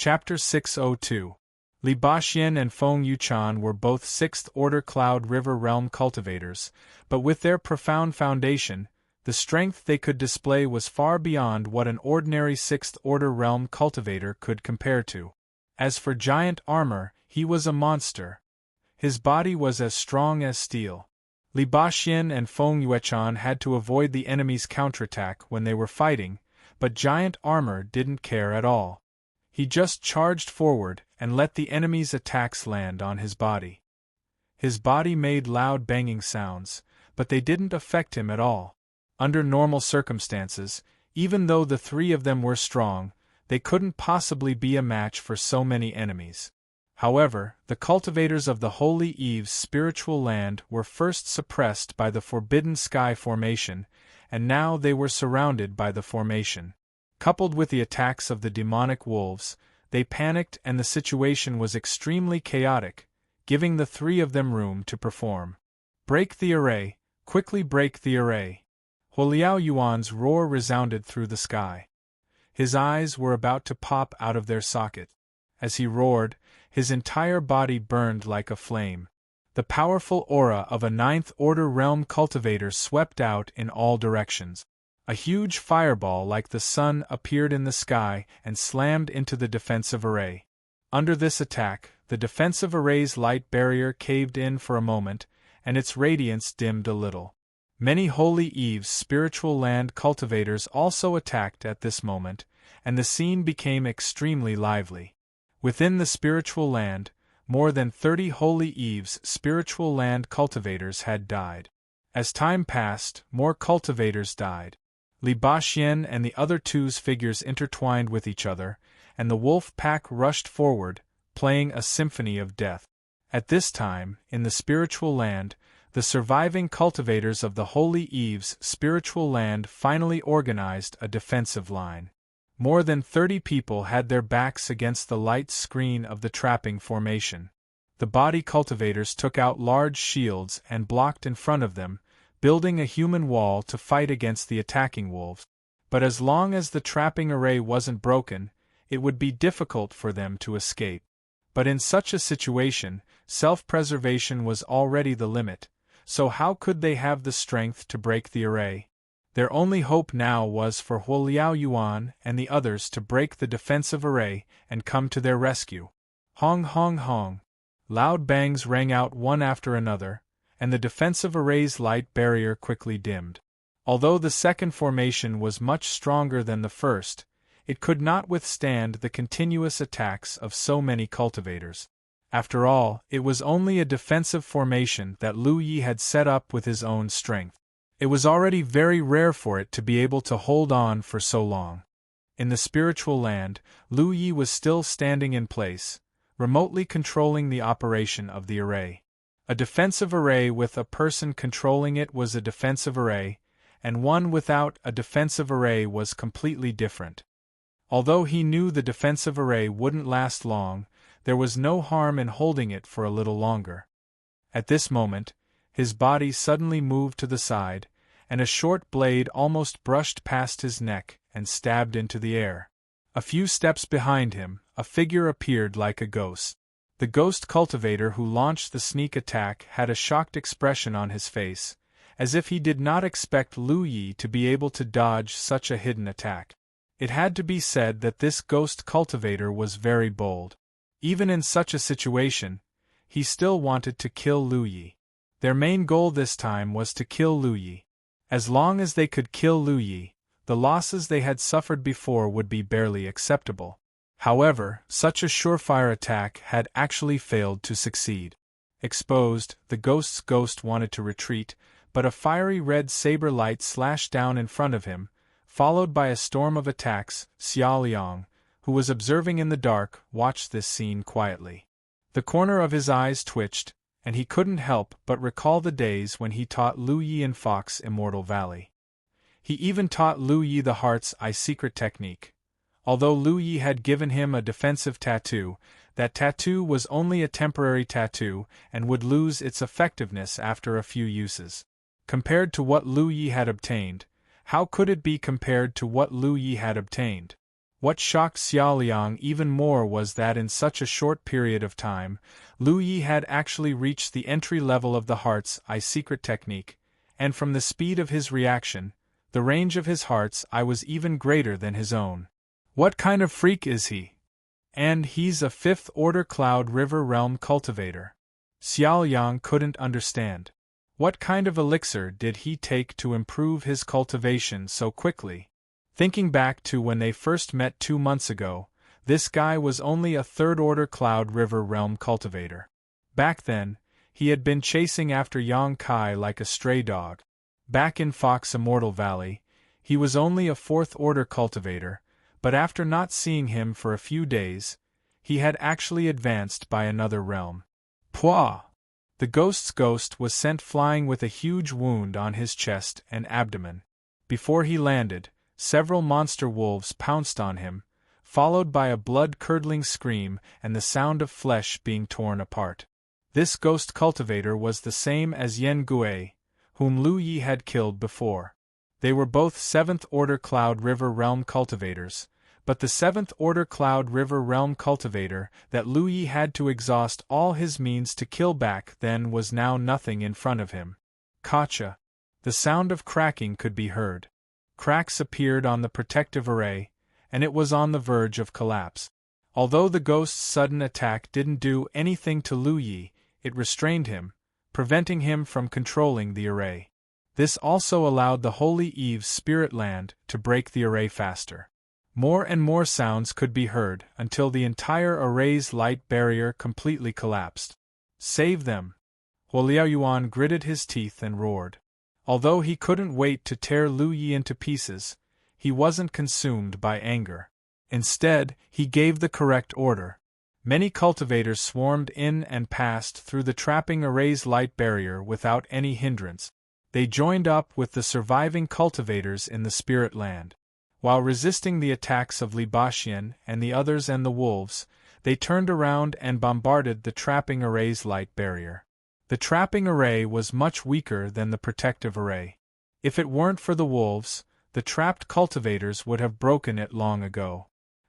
Chapter 602. Li Baxin and Feng Yuchan were both 6th-order Cloud River Realm cultivators, but with their profound foundation, the strength they could display was far beyond what an ordinary 6th-order realm cultivator could compare to. As for giant armor, he was a monster. His body was as strong as steel. Li Baxin and Feng Yuchan had to avoid the enemy's counterattack when they were fighting, but giant armor didn't care at all. He just charged forward and let the enemy's attacks land on his body. His body made loud banging sounds, but they didn't affect him at all. Under normal circumstances, even though the three of them were strong, they couldn't possibly be a match for so many enemies. However, the cultivators of the Holy Eve's spiritual land were first suppressed by the Forbidden Sky formation, and now they were surrounded by the formation. Coupled with the attacks of the demonic wolves, they panicked and the situation was extremely chaotic, giving the three of them room to perform. "Break the array, quickly break the array." Huoliao Yuan's roar resounded through the sky. His eyes were about to pop out of their socket. As he roared, his entire body burned like a flame. The powerful aura of a 9th-order realm cultivator swept out in all directions. A huge fireball like the sun appeared in the sky and slammed into the defensive array. Under this attack, the defensive array's light barrier caved in for a moment, and its radiance dimmed a little. Many Holy Eve's spiritual land cultivators also attacked at this moment, and the scene became extremely lively. Within the spiritual land, more than 30 Holy Eve's spiritual land cultivators had died. As time passed, more cultivators died. Li Baxin and the other two's figures intertwined with each other, and the wolf pack rushed forward, playing a symphony of death. At this time, in the spiritual land, the surviving cultivators of the Holy Eve's spiritual land finally organized a defensive line. More than 30 people had their backs against the light screen of the trapping formation. The body cultivators took out large shields and blocked in front of them, building a human wall to fight against the attacking wolves. But as long as the trapping array wasn't broken, it would be difficult for them to escape. But in such a situation, self-preservation was already the limit, so how could they have the strength to break the array? Their only hope now was for Huoliao Yuan and the others to break the defensive array and come to their rescue. Hong hong hong. Loud bangs rang out one after another, and the defensive array's light barrier quickly dimmed. Although the second formation was much stronger than the first, it could not withstand the continuous attacks of so many cultivators. After all, it was only a defensive formation that Lu Yi had set up with his own strength. It was already very rare for it to be able to hold on for so long. In the spiritual land, Lu Yi was still standing in place, remotely controlling the operation of the array. A defensive array with a person controlling it was a defensive array, and one without a defensive array was completely different. Although he knew the defensive array wouldn't last long, there was no harm in holding it for a little longer. At this moment, his body suddenly moved to the side, and a short blade almost brushed past his neck and stabbed into the air. A few steps behind him, a figure appeared like a ghost. The ghost cultivator who launched the sneak attack had a shocked expression on his face, as if he did not expect Lu Yi to be able to dodge such a hidden attack. It had to be said that this ghost cultivator was very bold. Even in such a situation, he still wanted to kill Lu Yi. Their main goal this time was to kill Lu Yi. As long as they could kill Lu Yi, the losses they had suffered before would be barely acceptable. However, such a surefire attack had actually failed to succeed. Exposed, the ghost's ghost wanted to retreat, but a fiery red saber light slashed down in front of him, followed by a storm of attacks. Xia Liang, who was observing in the dark, watched this scene quietly. The corner of his eyes twitched, and he couldn't help but recall the days when he taught Lu Yi in Fox Immortal Valley. He even taught Lu Yi the Heart's Eye secret technique. Although Lu Yi had given him a defensive tattoo, that tattoo was only a temporary tattoo and would lose its effectiveness after a few uses. Compared to what Lu Yi had obtained, how could it be compared to what Lu Yi had obtained? What shocked Xiaoliang even more was that in such a short period of time, Lu Yi had actually reached the entry level of the Heart's Eye secret technique, and from the speed of his reaction, the range of his Heart's Eye was even greater than his own. What kind of freak is he? And he's a fifth-order Cloud River Realm cultivator. Xiaoliang couldn't understand. What kind of elixir did he take to improve his cultivation so quickly? Thinking back to when they first met 2 months ago, this guy was only a third-order Cloud River Realm cultivator. Back then, he had been chasing after Yang Kai like a stray dog. Back in Fox Immortal Valley, he was only a fourth-order cultivator, but after not seeing him for a few days, he had actually advanced by another realm. Pwah! The ghost's ghost was sent flying with a huge wound on his chest and abdomen. Before he landed, several monster wolves pounced on him, followed by a blood-curdling scream and the sound of flesh being torn apart. This ghost cultivator was the same as Yen Gui, whom Lu Yi had killed before. They were both 7th-order Cloud River Realm cultivators, but the 7th-order Cloud River Realm cultivator that Lu Yi had to exhaust all his means to kill back then was now nothing in front of him. Gotcha! The sound of cracking could be heard. Cracks appeared on the protective array, and it was on the verge of collapse. Although the ghost's sudden attack didn't do anything to Lu Yi, it restrained him, preventing him from controlling the array. This also allowed the Holy Eve's spirit land to break the array faster. More and more sounds could be heard until the entire array's light barrier completely collapsed. Save them! Huoliaoyuan gritted his teeth and roared. Although he couldn't wait to tear Lu Yi into pieces, he wasn't consumed by anger. Instead, he gave the correct order. Many cultivators swarmed in and passed through the trapping array's light barrier without any hindrance. They joined up with the surviving cultivators in the spirit land. While resisting the attacks of Li Baxian and the others and the wolves, they turned around and bombarded the trapping array's light barrier. The trapping array was much weaker than the protective array. If it weren't for the wolves, the trapped cultivators would have broken it long ago.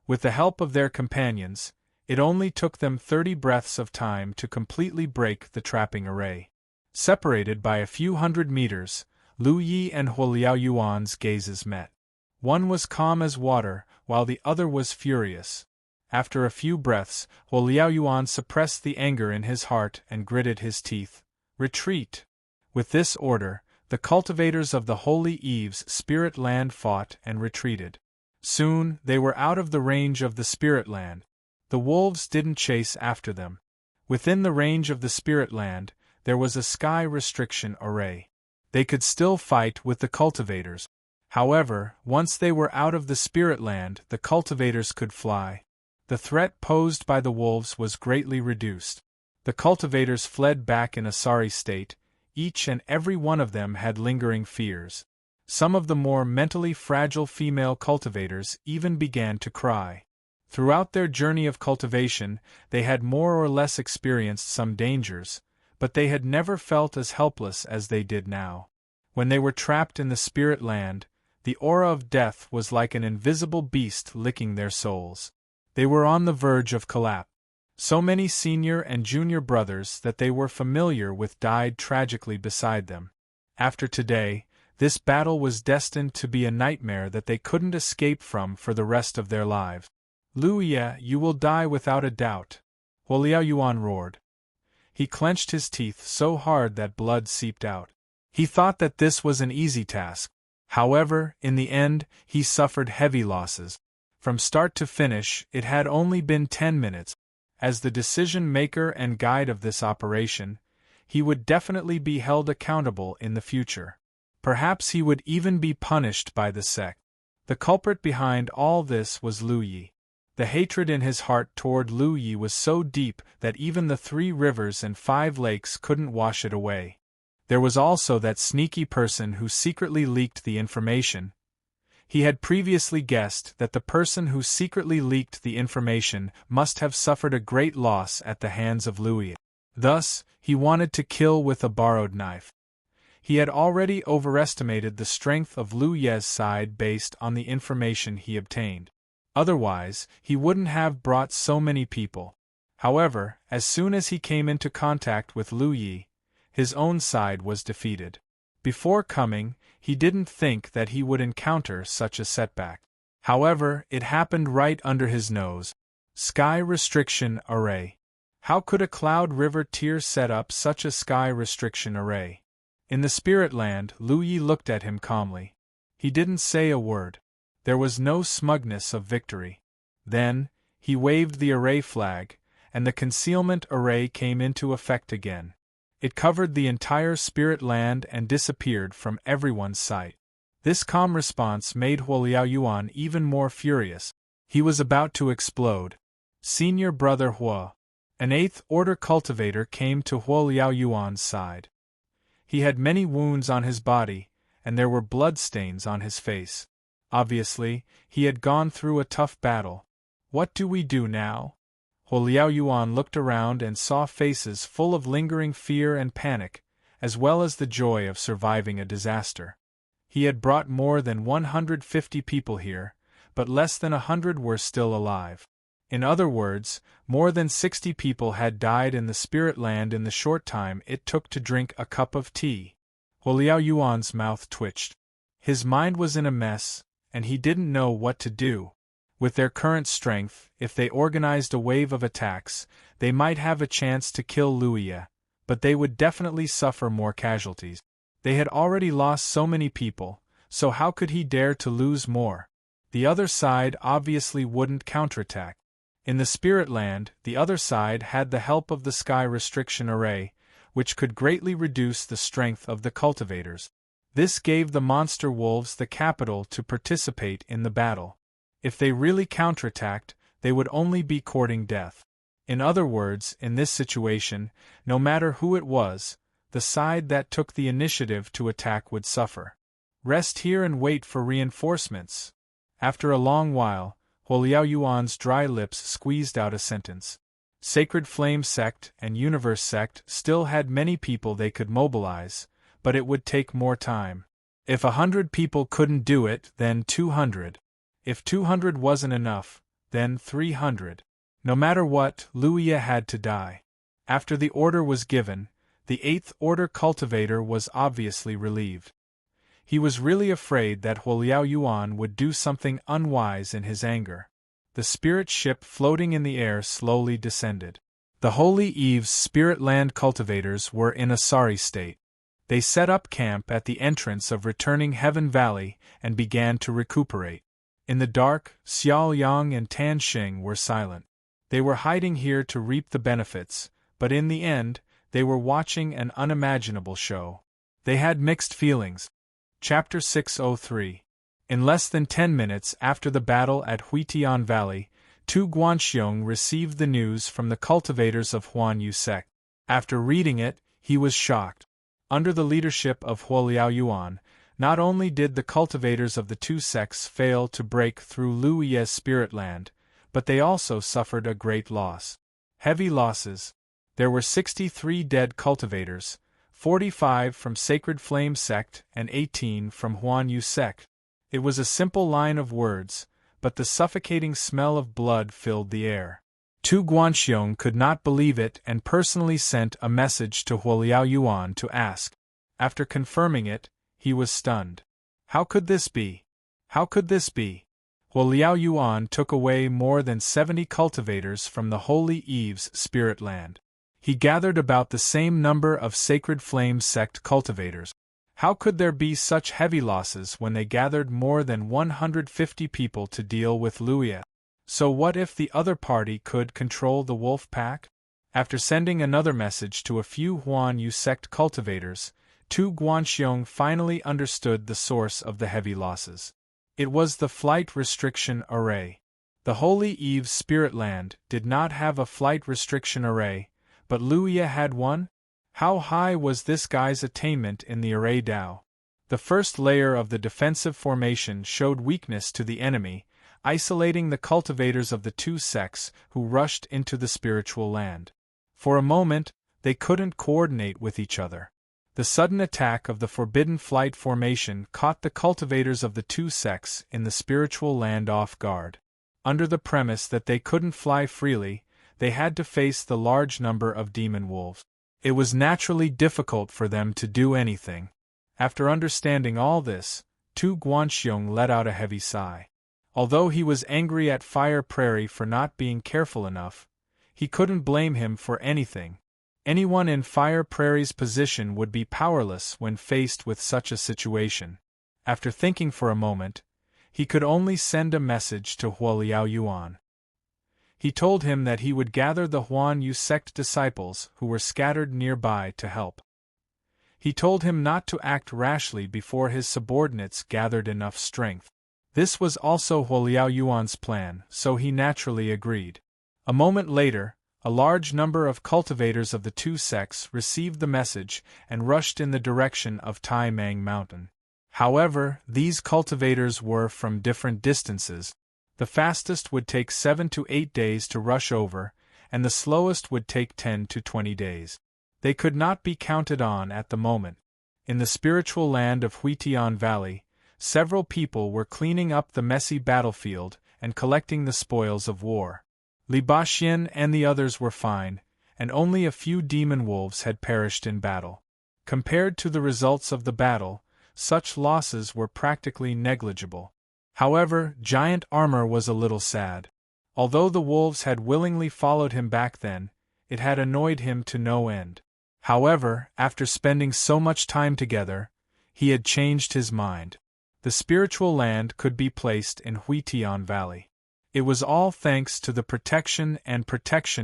With the help of their companions, it only took them 30 breaths of time to completely break the trapping array. Separated by a few hundred meters, Lu Yi and Huoliaoyuan's gazes met. One was calm as water, while the other was furious. After a few breaths, Huoliaoyuan suppressed the anger in his heart and gritted his teeth. Retreat! With this order, the cultivators of the Holy Eve's spirit land fought and retreated. Soon, they were out of the range of the spirit land. The wolves didn't chase after them. Within the range of the spirit land, there was a sky restriction array. They could still fight with the cultivators. However, once they were out of the spirit land, the cultivators could fly. The threat posed by the wolves was greatly reduced. The cultivators fled back in a sorry state. Each and every one of them had lingering fears. Some of the more mentally fragile female cultivators even began to cry. Throughout their journey of cultivation, they had more or less experienced some dangers, but they had never felt as helpless as they did now. When they were trapped in the spirit land, the aura of death was like an invisible beast licking their souls. They were on the verge of collapse. So many senior and junior brothers that they were familiar with died tragically beside them. After today, this battle was destined to be a nightmare that they couldn't escape from for the rest of their lives. Lu Yi, you will die without a doubt, Huoliaoyuan roared. He clenched his teeth so hard that blood seeped out. He thought that this was an easy task. However, in the end, he suffered heavy losses. From start to finish, it had only been 10 minutes. As the decision-maker and guide of this operation, he would definitely be held accountable in the future. Perhaps he would even be punished by the sect. The culprit behind all this was Lu Yi. The hatred in his heart toward Lu Yi was so deep that even the 3 rivers and 5 lakes couldn't wash it away. There was also that sneaky person who secretly leaked the information. He had previously guessed that the person who secretly leaked the information must have suffered a great loss at the hands of Lu Yi. Thus, he wanted to kill with a borrowed knife. He had already overestimated the strength of Lu Yi's side based on the information he obtained. Otherwise, he wouldn't have brought so many people. However, as soon as he came into contact with Lu Yi, his own side was defeated. Before coming, he didn't think that he would encounter such a setback. However, it happened right under his nose. Sky Restriction Array. How could a Cloud River tier set up such a sky restriction array? In the Spirit Land, Lu Yi looked at him calmly. He didn't say a word. There was no smugness of victory. Then, he waved the array flag, and the concealment array came into effect again. It covered the entire Spirit Land and disappeared from everyone's sight. This calm response made Huo Yuan even more furious. He was about to explode. Senior Brother Huo, an 8th Order cultivator, came to Huo Yuan's side. He had many wounds on his body, and there were bloodstains on his face. Obviously, he had gone through a tough battle. What do we do now? Huo Yuan looked around and saw faces full of lingering fear and panic, as well as the joy of surviving a disaster. He had brought more than 150 people here, but less than 100 were still alive. In other words, more than 60 people had died in the Spirit Land in the short time it took to drink a cup of tea. Huo Yuan's mouth twitched. His mind was in a mess, and he didn't know what to do. With their current strength, if they organized a wave of attacks, they might have a chance to kill Lu Yi, but they would definitely suffer more casualties. They had already lost so many people, so how could he dare to lose more? The other side obviously wouldn't counterattack. In the Spirit Land, the other side had the help of the Sky Restriction Array, which could greatly reduce the strength of the cultivators. This gave the monster wolves the capital to participate in the battle. If they really counterattacked, they would only be courting death. In other words, in this situation, no matter who it was, the side that took the initiative to attack would suffer. Rest here and wait for reinforcements. After a long while, Huo Yuan's dry lips squeezed out a sentence. Sacred Flame Sect and Universe Sect still had many people they could mobilize, but it would take more time. If 100 people couldn't do it, then 200. If 200 wasn't enough, then 300. No matter what, Lu Yi had to die. After the order was given, the 8th Order cultivator was obviously relieved. He was really afraid that Huo Yuan would do something unwise in his anger. The spirit ship floating in the air slowly descended. The Holy Eve's Spirit Land cultivators were in a sorry state. They set up camp at the entrance of returning Heaven Valley and began to recuperate. In the dark, Xiao Yang and Tan Xing were silent. They were hiding here to reap the benefits, but in the end, they were watching an unimaginable show. They had mixed feelings. Chapter 603. In less than 10 minutes after the battle at Huitian Valley, Tu Guanxiong received the news from the cultivators of Huan Yu sect. After reading it, he was shocked. Under the leadership of Huo Yuan, not only did the cultivators of the two sects fail to break through Lu Yi's Spirit Land, but they also suffered a great loss. Heavy losses. There were 63 dead cultivators, 45 from Sacred Flame Sect and 18 from Huan Yu sect. It was a simple line of words, but the suffocating smell of blood filled the air. Tu Guanxiong could not believe it and personally sent a message to Huo Yuan to ask. After confirming it, he was stunned. How could this be? How could this be? Huo Yuan took away more than 70 cultivators from the Holy Eve's Spirit Land. He gathered about the same number of Sacred Flame Sect cultivators. How could there be such heavy losses when they gathered more than 150 people to deal with Lu Yi? So what if the other party could control the wolf pack? After sending another message to a few Huan Yu sect cultivators, Tu Guanxiong finally understood the source of the heavy losses. It was the Flight Restriction Array. The Holy Eve's Spirit Land did not have a Flight Restriction Array, but Lu Yi had one? How high was this guy's attainment in the Array Dao? The first layer of the defensive formation showed weakness to the enemy, isolating the cultivators of the two sects who rushed into the spiritual land. For a moment, they couldn't coordinate with each other. The sudden attack of the Forbidden Flight formation caught the cultivators of the two sects in the spiritual land off guard. Under the premise that they couldn't fly freely, they had to face the large number of demon wolves. It was naturally difficult for them to do anything. After understanding all this, Tu Guanxiong let out a heavy sigh. Although he was angry at Fire Prairie for not being careful enough, he couldn't blame him for anything. Anyone in Fire Prairie's position would be powerless when faced with such a situation. After thinking for a moment, he could only send a message to Huoliao Yuan. He told him that he would gather the Huan Yu sect disciples who were scattered nearby to help. He told him not to act rashly before his subordinates gathered enough strength. This was also Huoliao Yuan's plan, so he naturally agreed. A moment later, a large number of cultivators of the two sects received the message and rushed in the direction of Tai Mang Mountain. However, these cultivators were from different distances. The fastest would take 7 to 8 days to rush over, and the slowest would take 10 to 20 days. They could not be counted on at the moment. In the spiritual land of Huitian Valley, several people were cleaning up the messy battlefield and collecting the spoils of war. Li Baxin and the others were fine, and only a few demon wolves had perished in battle. Compared to the results of the battle, such losses were practically negligible. However, Giant Armor was a little sad. Although the wolves had willingly followed him back then, it had annoyed him to no end. However, after spending so much time together, he had changed his mind. The spiritual land could be placed in Huitian Valley. It was all thanks to the protection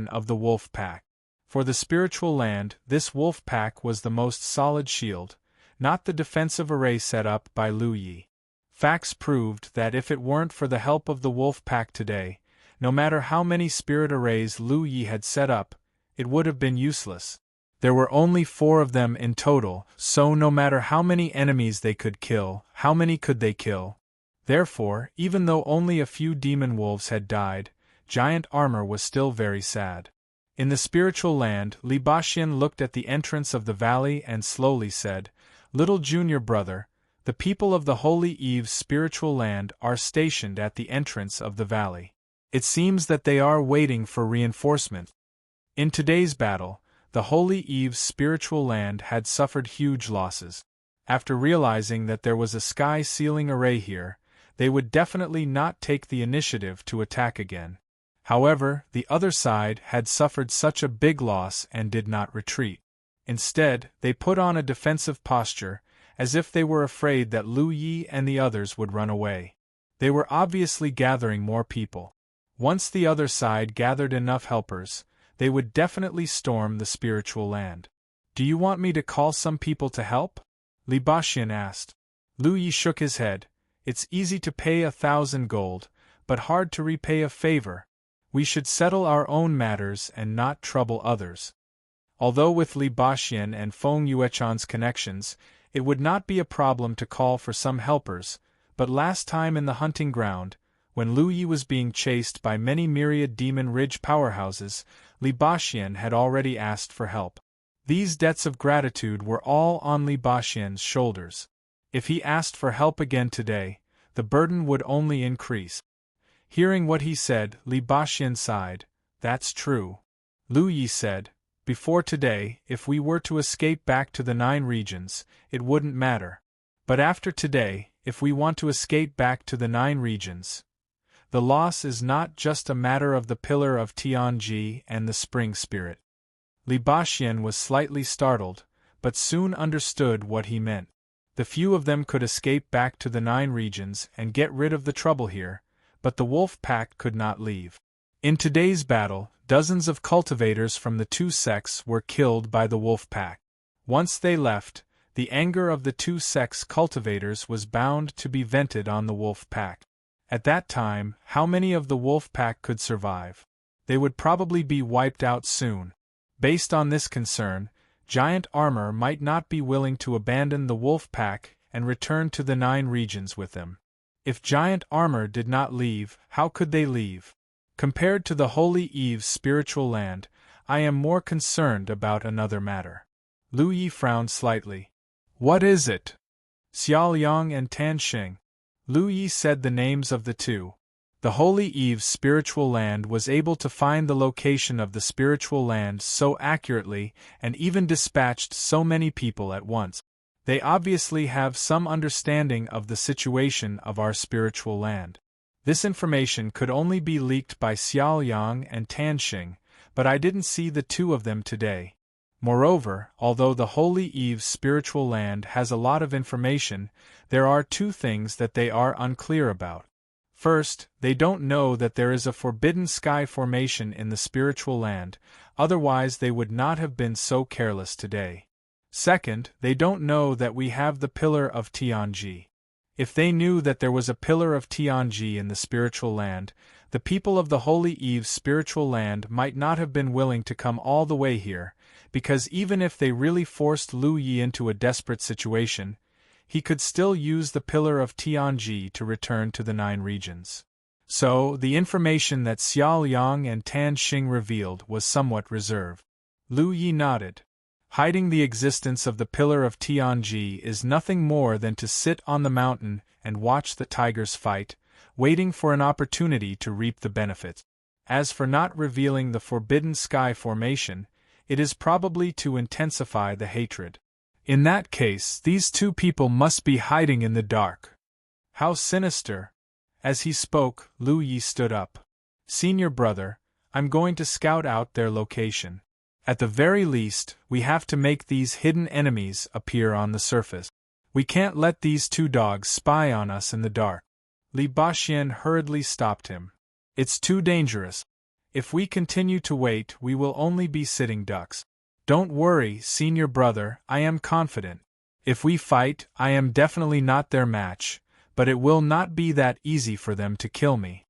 of the wolf pack. For the spiritual land, this wolf pack was the most solid shield, not the defensive array set up by Lu Yi. Facts proved that if it weren't for the help of the wolf pack today, no matter how many spirit arrays Lu Yi had set up, it would have been useless. There were only 4 of them in total, so no matter how many enemies they could kill, how many could they kill? Therefore, even though only a few demon wolves had died, Giant Armor was still very sad. In the spiritual land, Li Baxin looked at the entrance of the valley and slowly said, "Little junior brother, the people of the Holy Eve's spiritual land are stationed at the entrance of the valley. It seems that they are waiting for reinforcement." In today's battle, the Holy Eve's spiritual land had suffered huge losses. After realizing that there was a sky-sealing array here, they would definitely not take the initiative to attack again. However, the other side had suffered such a big loss and did not retreat. Instead, they put on a defensive posture, as if they were afraid that Lu Yi and the others would run away. They were obviously gathering more people. Once the other side gathered enough helpers, they would definitely storm the spiritual land. "Do you want me to call some people to help?" Li Baxin asked. Lu Yi shook his head. "It's easy to pay 1,000 gold, but hard to repay a favor. We should settle our own matters and not trouble others." Although with Li Baxin and Feng Yuechan's connections, it would not be a problem to call for some helpers, but last time in the hunting ground, when Lu Yi was being chased by many myriad Demon Ridge powerhouses, Li Baxin had already asked for help. These debts of gratitude were all on Li Baxin's shoulders. If he asked for help again today, the burden would only increase. Hearing what he said, Li Baxin sighed. "That's true." Lu Yi said, "Before today, if we were to escape back to the 9 regions, it wouldn't matter. But after today, if we want to escape back to the 9 regions, the loss is not just a matter of the Pillar of Tianji and the Spring Spirit." Li Baxin was slightly startled, but soon understood what he meant. The few of them could escape back to the 9 regions and get rid of the trouble here, but the wolf pack could not leave. In today's battle, dozens of cultivators from the 2 sects were killed by the wolf pack. Once they left, the anger of the 2 sects' cultivators was bound to be vented on the wolf pack. At that time, how many of the wolf pack could survive? They would probably be wiped out soon. Based on this concern, Giant Armor might not be willing to abandon the wolf pack and return to the 9 regions with them. If Giant Armor did not leave, how could they leave? Compared to the Holy Eve's spiritual land, I am more concerned about another matter. Lu Yi frowned slightly. "What is it?" "Xiao Liang and Tan Xing." Lu Yi said the names of the 2. The Holy Eve's spiritual land was able to find the location of the spiritual land so accurately and even dispatched so many people at once. They obviously have some understanding of the situation of our spiritual land. This information could only be leaked by Xiao Yang and Tan Xing, but I didn't see the two of them today. Moreover, although the Holy Eve's spiritual land has a lot of information, there are two things that they are unclear about. First, they don't know that there is a forbidden sky formation in the spiritual land, otherwise they would not have been so careless today. Second, they don't know that we have the pillar of Tianji. If they knew that there was a pillar of Tianji in the spiritual land, the people of the Holy Eve's spiritual land might not have been willing to come all the way here, because even if they really forced Lu Yi into a desperate situation, he could still use the pillar of Tianji to return to the 9 regions. So, the information that Xiao Yang and Tan Xing revealed was somewhat reserved. Lu Yi nodded. Hiding the existence of the pillar of Tianji is nothing more than to sit on the mountain and watch the tigers fight, waiting for an opportunity to reap the benefits. As for not revealing the forbidden sky formation, it is probably to intensify the hatred. In that case, these two people must be hiding in the dark. How sinister! As he spoke, Lu Yi stood up. Senior brother, I'm going to scout out their location. At the very least, we have to make these hidden enemies appear on the surface. We can't let these two dogs spy on us in the dark. Li Baxian hurriedly stopped him. It's too dangerous. If we continue to wait, we will only be sitting ducks. Don't worry, senior brother, I am confident. If we fight, I am definitely not their match, but it will not be that easy for them to kill me.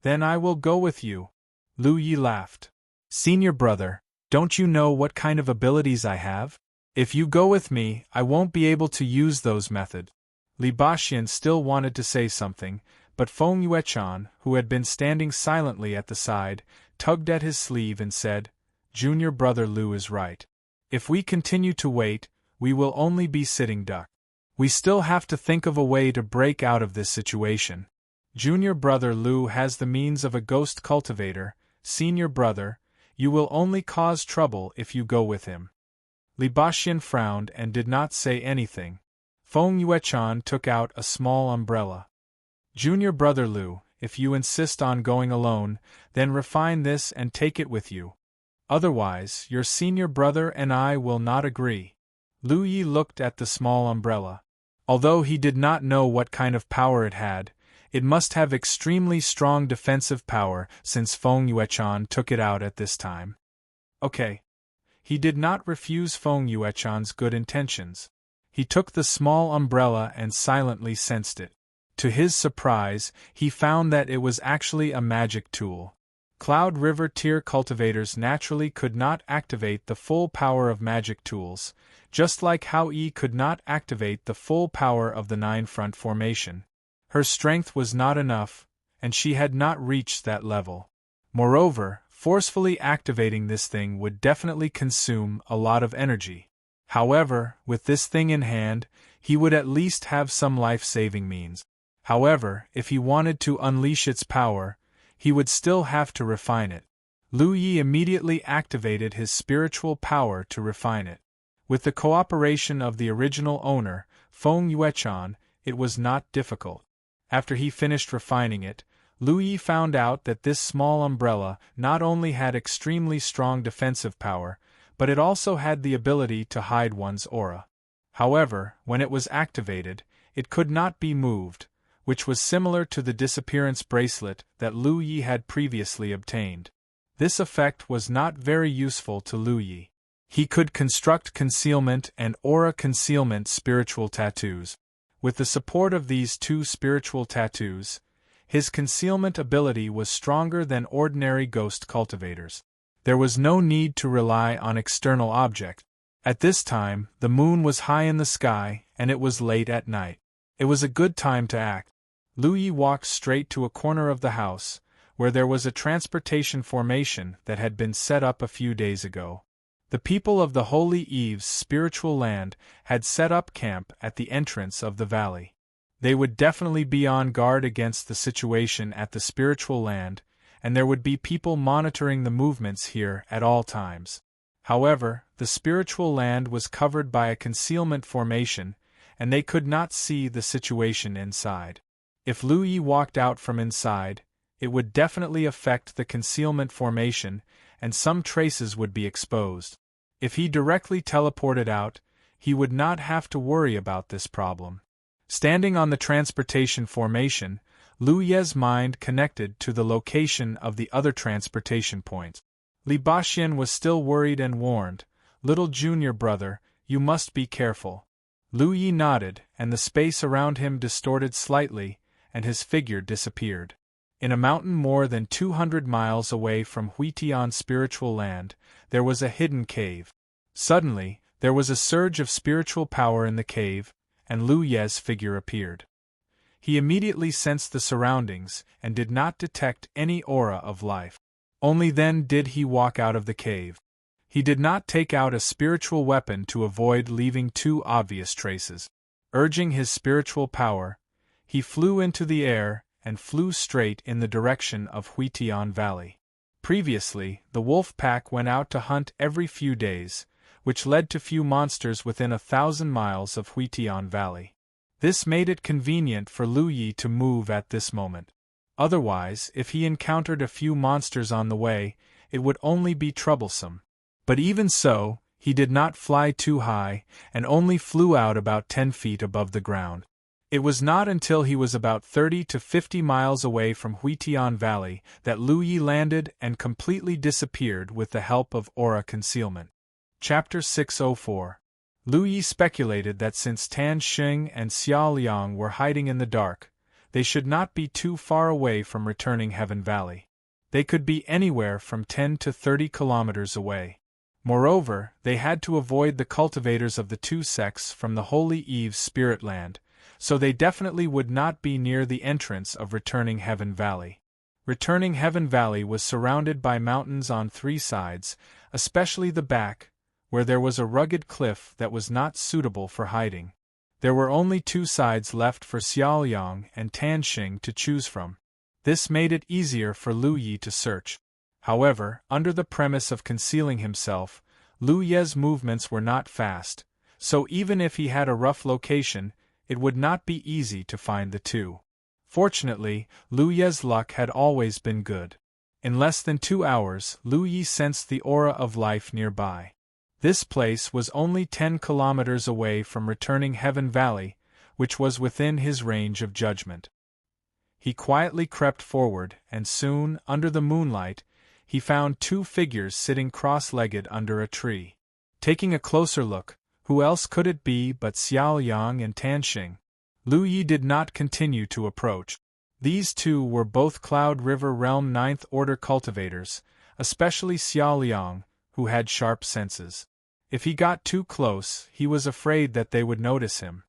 Then I will go with you. Lu Yi laughed. Senior brother, don't you know what kind of abilities I have? If you go with me, I won't be able to use those methods. Li Baxian still wanted to say something, but Feng Yuechan, who had been standing silently at the side, tugged at his sleeve and said, Junior brother Lu is right. If we continue to wait, we will only be sitting duck. We still have to think of a way to break out of this situation. Junior brother Lu has the means of a ghost cultivator. Senior brother, you will only cause trouble if you go with him. Li Baxian frowned and did not say anything. Feng Yuechan took out a small umbrella. Junior brother Lu, if you insist on going alone, then refine this and take it with you. Otherwise, your senior brother and I will not agree. Lu Yi looked at the small umbrella. Although he did not know what kind of power it had, it must have extremely strong defensive power since Feng Yuechan took it out at this time. Okay. He did not refuse Feng Yuechan's good intentions. He took the small umbrella and silently sensed it. To his surprise, he found that it was actually a magic tool. Cloud River tier cultivators naturally could not activate the full power of magic tools, just like how Yi could not activate the full power of the 9-front formation. Her strength was not enough, and she had not reached that level. Moreover, forcefully activating this thing would definitely consume a lot of energy. However, with this thing in hand, he would at least have some life-saving means. However, if he wanted to unleash its power, he would still have to refine it. Lu Yi immediately activated his spiritual power to refine it. With the cooperation of the original owner, Feng Yuechan, it was not difficult. After he finished refining it, Lu Yi found out that this small umbrella not only had extremely strong defensive power, but it also had the ability to hide one's aura. However, when it was activated, it could not be moved, which was similar to the disappearance bracelet that Lu Yi had previously obtained. This effect was not very useful to Lu Yi. He could construct concealment and aura concealment spiritual tattoos. With the support of these two spiritual tattoos, his concealment ability was stronger than ordinary ghost cultivators. There was no need to rely on external objects. At this time, the moon was high in the sky, and it was late at night. It was a good time to act. Lu Yi walked straight to a corner of the house, where there was a transportation formation that had been set up a few days ago. The people of the Holy Eve's spiritual land had set up camp at the entrance of the valley. They would definitely be on guard against the situation at the spiritual land, and there would be people monitoring the movements here at all times. However, the spiritual land was covered by a concealment formation, and they could not see the situation inside. If Lu Yi walked out from inside, it would definitely affect the concealment formation, and some traces would be exposed. If he directly teleported out, he would not have to worry about this problem. Standing on the transportation formation, Lu Ye's mind connected to the location of the other transportation points. Li Baxian was still worried and warned, "Little junior brother, you must be careful." Lu Yi nodded, and the space around him distorted slightly, and his figure disappeared. In a mountain more than 200 miles away from Huitian's spiritual land, there was a hidden cave. Suddenly, there was a surge of spiritual power in the cave, and Lu Ye's figure appeared. He immediately sensed the surroundings and did not detect any aura of life. Only then did he walk out of the cave. He did not take out a spiritual weapon to avoid leaving too obvious traces. Urging his spiritual power, he flew into the air and flew straight in the direction of Huitian Valley. Previously, the wolf pack went out to hunt every few days, which led to few monsters within 1,000 miles of Huitian Valley. This made it convenient for Lu Yi to move at this moment. Otherwise, if he encountered a few monsters on the way, it would only be troublesome. But even so, he did not fly too high, and only flew out about 10 feet above the ground. It was not until he was about 30 to 50 miles away from Huitian Valley that Lu Yi landed and completely disappeared with the help of aura concealment. Chapter 604. Lu Yi speculated that since Tan Xing and Xiao Liang were hiding in the dark, they should not be too far away from returning Heaven Valley. They could be anywhere from 10 to 30 kilometers away. Moreover, they had to avoid the cultivators of the two sects from the Holy Eve's spirit land, so they definitely would not be near the entrance of returning Heaven Valley. Returning Heaven Valley was surrounded by mountains on 3 sides, especially the back, where there was a rugged cliff that was not suitable for hiding. There were only 2 sides left for Xiaoliang and Tanxing to choose from. This made it easier for Lu Yi to search. However, under the premise of concealing himself, Lu Ye's movements were not fast, so even if he had a rough location, it would not be easy to find the two. Fortunately, Lu Ye's luck had always been good. In less than 2 hours, Lu Yi sensed the aura of life nearby. This place was only 10 kilometers away from returning Heaven Valley, which was within his range of judgment. He quietly crept forward, and soon, under the moonlight, he found 2 figures sitting cross-legged under a tree. Taking a closer look, who else could it be but Xiao Yang and Tanxing? Lu Yi did not continue to approach. These 2 were both Cloud River Realm 9th Order cultivators, especially Xiao Liang, who had sharp senses. If he got too close, he was afraid that they would notice him.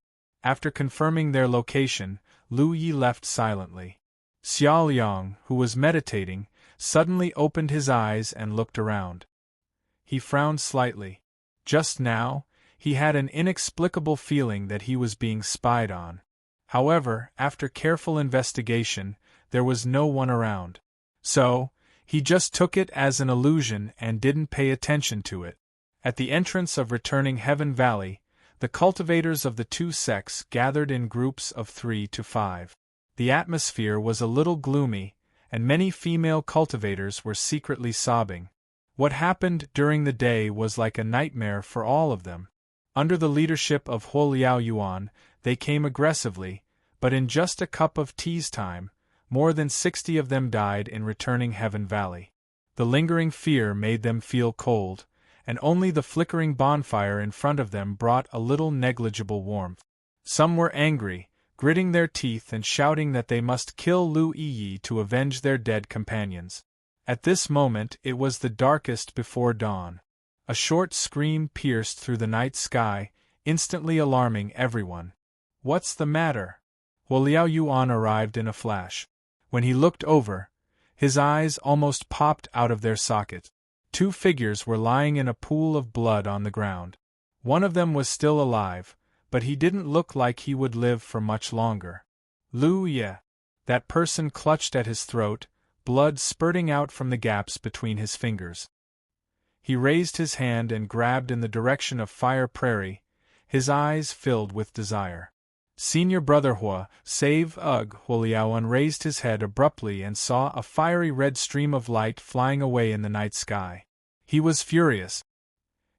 After confirming their location, Lu Yi left silently. Xiao Liang, who was meditating, suddenly opened his eyes and looked around. He frowned slightly. Just now, he had an inexplicable feeling that he was being spied on. However, after careful investigation, there was no one around. So, he just took it as an illusion and didn't pay attention to it. At the entrance of returning Heaven Valley, the cultivators of the two sects gathered in groups of 3 to 5. The atmosphere was a little gloomy, and many female cultivators were secretly sobbing. What happened during the day was like a nightmare for all of them. Under the leadership of Huo Liao Yuan, they came aggressively, but in just a cup of tea's time, more than 60 of them died in returning Heaven Valley. The lingering fear made them feel cold, and only the flickering bonfire in front of them brought a little negligible warmth. Some were angry, gritting their teeth and shouting that they must kill Lu Yi to avenge their dead companions. At this moment it was the darkest before dawn. A short scream pierced through the night sky, instantly alarming everyone. "What's the matter?" Huo Liao Yuan arrived in a flash. When he looked over, his eyes almost popped out of their sockets. 2 figures were lying in a pool of blood on the ground. One of them was still alive, but he didn't look like he would live for much longer. Lu Ye. That person clutched at his throat, blood spurting out from the gaps between his fingers. He raised his hand and grabbed in the direction of Fire Prairie, his eyes filled with desire. Senior Brother Hua, save Ugh! Huoliao raised his head abruptly and saw a fiery red stream of light flying away in the night sky. He was furious.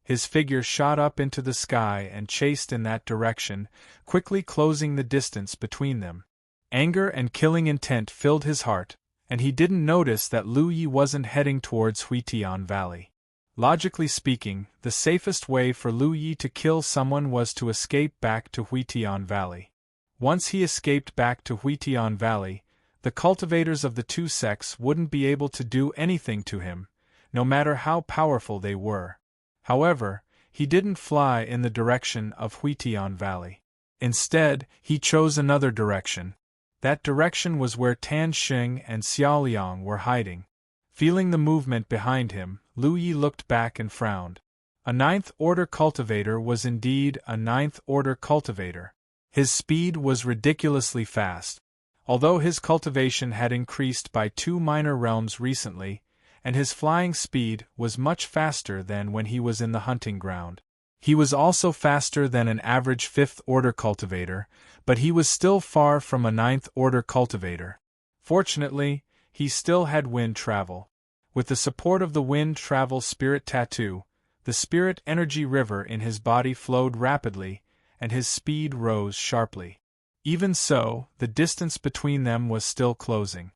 His figure shot up into the sky and chased in that direction, quickly closing the distance between them. Anger and killing intent filled his heart, and he didn't notice that Lu Yi wasn't heading towards Huitian Valley. Logically speaking, the safest way for Lu Yi to kill someone was to escape back to Huitian Valley. Once he escaped back to Huitian Valley, the cultivators of the two sects wouldn't be able to do anything to him, no matter how powerful they were. However, he didn't fly in the direction of Huitian Valley. Instead, he chose another direction. That direction was where Tan Xing and Xiao Liang were hiding. Feeling the movement behind him, Lu Yi looked back and frowned. A ninth-order cultivator was indeed a ninth-order cultivator. His speed was ridiculously fast. Although his cultivation had increased by 2 minor realms recently, and his flying speed was much faster than when he was in the hunting ground. He was also faster than an average 5th-order cultivator, but he was still far from a 9th-order cultivator. Fortunately, he still had wind travel. With the support of the wind travel spirit tattoo, the spirit energy river in his body flowed rapidly, and his speed rose sharply. Even so, the distance between them was still closing.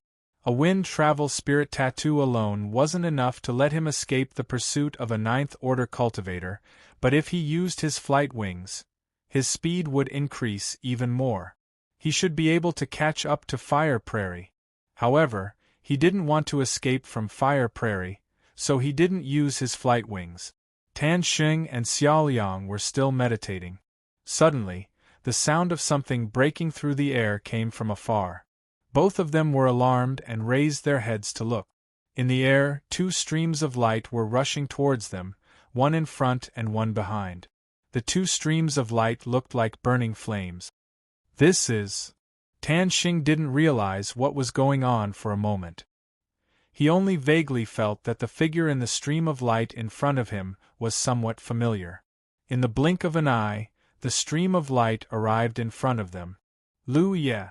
A wind travel spirit tattoo alone wasn't enough to let him escape the pursuit of a 9th-order cultivator, but if he used his flight wings, his speed would increase even more. He should be able to catch up to Fire Prairie. However, he didn't want to escape from Fire Prairie, so he didn't use his flight wings. Tan Xing and Xiao Liang were still meditating. Suddenly, the sound of something breaking through the air came from afar. Both of them were alarmed and raised their heads to look. In the air, 2 streams of light were rushing towards them, one in front and one behind. The 2 streams of light looked like burning flames. This is... Tan Xing didn't realize what was going on for a moment. He only vaguely felt that the figure in the stream of light in front of him was somewhat familiar. In the blink of an eye, the stream of light arrived in front of them. Lu Ye!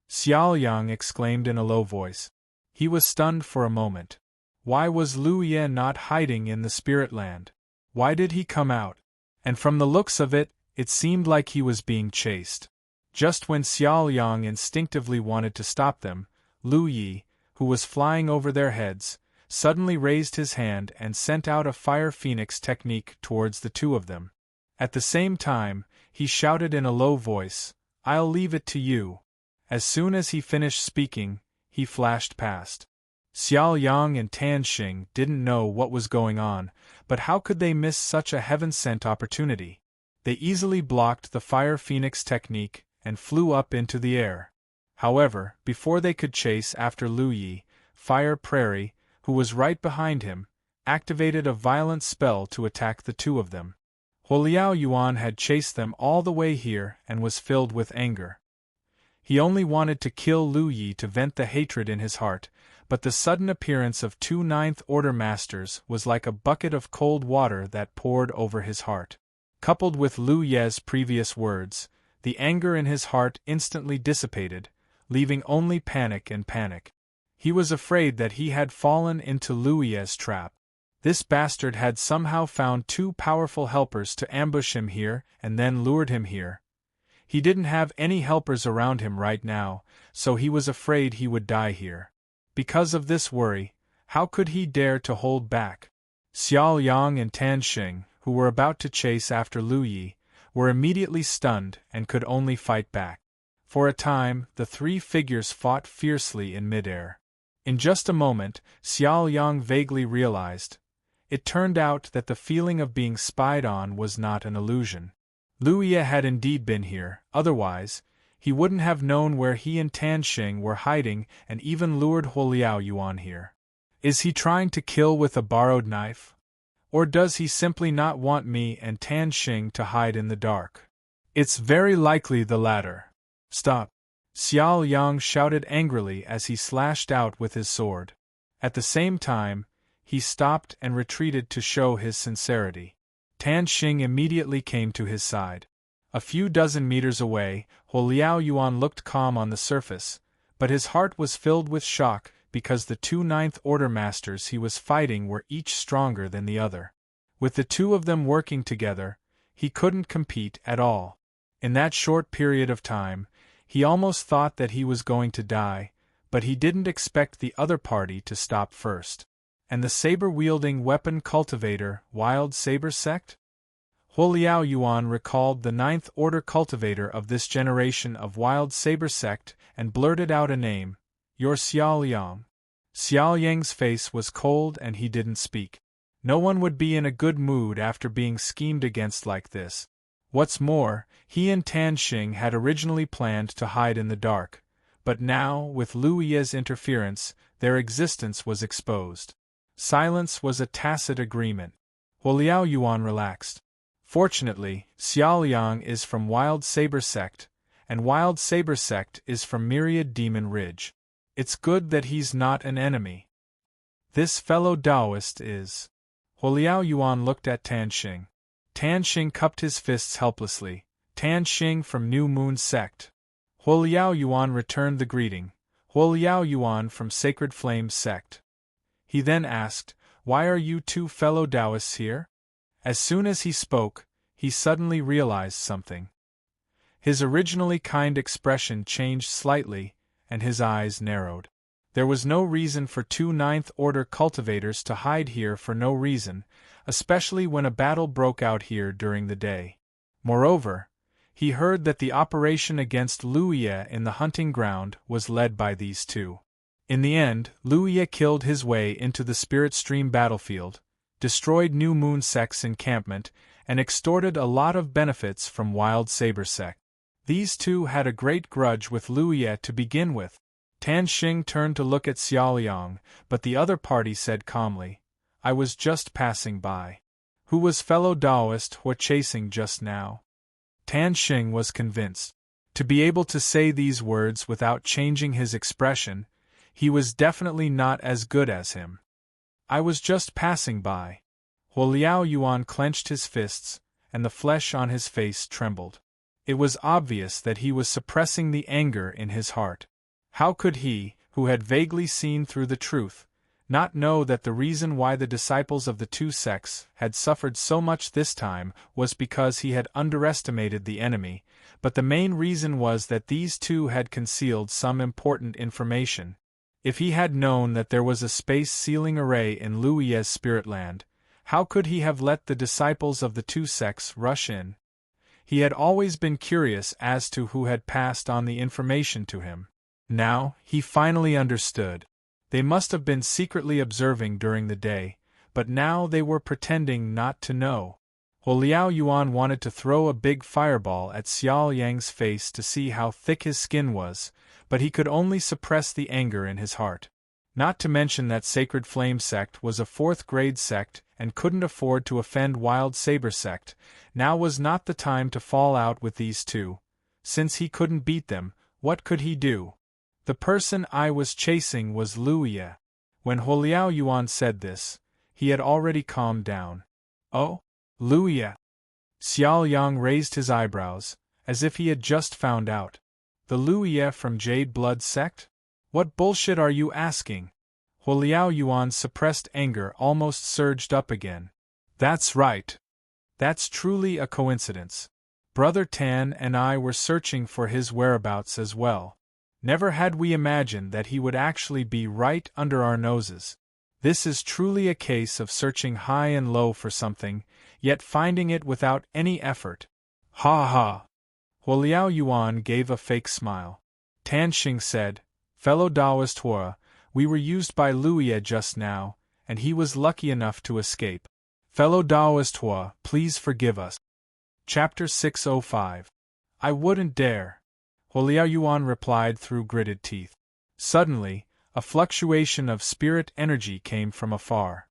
Xiao Yang exclaimed in a low voice. He was stunned for a moment. Why was Lu Ye not hiding in the spirit land? Why did he come out? And from the looks of it, it seemed like he was being chased. Just when Xiao Yang instinctively wanted to stop them, Lu Yi, who was flying over their heads, suddenly raised his hand and sent out a fire phoenix technique towards the 2 of them. At the same time, he shouted in a low voice, "I'll leave it to you." As soon as he finished speaking, he flashed past. Xiao Yang and Tan Xing didn't know what was going on, but how could they miss such a heaven-sent opportunity? They easily blocked the Fire Phoenix technique and flew up into the air. However, before they could chase after Lu Yi, Fire Prairie, who was right behind him, activated a violent spell to attack the 2 of them. Huoliao Yuan had chased them all the way here and was filled with anger. He only wanted to kill Lu Yi to vent the hatred in his heart, but the sudden appearance of 2 9th-order masters was like a bucket of cold water that poured over his heart. Coupled with Lu Ye's previous words, the anger in his heart instantly dissipated, leaving only panic and panic. He was afraid that he had fallen into Lu Ye's trap. This bastard had somehow found 2 powerful helpers to ambush him here and then lured him here. He didn't have any helpers around him right now, so he was afraid he would die here. Because of this worry, how could he dare to hold back? Xiao Yang and Tan Xing, who were about to chase after Lu Yi, were immediately stunned and could only fight back. For a time, the 3 figures fought fiercely in midair. In just a moment, Xiao Yang vaguely realized. It turned out that the feeling of being spied on was not an illusion. Lu Ye had indeed been here, otherwise, he wouldn't have known where he and Tan Xing were hiding and even lured Huoliao Yuan here. Is he trying to kill with a borrowed knife? Or does he simply not want me and Tan Xing to hide in the dark? It's very likely the latter. Stop! Xiao Yang shouted angrily as he slashed out with his sword. At the same time, he stopped and retreated to show his sincerity. Tan Xing immediately came to his side. A few dozen meters away, Huoliao Yuan looked calm on the surface, but his heart was filled with shock because the two Ninth Order masters he was fighting were each stronger than the other. With the two of them working together, he couldn't compete at all. In that short period of time, he almost thought that he was going to die, but he didn't expect the other party to stop first. And the saber-wielding weapon cultivator, Wild Saber Sect? Huoliao Yuan recalled the Ninth Order cultivator of this generation of Wild Saber Sect and blurted out a name, "You're Xiao Yang." Xiao Yang's face was cold and he didn't speak. No one would be in a good mood after being schemed against like this. What's more, he and Tan Xing had originally planned to hide in the dark, but now, with Lu Ye's interference, their existence was exposed. Silence was a tacit agreement. Huoliao Yuan relaxed. Fortunately, Xiao Yang is from Wild Saber Sect, and Wild Saber Sect is from Myriad Demon Ridge. It's good that he's not an enemy. This fellow Taoist is. Huoliao Yuan looked at Tan Xing. Tan Xing cupped his fists helplessly. Tan Xing from New Moon Sect. Huoliao Yuan returned the greeting. Huoliao Yuan from Sacred Flame Sect. He then asked, "Why are you two fellow Taoists here?" As soon as he spoke, he suddenly realized something. His originally kind expression changed slightly, and his eyes narrowed. There was no reason for two Ninth Order cultivators to hide here for no reason, especially when a battle broke out here during the day. Moreover, he heard that the operation against Lu Ye in the hunting ground was led by these two. In the end, Lu Ye killed his way into the Spirit Stream battlefield, destroyed New Moon Sect's encampment, and extorted a lot of benefits from Wild Saber Sect. These two had a great grudge with Lu Ye to begin with. Tan Xing turned to look at Xiao Yang, but the other party said calmly, "I was just passing by." Who was fellow Taoist who were chasing just now? Tan Xing was convinced. To be able to say these words without changing his expression, he was definitely not as good as him. "I was just passing by." Huoliao Yuan clenched his fists, and the flesh on his face trembled. It was obvious that he was suppressing the anger in his heart. How could he, who had vaguely seen through the truth, not know that the reason why the disciples of the two sects had suffered so much this time was because he had underestimated the enemy, but the main reason was that these two had concealed some important information. If he had known that there was a space sealing array in Lu Ye's spirit land, how could he have let the disciples of the two sects rush in? He had always been curious as to who had passed on the information to him. Now, he finally understood. They must have been secretly observing during the day, but now they were pretending not to know. Huoliao Yuan wanted to throw a big fireball at Xiao Yang's face to see how thick his skin was, but he could only suppress the anger in his heart. Not to mention that Sacred Flame Sect was a fourth-grade sect and couldn't afford to offend Wild Saber Sect. Now was not the time to fall out with these two. Since he couldn't beat them, what could he do? "The person I was chasing was Lu Ye." When Huoliao Yuan said this, he had already calmed down. "Oh? Lu Ye?" Xiao Yang raised his eyebrows, as if he had just found out. "The Lu Ye from Jade Blood Sect? What bullshit are you asking?" Huoliao Yuan's suppressed anger almost surged up again. "That's right. That's truly a coincidence. Brother Tan and I were searching for his whereabouts as well. Never had we imagined that he would actually be right under our noses. This is truly a case of searching high and low for something, yet finding it without any effort. Ha ha!" Huoliao Yuan gave a fake smile. Tan Xing said, "Fellow Taoist Hua, we were used by Lu Ye just now, and he was lucky enough to escape. Fellow Taoist Hua, please forgive us." Chapter 605. "I wouldn't dare," Huoliao Yuan replied through gritted teeth. Suddenly, a fluctuation of spirit energy came from afar.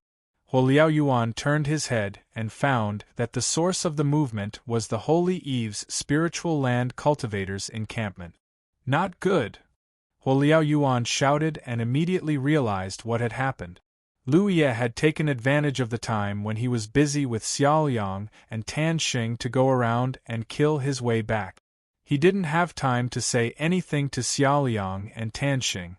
Huo Yuan turned his head and found that the source of the movement was the Holy Eve's spiritual land cultivators' encampment. Not good! Huo Yuan shouted and immediately realized what had happened. Lu Ye had taken advantage of the time when he was busy with Xiao Yang and Tan Xing to go around and kill his way back. He didn't have time to say anything to Xiao Yang and Tan Xing.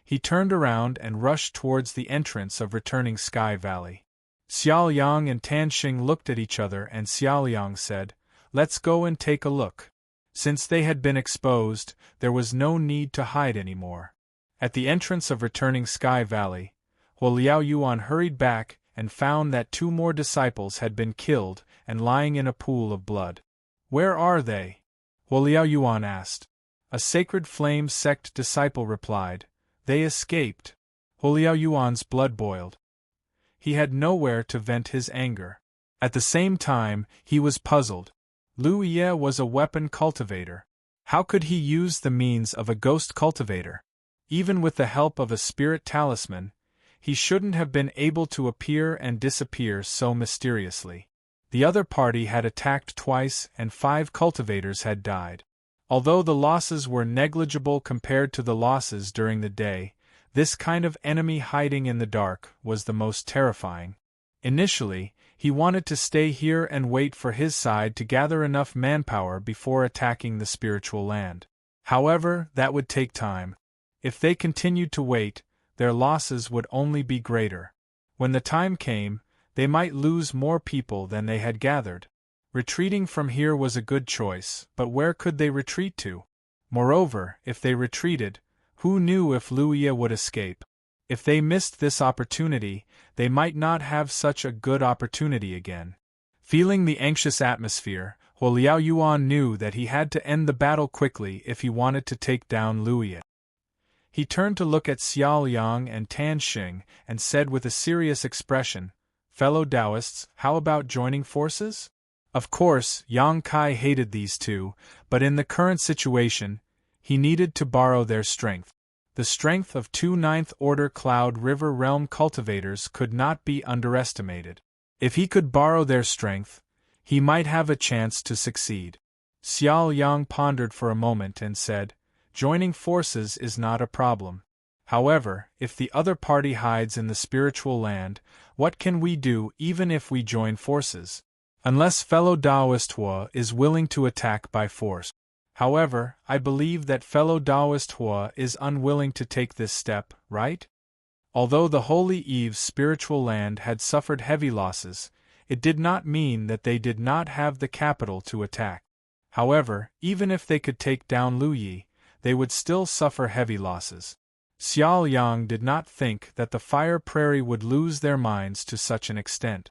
He turned around and rushed towards the entrance of returning Sky Valley. Xiao Yang and Tan Xing looked at each other and Xiao Yang said, "Let's go and take a look." Since they had been exposed, there was no need to hide anymore. At the entrance of returning Sky Valley, Huo Yuan hurried back and found that 2 more disciples had been killed and lying in a pool of blood. "Where are they?" Huo Yuan asked. A Sacred Flame sect disciple replied, "They escaped." Huo Yuan's blood boiled. He had nowhere to vent his anger. At the same time, he was puzzled. Lu Ye was a weapon cultivator. How could he use the means of a ghost cultivator? Even with the help of a spirit talisman, he shouldn't have been able to appear and disappear so mysteriously. The other party had attacked twice and 5 cultivators had died. Although the losses were negligible compared to the losses during the day, this kind of enemy hiding in the dark was the most terrifying. Initially, he wanted to stay here and wait for his side to gather enough manpower before attacking the spiritual land. However, that would take time. If they continued to wait, their losses would only be greater. When the time came, they might lose more people than they had gathered. Retreating from here was a good choice, but where could they retreat to? Moreover, if they retreated, who knew if Lu Ye would escape? If they missed this opportunity, they might not have such a good opportunity again. Feeling the anxious atmosphere, Huo Yuan knew that he had to end the battle quickly if he wanted to take down Lu Ye. He turned to look at Xiao Yang and Tan Xing and said with a serious expression, "Fellow Taoists, how about joining forces?" Of course, Yang Kai hated these two, but in the current situation, he needed to borrow their strength. The strength of 2 9th-order Cloud River Realm cultivators could not be underestimated. If he could borrow their strength, he might have a chance to succeed. Xiao Yang pondered for a moment and said, "Joining forces is not a problem. However, if the other party hides in the spiritual land, what can we do even if we join forces? Unless fellow Taoist Hua is willing to attack by force. However, I believe that fellow Taoist Hua is unwilling to take this step, right?" Although the Holy Eve's spiritual land had suffered heavy losses, it did not mean that they did not have the capital to attack. However, even if they could take down Lu Ye, they would still suffer heavy losses. Xiao Yang did not think that the Fire Prairie would lose their minds to such an extent.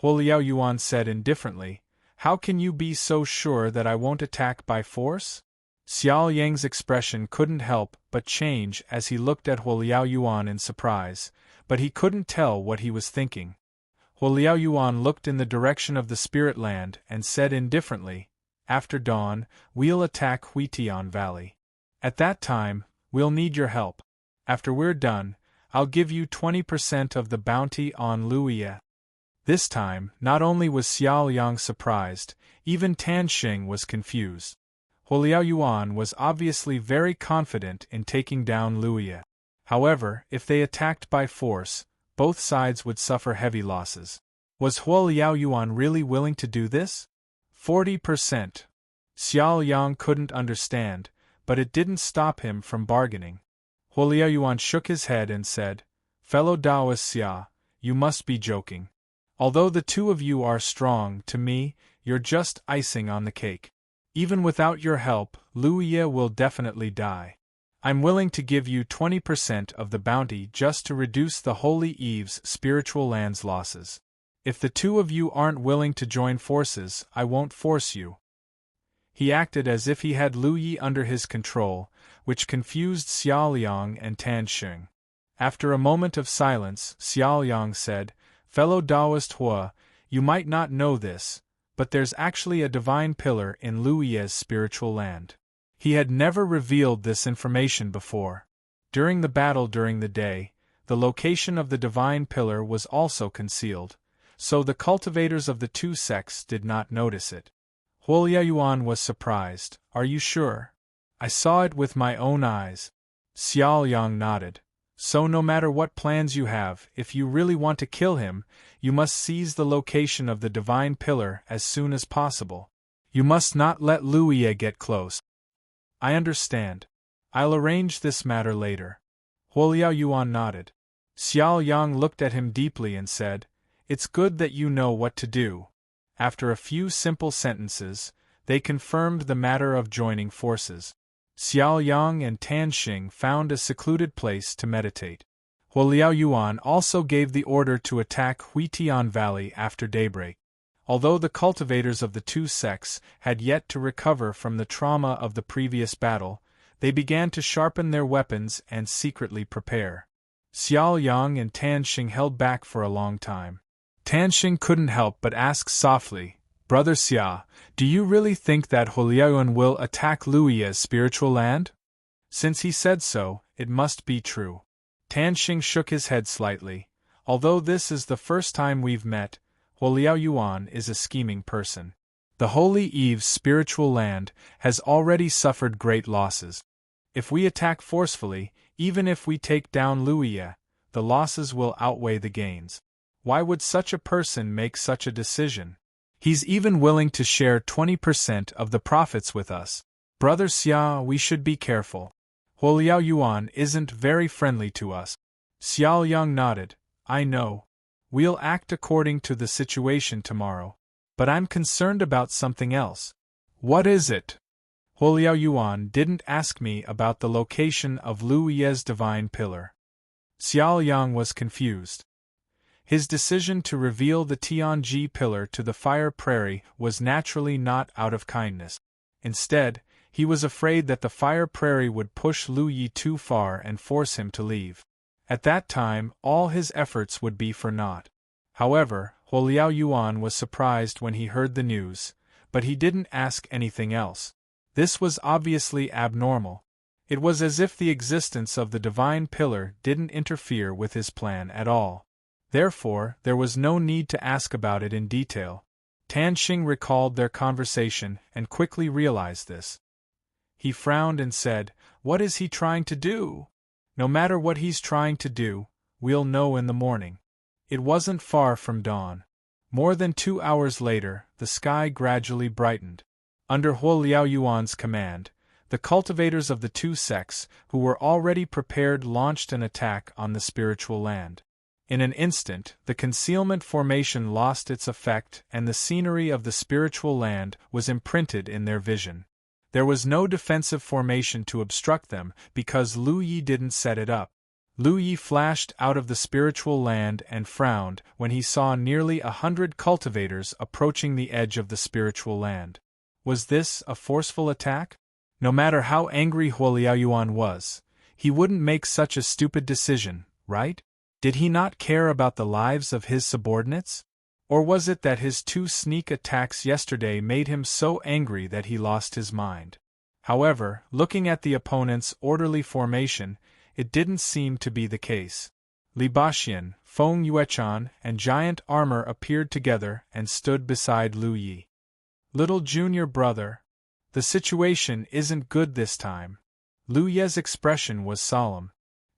Huo Yuan said indifferently, "How can you be so sure that I won't attack by force?" Xiao Yang's expression couldn't help but change as he looked at Huo Yuan in surprise, but he couldn't tell what he was thinking. Huo Yuan looked in the direction of the spirit land and said indifferently, "After dawn, we'll attack Huitian Valley. At that time, we'll need your help. After we're done, I'll give you 20% of the bounty on Lu Ye." This time, not only was Xiao Yang surprised, even Tan Xing was confused. Huo Yuan was obviously very confident in taking down Lu Ye. However, if they attacked by force, both sides would suffer heavy losses. Was Huo Yuan really willing to do this? 40%. Xiao Yang couldn't understand, but it didn't stop him from bargaining. Huo Yuan shook his head and said, "Fellow Taoist Xia, you must be joking. Although the two of you are strong, to me, you're just icing on the cake. Even without your help, Lu Ye will definitely die. I'm willing to give you 20% of the bounty just to reduce the Holy Eve's spiritual land's losses. If the two of you aren't willing to join forces, I won't force you." He acted as if he had Lu Ye under his control, which confused Xiao Yang and Tan Xing. After a moment of silence, Xiao Yang said, "Fellow Taoist Hua, you might not know this, but there's actually a divine pillar in Lu Ye's spiritual land." He had never revealed this information before. During the battle during the day, the location of the divine pillar was also concealed, so the cultivators of the two sects did not notice it. Huo Yuan was surprised. "Are you sure? I saw it with my own eyes." Xiao Yang nodded. "So no matter what plans you have, if you really want to kill him, you must seize the location of the divine pillar as soon as possible. You must not let Lu Ye get close." "I understand. I'll arrange this matter later." Huo Yuan nodded. Xiao Yang looked at him deeply and said, "It's good that you know what to do." After a few simple sentences, they confirmed the matter of joining forces. Xiao Yang and Tan Xing found a secluded place to meditate. Huo Yuan also gave the order to attack Huitian Valley after daybreak. Although the cultivators of the two sects had yet to recover from the trauma of the previous battle, they began to sharpen their weapons and secretly prepare. Xiao Yang and Tan Xing held back for a long time. Tan Xing couldn't help but ask softly, "Brother Xia, do you really think that Huo Yuan will attack Lu Ye's spiritual land?" Since he said so, it must be true. Tan Xing shook his head slightly. "Although this is the first time we've met, Huo Yuan is a scheming person. The Holy Eve's spiritual land has already suffered great losses. If we attack forcefully, even if we take down Lu Ye, the losses will outweigh the gains. Why would such a person make such a decision? He's even willing to share 20% of the profits with us. Brother Xia, we should be careful. Huo Yuan isn't very friendly to us." Xiao Yang nodded. "I know. We'll act according to the situation tomorrow. But I'm concerned about something else." "What is it?" "Huo Yuan didn't ask me about the location of Lu Ye's divine pillar." Xiao Yang was confused. His decision to reveal the Tianji pillar to the Fire Prairie was naturally not out of kindness. Instead, he was afraid that the Fire Prairie would push Lu Ye too far and force him to leave. At that time, all his efforts would be for naught. However, Huo Yuan was surprised when he heard the news, but he didn't ask anything else. This was obviously abnormal. It was as if the existence of the divine pillar didn't interfere with his plan at all. Therefore, there was no need to ask about it in detail. Tan Xing recalled their conversation and quickly realized this. He frowned and said, "What is he trying to do?" "No matter what he's trying to do, we'll know in the morning." It wasn't far from dawn. More than 2 hours later, the sky gradually brightened. Under Huo Yuan's command, the cultivators of the two sects, who were already prepared, launched an attack on the spiritual land. In an instant, the concealment formation lost its effect and the scenery of the spiritual land was imprinted in their vision. There was no defensive formation to obstruct them because Lu Ye didn't set it up. Lu Ye flashed out of the spiritual land and frowned when he saw nearly 100 cultivators approaching the edge of the spiritual land. Was this a forceful attack? No matter how angry Huo Yuan was, he wouldn't make such a stupid decision, right? Did he not care about the lives of his subordinates? Or was it that his 2 sneak attacks yesterday made him so angry that he lost his mind? However, looking at the opponent's orderly formation, it didn't seem to be the case. Li Baxian, Feng Yuechan, and Giant Armor appeared together and stood beside Lu Ye. "Little junior brother, the situation isn't good this time." Lu Ye's expression was solemn.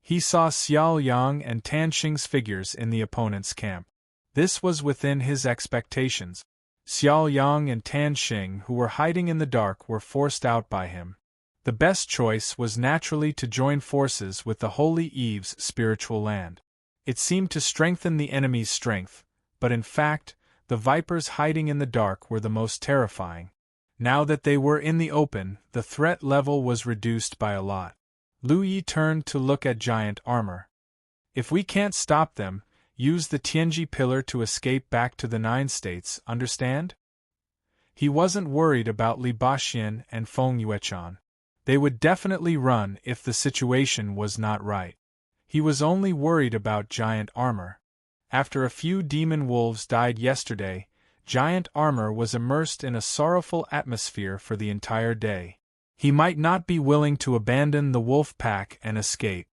He saw Xiao Yang and Tan Xing's figures in the opponent's camp. This was within his expectations. Xiao Yang and Tan Xing, who were hiding in the dark, were forced out by him. The best choice was naturally to join forces with the Holy Eve's spiritual land. It seemed to strengthen the enemy's strength, but in fact, the vipers hiding in the dark were the most terrifying. Now that they were in the open, the threat level was reduced by a lot. Lu Ye turned to look at Giant Armor. "If we can't stop them, use the Tianji pillar to escape back to the 9 states, understand?" He wasn't worried about Li Baxian and Feng Yuechan. They would definitely run if the situation was not right. He was only worried about Giant Armor. After a few demon wolves died yesterday, Giant Armor was immersed in a sorrowful atmosphere for the entire day. He might not be willing to abandon the wolf pack and escape.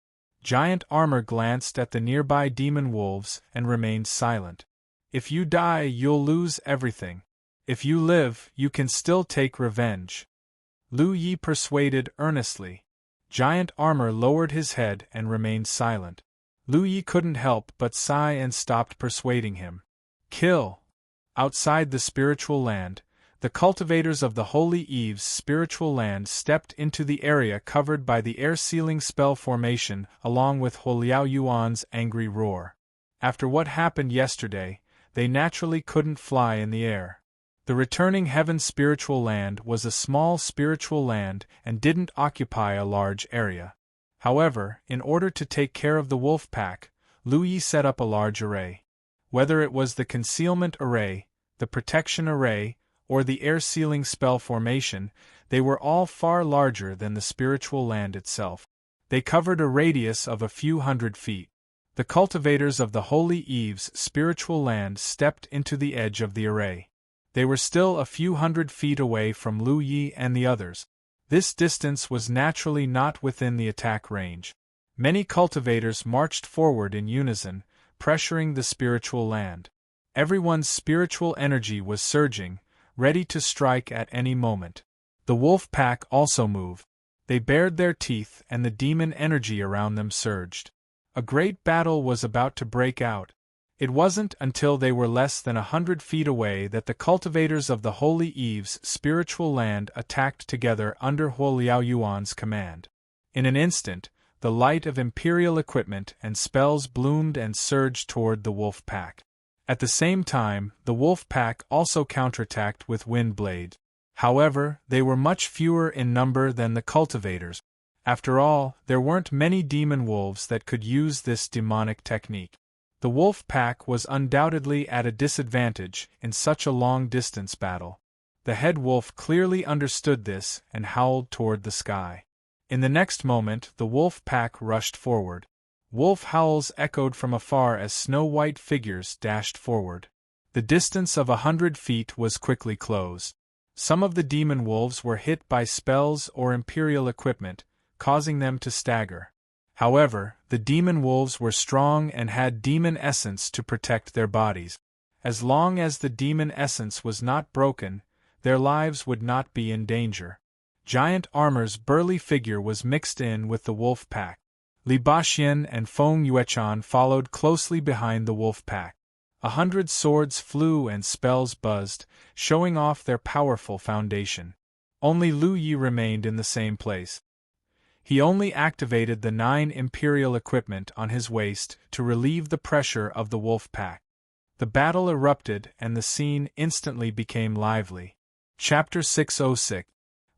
Giant Armor glanced at the nearby demon wolves and remained silent. If you die, you'll lose everything. If you live, you can still take revenge. Lu Yi persuaded earnestly. Giant Armor lowered his head and remained silent. Lu Yi couldn't help but sigh and stopped persuading him. Kill! Outside the spiritual land, the cultivators of the Holy Eve's spiritual land stepped into the area covered by the air-sealing spell formation along with Huoliao Yuan's angry roar. After what happened yesterday, they naturally couldn't fly in the air. The returning heaven spiritual land was a small spiritual land and didn't occupy a large area. However, in order to take care of the wolf pack, Lu Yi set up a large array. Whether it was the concealment array, the protection array, or the air-sealing spell formation, they were all far larger than the spiritual land itself. They covered a radius of a few hundred feet. The cultivators of the Holy Eve's spiritual land stepped into the edge of the array. They were still a few hundred feet away from Lu Yi and the others. This distance was naturally not within the attack range. Many cultivators marched forward in unison, pressuring the spiritual land. Everyone's spiritual energy was surging, ready to strike at any moment. The wolf pack also moved. They bared their teeth and the demon energy around them surged. A great battle was about to break out. It wasn't until they were less than 100 feet away that the cultivators of the Holy Eve's spiritual land attacked together under Huoliao Yuan's command. In an instant, the light of imperial equipment and spells bloomed and surged toward the wolf pack. At the same time, the wolf pack also counterattacked with wind blades. However, they were much fewer in number than the cultivators. After all, there weren't many demon wolves that could use this demonic technique. The wolf pack was undoubtedly at a disadvantage in such a long-distance battle. The head wolf clearly understood this and howled toward the sky. In the next moment, the wolf pack rushed forward. Wolf howls echoed from afar as snow-white figures dashed forward. The distance of 100 feet was quickly closed. Some of the demon wolves were hit by spells or imperial equipment, causing them to stagger. However, the demon wolves were strong and had demon essence to protect their bodies. As long as the demon essence was not broken, their lives would not be in danger. Giant Armor's burly figure was mixed in with the wolf pack. Li Baxian and Feng Yuechan followed closely behind the wolf pack. 100 swords flew and spells buzzed, showing off their powerful foundation. Only Lu Yi remained in the same place. He only activated the 9 imperial equipment on his waist to relieve the pressure of the wolf pack. The battle erupted and the scene instantly became lively. Chapter 606.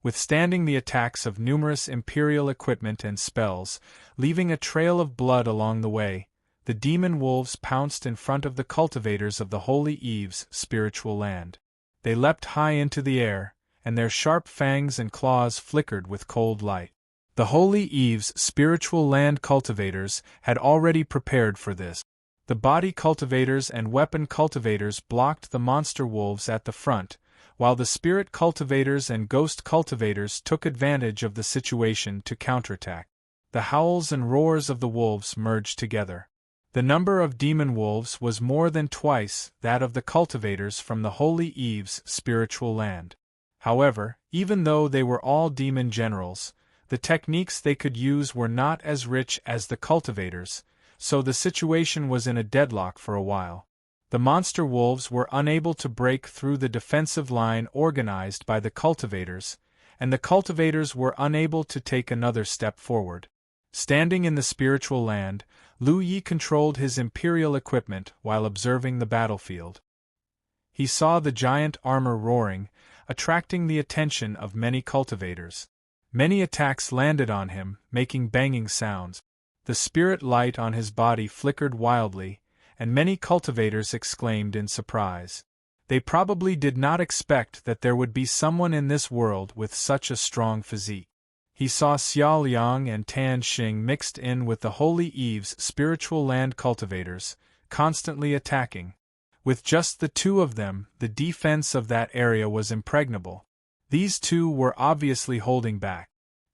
Withstanding the attacks of numerous imperial equipment and spells, leaving a trail of blood along the way, the demon wolves pounced in front of the cultivators of the Holy Eve's spiritual land. They leapt high into the air, and their sharp fangs and claws flickered with cold light. The Holy Eve's spiritual land cultivators had already prepared for this. The body cultivators and weapon cultivators blocked the monster wolves at the front, while the spirit cultivators and ghost cultivators took advantage of the situation to counterattack. The howls and roars of the wolves merged together. The number of demon wolves was more than twice that of the cultivators from the Holy Eve's spiritual land. However, even though they were all demon generals, the techniques they could use were not as rich as the cultivators, so the situation was in a deadlock for a while. The monster wolves were unable to break through the defensive line organized by the cultivators, and the cultivators were unable to take another step forward. Standing in the spiritual land, Lu Yi controlled his imperial equipment while observing the battlefield. He saw the giant armor roaring, attracting the attention of many cultivators. Many attacks landed on him, making banging sounds. The spirit light on his body flickered wildly, and many cultivators exclaimed in surprise. They probably did not expect that there would be someone in this world with such a strong physique. He saw Xiao Liang and Tan Xing mixed in with the Holy Eve's spiritual land cultivators, constantly attacking. With just the two of them, the defense of that area was impregnable. These two were obviously holding back.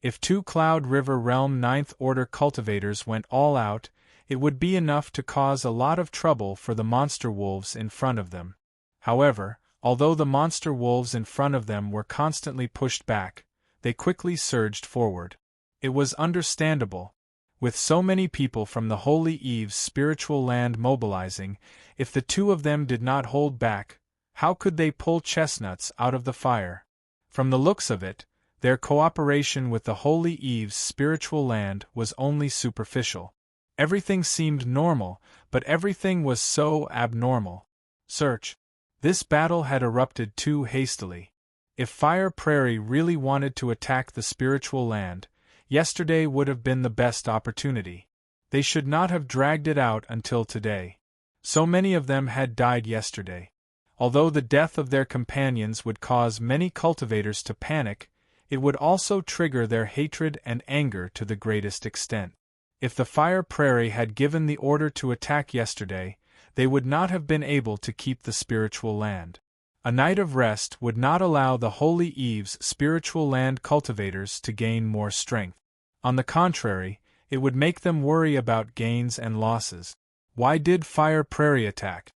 If 2 Cloud River Realm Ninth Order cultivators went all out, it would be enough to cause a lot of trouble for the monster wolves in front of them. However, although the monster wolves in front of them were constantly pushed back, they quickly surged forward. It was understandable. With so many people from the Holy Eve's spiritual land mobilizing, if the 2 of them did not hold back, how could they pull chestnuts out of the fire? From the looks of it, their cooperation with the Holy Eve's spiritual land was only superficial. Everything seemed normal, but everything was so abnormal. Search. This battle had erupted too hastily. If Fire Prairie really wanted to attack the spiritual land, yesterday would have been the best opportunity. They should not have dragged it out until today. So many of them had died yesterday. Although the death of their companions would cause many cultivators to panic, it would also trigger their hatred and anger to the greatest extent. If the Fire Prairie had given the order to attack yesterday, they would not have been able to keep the spiritual land. A night of rest would not allow the Holy Eve's spiritual land cultivators to gain more strength. On the contrary, it would make them worry about gains and losses. Why did Fire Prairie attack?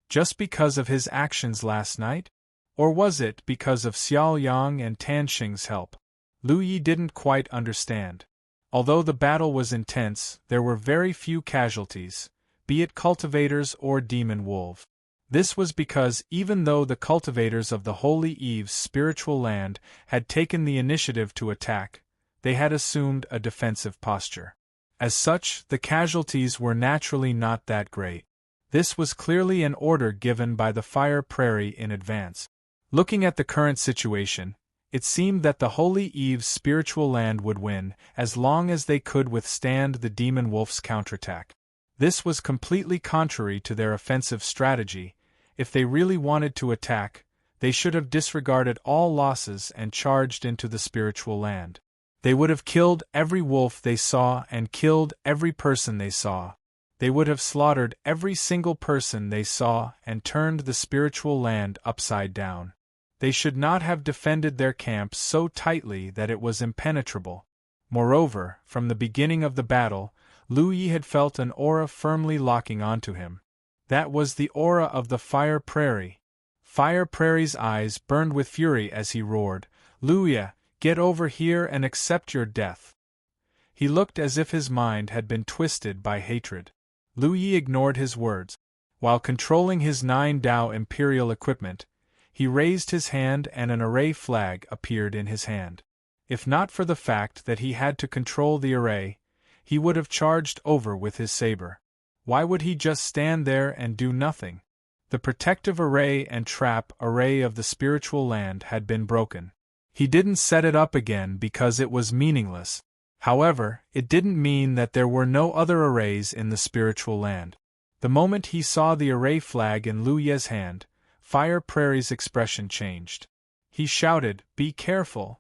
Just because of his actions last night? Or was it because of Xiao Yang and Tan Xing's help? Lu Yi didn't quite understand. Although the battle was intense, there were very few casualties, be it cultivators or demon wolf. This was because even though the cultivators of the Holy Eve's spiritual land had taken the initiative to attack, they had assumed a defensive posture. As such, the casualties were naturally not that great. This was clearly an order given by the Fire Prairie in advance. Looking at the current situation, it seemed that the Holy Eve's spiritual land would win as long as they could withstand the demon wolf's counterattack. This was completely contrary to their offensive strategy. If they really wanted to attack, they should have disregarded all losses and charged into the spiritual land. They would have killed every wolf they saw and killed every person they saw. They would have slaughtered every single person they saw and turned the spiritual land upside down. They should not have defended their camp so tightly that it was impenetrable. Moreover, from the beginning of the battle, Lu Yi had felt an aura firmly locking onto him. That was the aura of the Fire Prairie. Fire Prairie's eyes burned with fury as he roared, "Lu Yi, get over here and accept your death." He looked as if his mind had been twisted by hatred. Lu Yi ignored his words. While controlling his 9 Dao Imperial equipment, he raised his hand and an array flag appeared in his hand. If not for the fact that he had to control the array, he would have charged over with his saber. Why would he just stand there and do nothing? The protective array and trap array of the spiritual land had been broken. He didn't set it up again because it was meaningless. However, it didn't mean that there were no other arrays in the spiritual land. The moment he saw the array flag in Lu Yi's hand, Fire Prairie's expression changed. He shouted, "Be careful!"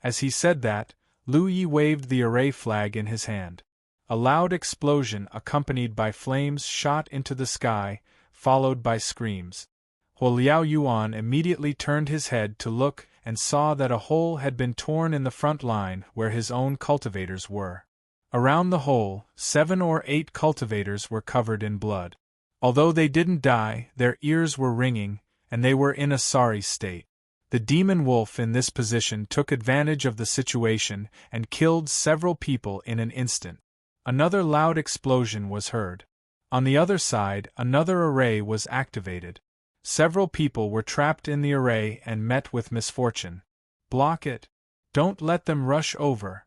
As he said that, Lu Yi waved the array flag in his hand. A loud explosion accompanied by flames shot into the sky, followed by screams. Huo Liao Yuan immediately turned his head to look and saw that a hole had been torn in the front line where his own cultivators were. Around the hole, 7 or 8 cultivators were covered in blood. Although they didn't die, their ears were ringing, and they were in a sorry state. The demon wolf in this position took advantage of the situation and killed several people in an instant. Another loud explosion was heard. On the other side, another array was activated. Several people were trapped in the array and met with misfortune. Block it. Don't let them rush over.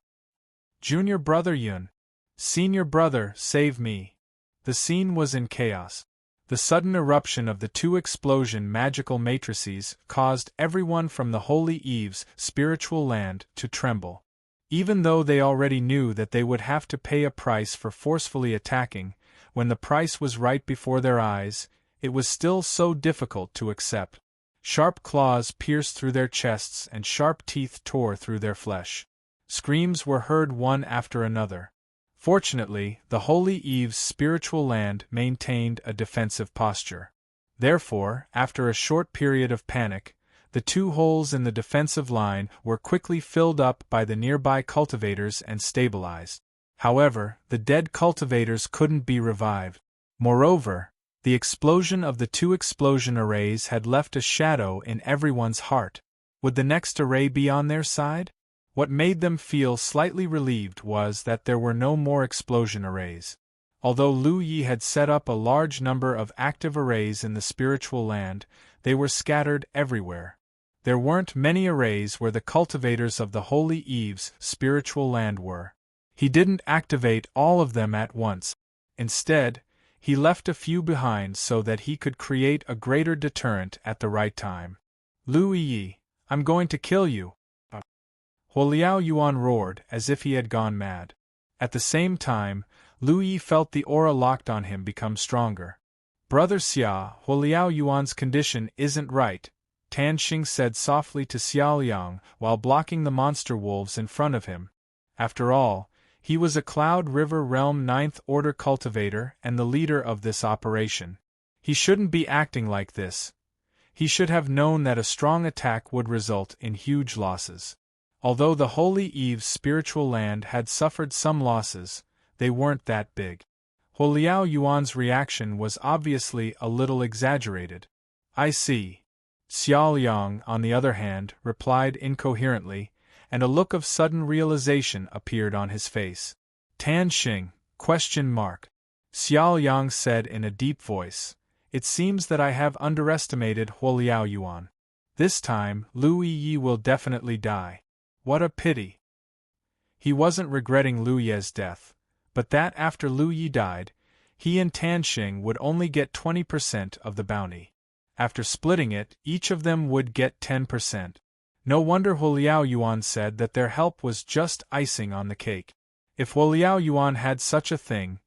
Junior brother Yun. Senior brother, save me. The scene was in chaos. The sudden eruption of the 2 explosion magical matrices caused everyone from the Holy Eve's spiritual land to tremble. Even though they already knew that they would have to pay a price for forcefully attacking, when the price was right before their eyes, it was still so difficult to accept. Sharp claws pierced through their chests and sharp teeth tore through their flesh. Screams were heard one after another. Fortunately, the Holy Eve's spiritual land maintained a defensive posture. Therefore, after a short period of panic, The 2 holes in the defensive line were quickly filled up by the nearby cultivators and stabilized. However, the dead cultivators couldn't be revived. Moreover, the explosion of the 2 explosion arrays had left a shadow in everyone's heart. Would the next array be on their side? What made them feel slightly relieved was that there were no more explosion arrays. Although Lu Yi had set up a large number of active arrays in the spiritual land, they were scattered everywhere. There weren't many arrays where the cultivators of the Holy Eve's spiritual land were. He didn't activate all of them at once. Instead, he left a few behind so that he could create a greater deterrent at the right time. Lu Yi, I'm going to kill you! Huoliao Yuan roared as if he had gone mad. At the same time, Lu Yi felt the aura locked on him become stronger. Brother Xia, Huoliao Yuan's condition isn't right, Tan Xing said softly to Xiaoliang while blocking the monster wolves in front of him. After all, he was a Cloud River Realm 9th Order cultivator and the leader of this operation. He shouldn't be acting like this. He should have known that a strong attack would result in huge losses. Although the Holy Eve's spiritual land had suffered some losses, they weren't that big. Huoliao Yuan's reaction was obviously a little exaggerated. I see. Xiaoliang, on the other hand, replied incoherently, and a look of sudden realization appeared on his face. Tan Xing? Xiaoliang said in a deep voice. It seems that I have underestimated Huoliao Yuan. This time, Lu Yi will definitely die. What a pity. He wasn't regretting Lu Ye's death, but that after Lu Yi died, he and Tan Xing would only get 20% of the bounty. After splitting it, each of them would get 10%. No wonder Huoliao Yuan said that their help was just icing on the cake. If Huoliao Yuan had such a thing,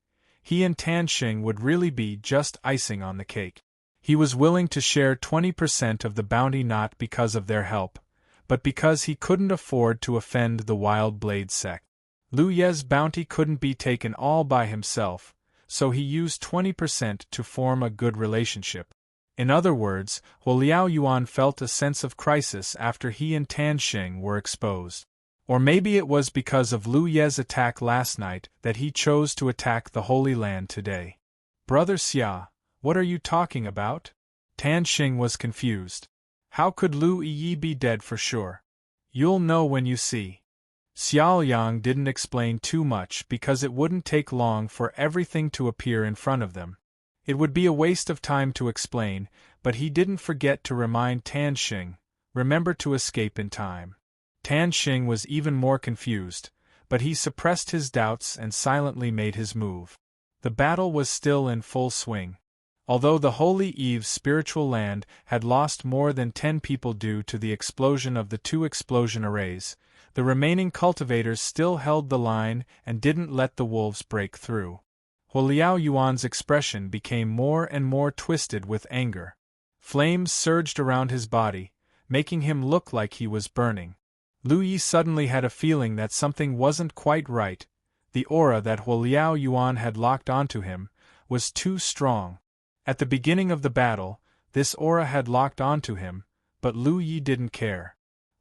he and Tan Xing would really be just icing on the cake. He was willing to share 20% of the bounty not because of their help, but because he couldn't afford to offend the Wild Blade sect. Lu Ye's bounty couldn't be taken all by himself, so he used 20% to form a good relationship. In other words, Huoliao Yuan felt a sense of crisis after he and Tan Xing were exposed. Or maybe it was because of Lu Ye's attack last night that he chose to attack the Holy Land today. Brother Xia, what are you talking about? Tan Xing was confused. How could Lu Yi be dead for sure? You'll know when you see. Xiaoliang didn't explain too much because it wouldn't take long for everything to appear in front of them. It would be a waste of time to explain, but he didn't forget to remind Tan Xing, remember to escape in time. Tan Xing was even more confused, but he suppressed his doubts and silently made his move. The battle was still in full swing. Although the Holy Eve's spiritual land had lost more than 10 people due to the explosion of the 2 explosion arrays, the remaining cultivators still held the line and didn't let the wolves break through. Huoliao Yuan's expression became more and more twisted with anger. Flames surged around his body, making him look like he was burning. Lu Yi suddenly had a feeling that something wasn't quite right. The aura that Huoliao Yuan had locked onto him was too strong. At the beginning of the battle, this aura had locked onto him, but Lu Yi didn't care.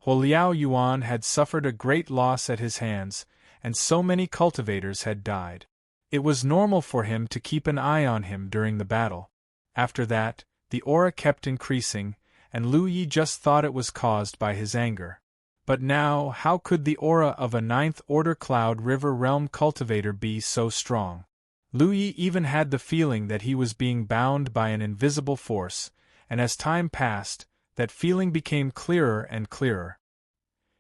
Huoliao Yuan had suffered a great loss at his hands, and so many cultivators had died. It was normal for him to keep an eye on him during the battle. After that, the aura kept increasing, and Lu Yi just thought it was caused by his anger. But now, how could the aura of a 9th Order Cloud River Realm cultivator be so strong? Lu Yi even had the feeling that he was being bound by an invisible force, and as time passed, that feeling became clearer and clearer.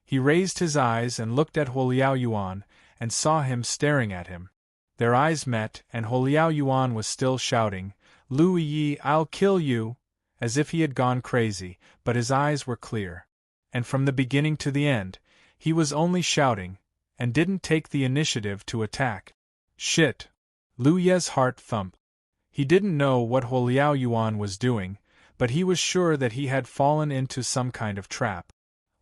He raised his eyes and looked at Huoliao Yuan, and saw him staring at him. Their eyes met, and Huoliao Yuan was still shouting, "Lu Yi, I'll kill you!" as if he had gone crazy, but his eyes were clear. And from the beginning to the end, he was only shouting, and didn't take the initiative to attack. Shit! Lu Ye's heart thumped. He didn't know what Huoliao Yuan was doing, but he was sure that he had fallen into some kind of trap.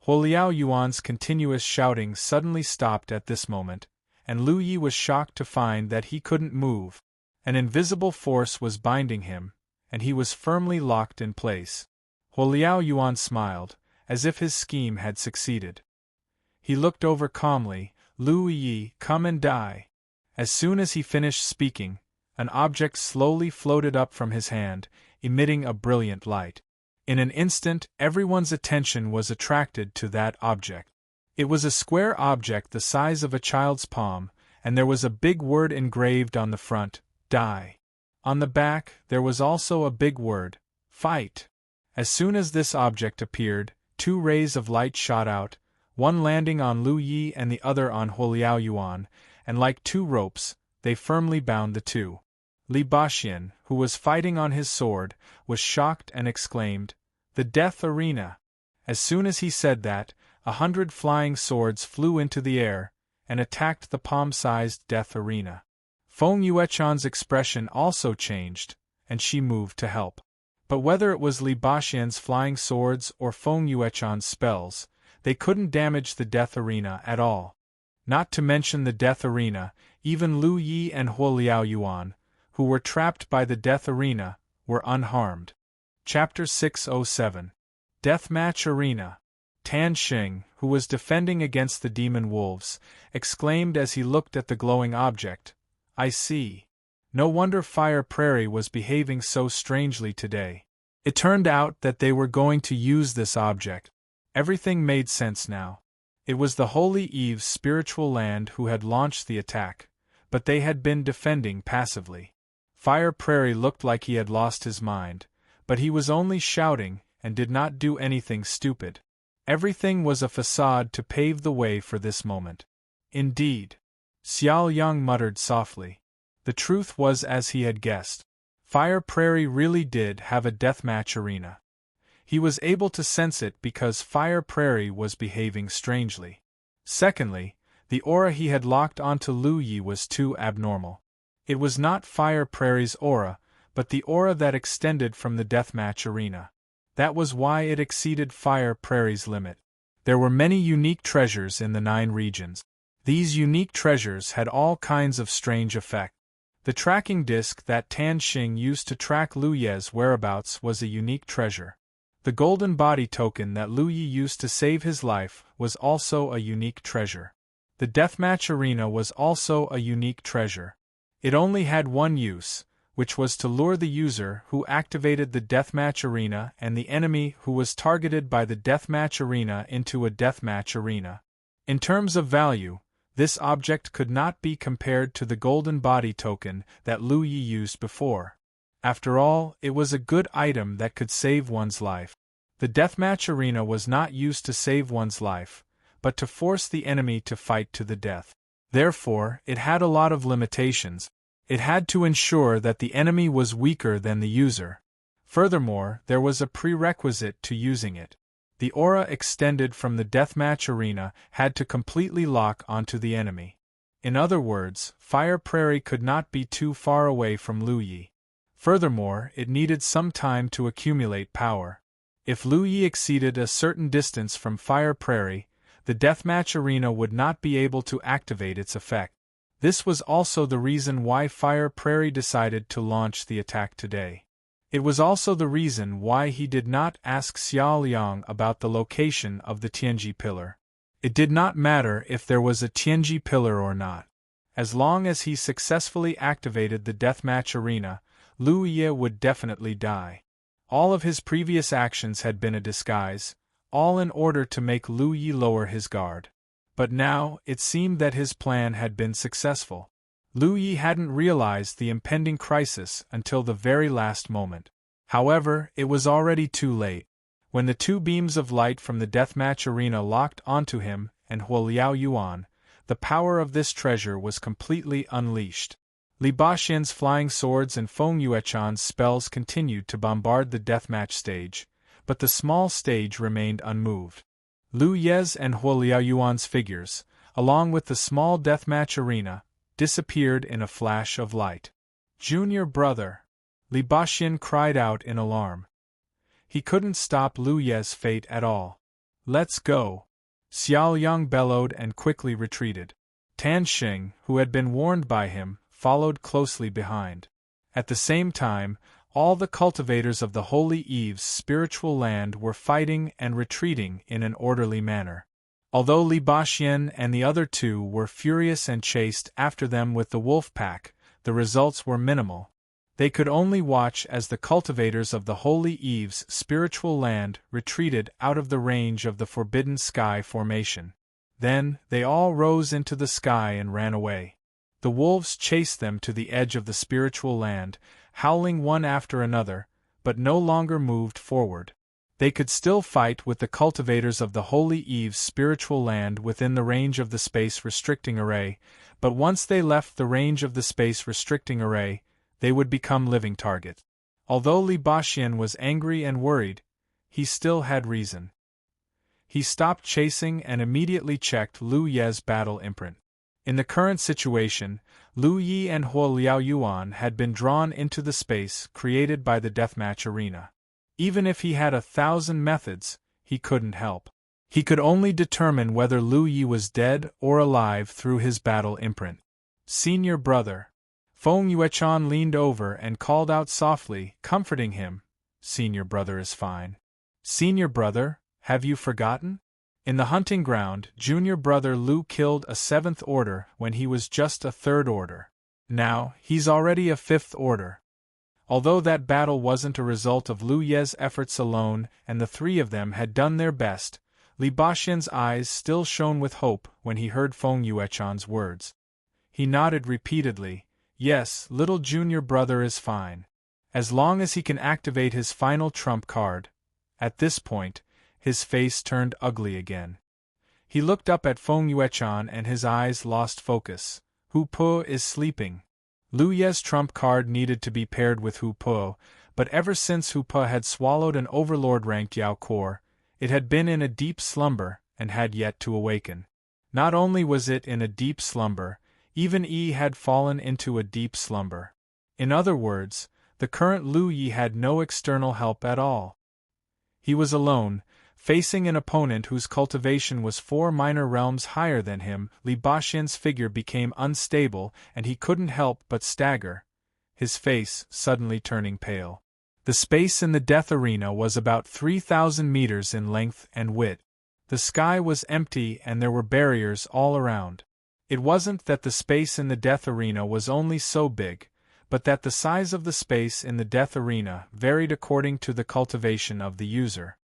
Huoliao Yuan's continuous shouting suddenly stopped at this moment, and Lu Yi was shocked to find that he couldn't move. An invisible force was binding him, and he was firmly locked in place. Huoliao Yuan smiled, as if his scheme had succeeded. He looked over calmly. "Lu Yi, come and die." As soon as he finished speaking, an object slowly floated up from his hand, emitting a brilliant light. In an instant, everyone's attention was attracted to that object. It was a square object the size of a child's palm, and there was a big word engraved on the front, "Die." On the back, there was also a big word, "Fight." As soon as this object appeared, two rays of light shot out, one landing on Lu Yi and the other on Huoliao Yuan, and like two ropes, they firmly bound the two. Li Baxian, who was fighting on his sword, was shocked and exclaimed, "The death arena!" As soon as he said that, 100 flying swords flew into the air, and attacked the palm-sized death arena. Feng Yuechan's expression also changed, and she moved to help. But whether it was Li Baxian's flying swords or Feng Yuechan's spells, they couldn't damage the death arena at all. Not to mention the death arena, even Lu Yi and Huoliao Yuan, who were trapped by the death arena, were unharmed. Chapter 607. Deathmatch Arena. Tan Xing, who was defending against the demon wolves, exclaimed as he looked at the glowing object, "I see. No wonder Fire Prairie was behaving so strangely today." It turned out that they were going to use this object. Everything made sense now. It was the Holy Eve's spiritual land who had launched the attack, but they had been defending passively. Fire Prairie looked like he had lost his mind, but he was only shouting and did not do anything stupid. Everything was a facade to pave the way for this moment. Indeed. Xiao Yang muttered softly. The truth was as he had guessed. Fire Prairie really did have a deathmatch arena. He was able to sense it because Fire Prairie was behaving strangely. Secondly, the aura he had locked onto Lu Yi was too abnormal. It was not Fire Prairie's aura, but the aura that extended from the deathmatch arena. That was why it exceeded Fire Prairie's limit. There were many unique treasures in the 9 regions. These unique treasures had all kinds of strange effects. The tracking disc that Tan Xing used to track Lu Ye's whereabouts was a unique treasure. The golden body token that Lu Yi used to save his life was also a unique treasure. The deathmatch arena was also a unique treasure. It only had one use, which was to lure the user who activated the deathmatch arena and the enemy who was targeted by the deathmatch arena into a deathmatch arena. In terms of value, this object could not be compared to the golden body token that Lu Yi used before. After all, it was a good item that could save one's life. The deathmatch arena was not used to save one's life, but to force the enemy to fight to the death. Therefore, it had a lot of limitations. It had to ensure that the enemy was weaker than the user. Furthermore, there was a prerequisite to using it. The aura extended from the deathmatch arena had to completely lock onto the enemy. In other words, Fire Prairie could not be too far away from Lu Yi. Furthermore, it needed some time to accumulate power. If Lu Yi exceeded a certain distance from Fire Prairie, the deathmatch arena would not be able to activate its effect. This was also the reason why Fire Prairie decided to launch the attack today. It was also the reason why he did not ask Xiao Liang about the location of the Tianji pillar. It did not matter if there was a Tianji pillar or not. As long as he successfully activated the deathmatch arena, Lu Yi would definitely die. All of his previous actions had been a disguise, all in order to make Lu Yi lower his guard. But now, it seemed that his plan had been successful. Lu Yi hadn't realized the impending crisis until the very last moment. However, it was already too late. When the 2 beams of light from the deathmatch arena locked onto him and Huoliao Yuan, the power of this treasure was completely unleashed. Li Baxian's flying swords and Feng Yuechan's spells continued to bombard the deathmatch stage, but the small stage remained unmoved. Lu Ye's and Huoliao Yuan's figures, along with the small deathmatch arena, disappeared in a flash of light. "Junior brother!" Li Baxian cried out in alarm. He couldn't stop Lu Ye's fate at all. "Let's go!" Xiao Yang bellowed and quickly retreated. Tan Xing, who had been warned by him, followed closely behind. At the same time, all the cultivators of the Holy Eve's spiritual land were fighting and retreating in an orderly manner. Although Li Baxin and the other two were furious and chased after them with the wolf pack, the results were minimal. They could only watch as the cultivators of the Holy Eve's spiritual land retreated out of the range of the Forbidden Sky formation. Then, they all rose into the sky and ran away. The wolves chased them to the edge of the spiritual land, howling one after another, but no longer moved forward. They could still fight with the cultivators of the Holy Eve's spiritual land within the range of the space-restricting array, but once they left the range of the space-restricting array, they would become living targets. Although Li Baxin was angry and worried, he still had reason. He stopped chasing and immediately checked Lu Ye's battle imprint. In the current situation, Lu Yi and Huo Liaoyuan had been drawn into the space created by the deathmatch arena. Even if he had 1,000 methods, he couldn't help. He could only determine whether Lu Yi was dead or alive through his battle imprint. "Senior brother." Feng Yuechan leaned over and called out softly, comforting him. "Senior brother is fine." "Senior brother, have you forgotten? In the hunting ground, junior brother Lu killed a 7th order when he was just a 3rd order. Now, he's already a 5th order." Although that battle wasn't a result of Lu Ye's efforts alone and the three of them had done their best, Li Baxin's eyes still shone with hope when he heard Feng Yuechan's words. He nodded repeatedly. "Yes, little junior brother is fine. As long as he can activate his final trump card." At this point, his face turned ugly again. He looked up at Feng Yuechan and his eyes lost focus. "Hu Po is sleeping." Lu Ye's trump card needed to be paired with Hu Po, but ever since Hu Po had swallowed an overlord-ranked Yao Core, it had been in a deep slumber and had yet to awaken. Not only was it in a deep slumber, even Yi had fallen into a deep slumber. In other words, the current Lu Yi had no external help at all. He was alone, facing an opponent whose cultivation was 4 minor realms higher than him. Li Baxin's figure became unstable and he couldn't help but stagger, his face suddenly turning pale. The space in the death arena was about 3,000 meters in length and width. The sky was empty and there were barriers all around. It wasn't that the space in the death arena was only so big, but that the size of the space in the death arena varied according to the cultivation of the user.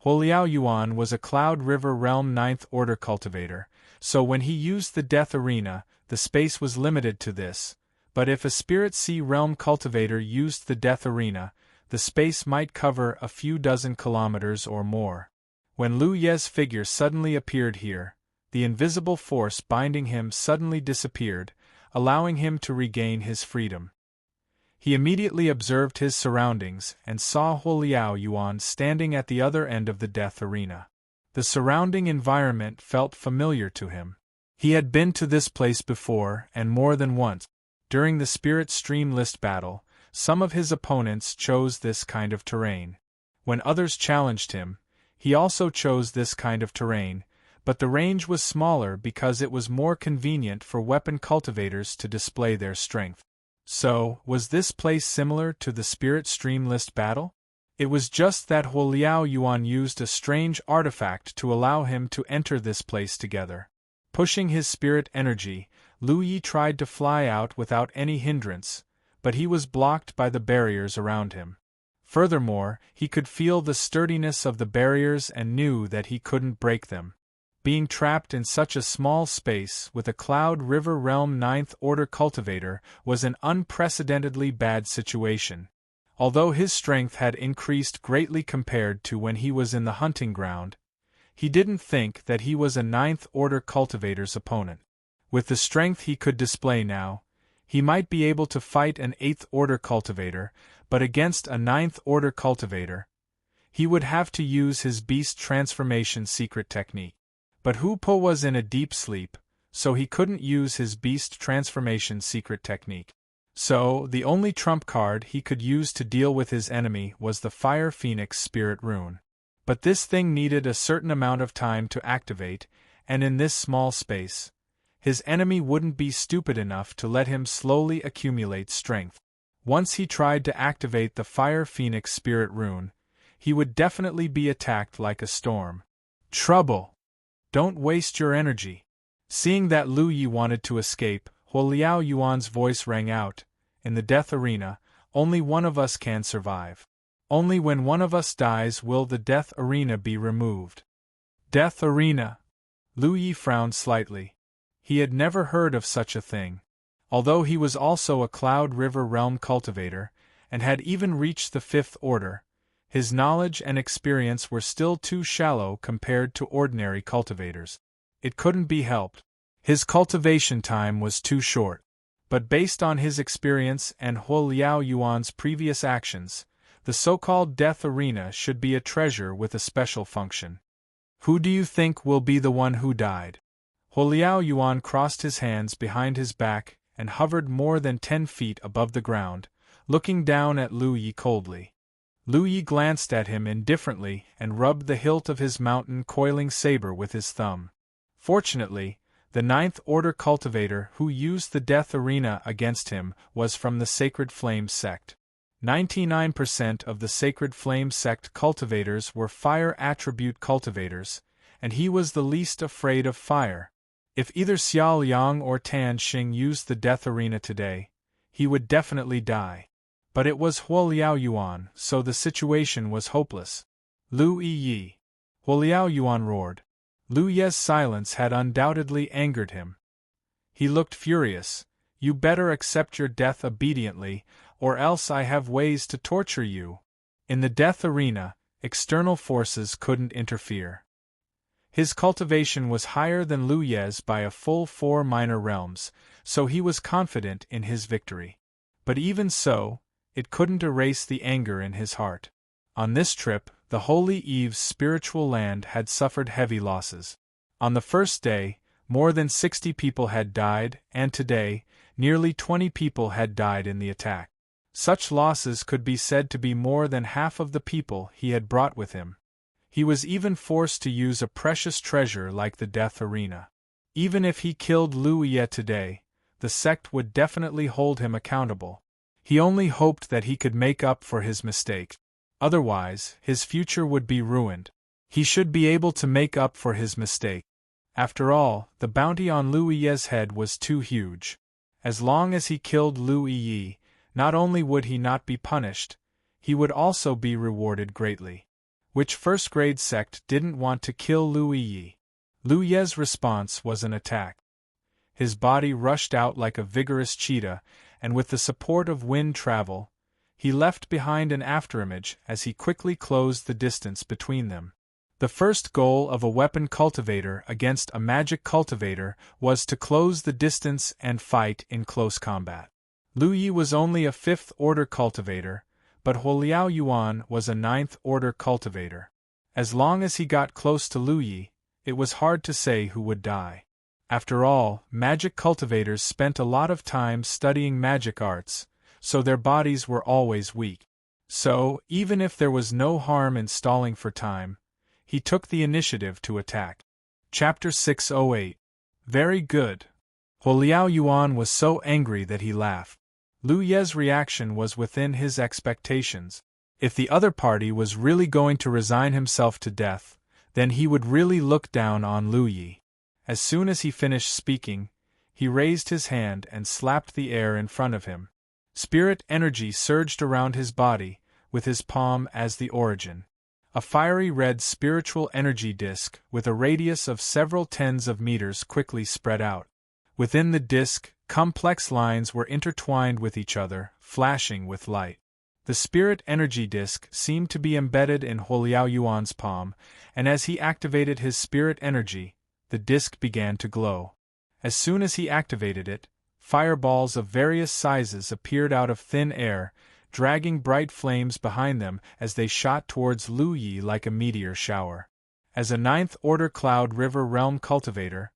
Huo Liaoyuan was a Cloud River Realm 9th Order cultivator, so when he used the death arena, the space was limited to this, but if a Spirit Sea Realm cultivator used the death arena, the space might cover a few dozen kilometers or more. When Lu Ye's figure suddenly appeared here, the invisible force binding him suddenly disappeared, allowing him to regain his freedom. He immediately observed his surroundings and saw Huo Liaoyuan standing at the other end of the death arena. The surrounding environment felt familiar to him. He had been to this place before, and more than once. During the Spirit Stream List battle, some of his opponents chose this kind of terrain. When others challenged him, he also chose this kind of terrain, but the range was smaller because it was more convenient for weapon cultivators to display their strength. So, was this place similar to the Spirit Stream List battle? It was just that Huo Liaoyuan used a strange artifact to allow him to enter this place together. Pushing his spirit energy, Lu Yi tried to fly out without any hindrance, but he was blocked by the barriers around him. Furthermore, he could feel the sturdiness of the barriers and knew that he couldn't break them. Being trapped in such a small space with a Cloud River Realm 9th Order cultivator was an unprecedentedly bad situation. Although his strength had increased greatly compared to when he was in the hunting ground, he didn't think that he was a 9th Order cultivator's opponent. With the strength he could display now, he might be able to fight an 8th Order cultivator, but against a 9th Order cultivator, he would have to use his beast transformation secret technique. But Hu Po was in a deep sleep, so he couldn't use his beast transformation secret technique. So, the only trump card he could use to deal with his enemy was the Fire Phoenix Spirit Rune. But this thing needed a certain amount of time to activate, and in this small space, his enemy wouldn't be stupid enough to let him slowly accumulate strength. Once he tried to activate the Fire Phoenix Spirit Rune, he would definitely be attacked like a storm. Trouble! Don't waste your energy. Seeing that Lu Yi wanted to escape, Huoliao Yuan's voice rang out, in the death arena, only one of us can survive. Only when one of us dies will the death arena be removed. Death arena? Lu Yi frowned slightly. He had never heard of such a thing. Although he was also a Cloud River Realm cultivator, and had even reached the 5th Order, his knowledge and experience were still too shallow compared to ordinary cultivators. It couldn't be helped. His cultivation time was too short. But based on his experience and Huoliao Yuan's previous actions, the so-called Death Arena should be a treasure with a special function. Who do you think will be the one who died? Huoliao Yuan crossed his hands behind his back and hovered more than 10 feet above the ground, looking down at Lu Yi coldly. Lu Yi glanced at him indifferently and rubbed the hilt of his mountain coiling saber with his thumb. Fortunately, the 9th Order cultivator who used the Death Arena against him was from the Sacred Flame sect. 99% of the Sacred Flame sect cultivators were fire attribute cultivators, and he was the least afraid of fire. If either Xiao Liang or Tan Xing used the Death Arena today, he would definitely die. But it was Huoliao Yuan, so the situation was hopeless. Lu Yi! Huoliao Yuan roared. Lu Ye's silence had undoubtedly angered him. He looked furious. You better accept your death obediently, or else I have ways to torture you. In the death arena, external forces couldn't interfere. His cultivation was higher than Lu Ye's by a full 4 minor realms, so he was confident in his victory. But even so, it couldn't erase the anger in his heart. On this trip, the Holy Eve's spiritual land had suffered heavy losses. On the first day, more than 60 people had died, and today, nearly 20 people had died in the attack. Such losses could be said to be more than half of the people he had brought with him. He was even forced to use a precious treasure like the Death Arena. Even if he killed Lu Yi today, the sect would definitely hold him accountable. He only hoped that he could make up for his mistake. Otherwise, his future would be ruined. He should be able to make up for his mistake. After all, the bounty on Lu Yi's head was too huge. As long as he killed Lu Yi, not only would he not be punished, he would also be rewarded greatly. Which first-grade sect didn't want to kill Lu Yi? Lu Ye's response was an attack. His body rushed out like a vigorous cheetah, and with the support of wind travel, he left behind an afterimage as he quickly closed the distance between them. The first goal of a weapon cultivator against a magic cultivator was to close the distance and fight in close combat. Lu Yi was only a 5th Order cultivator, but Huoliao Yuan was a 9th Order cultivator. As long as he got close to Lu Yi, it was hard to say who would die. After all, magic cultivators spent a lot of time studying magic arts, so their bodies were always weak. So, even if there was no harm in stalling for time, he took the initiative to attack. Chapter 608. Very good. Huoliao Yuan was so angry that he laughed. Lu Ye's reaction was within his expectations. If the other party was really going to resign himself to death, then he would really look down on Lu Yi. As soon as he finished speaking, he raised his hand and slapped the air in front of him. Spirit energy surged around his body, with his palm as the origin. A fiery red spiritual energy disk with a radius of several tens of meters quickly spread out. Within the disk, complex lines were intertwined with each other, flashing with light. The spirit energy disk seemed to be embedded in Huoliao Yuan's palm, and as he activated his spirit energy, the disk began to glow. As soon as he activated it, fireballs of various sizes appeared out of thin air, dragging bright flames behind them as they shot towards Lu Yi like a meteor shower. As a 9th Order Cloud River Realm cultivator,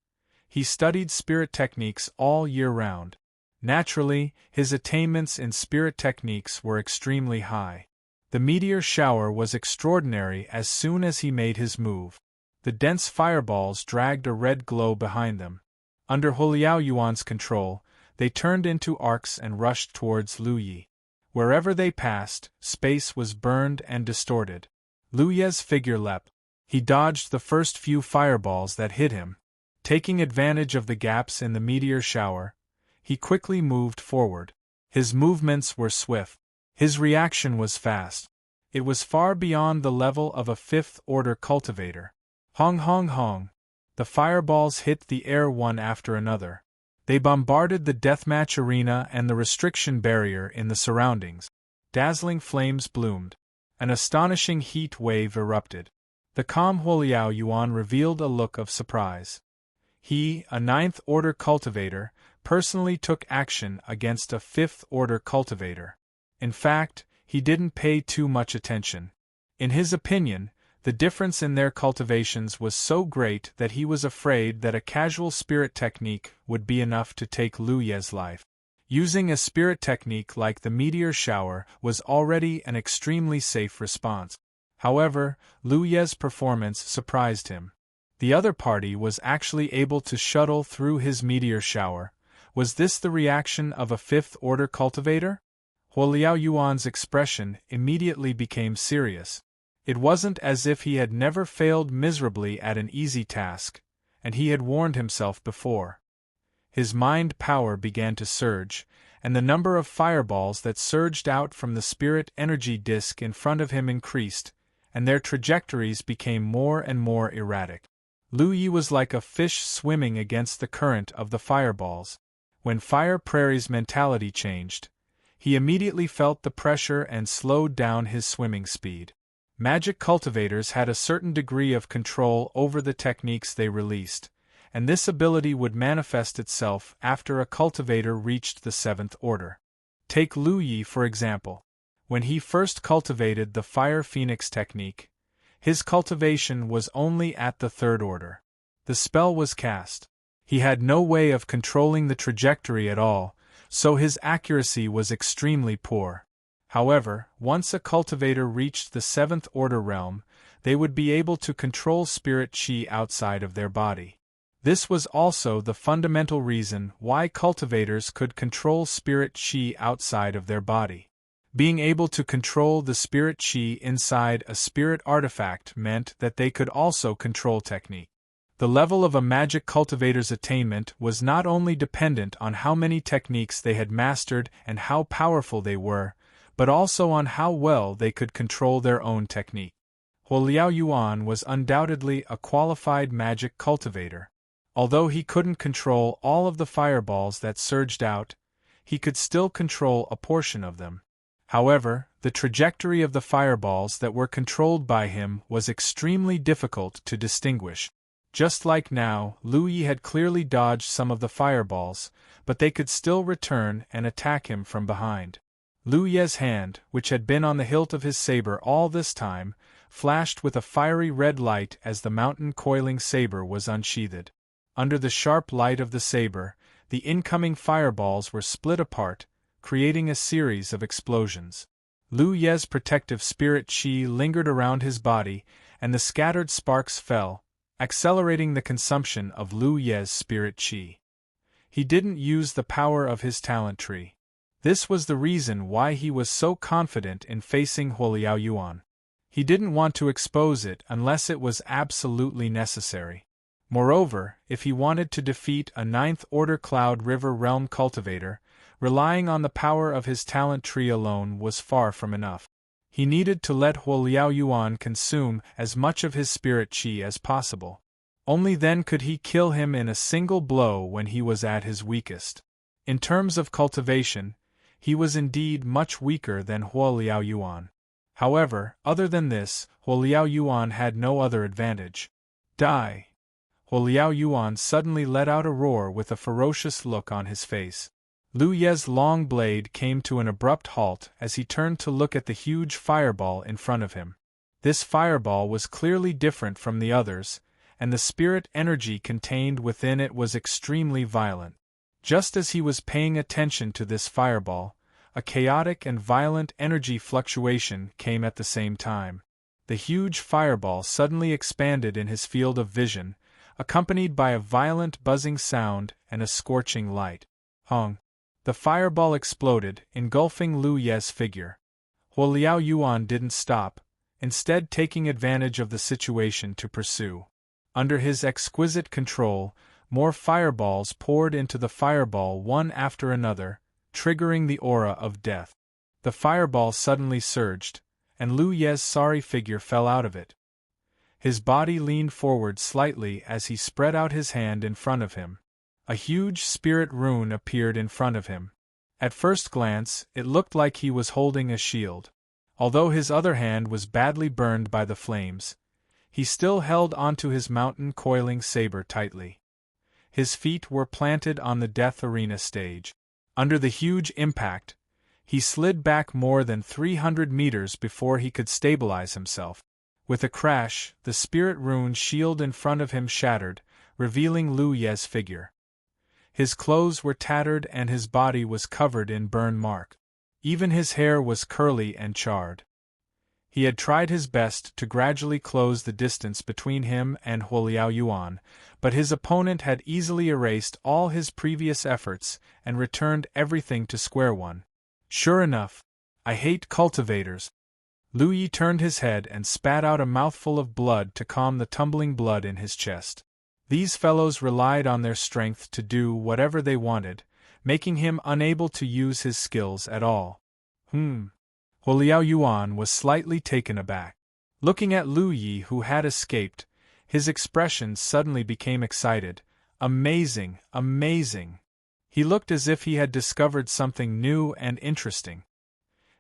he studied spirit techniques all year round. Naturally, his attainments in spirit techniques were extremely high. The meteor shower was extraordinary as soon as he made his move. The dense fireballs dragged a red glow behind them. Under Huoliao Yuan's control, they turned into arcs and rushed towards Lu Yi. Wherever they passed, space was burned and distorted. Lu Ye's figure leapt. He dodged the first few fireballs that hit him. Taking advantage of the gaps in the meteor shower, he quickly moved forward. His movements were swift. His reaction was fast. It was far beyond the level of a fifth-order cultivator. Hong hong hong. The fireballs hit the air one after another. They bombarded the deathmatch arena and the restriction barrier in the surroundings. Dazzling flames bloomed. An astonishing heat wave erupted. The calm Huoliao Yuan revealed a look of surprise. He, a ninth-order cultivator, personally took action against a fifth-order cultivator. In fact, he didn't pay too much attention. In his opinion, the difference in their cultivations was so great that he was afraid that a casual spirit technique would be enough to take Lu Ye's life. Using a spirit technique like the meteor shower was already an extremely safe response. However, Lu Ye's performance surprised him. The other party was actually able to shuttle through his meteor shower. Was this the reaction of a fifth-order cultivator? Huoliao Yuan's expression immediately became serious. It wasn't as if he had never failed miserably at an easy task, and he had warned himself before. His mind power began to surge, and the number of fireballs that surged out from the spirit energy disk in front of him increased, and their trajectories became more and more erratic. Lu Yi was like a fish swimming against the current of the fireballs. When Fire Prairie's mentality changed, he immediately felt the pressure and slowed down his swimming speed. Magic cultivators had a certain degree of control over the techniques they released, and this ability would manifest itself after a cultivator reached the seventh order. Take Lu Yi for example. When he first cultivated the Fire Phoenix technique, his cultivation was only at the third order. The spell was cast. He had no way of controlling the trajectory at all, so his accuracy was extremely poor. However, once a cultivator reached the seventh order realm, they would be able to control spirit chi outside of their body. This was also the fundamental reason why cultivators could control spirit chi outside of their body. Being able to control the spirit chi inside a spirit artifact meant that they could also control technique. The level of a magic cultivator's attainment was not only dependent on how many techniques they had mastered and how powerful they were, but also on how well they could control their own technique. Huoliao Yuan was undoubtedly a qualified magic cultivator. Although he couldn't control all of the fireballs that surged out, he could still control a portion of them. However, the trajectory of the fireballs that were controlled by him was extremely difficult to distinguish. Just like now, Lu Yi had clearly dodged some of the fireballs, but they could still return and attack him from behind. Lu Ye's hand, which had been on the hilt of his saber all this time, flashed with a fiery red light as the mountain-coiling saber was unsheathed. Under the sharp light of the saber, the incoming fireballs were split apart, creating a series of explosions. Lu Ye's protective spirit chi lingered around his body, and the scattered sparks fell, accelerating the consumption of Lu Ye's spirit chi. He didn't use the power of his talent tree. This was the reason why he was so confident in facing Huoliao Yuan. He didn't want to expose it unless it was absolutely necessary. Moreover, if he wanted to defeat a ninth-order Cloud River Realm cultivator, relying on the power of his talent tree alone was far from enough. He needed to let Huoliao Yuan consume as much of his spirit chi as possible. Only then could he kill him in a single blow when he was at his weakest. In terms of cultivation, he was indeed much weaker than Huoliao Yuan. However, other than this, Huoliao Yuan had no other advantage. Die! Huoliao Yuan suddenly let out a roar with a ferocious look on his face. Lu Ye's long blade came to an abrupt halt as he turned to look at the huge fireball in front of him. This fireball was clearly different from the others, and the spirit energy contained within it was extremely violent. Just as he was paying attention to this fireball, a chaotic and violent energy fluctuation came at the same time. The huge fireball suddenly expanded in his field of vision, accompanied by a violent buzzing sound and a scorching light. Hong! The fireball exploded, engulfing Lu Ye's figure. Huoliao Yuan didn't stop, instead taking advantage of the situation to pursue. Under his exquisite control, more fireballs poured into the fireball one after another, triggering the aura of death. The fireball suddenly surged, and Lu Ye's sorry figure fell out of it. His body leaned forward slightly as he spread out his hand in front of him. A huge spirit rune appeared in front of him. At first glance, it looked like he was holding a shield. Although his other hand was badly burned by the flames, he still held onto his mountain coiling saber tightly. His feet were planted on the death arena stage. Under the huge impact, he slid back more than 300 meters before he could stabilize himself. With a crash, the spirit rune shield in front of him shattered, revealing Lu Ye's figure. His clothes were tattered and his body was covered in burn mark. Even his hair was curly and charred. He had tried his best to gradually close the distance between him and Huoliao Yuan, but his opponent had easily erased all his previous efforts and returned everything to square one. Sure enough, I hate cultivators. Lu Yi turned his head and spat out a mouthful of blood to calm the tumbling blood in his chest. These fellows relied on their strength to do whatever they wanted, making him unable to use his skills at all. Huoliao Yuan was slightly taken aback. Looking at Lu Yi, who had escaped, his expression suddenly became excited. Amazing, amazing. He looked as if he had discovered something new and interesting.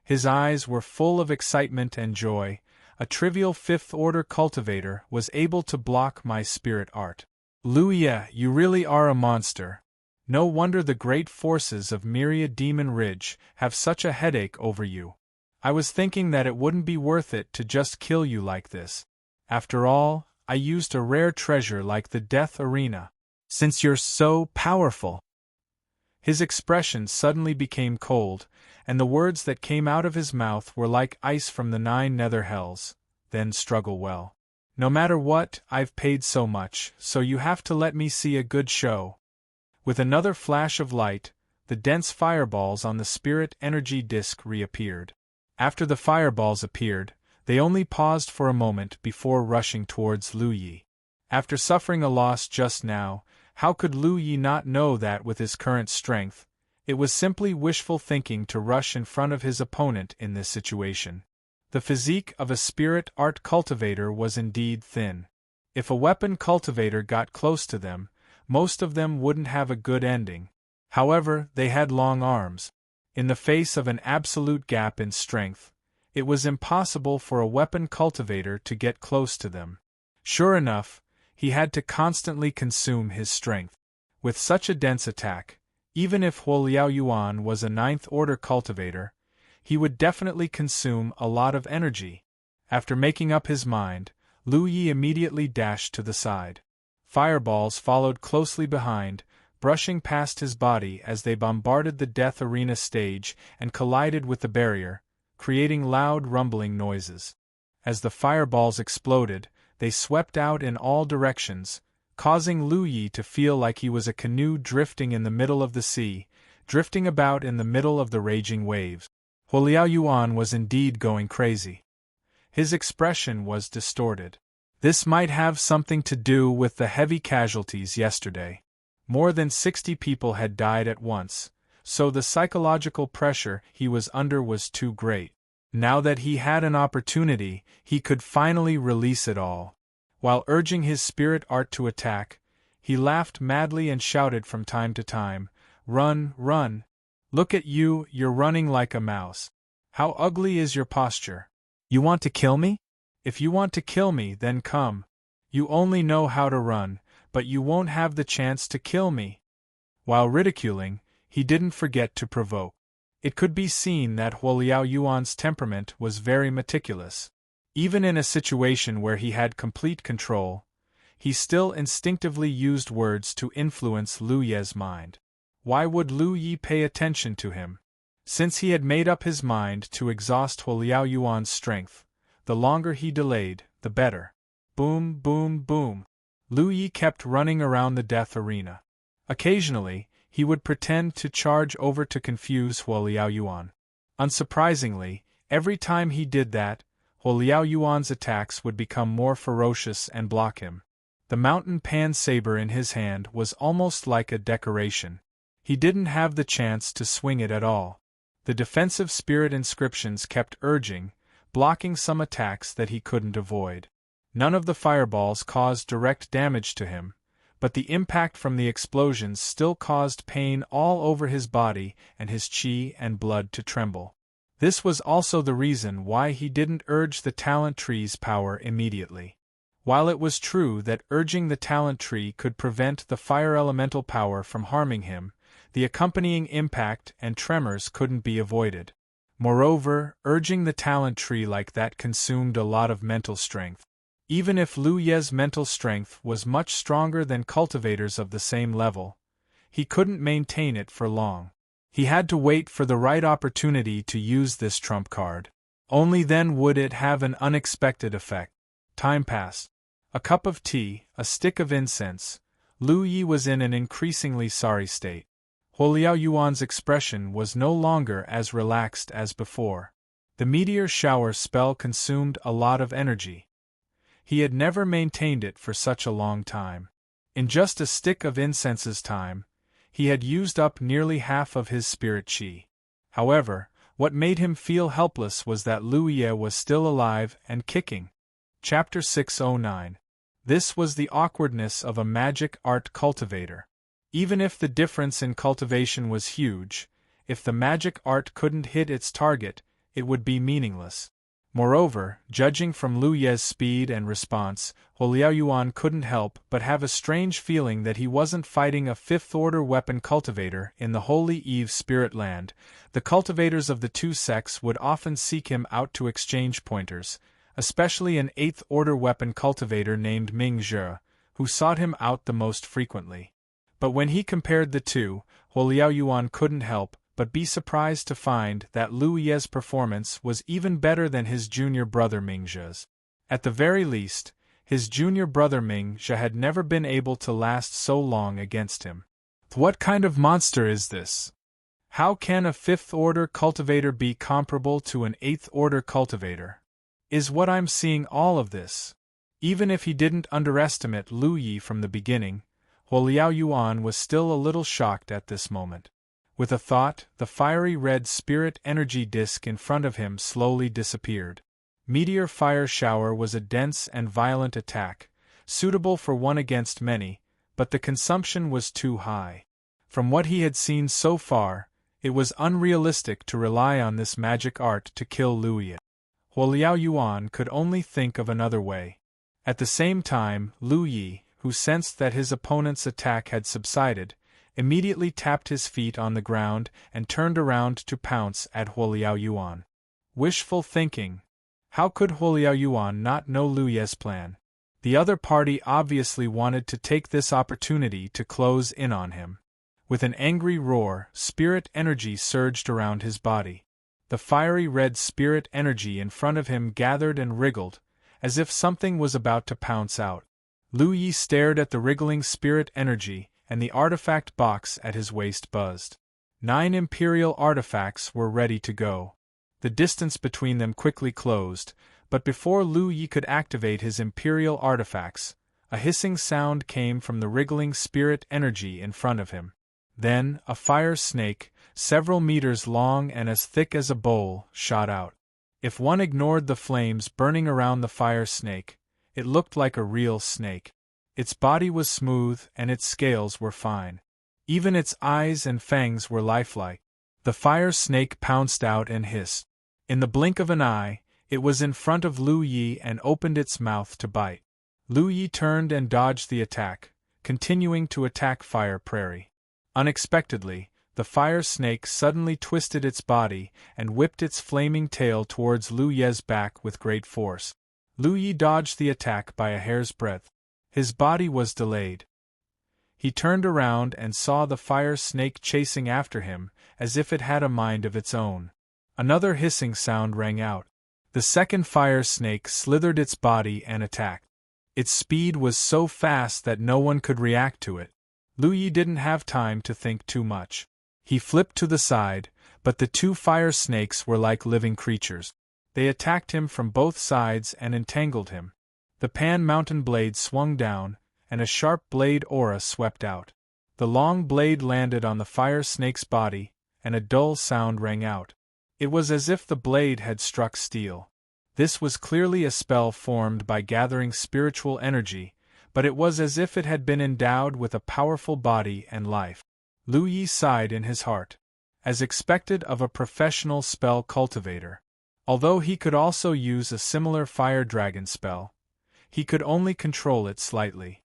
His eyes were full of excitement and joy. A trivial fifth-order cultivator was able to block my spirit art. Lu Yi, you really are a monster. No wonder the great forces of Myriad Demon Ridge have such a headache over you. I was thinking that it wouldn't be worth it to just kill you like this. After all, I used a rare treasure like the Death Arena. Since you're so powerful. His expression suddenly became cold, and the words that came out of his mouth were like ice from the 9 nether hells. Then struggle well. No matter what, I've paid so much, so you have to let me see a good show. With another flash of light, the dense fireballs on the spirit energy disk reappeared. After the fireballs appeared, they only paused for a moment before rushing towards Lu Yi. After suffering a loss just now, how could Lu Yi not know that with his current strength, it was simply wishful thinking to rush in front of his opponent in this situation? The physique of a spirit art cultivator was indeed thin. If a weapon cultivator got close to them, most of them wouldn't have a good ending. However, they had long arms. In the face of an absolute gap in strength, it was impossible for a weapon cultivator to get close to them. Sure enough, he had to constantly consume his strength. With such a dense attack, even if Huoliao Yuan was a 9th-order cultivator, he would definitely consume a lot of energy. After making up his mind, Lu Yi immediately dashed to the side. Fireballs followed closely behind, brushing past his body as they bombarded the death arena stage and collided with the barrier, creating loud rumbling noises. As the fireballs exploded, they swept out in all directions, causing Lu Yi to feel like he was a canoe drifting in the middle of the sea, drifting about in the middle of the raging waves. Huoliao Yuan was indeed going crazy. His expression was distorted. This might have something to do with the heavy casualties yesterday. More than 60 people had died at once, so the psychological pressure he was under was too great. Now that he had an opportunity, he could finally release it all. While urging his spirit art to attack, he laughed madly and shouted from time to time, "Run, run! Look at you, you're running like a mouse. How ugly is your posture? You want to kill me? If you want to kill me, then come. You only know how to run, but you won't have the chance to kill me." While ridiculing, he didn't forget to provoke. It could be seen that Huoliao Yuan's temperament was very meticulous. Even in a situation where he had complete control, he still instinctively used words to influence Lu Yi's mind. Why would Lu Yi pay attention to him? Since he had made up his mind to exhaust Huoliao Yuan's strength, the longer he delayed, the better. Boom, boom, boom. Lu Yi kept running around the death arena. Occasionally, he would pretend to charge over to confuse Huo Liaoyuan. Unsurprisingly, every time he did that, Huo Liaoyuan's attacks would become more ferocious and block him. The mountain pan saber in his hand was almost like a decoration. He didn't have the chance to swing it at all. The defensive spirit inscriptions kept urging, blocking some attacks that he couldn't avoid. None of the fireballs caused direct damage to him, but the impact from the explosions still caused pain all over his body and his qi and blood to tremble. This was also the reason why he didn't urge the talent tree's power immediately. While it was true that urging the talent tree could prevent the fire elemental power from harming him, the accompanying impact and tremors couldn't be avoided. Moreover, urging the talent tree like that consumed a lot of mental strength. Even if Lu Ye's mental strength was much stronger than cultivators of the same level, he couldn't maintain it for long. He had to wait for the right opportunity to use this trump card. Only then would it have an unexpected effect. Time passed. A cup of tea, a stick of incense. Lu Yi was in an increasingly sorry state. Huo Liaoyuan's expression was no longer as relaxed as before. The meteor shower spell consumed a lot of energy. He had never maintained it for such a long time. In just a stick of incense's time, he had used up nearly half of his spirit qi. However, what made him feel helpless was that Lu Ye was still alive and kicking. Chapter 609. This was the awkwardness of a magic art cultivator. Even if the difference in cultivation was huge, if the magic art couldn't hit its target, it would be meaningless. Moreover, judging from Lu Ye's speed and response, Huo Liaoyuan couldn't help but have a strange feeling that he wasn't fighting a fifth-order weapon cultivator in the Holy Eve Spirit Land. The cultivators of the two sects would often seek him out to exchange pointers, especially an eighth-order weapon cultivator named Ming Zhe, who sought him out the most frequently. But when he compared the two, Huo Liaoyuan couldn't help but be surprised to find that Lu Ye's performance was even better than his junior brother Ming Zhe's. At the very least, his junior brother Ming Zhe had never been able to last so long against him. What kind of monster is this? How can a fifth-order cultivator be comparable to an eighth-order cultivator? Is what I'm seeing all of this? Even if he didn't underestimate Lu Yi from the beginning, Huo Liaoyuan was still a little shocked at this moment. With a thought, the fiery red spirit energy disk in front of him slowly disappeared. Meteor fire shower was a dense and violent attack, suitable for one against many, but the consumption was too high. From what he had seen so far, it was unrealistic to rely on this magic art to kill Lu Yi. Huo Liaoyuan could only think of another way. At the same time, Lu Yi, who sensed that his opponent's attack had subsided, immediately tapped his feet on the ground and turned around to pounce at Huo Liaoyuan. Wishful thinking. How could Huo Liaoyuan not know Lu Ye's plan? The other party obviously wanted to take this opportunity to close in on him. With an angry roar, spirit energy surged around his body. The fiery red spirit energy in front of him gathered and wriggled, as if something was about to pounce out. Lu Yi stared at the wriggling spirit energy, and the artifact box at his waist buzzed. 9 imperial artifacts were ready to go. The distance between them quickly closed, but before Lu Yi could activate his imperial artifacts, a hissing sound came from the wriggling spirit energy in front of him. Then, a fire snake, several meters long and as thick as a bowl, shot out. If one ignored the flames burning around the fire snake, it looked like a real snake. Its body was smooth and its scales were fine. Even its eyes and fangs were lifelike. The fire snake pounced out and hissed. In the blink of an eye, it was in front of Lu Yi and opened its mouth to bite. Lu Yi turned and dodged the attack, continuing to attack Fire Prairie. Unexpectedly, the fire snake suddenly twisted its body and whipped its flaming tail towards Lu Ye's back with great force. Lu Yi dodged the attack by a hair's breadth. His body was delayed. He turned around and saw the fire snake chasing after him, as if it had a mind of its own. Another hissing sound rang out. The second fire snake slithered its body and attacked. Its speed was so fast that no one could react to it. Lu Yi didn't have time to think too much. He flipped to the side, but the two fire snakes were like living creatures. They attacked him from both sides and entangled him. The Pan Mountain blade swung down, and a sharp blade aura swept out. The long blade landed on the fire snake's body, and a dull sound rang out. It was as if the blade had struck steel. This was clearly a spell formed by gathering spiritual energy, but it was as if it had been endowed with a powerful body and life. Lu Yi sighed in his heart, as expected of a professional spell cultivator. Although he could also use a similar fire dragon spell, he could only control it slightly.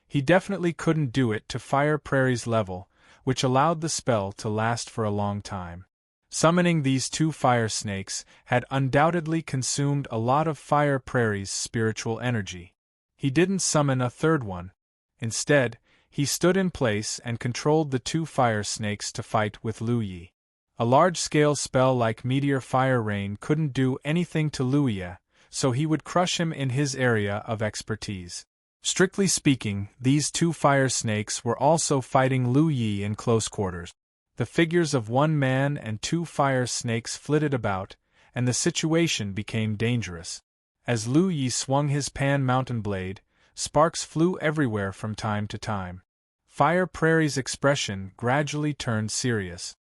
He definitely couldn't do it to Fire Prairie's level, which allowed the spell to last for a long time. Summoning these two fire snakes had undoubtedly consumed a lot of Fire Prairie's spiritual energy. He didn't summon a third one. Instead, he stood in place and controlled the two fire snakes to fight with Lu Yi. A large-scale spell like Meteor Fire Rain couldn't do anything to Lu Yi, so he would crush him in his area of expertise. Strictly speaking, these two fire snakes were also fighting Lu Yi in close quarters. The figures of one man and two fire snakes flitted about, and the situation became dangerous. As Lu Yi swung his Pan Mountain blade, sparks flew everywhere from time to time. Fire Prairie's expression gradually turned serious.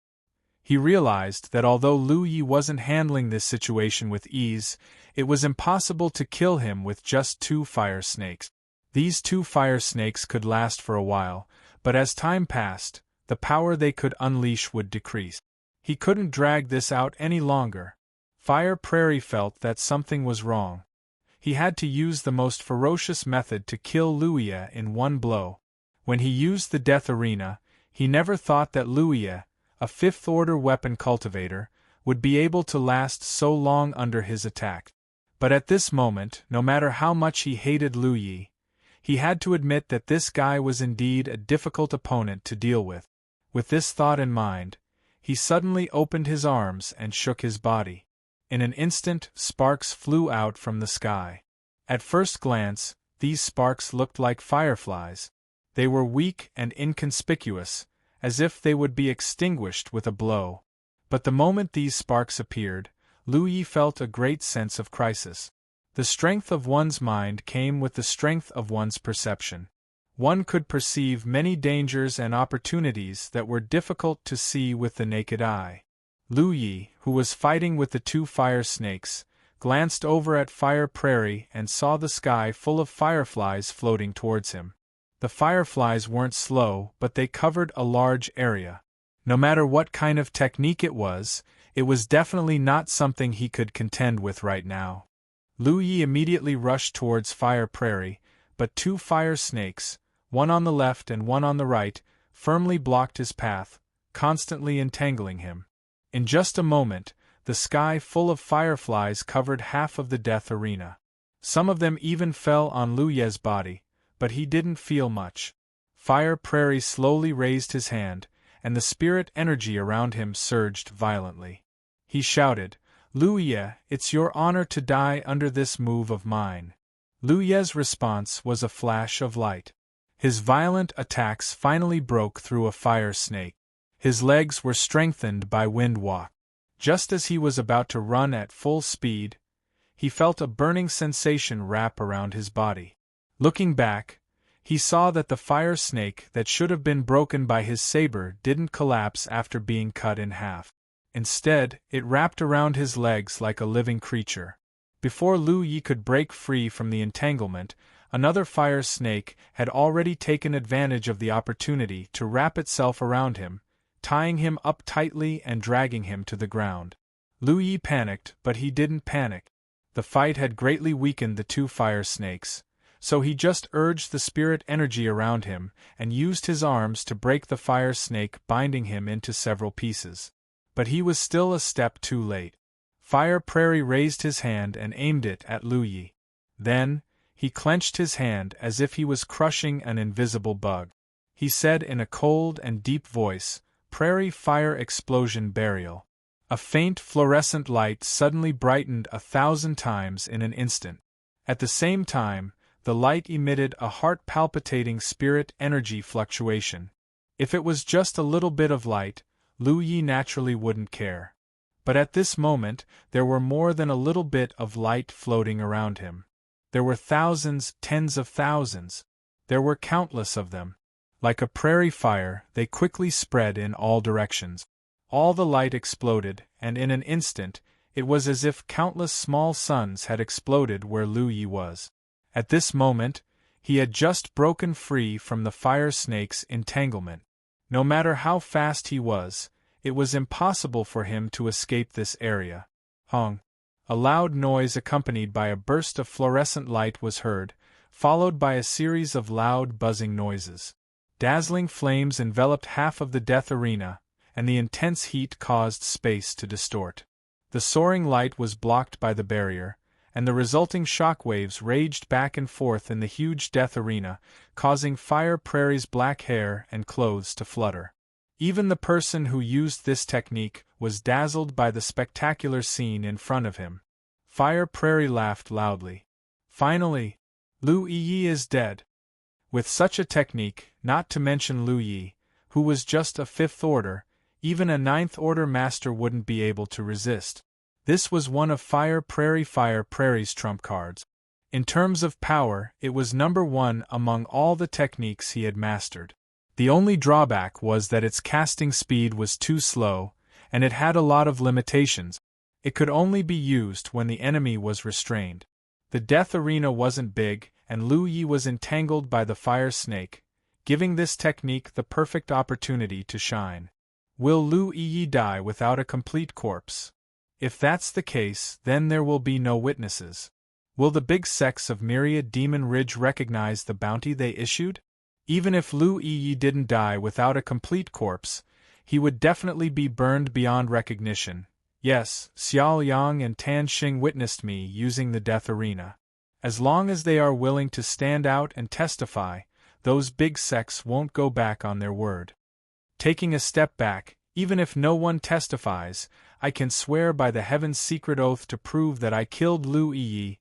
He realized that although Lu Yi wasn't handling this situation with ease, it was impossible to kill him with just two fire snakes. These two fire snakes could last for a while, but as time passed, the power they could unleash would decrease. He couldn't drag this out any longer. Fire Prairie felt that something was wrong. He had to use the most ferocious method to kill Lu Yi in one blow. When he used the Death Arena, he never thought that Lu Yi, a fifth-order weapon cultivator, would be able to last so long under his attack. But at this moment, no matter how much he hated Lu Yi, he had to admit that this guy was indeed a difficult opponent to deal with. With this thought in mind, he suddenly opened his arms and shook his body. In an instant, sparks flew out from the sky. At first glance, these sparks looked like fireflies. They were weak and inconspicuous, as if they would be extinguished with a blow. But the moment these sparks appeared, Lu Yi felt a great sense of crisis. The strength of one's mind came with the strength of one's perception. One could perceive many dangers and opportunities that were difficult to see with the naked eye. Lu Yi, who was fighting with the two fire snakes, glanced over at Fire Prairie and saw the sky full of fireflies floating towards him. The fireflies weren't slow, but they covered a large area. No matter what kind of technique it was definitely not something he could contend with right now. Lu Yi immediately rushed towards Fire Prairie, but two fire snakes, one on the left and one on the right, firmly blocked his path, constantly entangling him. In just a moment, the sky full of fireflies covered half of the Death Arena. Some of them even fell on Lu Yi's body, but he didn't feel much. Fire Prairie slowly raised his hand, and the spirit energy around him surged violently. He shouted, "Lu Yi, it's your honor to die under this move of mine." Lu Yi's response was a flash of light. His violent attacks finally broke through a fire snake. His legs were strengthened by wind walk. Just as he was about to run at full speed, he felt a burning sensation wrap around his body. Looking back, he saw that the fire snake that should have been broken by his saber didn't collapse after being cut in half. Instead, it wrapped around his legs like a living creature. Before Lu Yi could break free from the entanglement, another fire snake had already taken advantage of the opportunity to wrap itself around him, tying him up tightly and dragging him to the ground. Lu Yi panicked, but he didn't panic. The fight had greatly weakened the two fire snakes, so he just urged the spirit energy around him and used his arms to break the fire snake, binding him into several pieces. But he was still a step too late. Fire Prairie raised his hand and aimed it at Lu Yi. Then, he clenched his hand as if he was crushing an invisible bug. He said in a cold and deep voice, "Prairie Fire Explosion Burial." A faint fluorescent light suddenly brightened 1,000 times in an instant. At the same time, the light emitted a heart-palpitating spirit energy fluctuation. If it was just a little bit of light, Lu Yi naturally wouldn't care. But at this moment, there were more than a little bit of light floating around him. There were thousands, tens of thousands. There were countless of them. Like a prairie fire, they quickly spread in all directions. All the light exploded, and in an instant, it was as if countless small suns had exploded where Lu Yi was. At this moment, he had just broken free from the fire snake's entanglement. No matter how fast he was, it was impossible for him to escape this area. Hong! A loud noise accompanied by a burst of fluorescent light was heard, followed by a series of loud buzzing noises. Dazzling flames enveloped half of the death arena, and the intense heat caused space to distort. The soaring light was blocked by the barrier, and the resulting shock waves raged back and forth in the huge death arena, causing Fire Prairie's black hair and clothes to flutter. Even the person who used this technique was dazzled by the spectacular scene in front of him. Fire Prairie laughed loudly. Finally, Lu Yi is dead. With such a technique, not to mention Lu Yi, who was just a fifth order, even a ninth order master wouldn't be able to resist. This was one of Fire Prairie's trump cards. In terms of power, it was number one among all the techniques he had mastered. The only drawback was that its casting speed was too slow, and it had a lot of limitations. It could only be used when the enemy was restrained. The death arena wasn't big, and Lu Yi was entangled by the fire snake, giving this technique the perfect opportunity to shine. Will Lu Yi die without a complete corpse? If that's the case, then there will be no witnesses. Will the big sects of Myriad Demon Ridge recognize the bounty they issued? Even if Lu Yi didn't die without a complete corpse, he would definitely be burned beyond recognition. Yes, Xiao Yang and Tan Xing witnessed me using the death arena. As long as they are willing to stand out and testify, those big sects won't go back on their word. Taking a step back, even if no one testifies, I can swear by the Heaven's secret oath to prove that I killed Lu Yi.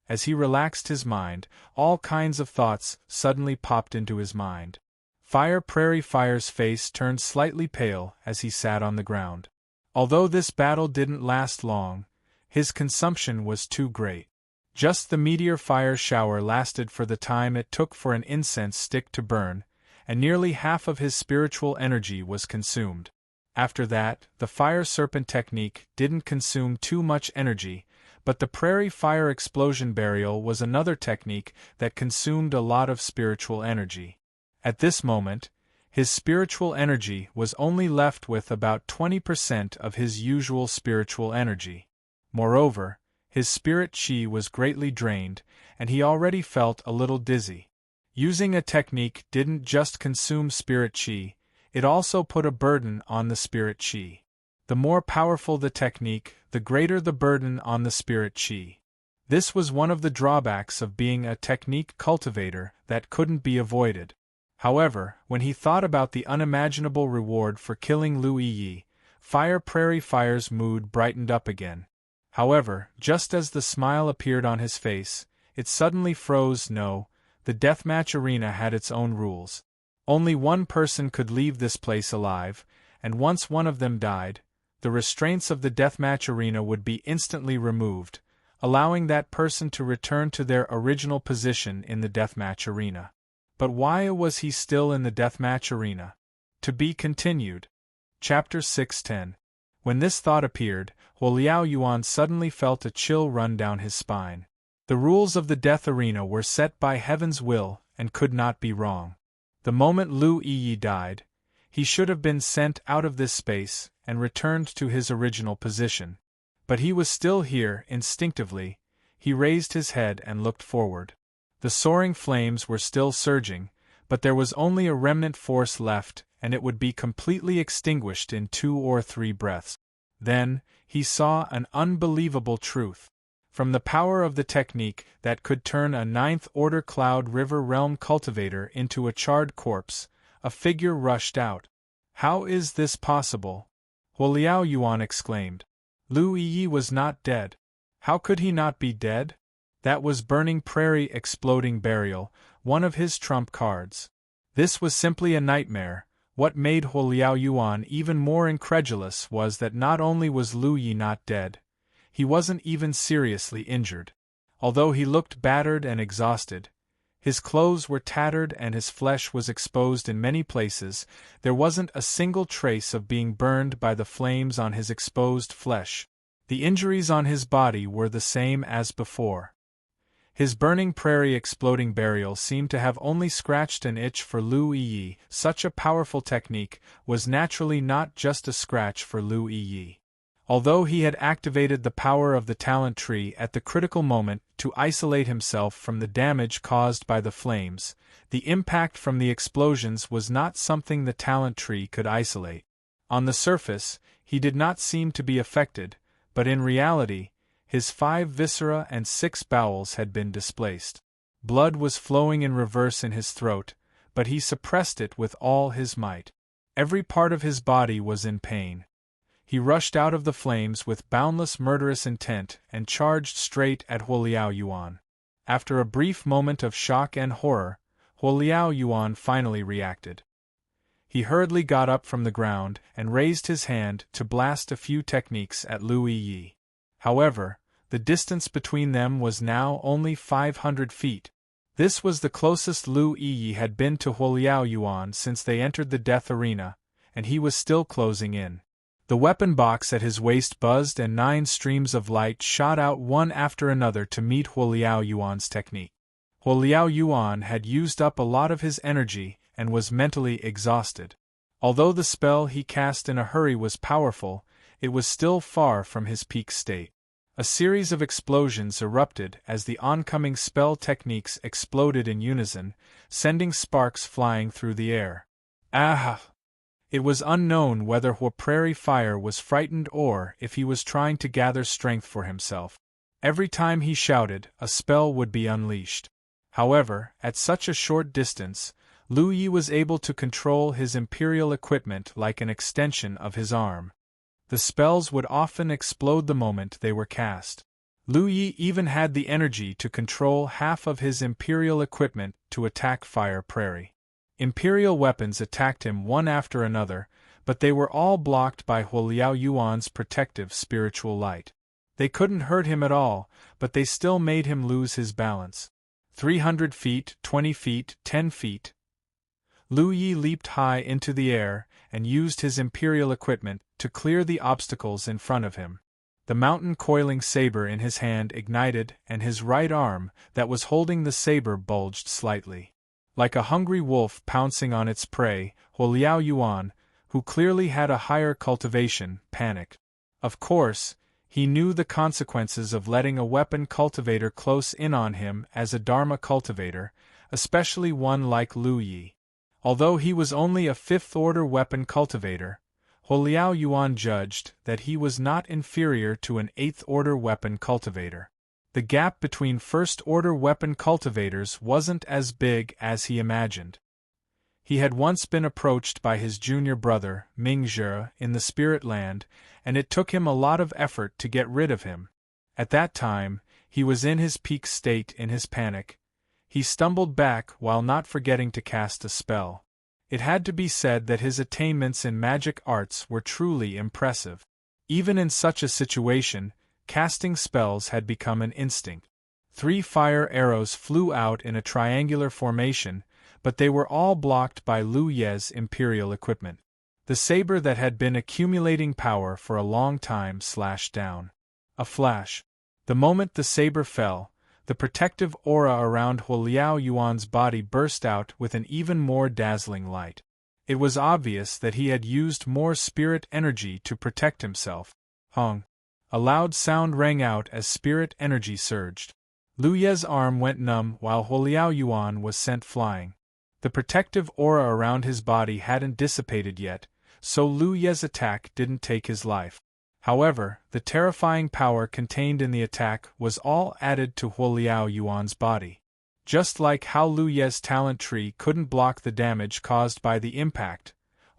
As he relaxed his mind, all kinds of thoughts suddenly popped into his mind. Fire Fire's face turned slightly pale as he sat on the ground. Although this battle didn't last long, his consumption was too great. Just the meteor fire shower lasted for the time it took for an incense stick to burn, and nearly half of his spiritual energy was consumed. After that, the fire serpent technique didn't consume too much energy, but the prairie fire explosion burial was another technique that consumed a lot of spiritual energy. At this moment, his spiritual energy was only left with about 20% of his usual spiritual energy. Moreover, his spirit chi was greatly drained, and he already felt a little dizzy. Using a technique didn't just consume spirit chi, it also put a burden on the spirit chi. The more powerful the technique, the greater the burden on the spirit chi. This was one of the drawbacks of being a technique cultivator that couldn't be avoided. However, when he thought about the unimaginable reward for killing Lu Yi, Fire Fire's mood brightened up again. However, just as the smile appeared on his face, it suddenly froze. No, the deathmatch arena had its own rules. Only one person could leave this place alive, and once one of them died, the restraints of the deathmatch arena would be instantly removed, allowing that person to return to their original position in the deathmatch arena. But why was he still in the deathmatch arena? To be continued. Chapter 610. When this thought appeared, Liao Yuan suddenly felt a chill run down his spine. The rules of the death arena were set by Heaven's will and could not be wrong. The moment Lu Yi died, he should have been sent out of this space and returned to his original position. But he was still here. Instinctively, he raised his head and looked forward. The soaring flames were still surging, but there was only a remnant force left, and it would be completely extinguished in 2 or 3 breaths. Then, he saw an unbelievable truth. From the power of the technique that could turn a 9th-order Cloud River Realm cultivator into a charred corpse, a figure rushed out. How is this possible? Liao Yuan exclaimed. Lu Yi was not dead. How could he not be dead? That was Burning Prairie Exploding Burial, one of his trump cards. This was simply a nightmare. What made Huoliao Yuan even more incredulous was that not only was Lu Yi not dead, he wasn't even seriously injured. Although he looked battered and exhausted, his clothes were tattered and his flesh was exposed in many places, there wasn't a single trace of being burned by the flames on his exposed flesh. The injuries on his body were the same as before. His Burning Prairie Exploding Burial seemed to have only scratched an itch for Lu Yi. Such a powerful technique was naturally not just a scratch for Lu Yi. Although he had activated the power of the talent tree at the critical moment to isolate himself from the damage caused by the flames, the impact from the explosions was not something the talent tree could isolate. On the surface, he did not seem to be affected, but in reality, his 5 viscera and 6 bowels had been displaced. Blood was flowing in reverse in his throat, but he suppressed it with all his might. Every part of his body was in pain. He rushed out of the flames with boundless murderous intent and charged straight at Huoliao Yuan. After a brief moment of shock and horror, Huoliao Yuan finally reacted. He hurriedly got up from the ground and raised his hand to blast a few techniques at Lu Yi. However, the distance between them was now only 500 feet. This was the closest Lu Yi had been to Huoliao Yuan since they entered the death arena, and he was still closing in. The weapon box at his waist buzzed and 9 streams of light shot out one after another to meet Huoliao Yuan's technique. Huoliao Yuan had used up a lot of his energy and was mentally exhausted. Although the spell he cast in a hurry was powerful, it was still far from his peak state. A series of explosions erupted as the oncoming spell techniques exploded in unison, sending sparks flying through the air. Ah! It was unknown whether Prairie Fire was frightened or if he was trying to gather strength for himself. Every time he shouted, a spell would be unleashed. However, at such a short distance, Lu Yi was able to control his imperial equipment like an extension of his arm. The spells would often explode the moment they were cast. Lu Yi even had the energy to control half of his imperial equipment to attack Fire Prairie. Imperial weapons attacked him one after another, but they were all blocked by Huoliao Yuan's protective spiritual light. They couldn't hurt him at all, but they still made him lose his balance. 300 feet, 20 feet, 10 feet. Lu Yi leaped high into the air and used his imperial equipment to clear the obstacles in front of him. The mountain coiling saber in his hand ignited and his right arm that was holding the saber bulged slightly. Like a hungry wolf pouncing on its prey, Huoliao Yuan, who clearly had a higher cultivation, panicked. Of course, he knew the consequences of letting a weapon cultivator close in on him as a Dharma cultivator, especially one like Lu Yi. Although he was only a 5th-order weapon cultivator, Huoliao Yuan judged that he was not inferior to an 8th-order weapon cultivator. The gap between 1st-order weapon cultivators wasn't as big as he imagined. He had once been approached by his junior brother, Ming Zhe, in the Spirit Land, and it took him a lot of effort to get rid of him. At that time, he was in his peak state in his panic. He stumbled back while not forgetting to cast a spell. It had to be said that his attainments in magic arts were truly impressive. Even in such a situation, casting spells had become an instinct. 3 fire arrows flew out in a triangular formation, but they were all blocked by Lu Ye's imperial equipment. The saber that had been accumulating power for a long time slashed down. A flash. The moment the saber fell, the protective aura around Huoliao Yuan's body burst out with an even more dazzling light. It was obvious that he had used more spirit energy to protect himself. Hong. A loud sound rang out as spirit energy surged. Lu Ye's arm went numb while Huoliao Yuan was sent flying. The protective aura around his body hadn't dissipated yet, so Lu Ye's attack didn't take his life. However, the terrifying power contained in the attack was all added to Huoliao Yuan's body. Just like how Lu Ye's talent tree couldn't block the damage caused by the impact,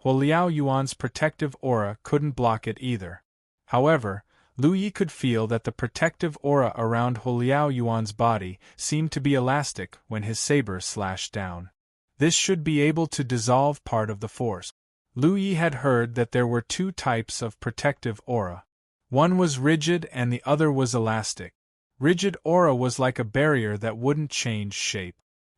Huoliao Yuan's protective aura couldn't block it either. However, Lu Yi could feel that the protective aura around Huoliao Yuan's body seemed to be elastic when his saber slashed down. This should be able to dissolve part of the force. Lu Yi had heard that there were two types of protective aura. One was rigid and the other was elastic. Rigid aura was like a barrier that wouldn't change shape.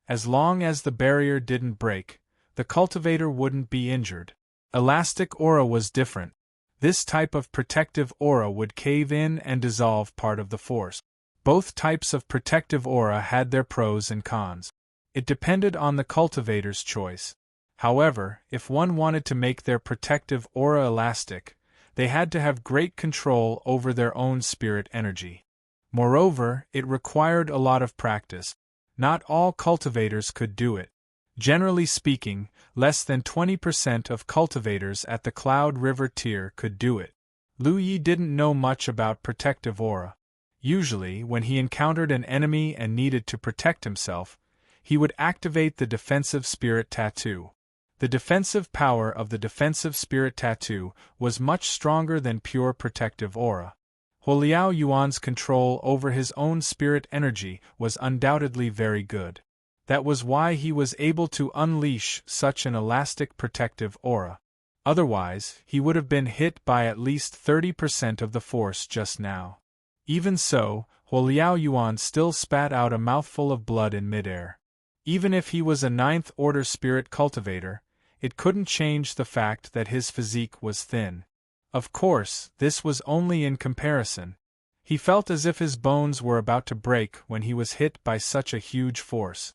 As long as the barrier didn't break, the cultivator wouldn't be injured. Elastic aura was different. This type of protective aura would cave in and dissolve part of the force. Both types of protective aura had their pros and cons. It depended on the cultivator's choice. However, if one wanted to make their protective aura elastic, they had to have great control over their own spirit energy. Moreover, it required a lot of practice. Not all cultivators could do it. Generally speaking, less than 20% of cultivators at the Cloud River tier could do it. Lu Yi didn't know much about protective aura. Usually, when he encountered an enemy and needed to protect himself, he would activate the defensive spirit tattoo. The defensive power of the defensive spirit tattoo was much stronger than pure protective aura. Huoliao Yuan's control over his own spirit energy was undoubtedly very good. That was why he was able to unleash such an elastic protective aura. Otherwise, he would have been hit by at least 30% of the force just now. Even so, Huoliao Yuan still spat out a mouthful of blood in midair. Even if he was a ninth-order spirit cultivator, it couldn't change the fact that his physique was thin. Of course, this was only in comparison. He felt as if his bones were about to break when he was hit by such a huge force.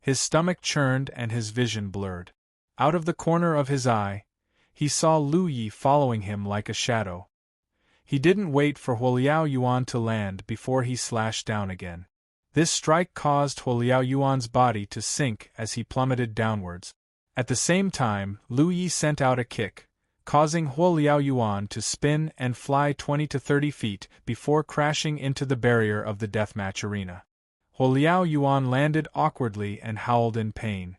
His stomach churned and his vision blurred. Out of the corner of his eye, he saw Lu Yi following him like a shadow. He didn't wait for Huoliao Yuan to land before he slashed down again. This strike caused Huoliao Yuan's body to sink as he plummeted downwards. At the same time, Lu Yi sent out a kick, causing Huoliao Yuan to spin and fly 20 to 30 feet before crashing into the barrier of the deathmatch arena. Huoliao Yuan landed awkwardly and howled in pain.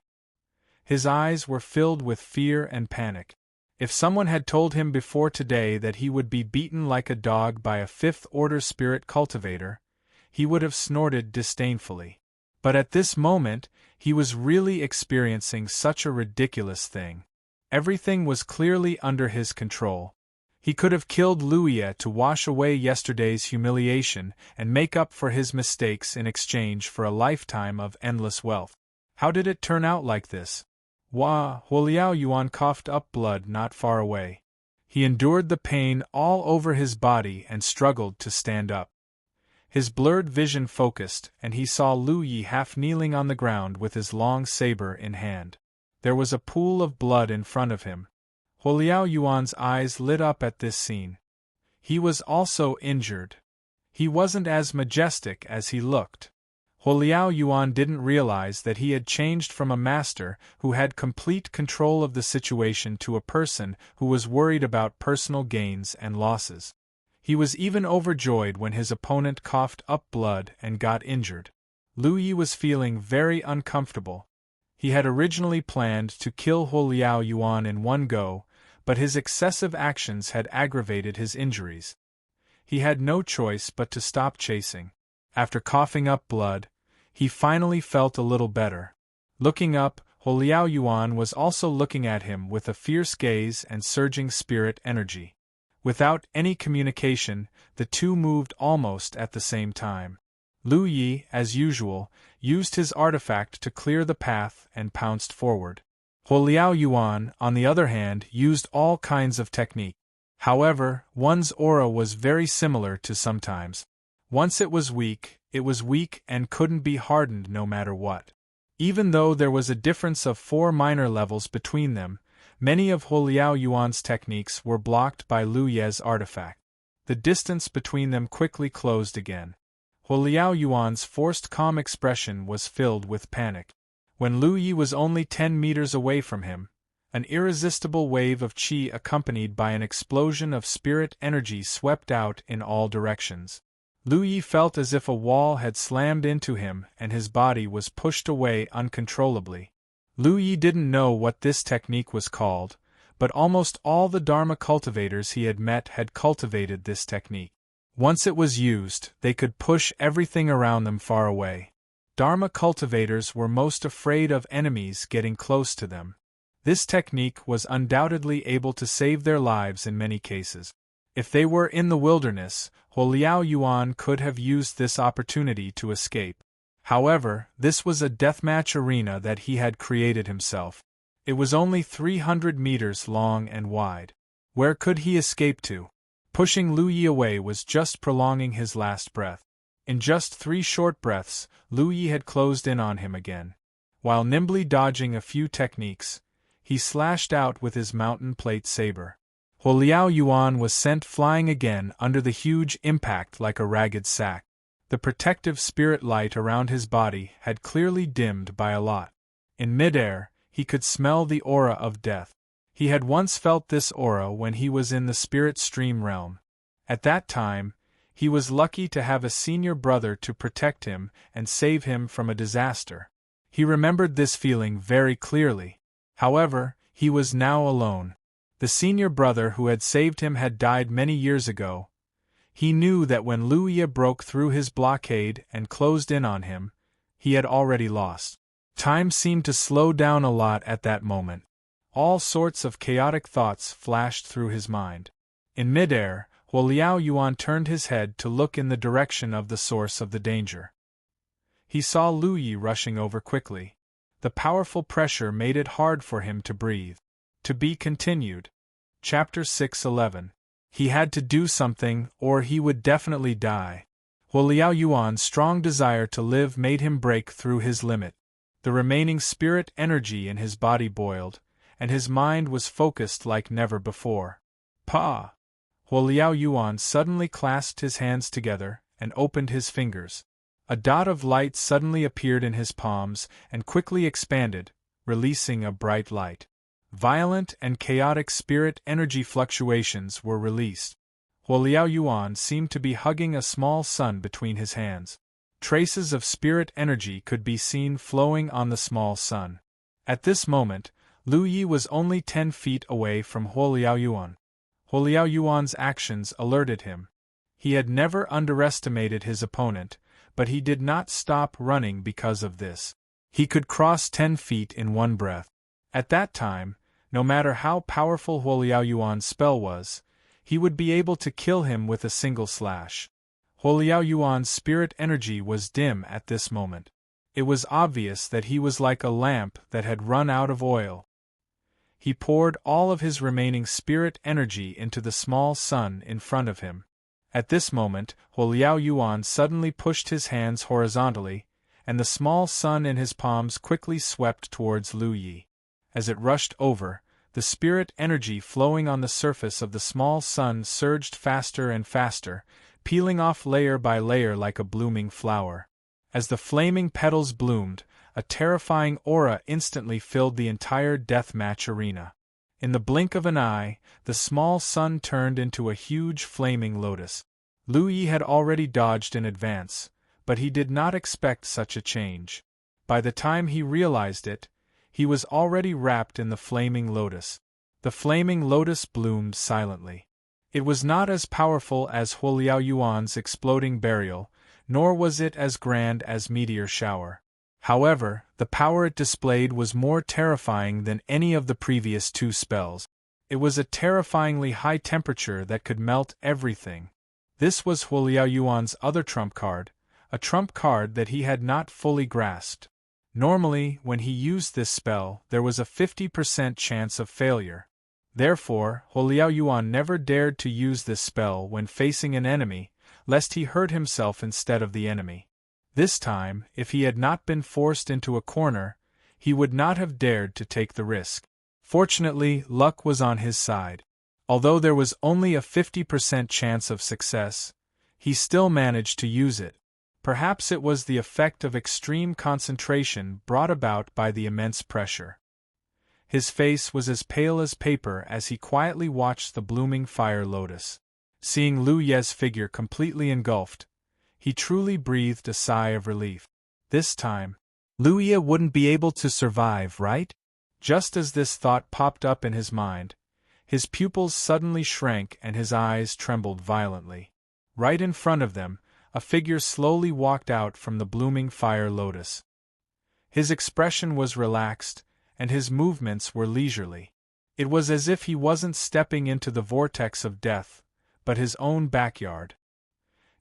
His eyes were filled with fear and panic. If someone had told him before today that he would be beaten like a dog by a fifth-order spirit cultivator, he would have snorted disdainfully. But at this moment, he was really experiencing such a ridiculous thing. Everything was clearly under his control. He could have killed Lu Yi to wash away yesterday's humiliation and make up for his mistakes in exchange for a lifetime of endless wealth. How did it turn out like this? Wah! Huoliao Yuan coughed up blood not far away. He endured the pain all over his body and struggled to stand up. His blurred vision focused, and he saw Lu Yi half kneeling on the ground with his long saber in hand. There was a pool of blood in front of him. Huoliao Yuan's eyes lit up at this scene. He was also injured. He wasn't as majestic as he looked. Huoliao Yuan didn't realize that he had changed from a master who had complete control of the situation to a person who was worried about personal gains and losses. He was even overjoyed when his opponent coughed up blood and got injured. Lu Yi was feeling very uncomfortable. He had originally planned to kill Huoliao Yuan in one go, but his excessive actions had aggravated his injuries. He had no choice but to stop chasing. After coughing up blood, he finally felt a little better. Looking up, Huoliao Yuan was also looking at him with a fierce gaze and surging spirit energy. Without any communication, the two moved almost at the same time. Lu Yi, as usual, used his artifact to clear the path and pounced forward. Huoliao Yuan, on the other hand, used all kinds of technique. However, one's aura was very similar to sometimes. Once it was weak and couldn't be hardened no matter what. Even though there was a difference of 4 minor levels between them, many of Huoliao Yuan's techniques were blocked by Lu Yi's artifact. The distance between them quickly closed again. Huoliao Yuan's forced calm expression was filled with panic. When Lu Yi was only 10 meters away from him, an irresistible wave of qi accompanied by an explosion of spirit energy swept out in all directions. Lu Yi felt as if a wall had slammed into him and his body was pushed away uncontrollably. Lu Yi didn't know what this technique was called, but almost all the Dharma cultivators he had met had cultivated this technique. Once it was used, they could push everything around them far away. Dharma cultivators were most afraid of enemies getting close to them. This technique was undoubtedly able to save their lives in many cases. If they were in the wilderness, Huoliao Yuan could have used this opportunity to escape. However, this was a deathmatch arena that he had created himself. It was only 300 meters long and wide. Where could he escape to? Pushing Lu Yi away was just prolonging his last breath. In just 3 short breaths, Lu Yi had closed in on him again. While nimbly dodging a few techniques, he slashed out with his mountain plate saber. Huoliao Yuan was sent flying again under the huge impact like a ragged sack. The protective spirit light around his body had clearly dimmed by a lot. In midair, he could smell the aura of death. He had once felt this aura when he was in the spirit stream realm. At that time, he was lucky to have a senior brother to protect him and save him from a disaster. He remembered this feeling very clearly. However, he was now alone. The senior brother who had saved him had died many years ago. He knew that when Lu Yi broke through his blockade and closed in on him, he had already lost. Time seemed to slow down a lot at that moment. All sorts of chaotic thoughts flashed through his mind. In midair, Huoliao Yuan turned his head to look in the direction of the source of the danger. He saw Lu Yi rushing over quickly. The powerful pressure made it hard for him to breathe. To be continued. Chapter 6:11. He had to do something, or he would definitely die. Huoliao Yuan's strong desire to live made him break through his limit. The remaining spirit energy in his body boiled, and his mind was focused like never before. Pa! Huoliao Yuan suddenly clasped his hands together and opened his fingers. A dot of light suddenly appeared in his palms and quickly expanded, releasing a bright light. Violent and chaotic spirit energy fluctuations were released. Huoliao Yuan seemed to be hugging a small sun between his hands. Traces of spirit energy could be seen flowing on the small sun. At this moment, Lu Yi was only 10 feet away from Huoliao Yuan. Huoliao Yuan's actions alerted him. He had never underestimated his opponent, but he did not stop running because of this. He could cross 10 feet in one breath. At that time, no matter how powerful Huoliao Yuan's spell was, he would be able to kill him with a single slash. Huoliao Yuan's spirit energy was dim at this moment. It was obvious that he was like a lamp that had run out of oil. He poured all of his remaining spirit energy into the small sun in front of him. At this moment, Huoliao Yuan suddenly pushed his hands horizontally, and the small sun in his palms quickly swept towards Lu Yi. As it rushed over, the spirit energy flowing on the surface of the small sun surged faster and faster, peeling off layer by layer like a blooming flower. As the flaming petals bloomed, a terrifying aura instantly filled the entire deathmatch arena. In the blink of an eye, the small sun turned into a huge flaming lotus. Lu Yi had already dodged in advance, but he did not expect such a change. By the time he realized it, he was already wrapped in the flaming lotus. The flaming lotus bloomed silently. It was not as powerful as Huoliao Yuan's exploding burial, nor was it as grand as meteor shower. However, the power it displayed was more terrifying than any of the previous 2 spells. It was a terrifyingly high temperature that could melt everything. This was Huoliao Yuan's other trump card, a trump card that he had not fully grasped. Normally, when he used this spell, there was a 50% chance of failure. Therefore, Huoliao Yuan never dared to use this spell when facing an enemy, lest he hurt himself instead of the enemy. This time, if he had not been forced into a corner, he would not have dared to take the risk. Fortunately, luck was on his side. Although there was only a 50% chance of success, he still managed to use it. Perhaps it was the effect of extreme concentration brought about by the immense pressure. His face was as pale as paper as he quietly watched the blooming fire lotus. Seeing Lu Ye's figure completely engulfed, he truly breathed a sigh of relief. This time, Lu Ye wouldn't be able to survive, right? Just as this thought popped up in his mind, His pupils suddenly shrank and his eyes trembled violently. Right in front of them, a figure slowly walked out from the blooming fire lotus. His expression was relaxed, and his movements were leisurely. It was as if he wasn't stepping into the vortex of death, but his own backyard.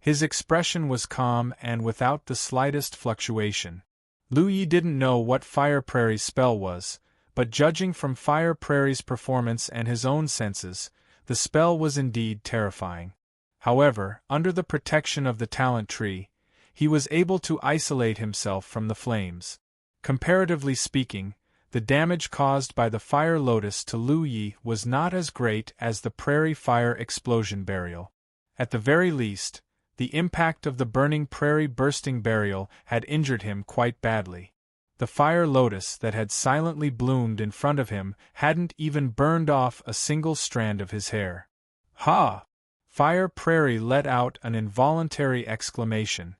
His expression was calm and without the slightest fluctuation. Lu Yi didn't know what Fire Prairie's spell was, but judging from Fire Prairie's performance and his own senses, the spell was indeed terrifying. However, under the protection of the talent tree, he was able to isolate himself from the flames. Comparatively speaking, the damage caused by the fire lotus to Lu Yi was not as great as the prairie fire explosion burial. At the very least, the impact of the burning prairie bursting burial had injured him quite badly. The fire lotus that had silently bloomed in front of him hadn't even burned off a single strand of his hair. Ha! Fire Prairie let out an involuntary exclamation.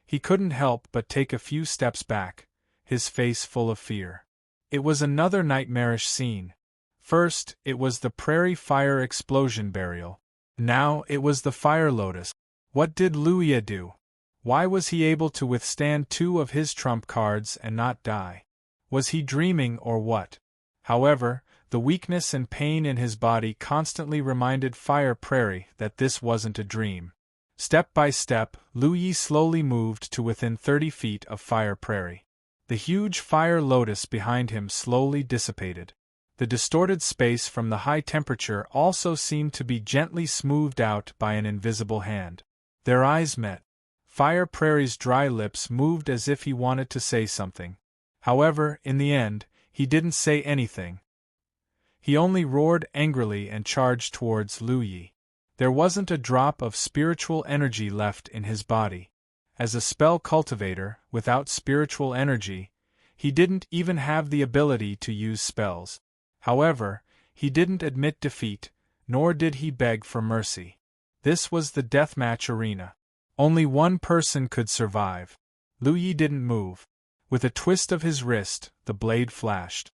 He couldn't help but take a few steps back, his face full of fear. It was another nightmarish scene. First, it was the prairie fire explosion burial. Now it was the fire lotus. What did Lu Yi do? Why was he able to withstand two of his trump cards and not die? Was he dreaming or what? However, the weakness and pain in his body constantly reminded Fire Prairie that this wasn't a dream. Step by step, Lu Yi slowly moved to within 30 feet of Fire Prairie. The huge fire lotus behind him slowly dissipated. The distorted space from the high temperature also seemed to be gently smoothed out by an invisible hand. Their eyes met. Fire Prairie's dry lips moved as if he wanted to say something. However, in the end, he didn't say anything. He only roared angrily and charged towards Lu Yi. There wasn't a drop of spiritual energy left in his body. As a spell cultivator, without spiritual energy, he didn't even have the ability to use spells. However, he didn't admit defeat, nor did he beg for mercy. This was the deathmatch arena. Only one person could survive. Lu Yi didn't move. With a twist of his wrist, the blade flashed.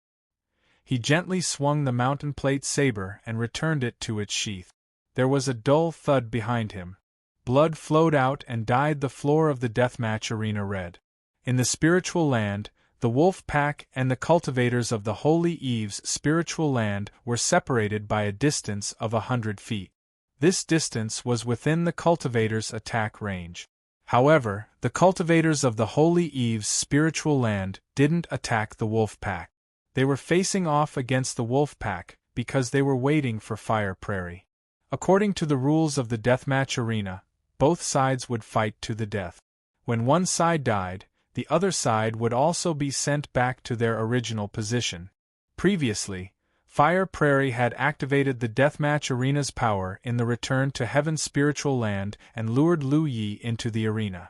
He gently swung the mountain plate saber and returned it to its sheath. There was a dull thud behind him. Blood flowed out and dyed the floor of the deathmatch arena red. In the spiritual land, the wolf pack and the cultivators of the Holy Eve's spiritual land were separated by a distance of 100 feet. This distance was within the cultivators' attack range. However, the cultivators of the Holy Eve's spiritual land didn't attack the wolf pack. They were facing off against the wolf pack because they were waiting for Fire Prairie. According to the rules of the deathmatch arena, both sides would fight to the death. When one side died, the other side would also be sent back to their original position. Previously, Fire Prairie had activated the deathmatch arena's power in the return to Heaven's spiritual land and lured Lu Yi into the arena.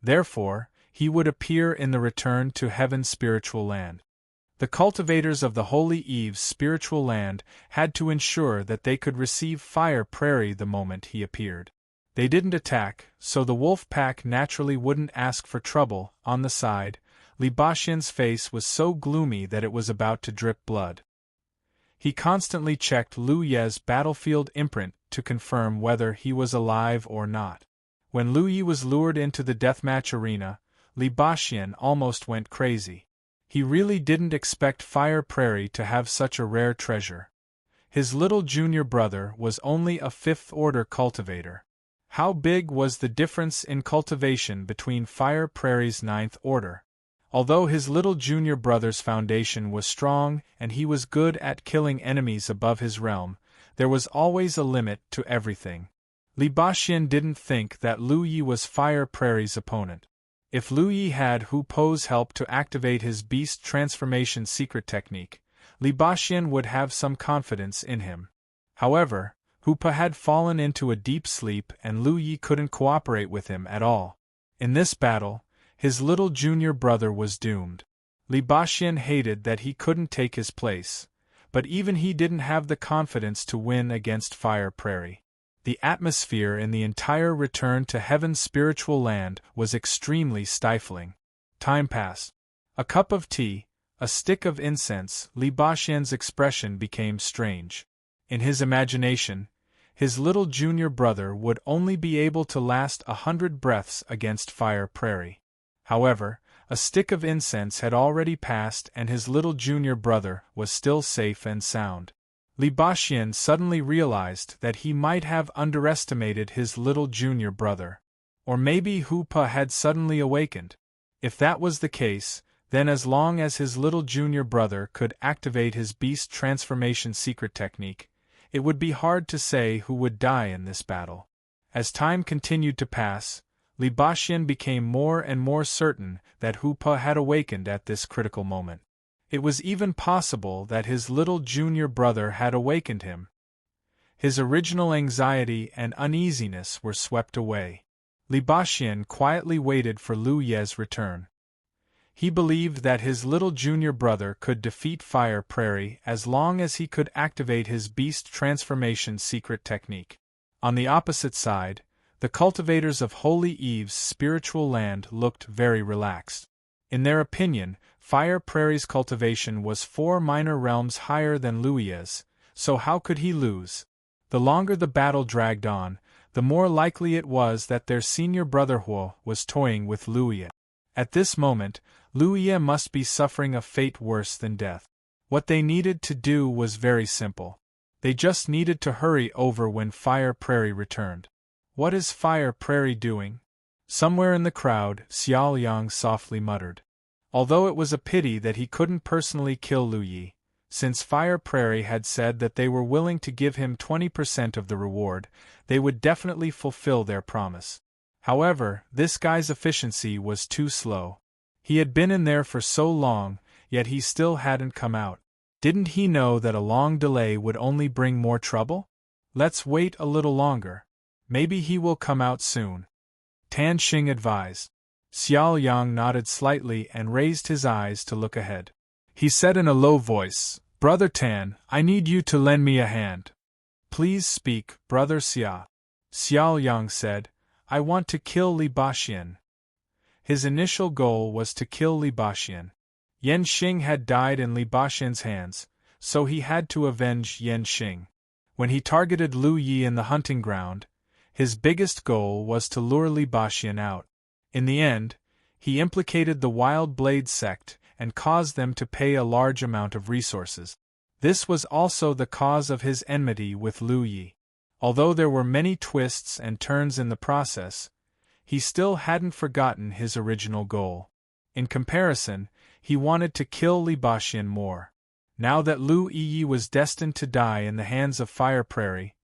Therefore, he would appear in the return to Heaven's spiritual land. The cultivators of the Holy Eve's spiritual land had to ensure that they could receive Fire Prairie the moment he appeared. They didn't attack, so the wolf pack naturally wouldn't ask for trouble. On the side, Li Baxian's face was so gloomy that it was about to drip blood. He constantly checked Lu Yi's battlefield imprint to confirm whether he was alive or not. When Lu Yi was lured into the deathmatch arena, Li Baxian almost went crazy. He really didn't expect Fire Prairie to have such a rare treasure. His little junior brother was only a fifth-order cultivator. How big was the difference in cultivation between Fire Prairie's ninth order? Although his little junior brother's foundation was strong and he was good at killing enemies above his realm, there was always a limit to everything. Li Baxian didn't think that Lu Yi was Fire Prairie's opponent. If Lu Yi had Hu Po's help to activate his beast transformation secret technique, Li Baxian would have some confidence in him. However, Hu Po had fallen into a deep sleep and Lu Yi couldn't cooperate with him at all. In this battle, his little junior brother was doomed. Li Baxian hated that he couldn't take his place, but even he didn't have the confidence to win against Fire Prairie. The atmosphere in the entire return to Heaven's spiritual land was extremely stifling. Time passed. A cup of tea, a stick of incense, Li Baxian's expression became strange. In his imagination, his little junior brother would only be able to last 100 breaths against Fire Prairie. However, a stick of incense had already passed and his little junior brother was still safe and sound. Li Baxin suddenly realized that he might have underestimated his little junior brother. Or maybe Hoopa had suddenly awakened. If that was the case, then as long as his little junior brother could activate his beast transformation secret technique, it would be hard to say who would die in this battle. As time continued to pass, Li Baxin became more and more certain that Hoopa had awakened at this critical moment. It was even possible that his little junior brother had awakened him. His original anxiety and uneasiness were swept away. Li Baxin quietly waited for Lu Ye's return. He believed that his little junior brother could defeat Fire Prairie as long as he could activate his beast transformation secret technique. On the opposite side, the cultivators of Holy Eve's spiritual land looked very relaxed. In their opinion, Fire Prairie's cultivation was 4 minor realms higher than Lu Ye's, so how could he lose? The longer the battle dragged on, the more likely it was that their senior brother Huo was toying with Lu Ye. At this moment, Lu Ye must be suffering a fate worse than death. What they needed to do was very simple. They just needed to hurry over when Fire Prairie returned. What is Fire Prairie doing? Somewhere in the crowd, Xiao Yang softly muttered. Although it was a pity that he couldn't personally kill Lu Yi, since Fire Prairie had said that they were willing to give him 20% of the reward, they would definitely fulfill their promise. However, this guy's efficiency was too slow. He had been in there for so long, yet he still hadn't come out. Didn't he know that a long delay would only bring more trouble? Let's wait a little longer. Maybe he will come out soon. Tan Xing advised. Xiao Yang nodded slightly and raised his eyes to look ahead. He said in a low voice, "Brother Tan, I need you to lend me a hand." "Please speak, Brother Xia." Xiao Yang said, "I want to kill Li Baxin." His initial goal was to kill Li Baxin. Yan Xing had died in Li Baxin's hands, so he had to avenge Yan Xing. When he targeted Lu Yi in the hunting ground, his biggest goal was to lure Li Baxin out. In the end, he implicated the Wild Blade sect and caused them to pay a large amount of resources. This was also the cause of his enmity with Lu Yi. Although there were many twists and turns in the process, he still hadn't forgotten his original goal. In comparison, he wanted to kill Li Baxin more. Now that Lu Yi was destined to die in the hands of Fire Prairie,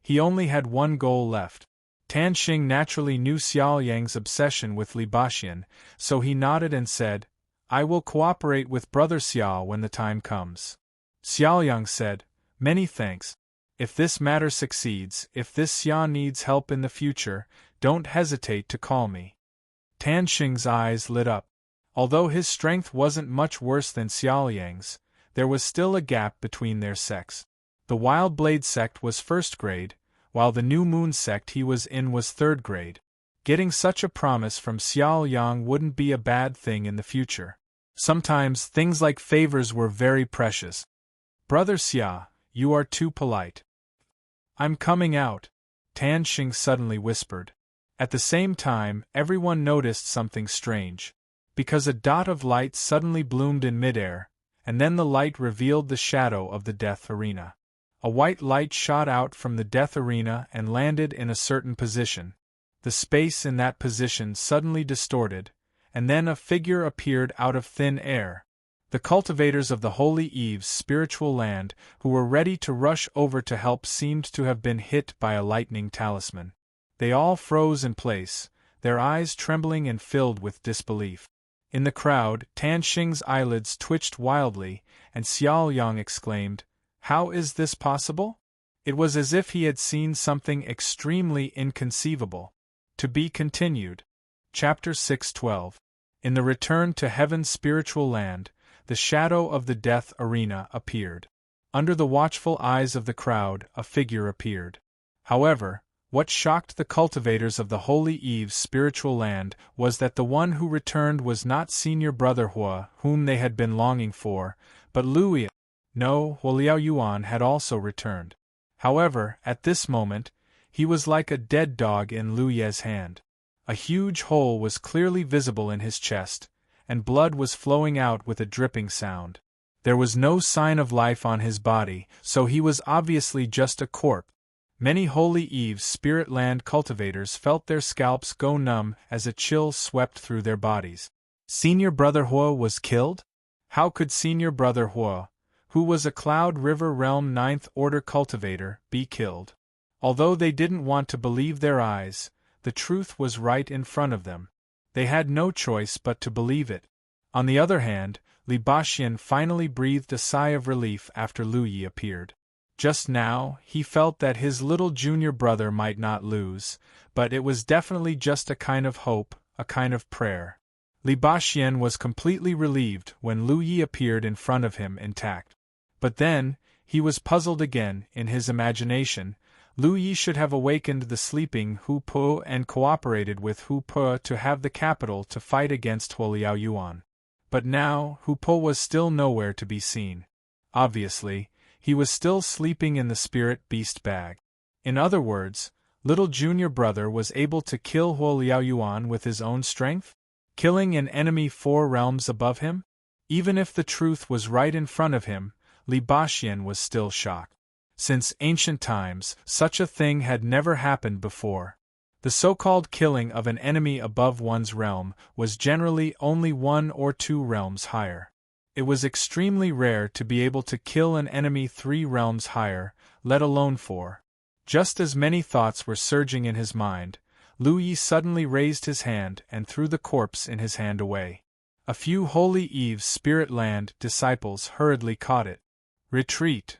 he only had one goal left. Tan Xing naturally knew Xiao Yang's obsession with Li Baxin, so he nodded and said, "I will cooperate with Brother Xiao when the time comes." Xiao Yang said, "Many thanks. If this matter succeeds, if this Xia needs help in the future, don't hesitate to call me." Tan Xing's eyes lit up. Although his strength wasn't much worse than Xiao Yang's, there was still a gap between their sects. The Wild Blade sect was 1st grade, while the New Moon sect he was in was 3rd grade. Getting such a promise from Xiao Yang wouldn't be a bad thing in the future. Sometimes things like favors were very precious. "Brother Xia, you are too polite." "I'm coming out," Tan Xing suddenly whispered. At the same time, everyone noticed something strange. Because a dot of light suddenly bloomed in midair, and then the light revealed the shadow of the death arena. A white light shot out from the death arena and landed in a certain position. The space in that position suddenly distorted, and then a figure appeared out of thin air. The cultivators of the Holy Eve's spiritual land, who were ready to rush over to help, seemed to have been hit by a lightning talisman. They all froze in place, their eyes trembling and filled with disbelief. In the crowd, Tan Xing's eyelids twitched wildly, and Xiao Yang exclaimed, "How is this possible?" It was as if he had seen something extremely inconceivable. To be continued. Chapter 612. In the Return to Heaven's spiritual land, the shadow of the death arena appeared. Under the watchful eyes of the crowd, a figure appeared. However, what shocked the cultivators of the Holy Eve's spiritual land was that the one who returned was not senior brother Hua, whom they had been longing for, but Lu Yi. No, Huo Liao Yuan had also returned. However, at this moment, he was like a dead dog in Lu Ye's hand. A huge hole was clearly visible in his chest, and blood was flowing out with a dripping sound. There was no sign of life on his body, so he was obviously just a corpse. Many Holy Eve's Spirit Land cultivators felt their scalps go numb as a chill swept through their bodies. Senior Brother Hua was killed? How could Senior Brother Hua, who was a Cloud River Realm 9th Order cultivator, be killed? Although they didn't want to believe their eyes, the truth was right in front of them. They had no choice but to believe it. On the other hand, Li Baxian finally breathed a sigh of relief after Lu Yi appeared. Just now, he felt that his little junior brother might not lose, but it was definitely just a kind of hope, a kind of prayer. Li Baxian was completely relieved when Lu Yi appeared in front of him intact. But then, he was puzzled again. In his imagination, Lu Yi should have awakened the sleeping Hu Po and cooperated with Hu Po to have the capital to fight against Huoliao Yuan. But now, Hu Po was still nowhere to be seen. Obviously, he was still sleeping in the spirit beast bag. In other words, little junior brother was able to kill Huoliao Yuan with his own strength? Killing an enemy 4 realms above him? Even if the truth was right in front of him, Li Baxian was still shocked. Since ancient times, such a thing had never happened before. The so-called killing of an enemy above one's realm was generally only 1 or 2 realms higher. It was extremely rare to be able to kill an enemy 3 realms higher, let alone 4. Just as many thoughts were surging in his mind, Lu Yi suddenly raised his hand and threw the corpse in his hand away. A few Holy Eve's Spirit Land disciples hurriedly caught it. Retreat!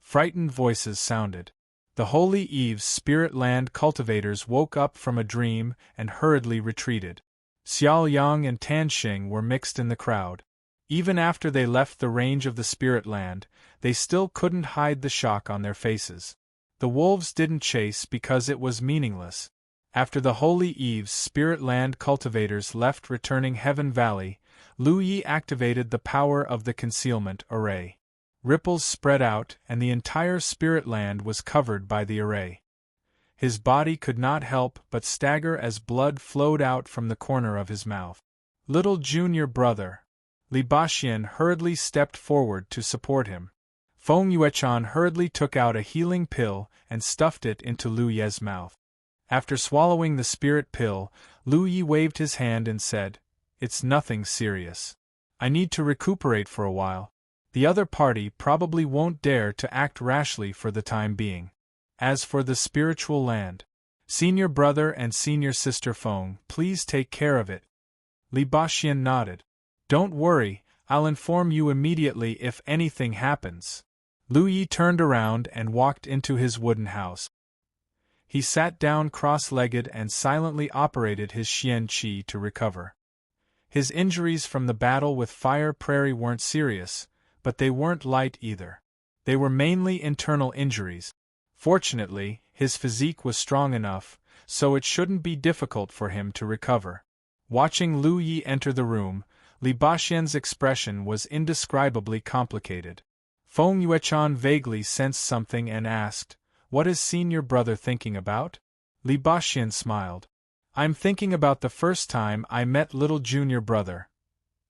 Frightened voices sounded. The Holy Eve's Spirit Land cultivators woke up from a dream and hurriedly retreated. Xiao Yang and Tan Xing were mixed in the crowd. Even after they left the range of the Spirit Land, they still couldn't hide the shock on their faces. The wolves didn't chase because it was meaningless. After the Holy Eve's Spirit Land cultivators left returning Heaven Valley, Lu Yi activated the power of the concealment array. Ripples spread out, and the entire Spirit Land was covered by the array. His body could not help but stagger as blood flowed out from the corner of his mouth. Little junior brother! Li Baxian hurriedly stepped forward to support him. Feng Yuechan hurriedly took out a healing pill and stuffed it into Lu Ye's mouth. After swallowing the spirit pill, Lu Yi waved his hand and said, "It's nothing serious. I need to recuperate for a while. The other party probably won't dare to act rashly for the time being. As for the spiritual land, senior brother and senior sister Feng, please take care of it." Li Baxian nodded. "Don't worry, I'll inform you immediately if anything happens." Lu Yi turned around and walked into his wooden house. He sat down cross-legged and silently operated his Xian Qi to recover. His injuries from the battle with Fire Prairie weren't serious, but they weren't light either. They were mainly internal injuries. Fortunately, his physique was strong enough, so it shouldn't be difficult for him to recover. Watching Lu Yi enter the room, Li Baxian's expression was indescribably complicated. Feng Yuechan vaguely sensed something and asked, "What is senior brother thinking about?" Li Baxian smiled. "I'm thinking about the first time I met little junior brother.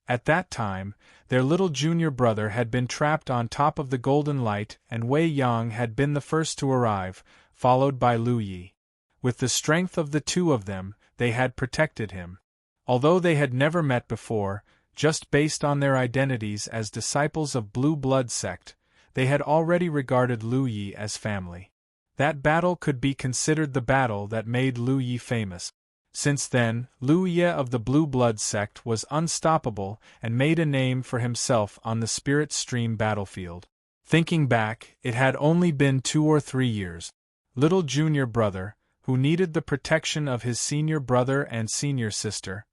At that time, their little junior brother had been trapped on top of the golden light and Wei Yang had been the first to arrive, followed by Lu Yi. With the strength of the two of them, they had protected him. Although they had never met before, just based on their identities as disciples of Blue Blood sect, they had already regarded Lu Yi as family. That battle could be considered the battle that made Lu Yi famous. Since then, Lu Yi of the Blue Blood sect was unstoppable and made a name for himself on the Spirit Stream battlefield. Thinking back, it had only been 2 or 3 years. Little junior brother, who needed the protection of his senior brother and senior sister,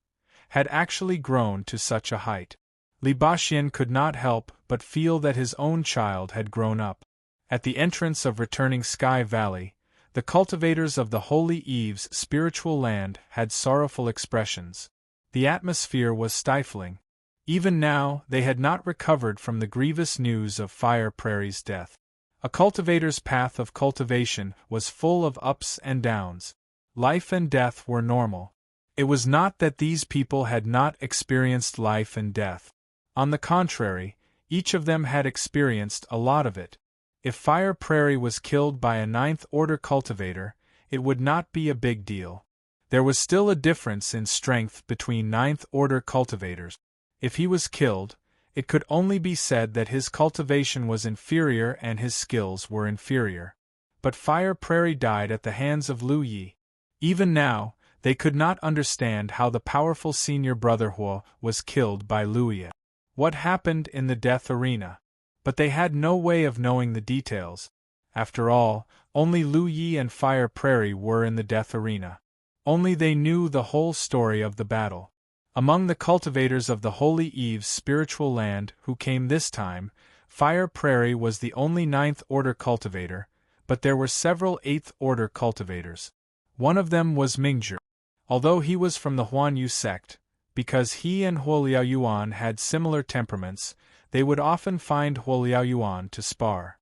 had actually grown to such a height. Li Baxian could not help but feel that his own child had grown up. At the entrance of returning Sky Valley, the cultivators of the Holy Eve's spiritual land had sorrowful expressions. The atmosphere was stifling. Even now, they had not recovered from the grievous news of Fire Prairie's death. A cultivator's path of cultivation was full of ups and downs. Life and death were normal. It was not that these people had not experienced life and death. On the contrary, each of them had experienced a lot of it. If Fire Prairie was killed by a ninth-order cultivator, it would not be a big deal. There was still a difference in strength between ninth-order cultivators. If he was killed, it could only be said that his cultivation was inferior and his skills were inferior. But Fire Prairie died at the hands of Lu Yi. Even now, they could not understand how the powerful senior brother Huo was killed by Lu Yi. What happened in the death arena? But they had no way of knowing the details. After all, only Lu Yi and Fire Prairie were in the death arena. Only they knew the whole story of the battle. Among the cultivators of the Holy Eve's spiritual land who came this time, Fire Prairie was the only ninth-order cultivator, but there were several eighth-order cultivators. One of them was Mingzhu. Although he was from the Huanyu sect, because he and Huoliao Yuan had similar temperaments, they would often find Huoliao Yuan to spar.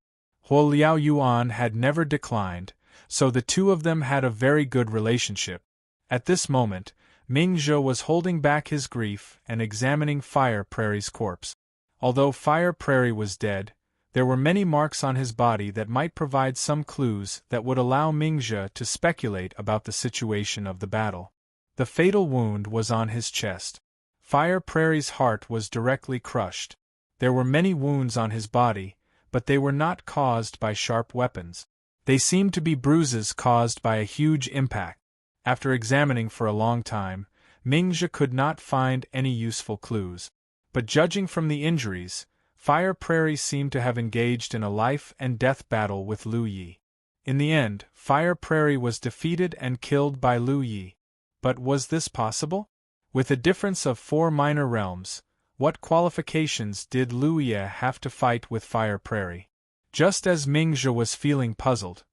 Huoliao Yuan had never declined, so the two of them had a very good relationship. At this moment, Mingzhu was holding back his grief and examining Fire Prairie's corpse. Although Fire Prairie was dead, there were many marks on his body that might provide some clues that would allow Mingzhu to speculate about the situation of the battle. The fatal wound was on his chest. Fire Prairie's heart was directly crushed. There were many wounds on his body, but they were not caused by sharp weapons. They seemed to be bruises caused by a huge impact. After examining for a long time, Mingzhu could not find any useful clues. But judging from the injuries, Fire Prairie seemed to have engaged in a life-and-death battle with Lu Yi. In the end, Fire Prairie was defeated and killed by Lu Yi. But was this possible? With a difference of 4 minor realms, what qualifications did Lu Yi have to fight with Fire Prairie? Just as Mingzhu was feeling puzzled,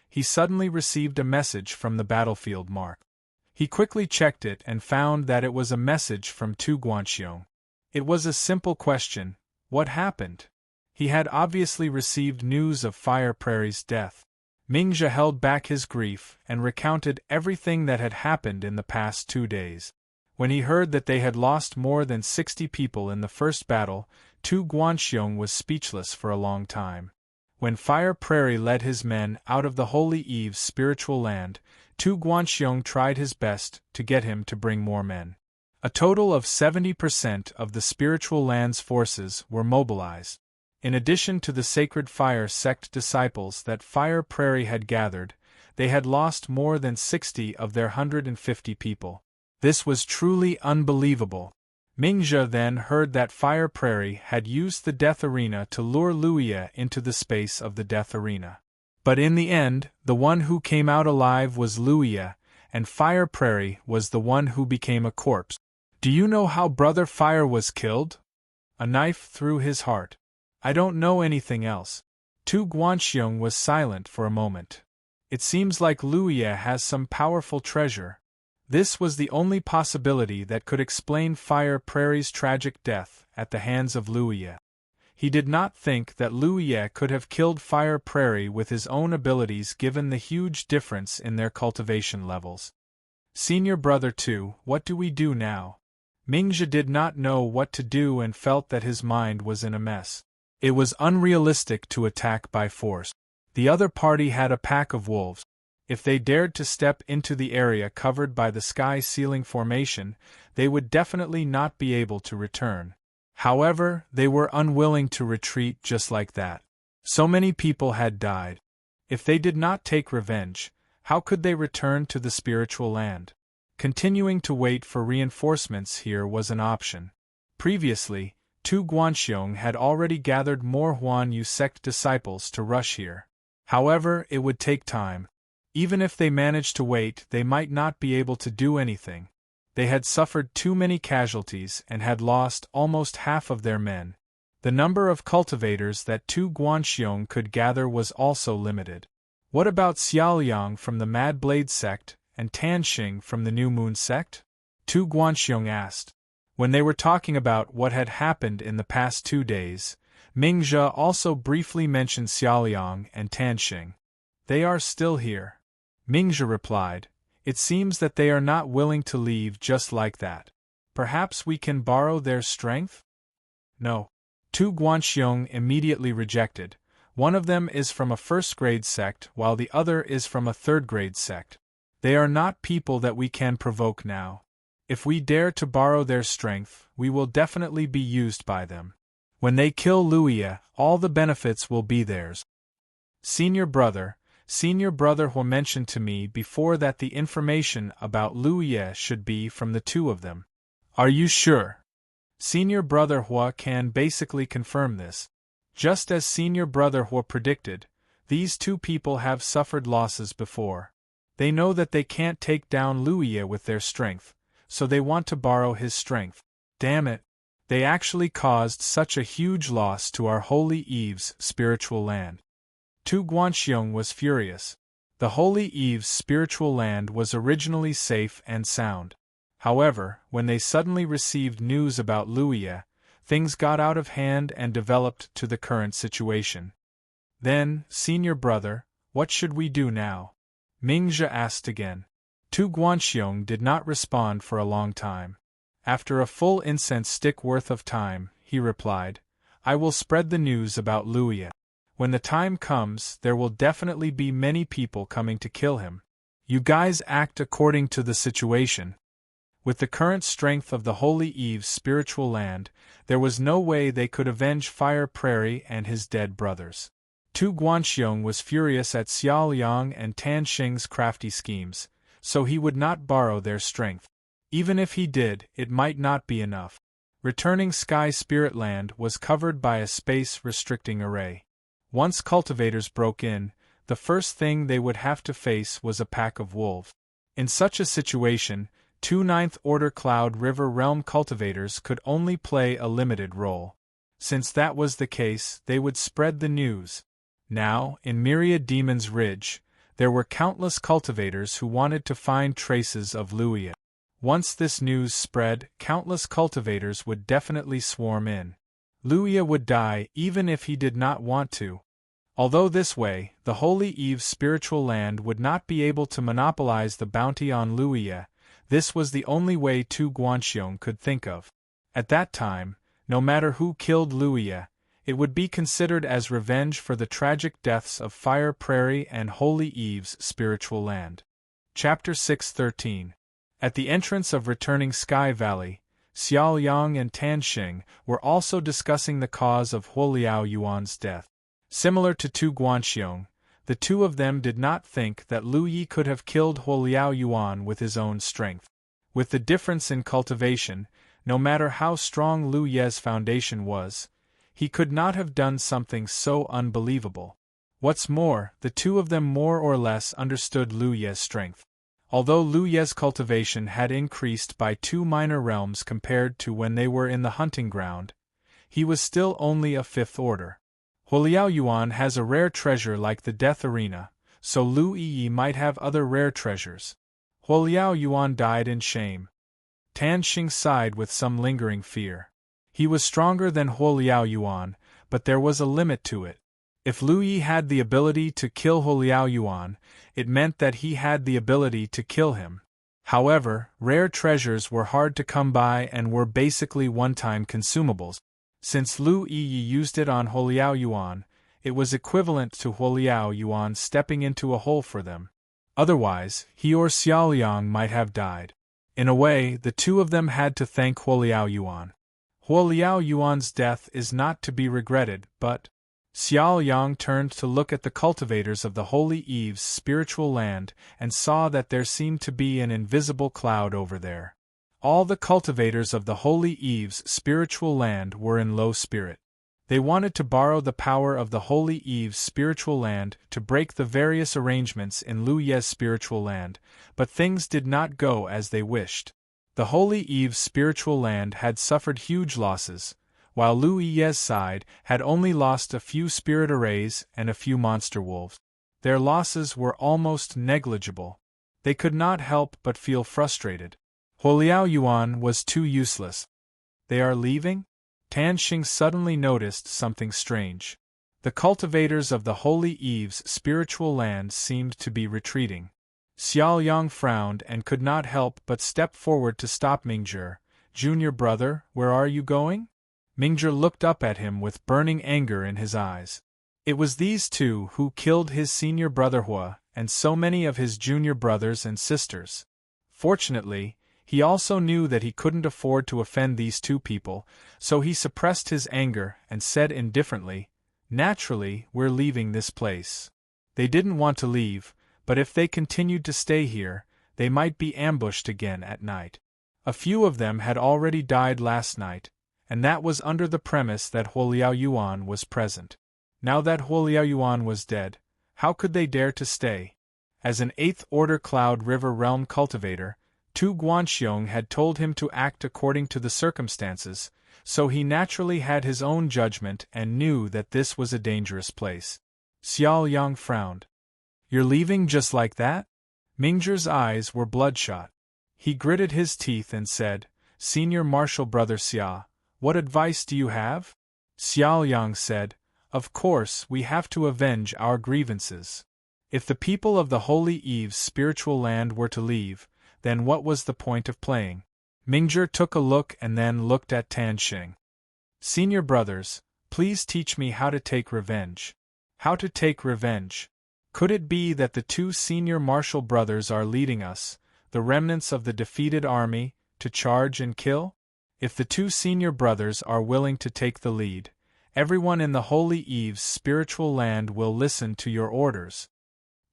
he suddenly received a message from the battlefield mark. He quickly checked it and found that it was a message from Tu Guanxiong. It was a simple question: what happened? He had obviously received news of Fire Prairie's death. Mingzhu held back his grief and recounted everything that had happened in the past 2 days. When he heard that they had lost more than 60 people in the first battle, Tu Guanxiong was speechless for a long time. When Fire Prairie led his men out of the Holy Eve's spiritual land, Tu Guanxiong tried his best to get him to bring more men. A total of 70% of the spiritual land's forces were mobilized. In addition to the Sacred Fire sect disciples that Fire Prairie had gathered, they had lost more than 60 of their 150 people. This was truly unbelievable. Mingzhu then heard that Fire Prairie had used the death arena to lure Lu Yi into the space of the death arena. But in the end, the one who came out alive was Lu Yi, and Fire Prairie was the one who became a corpse. Do you know how Brother Fire was killed? A knife through his heart. I don't know anything else. Tu Guanxiong was silent for a moment. It seems like Lu Yi has some powerful treasure. This was the only possibility that could explain Fire Prairie's tragic death at the hands of Lu Yi. He did not think that Lu Yi could have killed Fire Prairie with his own abilities given the huge difference in their cultivation levels. Senior Brother 2, what do we do now? Mingzhu did not know what to do and felt that his mind was in a mess. It was unrealistic to attack by force. The other party had a pack of wolves. If they dared to step into the area covered by the sky ceiling formation, they would definitely not be able to return. However, they were unwilling to retreat just like that. So many people had died. If they did not take revenge, how could they return to the spiritual land? Continuing to wait for reinforcements here was an option. Previously, Tu Guanxiong had already gathered more Huanyu sect disciples to rush here. However, it would take time. Even if they managed to wait, they might not be able to do anything. They had suffered too many casualties and had lost almost half of their men. The number of cultivators that Tu Guanxiong could gather was also limited. What about Xiaoliang from the Mad Blade sect and Tanxing from the New Moon sect? Tu Guanxiong asked. When they were talking about what had happened in the past 2 days, Mingzhe also briefly mentioned Xiaoliang and Tanxing. They are still here. Mingzhe replied, it seems that they are not willing to leave just like that. Perhaps we can borrow their strength? No. Tu Guanxiong immediately rejected. One of them is from a first-grade sect while the other is from a third-grade sect. They are not people that we can provoke now. If we dare to borrow their strength, we will definitely be used by them. When they kill Luya, all the benefits will be theirs. Senior brother Hua mentioned to me before that the information about Luya should be from the two of them. Are you sure? Senior brother Hua can basically confirm this. Just as senior brother Hua predicted, these two people have suffered losses before. They know that they can't take down Luya with their strength, so they want to borrow his strength. Damn it! They actually caused such a huge loss to our Holy Eve's spiritual land. Tu Guanxiong was furious. The Holy Eve's spiritual land was originally safe and sound. However, when they suddenly received news about Luya, things got out of hand and developed to the current situation. Then, senior brother, what should we do now? Mingzhe asked again. Tu Guanxiong did not respond for a long time. After a full incense stick worth of time, he replied, I will spread the news about Luya. When the time comes, there will definitely be many people coming to kill him. You guys act according to the situation. With the current strength of the Holy Eve's spiritual land, there was no way they could avenge Fire Prairie and his dead brothers. Tu Guanxiong was furious at Xiaoliang and Tanxing's crafty schemes, so he would not borrow their strength. Even if he did, it might not be enough. Returning Sky Spirit Land was covered by a space-restricting array. Once cultivators broke in, the first thing they would have to face was a pack of wolves. In such a situation, two Ninth Order Cloud River Realm cultivators could only play a limited role. Since that was the case, they would spread the news. Now, in Myriad Demon's Ridge, there were countless cultivators who wanted to find traces of Luya. Once this news spread, countless cultivators would definitely swarm in. Luya would die even if he did not want to. Although this way, the Holy Eve's spiritual land would not be able to monopolize the bounty on Luya. This was the only way Tu Guanxiong could think of. At that time, no matter who killed Luya, it would be considered as revenge for the tragic deaths of Fire Prairie and Holy Eve's spiritual land. Chapter 6:13. At the entrance of returning Sky Valley, Xiaoliang and Tanxing were also discussing the cause of Huoliao Yuan's death. Similar to Tu Guanxiong, the two of them did not think that Lu Yi could have killed Huoliao Yuan with his own strength. With the difference in cultivation, no matter how strong Lu Ye's foundation was, he could not have done something so unbelievable. What's more, the two of them more or less understood Lu Ye's strength. Although Lu Ye's cultivation had increased by 2 minor realms compared to when they were in the hunting ground, he was still only a fifth order. Huoliao Yuan has a rare treasure like the Death Arena, so Lu Yi might have other rare treasures. Huoliao Yuan died in shame. Tanxing sighed with some lingering fear. He was stronger than Huoliao Yuan, but there was a limit to it. If Lu Yi had the ability to kill Huoliao Yuan, it meant that he had the ability to kill him. However, rare treasures were hard to come by and were basically one-time consumables. Since Lu Yi used it on Huoliao Yuan, it was equivalent to Huoliao Yuan stepping into a hole for them. Otherwise, he or Xiaoliang might have died. In a way, the two of them had to thank Huoliao Yuan. Huoliao Yuan's death is not to be regretted, but Xiaoliang turned to look at the cultivators of the Holy Eve's spiritual land and saw that there seemed to be an invisible cloud over there. All the cultivators of the Holy Eve's spiritual land were in low spirit. They wanted to borrow the power of the Holy Eve's spiritual land to break the various arrangements in Lu Ye's spiritual land, but things did not go as they wished. The Holy Eve's spiritual land had suffered huge losses, while Lu Ye's side had only lost a few spirit arrays and a few monster wolves. Their losses were almost negligible. They could not help but feel frustrated. Huoliao Yuan was too useless. They are leaving? Tan Xing suddenly noticed something strange. The cultivators of the Holy Eve's spiritual land seemed to be retreating. Xiao Yang frowned and could not help but step forward to stop Mingzhi. "Junior brother, where are you going?" Mingzhi looked up at him with burning anger in his eyes. It was these two who killed his senior brother Hua, and so many of his junior brothers and sisters. Fortunately, he also knew that he couldn't afford to offend these two people, so he suppressed his anger and said indifferently, "Naturally, we're leaving this place." They didn't want to leave, but if they continued to stay here, they might be ambushed again at night. A few of them had already died last night, and that was under the premise that Huoliao Yuan was present. Now that Huoliao Yuan was dead, how could they dare to stay? As an 8th Order Cloud River Realm cultivator, Tu Guanxiong had told him to act according to the circumstances, so he naturally had his own judgment and knew that this was a dangerous place. Xiao Yang frowned. "You're leaving just like that?" Mingzhi's eyes were bloodshot. He gritted his teeth and said, "Senior Marshal Brother Xia, what advice do you have?" Xiao Yang said, "Of course, we have to avenge our grievances. If the people of the Holy Eve's spiritual land were to leave, then what was the point of playing?" Mingzhi took a look and then looked at Tan Xing. "Senior brothers, please teach me how to take revenge." How to take revenge? Could it be that the two senior martial brothers are leading us, the remnants of the defeated army, to charge and kill? If the two senior brothers are willing to take the lead, everyone in the Holy Eve's spiritual land will listen to your orders.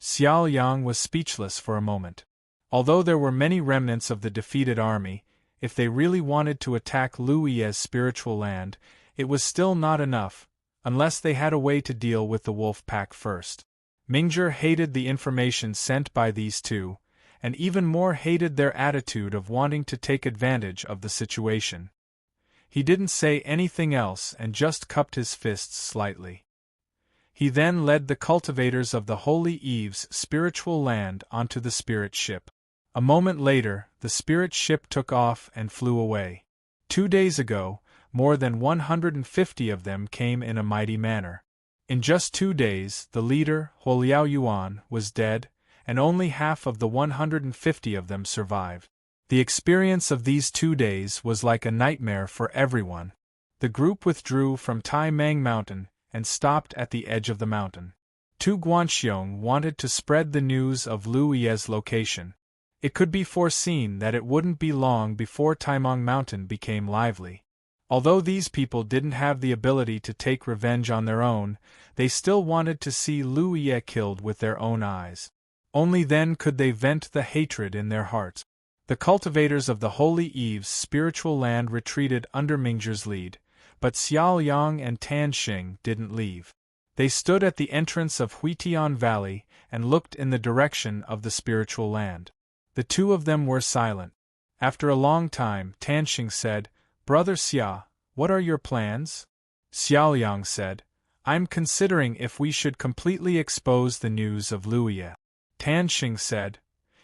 Xiao Yang was speechless for a moment. Although there were many remnants of the defeated army, if they really wanted to attack Lu Ye's spiritual land, it was still not enough, unless they had a way to deal with the wolf pack first. Mingzhi hated the information sent by these two, and even more hated their attitude of wanting to take advantage of the situation. He didn't say anything else and just cupped his fists slightly. He then led the cultivators of the Holy Eve's spiritual land onto the spirit ship. A moment later, the spirit ship took off and flew away. 2 days ago, more than 150 of them came in a mighty manner. In just 2 days, the leader, Huoliao Yuan, was dead, and only half of the 150 of them survived. The experience of these 2 days was like a nightmare for everyone. The group withdrew from Tai Mang Mountain and stopped at the edge of the mountain. Tu Guanxiong wanted to spread the news of Lu Ye's location. It could be foreseen that it wouldn't be long before Taimang Mountain became lively. Although these people didn't have the ability to take revenge on their own, they still wanted to see Lu Ye killed with their own eyes. Only then could they vent the hatred in their hearts. The cultivators of the Holy Eve's spiritual land retreated under Mingzhi's lead, but Xiao Yang and Tan Xing didn't leave. They stood at the entrance of Huitian Valley and looked in the direction of the spiritual land. The two of them were silent. After a long time, Tan Xing said, "Brother Xia, what are your plans?" Xiao Yang said, "I'm considering if we should completely expose the news of Lu Ye." Tan Xing said,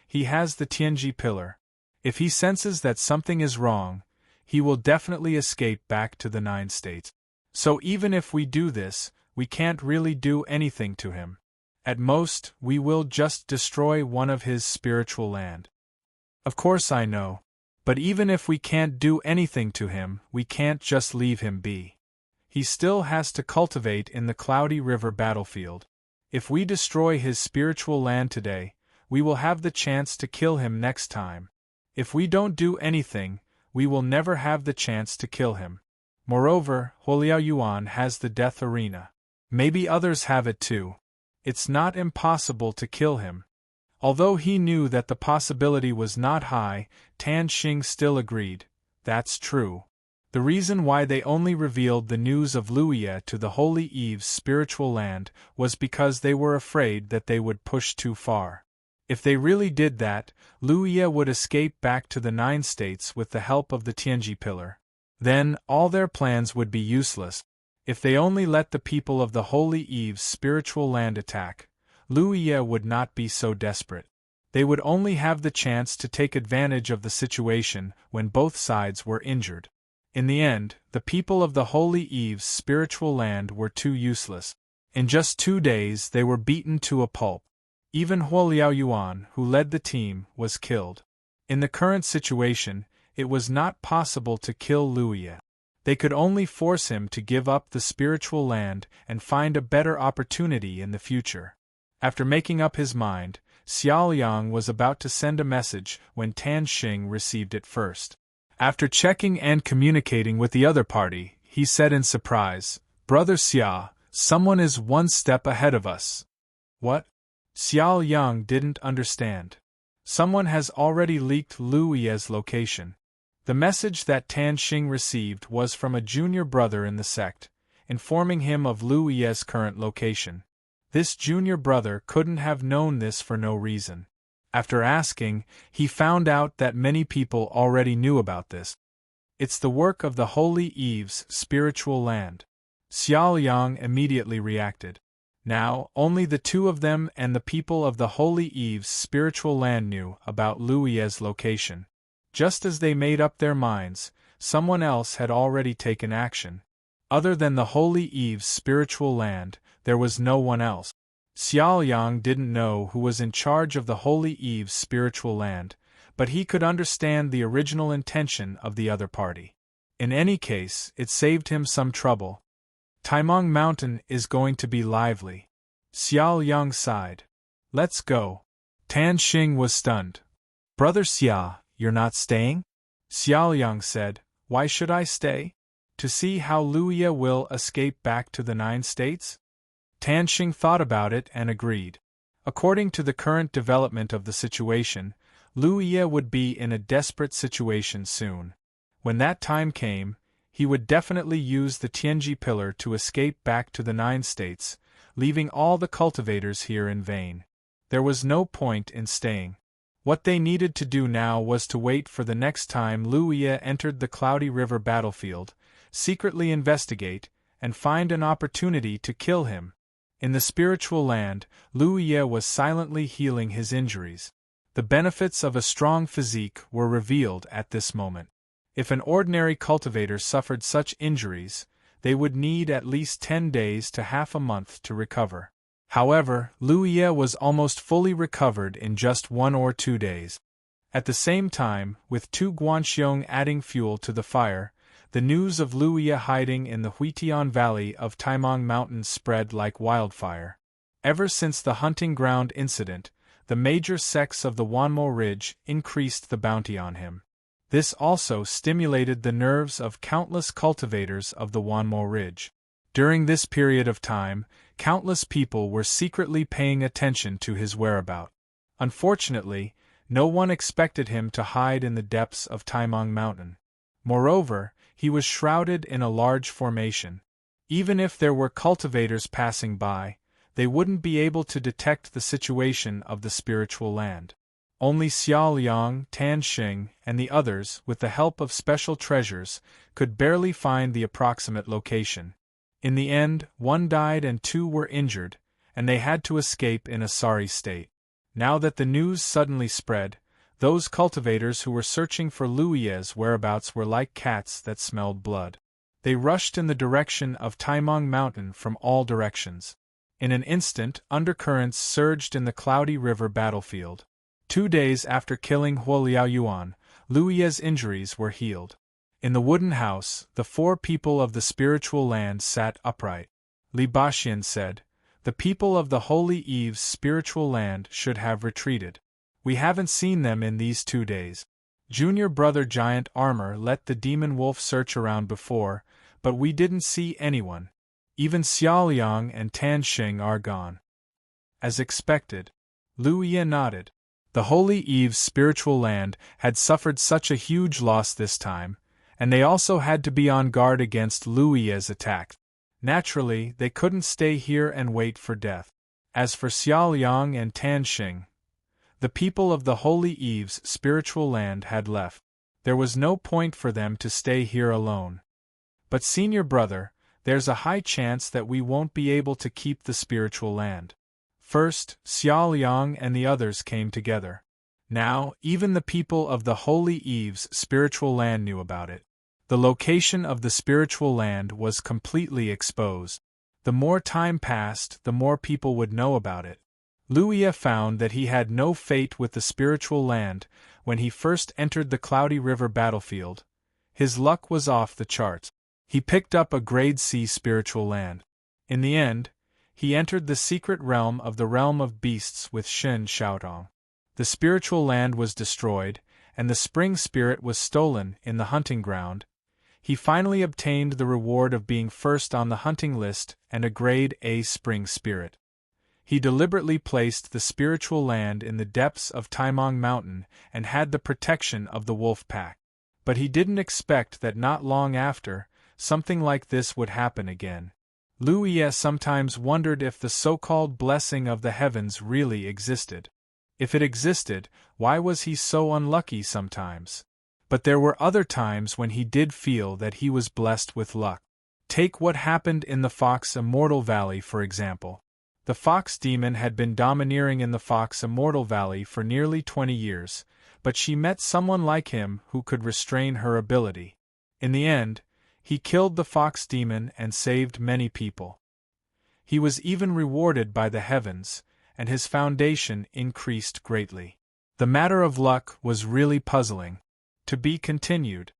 "He has the Tianji pillar. If he senses that something is wrong, he will definitely escape back to the 9 states. So even if we do this, we can't really do anything to him. At most, we will just destroy one of his spiritual land." "Of course I know. But even if we can't do anything to him, we can't just leave him be. He still has to cultivate in the Cloudy River battlefield. If we destroy his spiritual land today, we will have the chance to kill him next time. If we don't do anything, we will never have the chance to kill him. Moreover, Huoliao Yuan has the death arena. Maybe others have it too. It's not impossible to kill him." Although he knew that the possibility was not high, Tan Xing still agreed, "That's true." The reason why they only revealed the news of Lu Ye to the Holy Eve's spiritual land was because they were afraid that they would push too far. If they really did that, Lu Ye would escape back to the 9 states with the help of the Tianji pillar. Then, all their plans would be useless. If they only let the people of the Holy Eve's spiritual land attack, Lu Ye would not be so desperate. They would only have the chance to take advantage of the situation when both sides were injured. In the end, the people of the Holy Eve's spiritual land were too useless. In just 2 days they were beaten to a pulp. Even Huoliao Yuan, who led the team, was killed. In the current situation, it was not possible to kill Luye. They could only force him to give up the spiritual land and find a better opportunity in the future. After making up his mind, Xiao Yang was about to send a message when Tan Xing received it first. After checking and communicating with the other party, he said in surprise, "Brother Xia, someone is 1 step ahead of us." "What?" Xiao Yang didn't understand. "Someone has already leaked Luye's location." The message that Tan Xing received was from a junior brother in the sect, informing him of Luye's current location. This junior brother couldn't have known this for no reason. After asking, he found out that many people already knew about this. "It's the work of the Holy Eve's spiritual land." Xiao Yang immediately reacted. Now, only the 2 of them and the people of the Holy Eve's spiritual land knew about Luye's location. Just as they made up their minds, someone else had already taken action. Other than the Holy Eve's spiritual land, there was no one else. Xiao Yang didn't know who was in charge of the Holy Eve's spiritual land, but he could understand the original intention of the other party. In any case, it saved him some trouble. Taimong Mountain is going to be lively. Xiao Yang sighed. "Let's go." Tan Xing was stunned. "Brother Xia, you're not staying?" Xiao Yang said, "Why should I stay? To see how Luye will escape back to the 9 states? Tan Xing thought about it and agreed. According to the current development of the situation, Luye would be in a desperate situation soon. When that time came, he would definitely use the Tianji Pillar to escape back to the 9 states, leaving all the cultivators here in vain. There was no point in staying. What they needed to do now was to wait for the next time Luye entered the Cloudy River battlefield, secretly investigate, and find an opportunity to kill him. In the spiritual land, Luye was silently healing his injuries. The benefits of a strong physique were revealed at this moment. If an ordinary cultivator suffered such injuries, they would need at least 10 days to half a month to recover. However, Luye was almost fully recovered in just 1 or 2 days. At the same time, with 2 Guanxiong adding fuel to the fire, the news of Luye hiding in the Huitian Valley of Taimong Mountain spread like wildfire. Ever since the hunting ground incident, the major sects of the Wanmo Ridge increased the bounty on him. This also stimulated the nerves of countless cultivators of the Wanmo Ridge. During this period of time, countless people were secretly paying attention to his whereabouts. Unfortunately, no one expected him to hide in the depths of Taimong Mountain. Moreover, he was shrouded in a large formation. Even if there were cultivators passing by, they wouldn't be able to detect the situation of the spiritual land. Only Xiao Yang, Tan Xing, and the others, with the help of special treasures, could barely find the approximate location. In the end, 1 died and 2 were injured, and they had to escape in a sorry state. Now that the news suddenly spread, those cultivators who were searching for Luye's whereabouts were like cats that smelled blood. They rushed in the direction of Taimong Mountain from all directions. In an instant, undercurrents surged in the Cloudy River battlefield. 2 days after killing Huoliao Yuan, Luye's injuries were healed. In the wooden house, the 4 people of the spiritual land sat upright. Li Baxian said, "The people of the Holy Eve's spiritual land should have retreated. We haven't seen them in these 2 days. Junior brother Giant Armor let the demon wolf search around before, but we didn't see anyone. Even Xiao Yang and Tan Xing are gone." As expected. Luye nodded. The Holy Eve's spiritual land had suffered such a huge loss this time, and they also had to be on guard against Luye's attack. Naturally, they couldn't stay here and wait for death. As for Xiao Yang and Tan Xing, the people of the Holy Eve's spiritual land had left. There was no point for them to stay here alone. "But senior brother, there's a high chance that we won't be able to keep the spiritual land." First, Xiao Yang and the others came together. Now, even the people of the Holy Eve's spiritual land knew about it. The location of the spiritual land was completely exposed. The more time passed, the more people would know about it. Luia found that he had no fate with the spiritual land when he first entered the Cloudy River battlefield. His luck was off the charts. He picked up a grade C spiritual land. In the end, he entered the secret realm of beasts with Shen Xiaotong. The spiritual land was destroyed, and the spring spirit was stolen in the hunting ground. He finally obtained the reward of being first on the hunting list and a grade A spring spirit. He deliberately placed the spiritual land in the depths of Taimong Mountain and had the protection of the wolf pack. But he didn't expect that not long after, something like this would happen again. Luia sometimes wondered if the so-called blessing of the heavens really existed. If it existed, why was he so unlucky sometimes? But there were other times when he did feel that he was blessed with luck. Take what happened in the Fox Immortal Valley, for example. The fox demon had been domineering in the Fox Immortal Valley for nearly 20 years, but she met someone like him who could restrain her ability. In the end, he killed the fox demon and saved many people. He was even rewarded by the heavens, and his foundation increased greatly. The matter of luck was really puzzling. To be continued.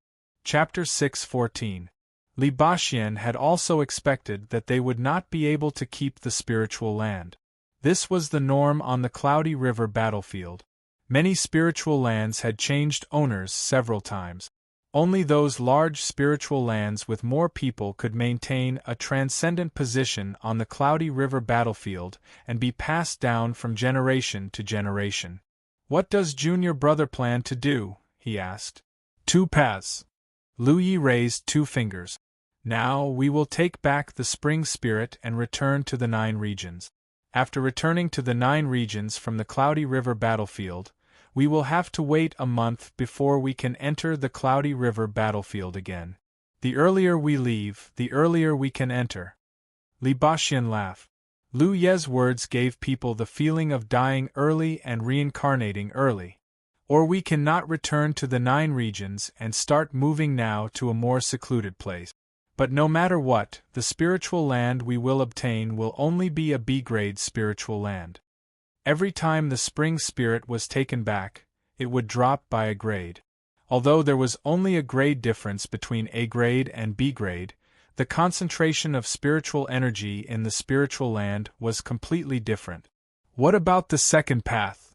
Chapter 6:14. Li Baxi had also expected that they would not be able to keep the spiritual land. This was the norm on the Cloudy River battlefield. Many spiritual lands had changed owners several times. Only those large spiritual lands with more people could maintain a transcendent position on the Cloudy River battlefield and be passed down from generation to generation. "What does junior brother plan to do?" he asked. "Two paths." Luyi raised 2 fingers. "Now we will take back the spring spirit and return to the 9 regions. After returning to the 9 regions from the Cloudy River battlefield, we will have to wait a month before we can enter the Cloudy River battlefield again. The earlier we leave, the earlier we can enter." Li Baxi laughed. Lu Ye's words gave people the feeling of dying early and reincarnating early. "Or we cannot return to the 9 regions and start moving now to a more secluded place. But no matter what, the spiritual land we will obtain will only be a B-grade spiritual land. Every time the spring spirit was taken back, it would drop by a grade. Although there was only a grade difference between A grade and B grade, the concentration of spiritual energy in the spiritual land was completely different. What about the second path?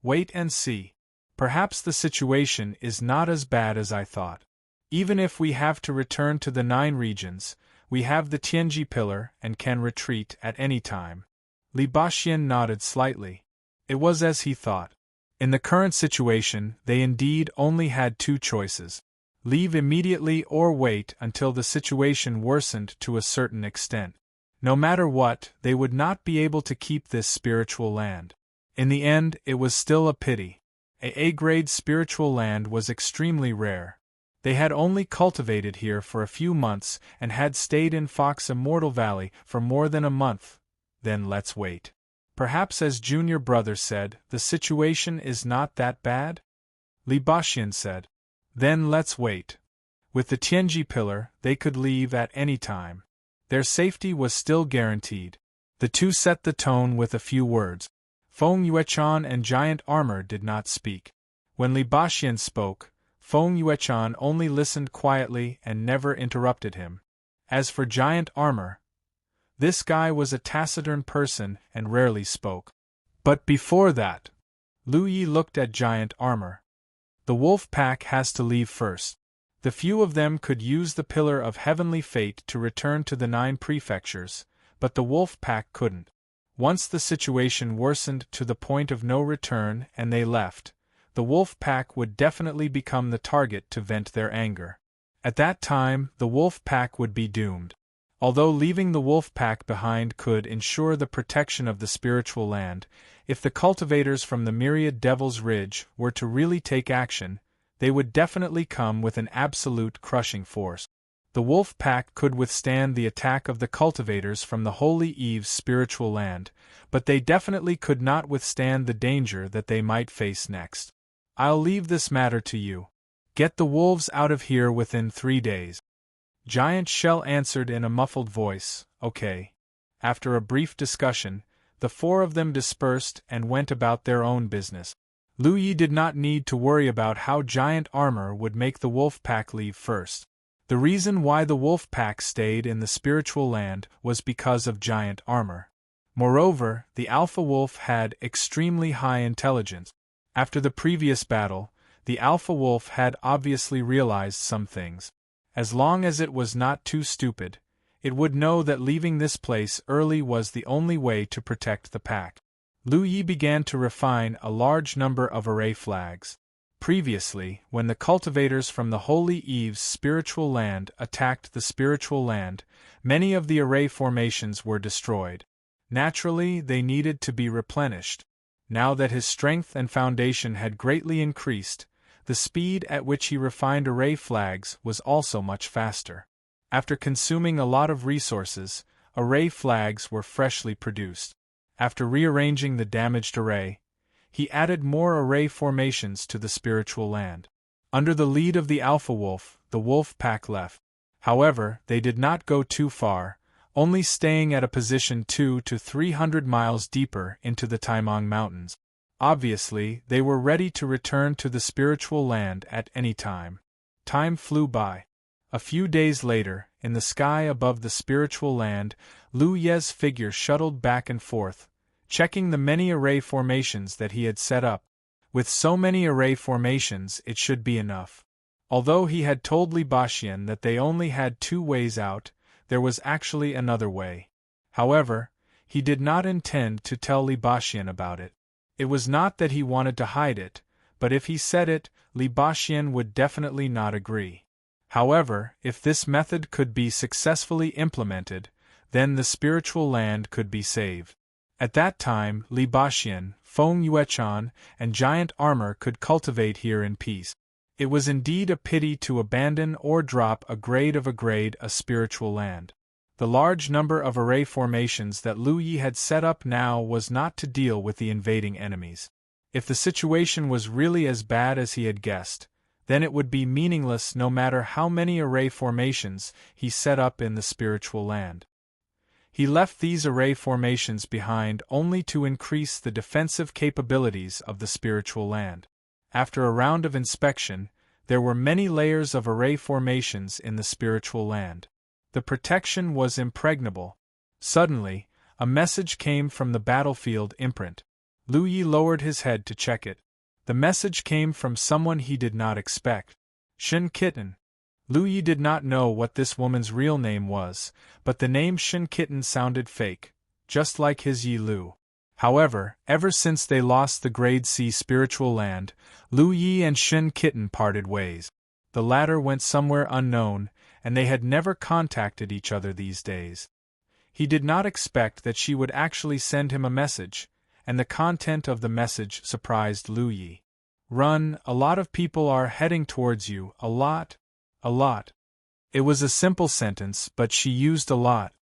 Wait and see. Perhaps the situation is not as bad as I thought. Even if we have to return to the 9 regions, we have the Tianji pillar and can retreat at any time." Li Baxi nodded slightly. It was as he thought. In the current situation, they indeed only had 2 choices. Leave immediately or wait until the situation worsened to a certain extent. No matter what, they would not be able to keep this spiritual land. In the end, it was still a pity. A A-grade spiritual land was extremely rare. They had only cultivated here for a few months and had stayed in Fox Immortal Valley for more than a month. Then let's wait. Perhaps, as junior brother said, the situation is not that bad? Li Baxi said. Then let's wait. With the Tianji pillar, they could leave at any time. Their safety was still guaranteed. The two set the tone with a few words. Feng Yuechan and Giant Armor did not speak. When Li Baxi spoke, Feng Yuechan only listened quietly and never interrupted him. As for Giant Armor, this guy was a taciturn person and rarely spoke. But before that, Lu Yi looked at Giant Armor. The wolf pack has to leave first. The few of them could use the Pillar of Heavenly Fate to return to the 9 prefectures, but the wolf pack couldn't. Once the situation worsened to the point of no return and they left, the wolf pack would definitely become the target to vent their anger. At that time, the wolf pack would be doomed. Although leaving the wolf pack behind could ensure the protection of the spiritual land, if the cultivators from the Myriad Devil's Ridge were to really take action, they would definitely come with an absolute crushing force. The wolf pack could withstand the attack of the cultivators from the Holy Eve's spiritual land, but they definitely could not withstand the danger that they might face next. I'll leave this matter to you. Get the wolves out of here within 3 days. Giant Shell answered in a muffled voice, Okay. After a brief discussion, the 4 of them dispersed and went about their own business. Lu Yi did not need to worry about how Giant Armor would make the wolf pack leave first. The reason why the wolf pack stayed in the spiritual land was because of Giant Armor. Moreover, the alpha wolf had extremely high intelligence. After the previous battle, the alpha wolf had obviously realized some things. As long as it was not too stupid, it would know that leaving this place early was the only way to protect the pack. Lu Yi began to refine a large number of array flags. Previously, when the cultivators from the Holy Eve's spiritual land attacked the spiritual land, many of the array formations were destroyed. Naturally, they needed to be replenished. Now that his strength and foundation had greatly increased, the speed at which he refined array flags was also much faster. After consuming a lot of resources, array flags were freshly produced. After rearranging the damaged array, he added more array formations to the spiritual land. Under the lead of the alpha wolf, the wolf pack left. However, they did not go too far, only staying at a position 200 to 300 miles deeper into the Taimong Mountains. Obviously, they were ready to return to the spiritual land at any time. Time flew by. A few days later, in the sky above the spiritual land, Lu Ye's figure shuttled back and forth, checking the many array formations that he had set up. With so many array formations, it should be enough. Although he had told Li Baxian that they only had 2 ways out, there was actually another way. However, he did not intend to tell Li Baxian about it. It was not that he wanted to hide it, but if he said it, Li Baxian would definitely not agree. However, if this method could be successfully implemented, then the spiritual land could be saved. At that time, Li Baxian, Feng Yuechan, and Giant Armor could cultivate here in peace. It was indeed a pity to abandon or drop a grade a spiritual land. The large number of array formations that Lu Yi had set up now was not to deal with the invading enemies. If the situation was really as bad as he had guessed, then it would be meaningless no matter how many array formations he set up in the spiritual land. He left these array formations behind only to increase the defensive capabilities of the spiritual land. After a round of inspection, there were many layers of array formations in the spiritual land. The protection was impregnable. Suddenly, a message came from the battlefield imprint. Lu Yi lowered his head to check it. The message came from someone he did not expect. Shin Kitten. Lu Yi did not know what this woman's real name was, but the name Shin Kitten sounded fake, just like his Yi Lu. However, ever since they lost the Grade C spiritual land, Lu Yi and Shin Kitten parted ways. The latter went somewhere unknown, and they had never contacted each other these days. He did not expect that she would actually send him a message, and the content of the message surprised Lu Yi. Run, a lot of people are heading towards you, a lot. It was a simple sentence, but she used a lot.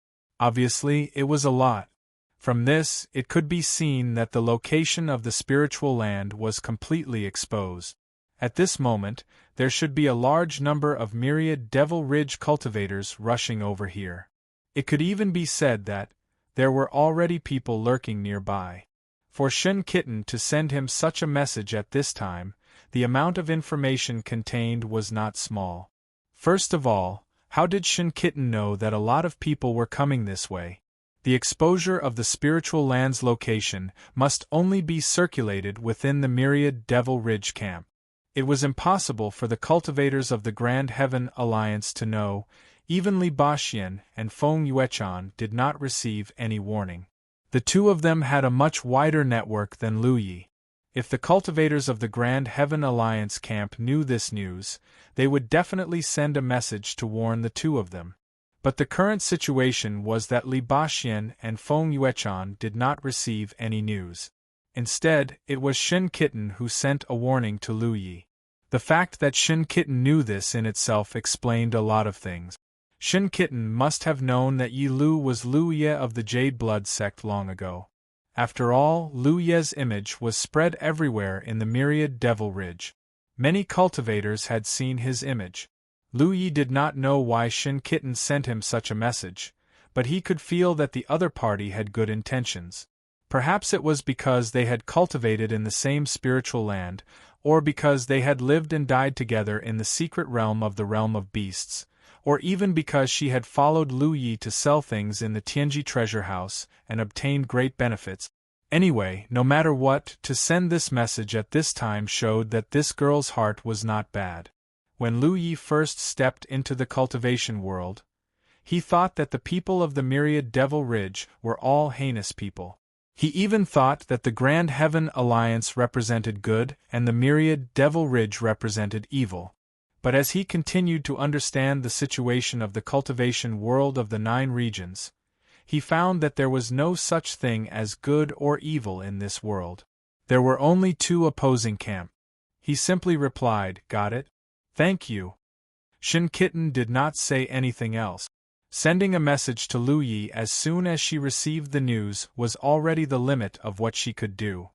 Obviously, it was a lot. From this, it could be seen that the location of the spiritual land was completely exposed. At this moment, there should be a large number of myriad Devil Ridge cultivators rushing over here. It could even be said that there were already people lurking nearby. For Shin Kitten to send him such a message at this time, the amount of information contained was not small. First of all, how did Shin Kitten know that a lot of people were coming this way? The exposure of the spiritual land's location must only be circulated within the myriad Devil Ridge camp. It was impossible for the cultivators of the Grand Heaven Alliance to know. Even Li Baxian and Feng Yuechan did not receive any warning. The 2 of them had a much wider network than Lu Yi. If the cultivators of the Grand Heaven Alliance camp knew this news, they would definitely send a message to warn the 2 of them. But the current situation was that Li Baxian and Feng Yuechan did not receive any news. Instead, it was Shin Kitten who sent a warning to Lu Yi. The fact that Shin Kitten knew this in itself explained a lot of things. Shin Kitten must have known that Yi Lu was Lu Ye of the Jade Blood sect long ago. After all, Lu Ye's image was spread everywhere in the myriad Devil Ridge. Many cultivators had seen his image. Lu Yi did not know why Shin Kitten sent him such a message, but he could feel that the other party had good intentions. Perhaps it was because they had cultivated in the same spiritual land, or because they had lived and died together in the secret realm of the realm of beasts, or even because she had followed Lu Yi to sell things in the Tianji treasure house and obtained great benefits. Anyway, no matter what, to send this message at this time showed that this girl's heart was not bad. When Lu Yi first stepped into the cultivation world, he thought that the people of the Myriad Devil Ridge were all heinous people. He even thought that the Grand Heaven Alliance represented good and the Myriad Devil Ridge represented evil. But as he continued to understand the situation of the cultivation world of the 9 regions, he found that there was no such thing as good or evil in this world. There were only 2 opposing camps. He simply replied, "Got it? Thank you." Shin Kitten did not say anything else. Sending a message to Lu Yi as soon as she received the news was already the limit of what she could do.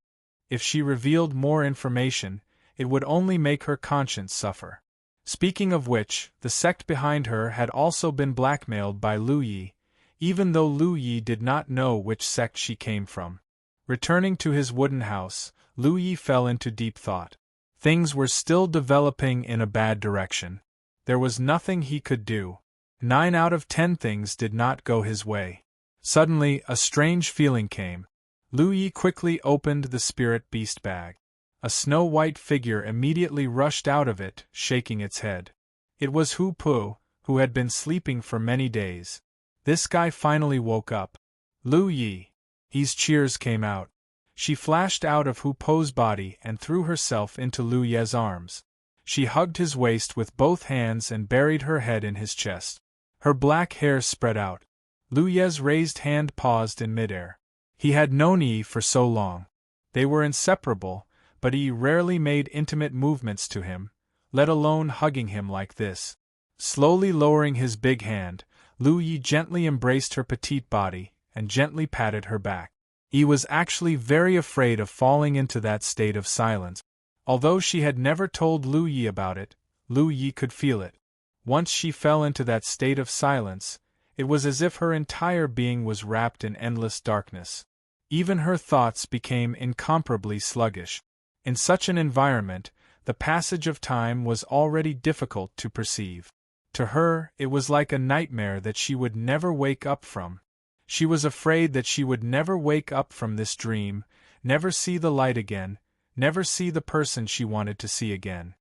If she revealed more information, it would only make her conscience suffer. Speaking of which, the sect behind her had also been blackmailed by Lu Yi, even though Lu Yi did not know which sect she came from. Returning to his wooden house, Lu Yi fell into deep thought. Things were still developing in a bad direction. There was nothing he could do. 9 out of 10 things did not go his way. Suddenly, a strange feeling came. Lu Yi quickly opened the spirit beast bag. A snow-white figure immediately rushed out of it, shaking its head. It was Hu Po, who had been sleeping for many days. This guy finally woke up. Lu Yi. Yi's cheers came out. She flashed out of Hu Po's body and threw herself into Lu Ye's arms. She hugged his waist with both hands and buried her head in his chest. Her black hair spread out. Lu Ye's raised hand paused in midair. He had known Yi for so long. They were inseparable, but Yi rarely made intimate movements to him, let alone hugging him like this. Slowly lowering his big hand, Lu Yi gently embraced her petite body and gently patted her back. Yi was actually very afraid of falling into that state of silence. Although she had never told Lu Yi about it, Lu Yi could feel it. Once she fell into that state of silence, it was as if her entire being was wrapped in endless darkness. Even her thoughts became incomparably sluggish. In such an environment, the passage of time was already difficult to perceive. To her, it was like a nightmare that she would never wake up from. She was afraid that she would never wake up from this dream, never see the light again, never see the person she wanted to see again.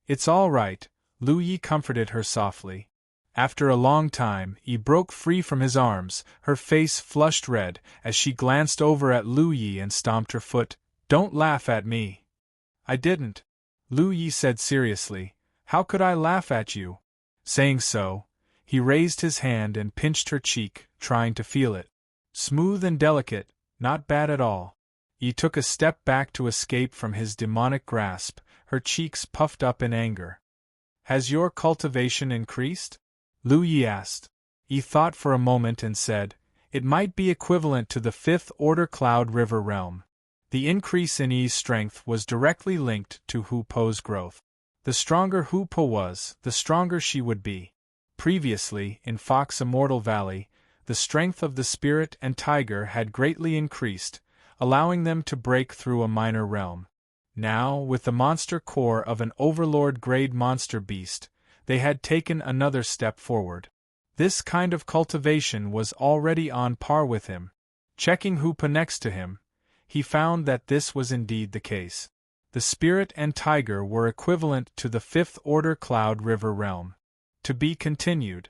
"It's all right," Lu Yi comforted her softly. After a long time, Yi broke free from his arms, her face flushed red, as she glanced over at Lu Yi and stomped her foot. "Don't laugh at me." "I didn't," Lu Yi said seriously. "How could I laugh at you?" Saying so, he raised his hand and pinched her cheek, trying to feel it. Smooth and delicate, not bad at all. Yi took a step back to escape from his demonic grasp, her cheeks puffed up in anger. "Has your cultivation increased?" Lu Yi asked. Yi thought for a moment and said, "It might be equivalent to the 5th Order Cloud River realm." The increase in Yi's strength was directly linked to Hu Po's growth. The stronger Hu Po was, the stronger she would be. Previously, in Fox Immortal Valley, the strength of the spirit and tiger had greatly increased, allowing them to break through a minor realm. Now, with the monster core of an overlord-grade monster beast, they had taken another step forward. This kind of cultivation was already on par with him. Checking Hu Po next to him, he found that this was indeed the case. The spirit and tiger were equivalent to the 5th Order Cloud River realm. To be continued.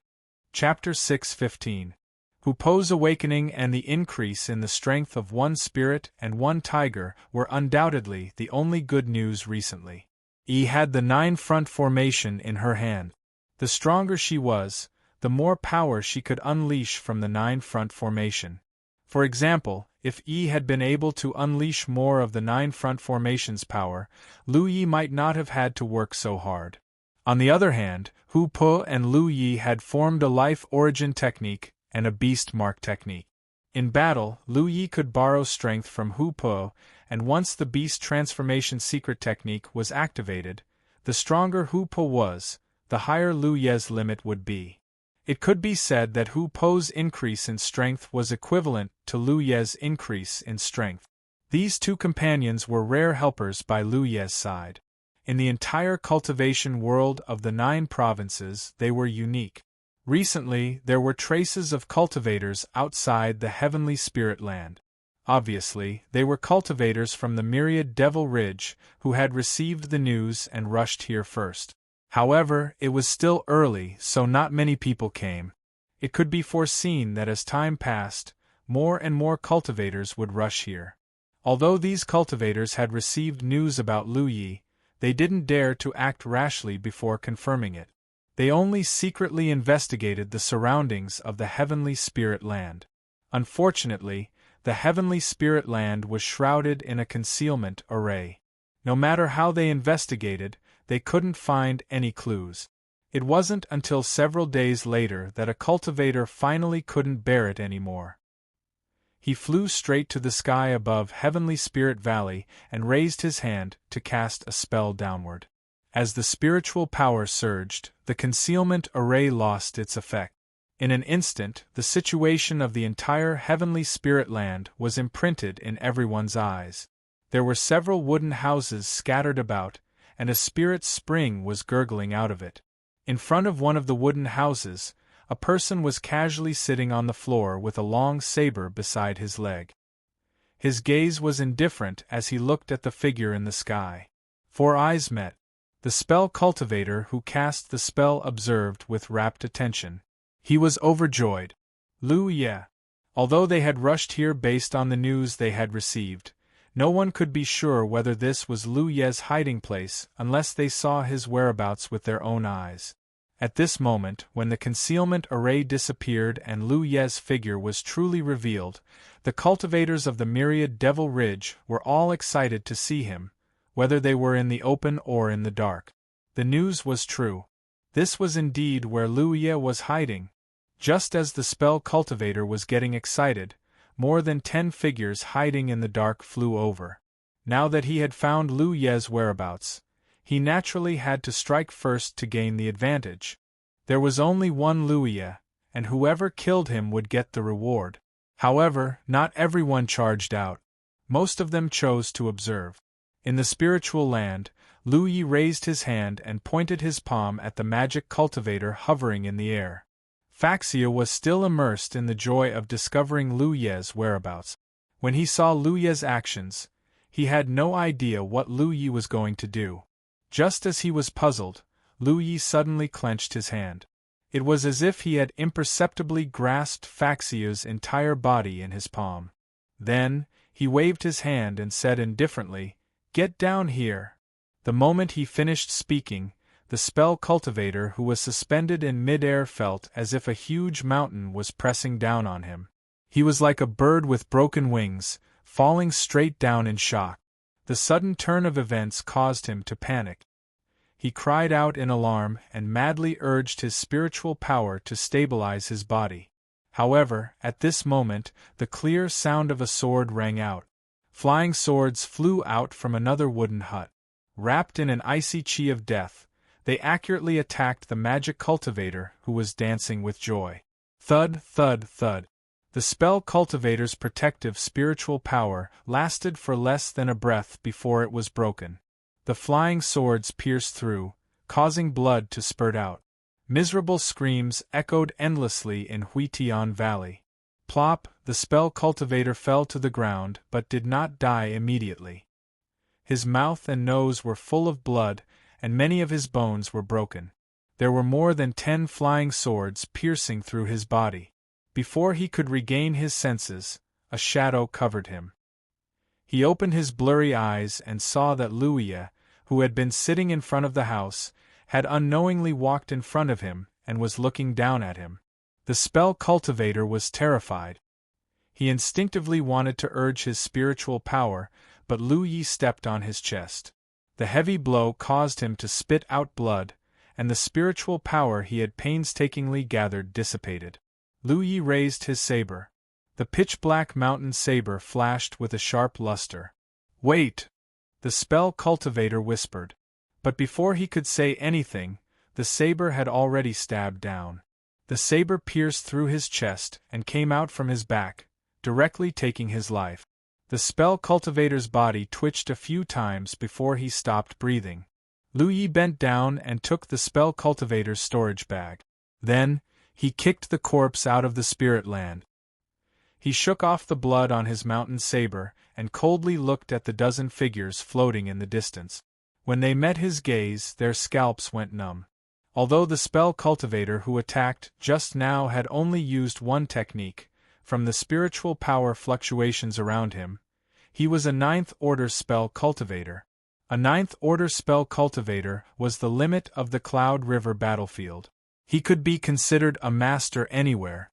Chapter 6:15. Hu Po's awakening and the increase in the strength of one spirit and one tiger were undoubtedly the only good news recently. Yi had the 9-front formation in her hand. The stronger she was, the more power she could unleash from the 9-front formation. For example, if Yi had been able to unleash more of the 9-front formation's power, Lu Yi might not have had to work so hard. On the other hand, Hu Po and Lu Yi had formed a life origin technique and a beast mark technique. In battle, Lu Yi could borrow strength from Hu Po, and once the beast transformation secret technique was activated, The stronger Hu Po was, the higher Lu Ye's limit would be. It could be said that Hu Po's increase in strength was equivalent to Lu Ye's increase in strength. These two companions were rare helpers by Lu Ye's side. In the entire cultivation world of the 9 provinces, they were unique. Recently, there were traces of cultivators outside the heavenly spirit land. Obviously, they were cultivators from the myriad Devil Ridge who had received the news and rushed here first. However, it was still early, so not many people came. It could be foreseen that as time passed, more and more cultivators would rush here. Although these cultivators had received news about Lu Yi, they didn't dare to act rashly before confirming it. They only secretly investigated the surroundings of the heavenly spirit land. Unfortunately, the heavenly spirit land was shrouded in a concealment array. No matter how they investigated, they couldn't find any clues. It wasn't until several days later that a cultivator finally couldn't bear it anymore. He flew straight to the sky above Heavenly Spirit Valley and raised his hand to cast a spell downward. As the spiritual power surged, the concealment array lost its effect. In an instant, the situation of the entire heavenly spirit land was imprinted in everyone's eyes. There were several wooden houses scattered about, and a spirit spring was gurgling out of it. In front of one of the wooden houses, a person was casually sitting on the floor with a long saber beside his leg. His gaze was indifferent as he looked at the figure in the sky. 4 eyes met. The spell cultivator who cast the spell observed with rapt attention. He was overjoyed. Lu Ye. Although they had rushed here based on the news they had received, no one could be sure whether this was Lu Ye's hiding place unless they saw his whereabouts with their own eyes. At this moment, when the concealment array disappeared and Lu Ye's figure was truly revealed, the cultivators of the myriad Devil Ridge were all excited to see him, whether they were in the open or in the dark. The news was true. This was indeed where Lu Ye was hiding. Just as the spell cultivator was getting excited, more than 10 figures hiding in the dark flew over. Now that he had found Lu Ye's whereabouts, he naturally had to strike first to gain the advantage. There was only one Lu Ye, and whoever killed him would get the reward. However, not everyone charged out. Most of them chose to observe. In the spiritual land, Lu Yi raised his hand and pointed his palm at the magic cultivator hovering in the air. Faxia was still immersed in the joy of discovering Lu Ye's whereabouts. When he saw Lu Ye's actions, he had no idea what Lu Yi was going to do. Just as he was puzzled, Lu Yi suddenly clenched his hand. It was as if he had imperceptibly grasped Faxia's entire body in his palm. Then, he waved his hand and said indifferently, "Get down here." The moment he finished speaking, the spell cultivator who was suspended in mid-air felt as if a huge mountain was pressing down on him. He was like a bird with broken wings, falling straight down in shock. The sudden turn of events caused him to panic. He cried out in alarm and madly urged his spiritual power to stabilize his body. However, at this moment, the clear sound of a sword rang out. Flying swords flew out from another wooden hut. Wrapped in an icy chi of death, they accurately attacked the magic cultivator who was dancing with joy. Thud, thud, thud. The spell cultivator's protective spiritual power lasted for less than a breath before it was broken. The flying swords pierced through, causing blood to spurt out. Miserable screams echoed endlessly in Huitian Valley. Plop, the spell cultivator fell to the ground but did not die immediately. His mouth and nose were full of blood, and many of his bones were broken. There were more than 10 flying swords piercing through his body. Before he could regain his senses, a shadow covered him. He opened his blurry eyes and saw that Lu Ye, who had been sitting in front of the house, had unknowingly walked in front of him and was looking down at him. The spell cultivator was terrified. He instinctively wanted to urge his spiritual power, but Lu Yi stepped on his chest. The heavy blow caused him to spit out blood, and the spiritual power he had painstakingly gathered dissipated. Lu Yi raised his saber. The pitch-black mountain saber flashed with a sharp luster. "Wait!" the spell cultivator whispered. But before he could say anything, the saber had already stabbed down. The saber pierced through his chest and came out from his back, directly taking his life. The spell cultivator's body twitched a few times before he stopped breathing. Lu Yi bent down and took the spell cultivator's storage bag. Then, he kicked the corpse out of the spirit land. He shook off the blood on his mountain saber and coldly looked at the dozen figures floating in the distance. When they met his gaze, their scalps went numb. Although the spell cultivator who attacked just now had only used one technique, from the spiritual power fluctuations around him, he was a ninth-order spell cultivator. A ninth-order spell cultivator was the limit of the Cloud River battlefield. He could be considered a master anywhere.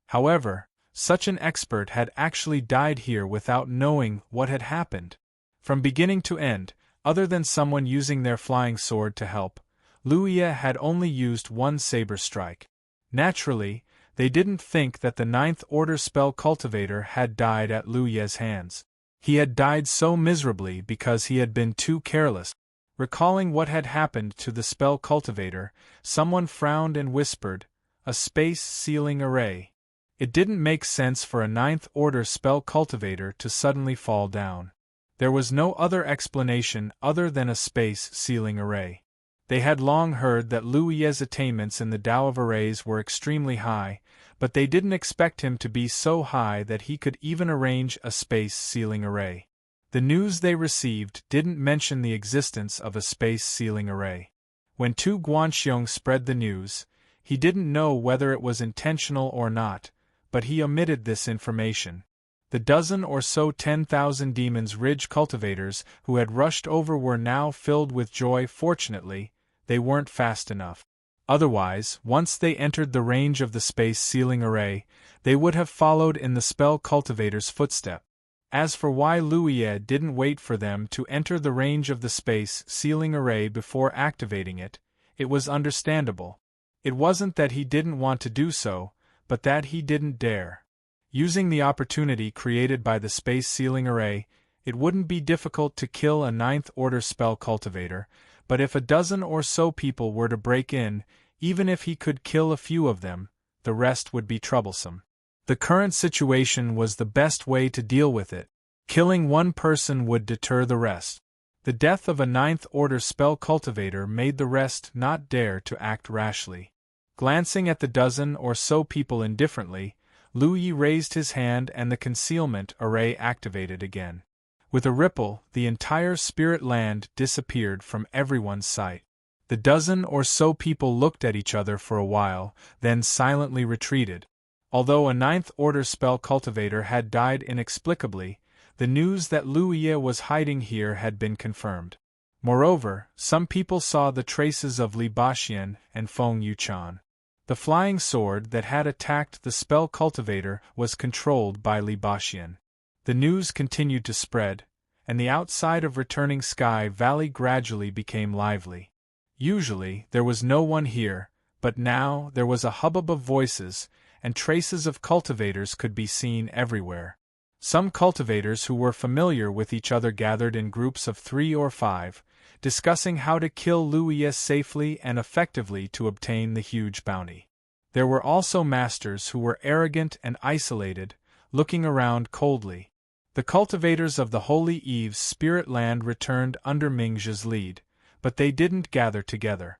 However, such an expert had actually died here without knowing what had happened. From beginning to end, other than someone using their flying sword to help, Lu Yi had only used one saber strike. Naturally, they didn't think that the ninth-order spell cultivator had died at Lu Yi's hands. He had died so miserably because he had been too careless. Recalling what had happened to the spell cultivator, someone frowned and whispered, "A space sealing array." It didn't make sense for a ninth-order spell cultivator to suddenly fall down. There was no other explanation other than a space sealing array. They had long heard that Lu Yi's attainments in the Tao of arrays were extremely high, but they didn't expect him to be so high that he could even arrange a space sealing array. The news they received didn't mention the existence of a space sealing array. When Tu Guanxiong spread the news, he didn't know whether it was intentional or not, but he omitted this information. The dozen or so 10,000 Demon's Ridge cultivators who had rushed over were now filled with joy. Fortunately, they weren't fast enough. Otherwise, once they entered the range of the space sealing array, they would have followed in the spell cultivator's footstep. As for why Lu Yi didn't wait for them to enter the range of the space sealing array before activating it, it was understandable. It wasn't that he didn't want to do so, but that he didn't dare. Using the opportunity created by the space sealing array, it wouldn't be difficult to kill a ninth-order spell cultivator, but if a dozen or so people were to break in, even if he could kill a few of them, the rest would be troublesome. The current situation was the best way to deal with it. Killing one person would deter the rest. The death of a ninth-order spell cultivator made the rest not dare to act rashly. Glancing at the dozen or so people indifferently, Lu Yi raised his hand and the concealment array activated again. With a ripple, the entire spirit land disappeared from everyone's sight. The dozen or so people looked at each other for a while, then silently retreated. Although a ninth-order spell cultivator had died inexplicably, the news that Lu Yi was hiding here had been confirmed. Moreover, some people saw the traces of Li Baxian and Feng Yuchan. The flying sword that had attacked the spell cultivator was controlled by Li Baxian. The news continued to spread, and the outside of Returning Sky Valley gradually became lively. Usually, there was no one here, but now there was a hubbub of voices, and traces of cultivators could be seen everywhere. Some cultivators who were familiar with each other gathered in groups of 3 or 5, discussing how to kill Lu Yi safely and effectively to obtain the huge bounty. There were also masters who were arrogant and isolated, looking around coldly. The cultivators of the Holy Eve's spirit land returned under Mingzhe's lead, but they didn't gather together.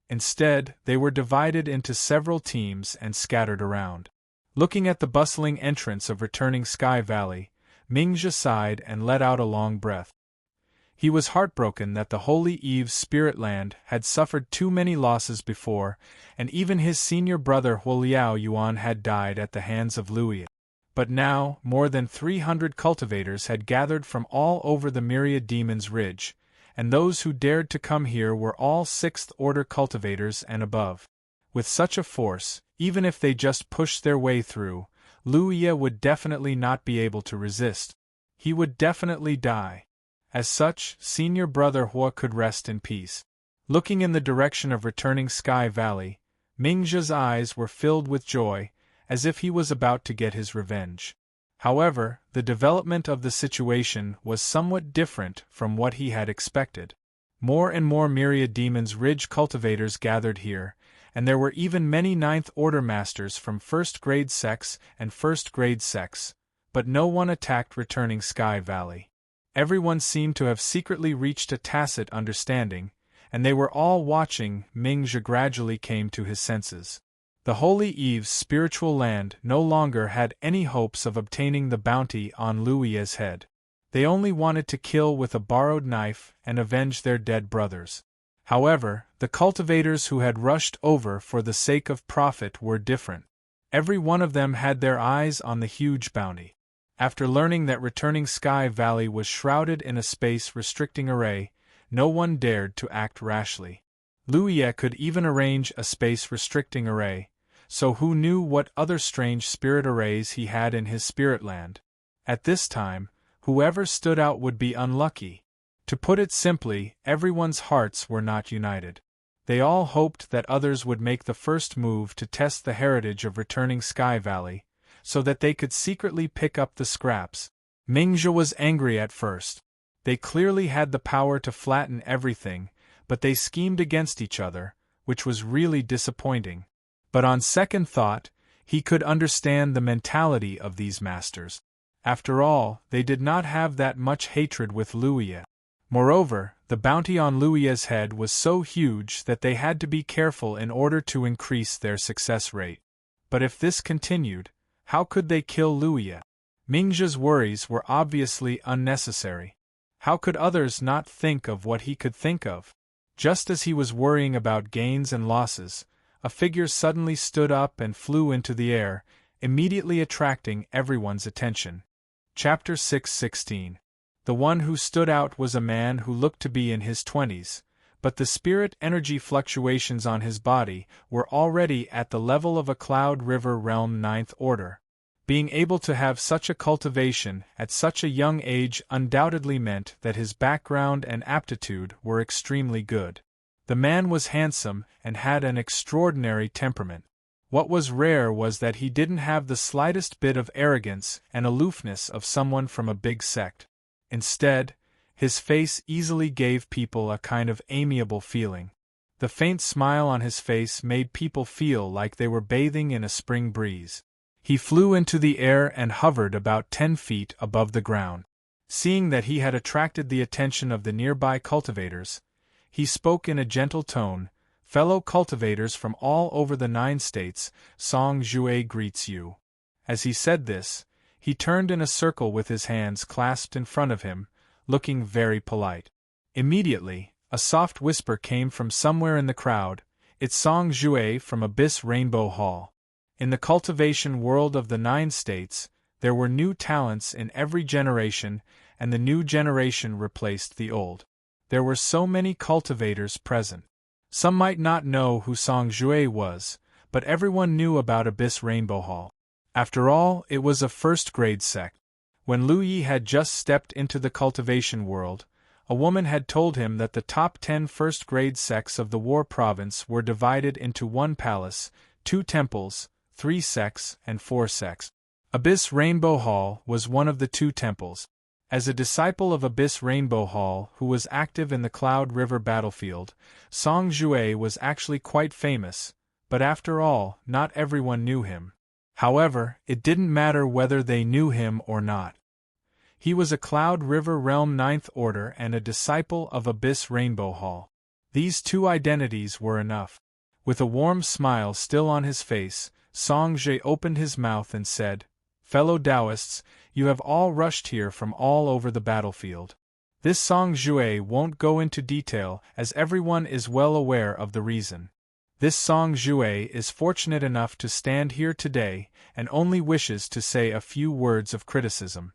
Instead, they were divided into several teams and scattered around. Looking at the bustling entrance of Returning Sky Valley, Mingzhe sighed and let out a long breath. He was heartbroken that the Holy Eve's spirit land had suffered too many losses before, and even his senior brother Huoliao Yuan had died at the hands of Lu Yi. But now, more than 300 cultivators had gathered from all over the myriad Demon's Ridge, and those who dared to come here were all 6th-order cultivators and above. With such a force, even if they just pushed their way through, Lu Yi would definitely not be able to resist. He would definitely die. As such, senior brother Hua could rest in peace. Looking in the direction of Returning Sky Valley, Mingzhe's eyes were filled with joy, as if he was about to get his revenge. However, the development of the situation was somewhat different from what he had expected. More and more myriad Demons Ridge cultivators gathered here, and there were even many Ninth Order masters from first-grade sects and first-grade sects, but no one attacked returning Sky Valley. Everyone seemed to have secretly reached a tacit understanding, and they were all watching. Mingzhi gradually came to his senses. The Holy Eve's spiritual land no longer had any hopes of obtaining the bounty on Luiya's head. They only wanted to kill with a borrowed knife and avenge their dead brothers. However, the cultivators who had rushed over for the sake of profit were different. Every one of them had their eyes on the huge bounty. After learning that returning Sky Valley was shrouded in a space-restricting array, no one dared to act rashly. Luiya could even arrange a space-restricting array, so who knew what other strange spirit arrays he had in his spirit land? At this time, whoever stood out would be unlucky. To put it simply, everyone's hearts were not united. They all hoped that others would make the first move to test the heritage of returning Sky Valley, so that they could secretly pick up the scraps. Mingzhi was angry at first. They clearly had the power to flatten everything, but they schemed against each other, which was really disappointing. But on second thought, he could understand the mentality of these masters. After all, they did not have that much hatred with Luiya. Moreover, the bounty on Luiya's head was so huge that they had to be careful in order to increase their success rate. But if this continued, how could they kill Luiya? Mingzhi's worries were obviously unnecessary. How could others not think of what he could think of? Just as he was worrying about gains and losses, a figure suddenly stood up and flew into the air, immediately attracting everyone's attention. Chapter 6:16. The one who stood out was a man who looked to be in his 20s, but the spirit energy fluctuations on his body were already at the level of a Cloud River Realm Ninth Order. Being able to have such a cultivation at such a young age undoubtedly meant that his background and aptitude were extremely good. The man was handsome and had an extraordinary temperament. What was rare was that he didn't have the slightest bit of arrogance and aloofness of someone from a big sect. Instead, his face easily gave people a kind of amiable feeling. The faint smile on his face made people feel like they were bathing in a spring breeze. He flew into the air and hovered about 10 feet above the ground. Seeing that he had attracted the attention of the nearby cultivators, he spoke in a gentle tone, "Fellow cultivators from all over the 9 states, Song Jue greets you." As he said this, he turned in a circle with his hands clasped in front of him, looking very polite. Immediately, a soft whisper came from somewhere in the crowd, "It's Song Jue from Abyss Rainbow Hall." In the cultivation world of the 9 states, there were new talents in every generation, and the new generation replaced the old. There were so many cultivators present. Some might not know who Song Jue was, but everyone knew about Abyss Rainbow Hall. After all, it was a first-grade sect. When Luiya had just stepped into the cultivation world, a woman had told him that the top 10 first-grade sects of the War Province were divided into 1 palace, 2 temples, 3 sects, and 4 sects. Abyss Rainbow Hall was one of the 2 temples. As a disciple of Abyss Rainbow Hall who was active in the Cloud River battlefield, Song Jue was actually quite famous, but after all, not everyone knew him. However, it didn't matter whether they knew him or not. He was a Cloud River Realm Ninth Order and a disciple of Abyss Rainbow Hall. These 2 identities were enough. With a warm smile still on his face, Song Jue opened his mouth and said, "Fellow Taoists, you have all rushed here from all over the battlefield. This Song Jue won't go into detail as everyone is well aware of the reason. This Song Jue is fortunate enough to stand here today and only wishes to say a few words of criticism."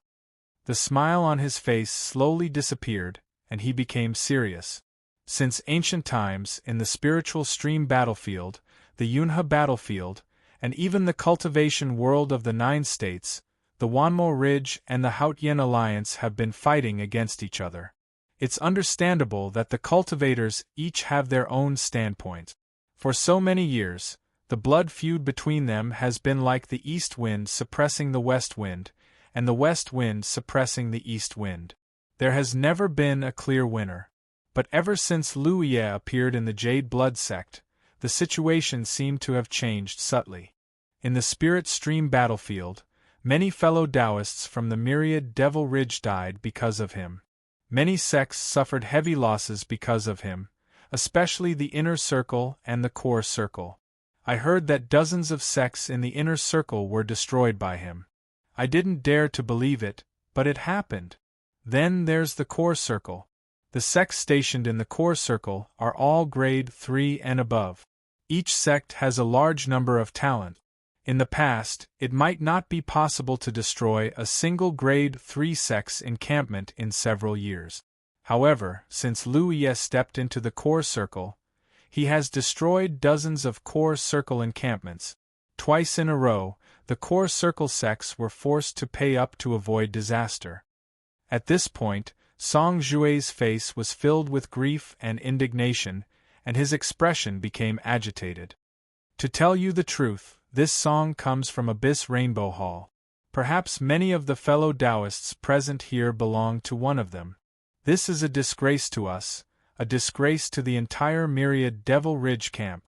The smile on his face slowly disappeared, and he became serious. Since ancient times, in the spiritual stream battlefield, the Yunhe battlefield, and even the cultivation world of the 9 states, the Wanmo Ridge and the Hautian Alliance have been fighting against each other. It's understandable that the cultivators each have their own standpoint. For so many years, the blood feud between them has been like the east wind suppressing the west wind, and the west wind suppressing the east wind. There has never been a clear winner. But ever since Lu Ye appeared in the Jade Blood sect, the situation seemed to have changed subtly. In the Spirit Stream battlefield, many fellow Taoists from the myriad Devil Ridge died because of him. Many sects suffered heavy losses because of him, especially the Inner Circle and the Core Circle. I heard that dozens of sects in the Inner Circle were destroyed by him. I didn't dare to believe it, but it happened. Then there's the Core Circle. The sects stationed in the Core Circle are all grade 3 and above. Each sect has a large number of talent. In the past, it might not be possible to destroy a single grade 3 sect's encampment in several years. However, since Lu Ye stepped into the Core Circle, he has destroyed dozens of Core Circle encampments. Twice in a row, the Core Circle sects were forced to pay up to avoid disaster. At this point, Song Jue's face was filled with grief and indignation, and his expression became agitated. To tell you the truth, this song comes from Abyss Rainbow Hall. Perhaps many of the fellow Taoists present here belong to one of them. This is a disgrace to us, a disgrace to the entire myriad Devil Ridge camp.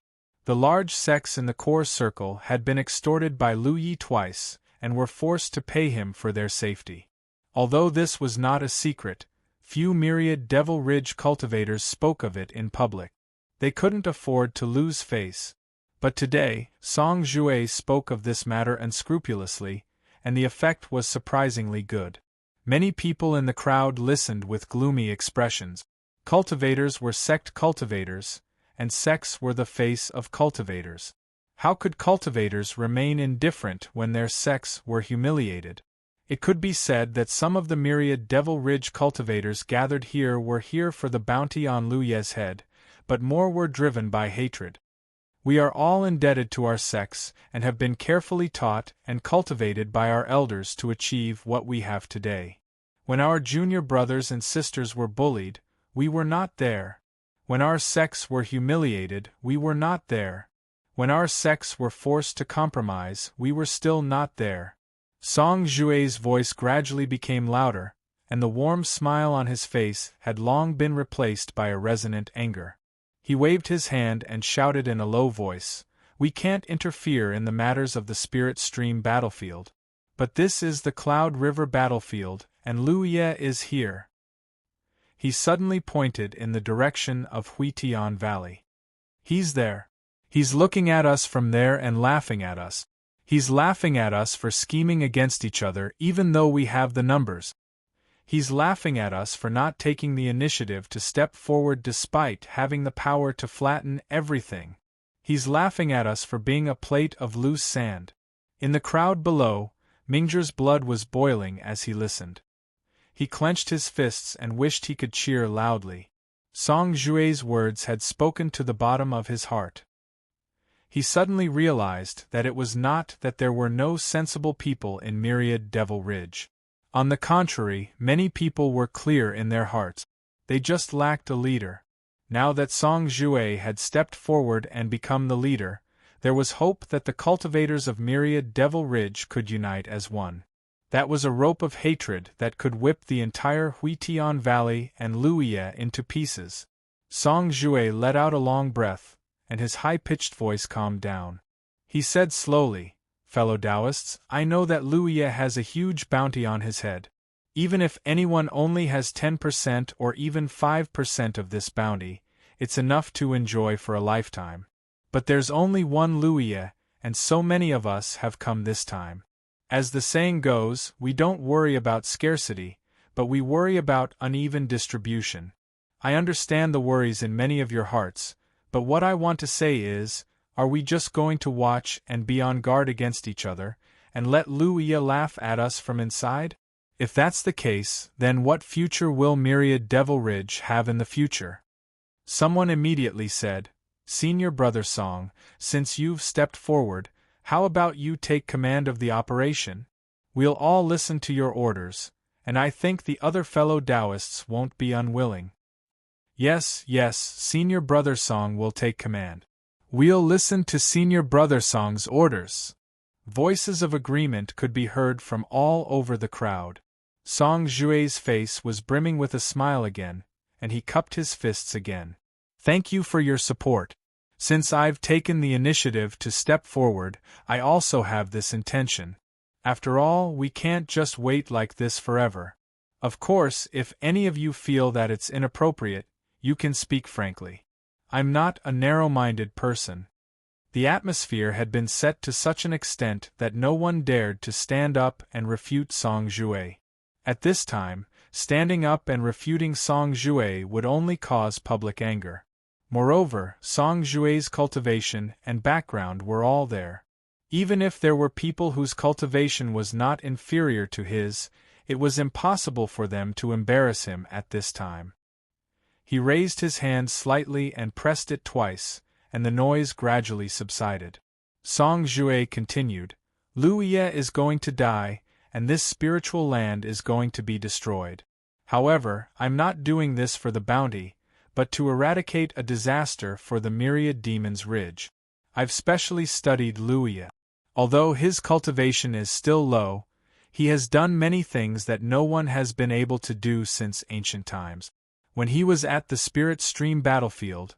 The large sects in the Core Circle had been extorted by Lu Ye twice, and were forced to pay him for their safety. Although this was not a secret, few myriad Devil Ridge cultivators spoke of it in public. They couldn't afford to lose face. But today, Song Jue spoke of this matter unscrupulously, and the effect was surprisingly good. Many people in the crowd listened with gloomy expressions. Cultivators were sect cultivators, and sects were the face of cultivators. How could cultivators remain indifferent when their sects were humiliated? It could be said that some of the myriad Devil Ridge cultivators gathered here were here for the bounty on Lu Ye's head, but more were driven by hatred. We are all indebted to our sects and have been carefully taught and cultivated by our elders to achieve what we have today. When our junior brothers and sisters were bullied, we were not there. When our sects were humiliated, we were not there. When our sects were forced to compromise, we were still not there. Song Jue's voice gradually became louder, and the warm smile on his face had long been replaced by a resonant anger. He waved his hand and shouted in a low voice, "We can't interfere in the matters of the Spirit Stream battlefield. But this is the Cloud River battlefield, and Lu Ye is here." He suddenly pointed in the direction of Huitian Valley. "He's there. He's looking at us from there and laughing at us. He's laughing at us for scheming against each other even though we have the numbers. He's laughing at us for not taking the initiative to step forward despite having the power to flatten everything. He's laughing at us for being a plate of loose sand." In the crowd below, Mingzher's blood was boiling as he listened. He clenched his fists and wished he could cheer loudly. Song Jue's words had spoken to the bottom of his heart. He suddenly realized that it was not that there were no sensible people in myriad Devil Ridge. On the contrary, many people were clear in their hearts. They just lacked a leader. Now that Song Jue had stepped forward and become the leader, there was hope that the cultivators of myriad Devil Ridge could unite as one. That was a rope of hatred that could whip the entire Huitian Valley and Lu Ye into pieces. Song Jue let out a long breath, and his high-pitched voice calmed down. He said slowly, "Fellow Taoists, I know that Lu Ye has a huge bounty on his head. Even if anyone only has 10% or even 5% of this bounty, it's enough to enjoy for a lifetime. But there's only one Lu Ye, and so many of us have come this time. As the saying goes, we don't worry about scarcity, but we worry about uneven distribution. I understand the worries in many of your hearts, but what I want to say is, are we just going to watch and be on guard against each other, and let Lu Ye laugh at us from inside? If that's the case, then what future will myriad Devil Ridge have in the future?" Someone immediately said, "Senior Brother Song, since you've stepped forward, how about you take command of the operation? We'll all listen to your orders, and I think the other fellow Taoists won't be unwilling." Yes, Senior Brother Song will take command. We'll listen to Senior Brother Song's orders." Voices of agreement could be heard from all over the crowd. Song Jue's face was brimming with a smile again, and he cupped his fists again. Thank you for your support. Since I've taken the initiative to step forward, I also have this intention. After all, we can't just wait like this forever. Of course, if any of you feel that it's inappropriate, you can speak frankly. I'm not a narrow-minded person. The atmosphere had been set to such an extent that no one dared to stand up and refute Song Jue. At this time, standing up and refuting Song Jue would only cause public anger. Moreover, Song Jue's cultivation and background were all there. Even if there were people whose cultivation was not inferior to his, it was impossible for them to embarrass him at this time. He raised his hand slightly and pressed it twice, and the noise gradually subsided. Song Jue continued, Lu Ye is going to die, and this spiritual land is going to be destroyed. However, I'm not doing this for the bounty, but to eradicate a disaster for the myriad demons' ridge. I've specially studied Lu Ye. Although his cultivation is still low, he has done many things that no one has been able to do since ancient times. When he was at the Spirit Stream battlefield,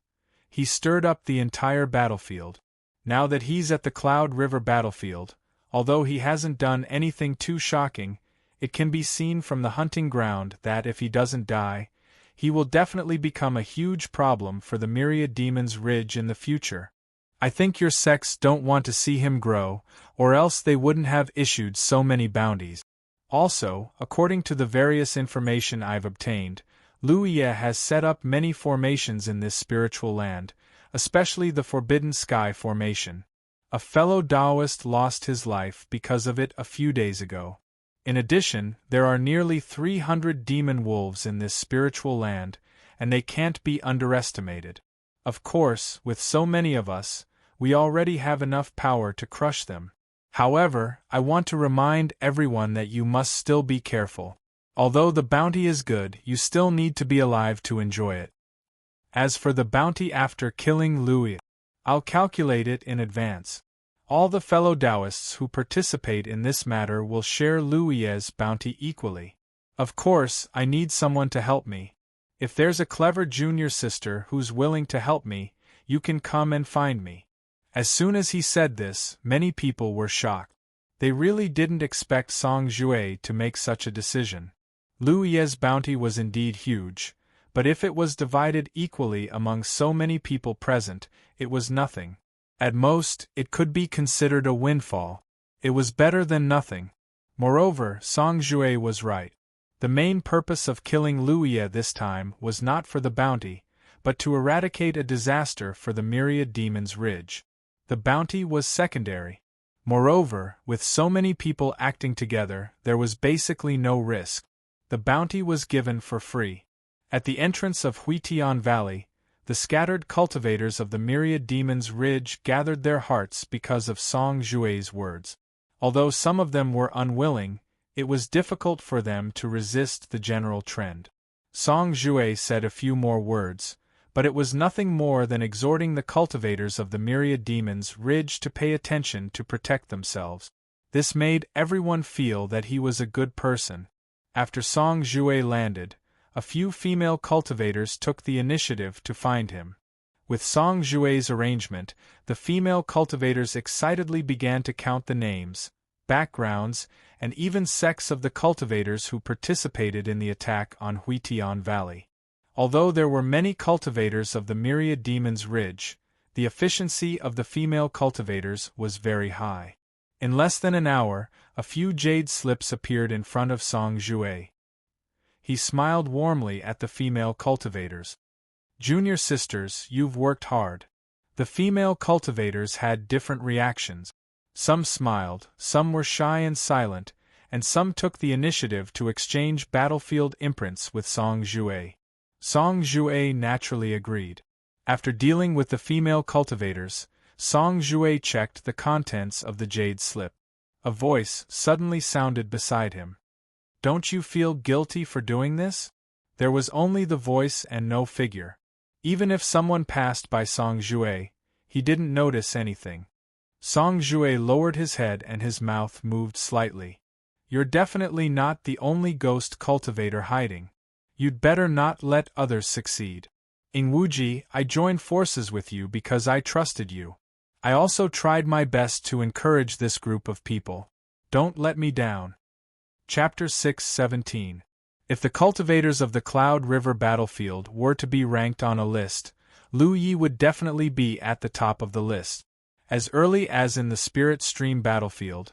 he stirred up the entire battlefield. Now that he's at the Cloud River battlefield, although he hasn't done anything too shocking, it can be seen from the hunting ground that if he doesn't die, he will definitely become a huge problem for the myriad demons' ridge in the future. I think your sects don't want to see him grow, or else they wouldn't have issued so many bounties. Also, according to the various information I've obtained, Lu Ye has set up many formations in this spiritual land, especially the Forbidden Sky formation. A fellow Taoist lost his life because of it a few days ago. In addition, there are nearly 300 demon wolves in this spiritual land, and they can't be underestimated. Of course, with so many of us, we already have enough power to crush them. However, I want to remind everyone that you must still be careful. Although the bounty is good, you still need to be alive to enjoy it. As for the bounty after killing Lu Ye, I'll calculate it in advance. All the fellow Taoists who participate in this matter will share Lu Ye's bounty equally. Of course, I need someone to help me. If there's a clever junior sister who's willing to help me, you can come and find me. As soon as he said this, many people were shocked. They really didn't expect Song Jue to make such a decision. Lu Ye's bounty was indeed huge, but if it was divided equally among so many people present, it was nothing. At most, it could be considered a windfall. It was better than nothing. Moreover, Song Jue was right. The main purpose of killing Lu Ye this time was not for the bounty, but to eradicate a disaster for the myriad demons' ridge. The bounty was secondary. Moreover, with so many people acting together, there was basically no risk. The bounty was given for free. At the entrance of Huitian Valley, the scattered cultivators of the myriad demons' ridge gathered their hearts because of Song Jue's words. Although some of them were unwilling, it was difficult for them to resist the general trend. Song Jue said a few more words, but it was nothing more than exhorting the cultivators of the myriad demons' ridge to pay attention to protect themselves. This made everyone feel that he was a good person. After Song Jue landed, a few female cultivators took the initiative to find him. With Song Jue's arrangement, the female cultivators excitedly began to count the names, backgrounds, and even sex of the cultivators who participated in the attack on Huitian Valley. Although there were many cultivators of the myriad demons' ridge, the efficiency of the female cultivators was very high. In less than an hour, a few jade slips appeared in front of Song Jue. He smiled warmly at the female cultivators. Junior sisters, you've worked hard. The female cultivators had different reactions. Some smiled, some were shy and silent, and some took the initiative to exchange battlefield imprints with Song Jue. Song Jue naturally agreed. After dealing with the female cultivators, Song Jue checked the contents of the jade slip. A voice suddenly sounded beside him. Don't you feel guilty for doing this? There was only the voice and no figure. Even if someone passed by Song Jue, he didn't notice anything. Song Jue lowered his head and his mouth moved slightly. You're definitely not the only ghost cultivator hiding. You'd better not let others succeed. Ingwuji, I joined forces with you because I trusted you. I also tried my best to encourage this group of people. Don't let me down. Chapter 6:17. If the cultivators of the Cloud River battlefield were to be ranked on a list, Lu Yi would definitely be at the top of the list. As early as in the Spirit Stream battlefield,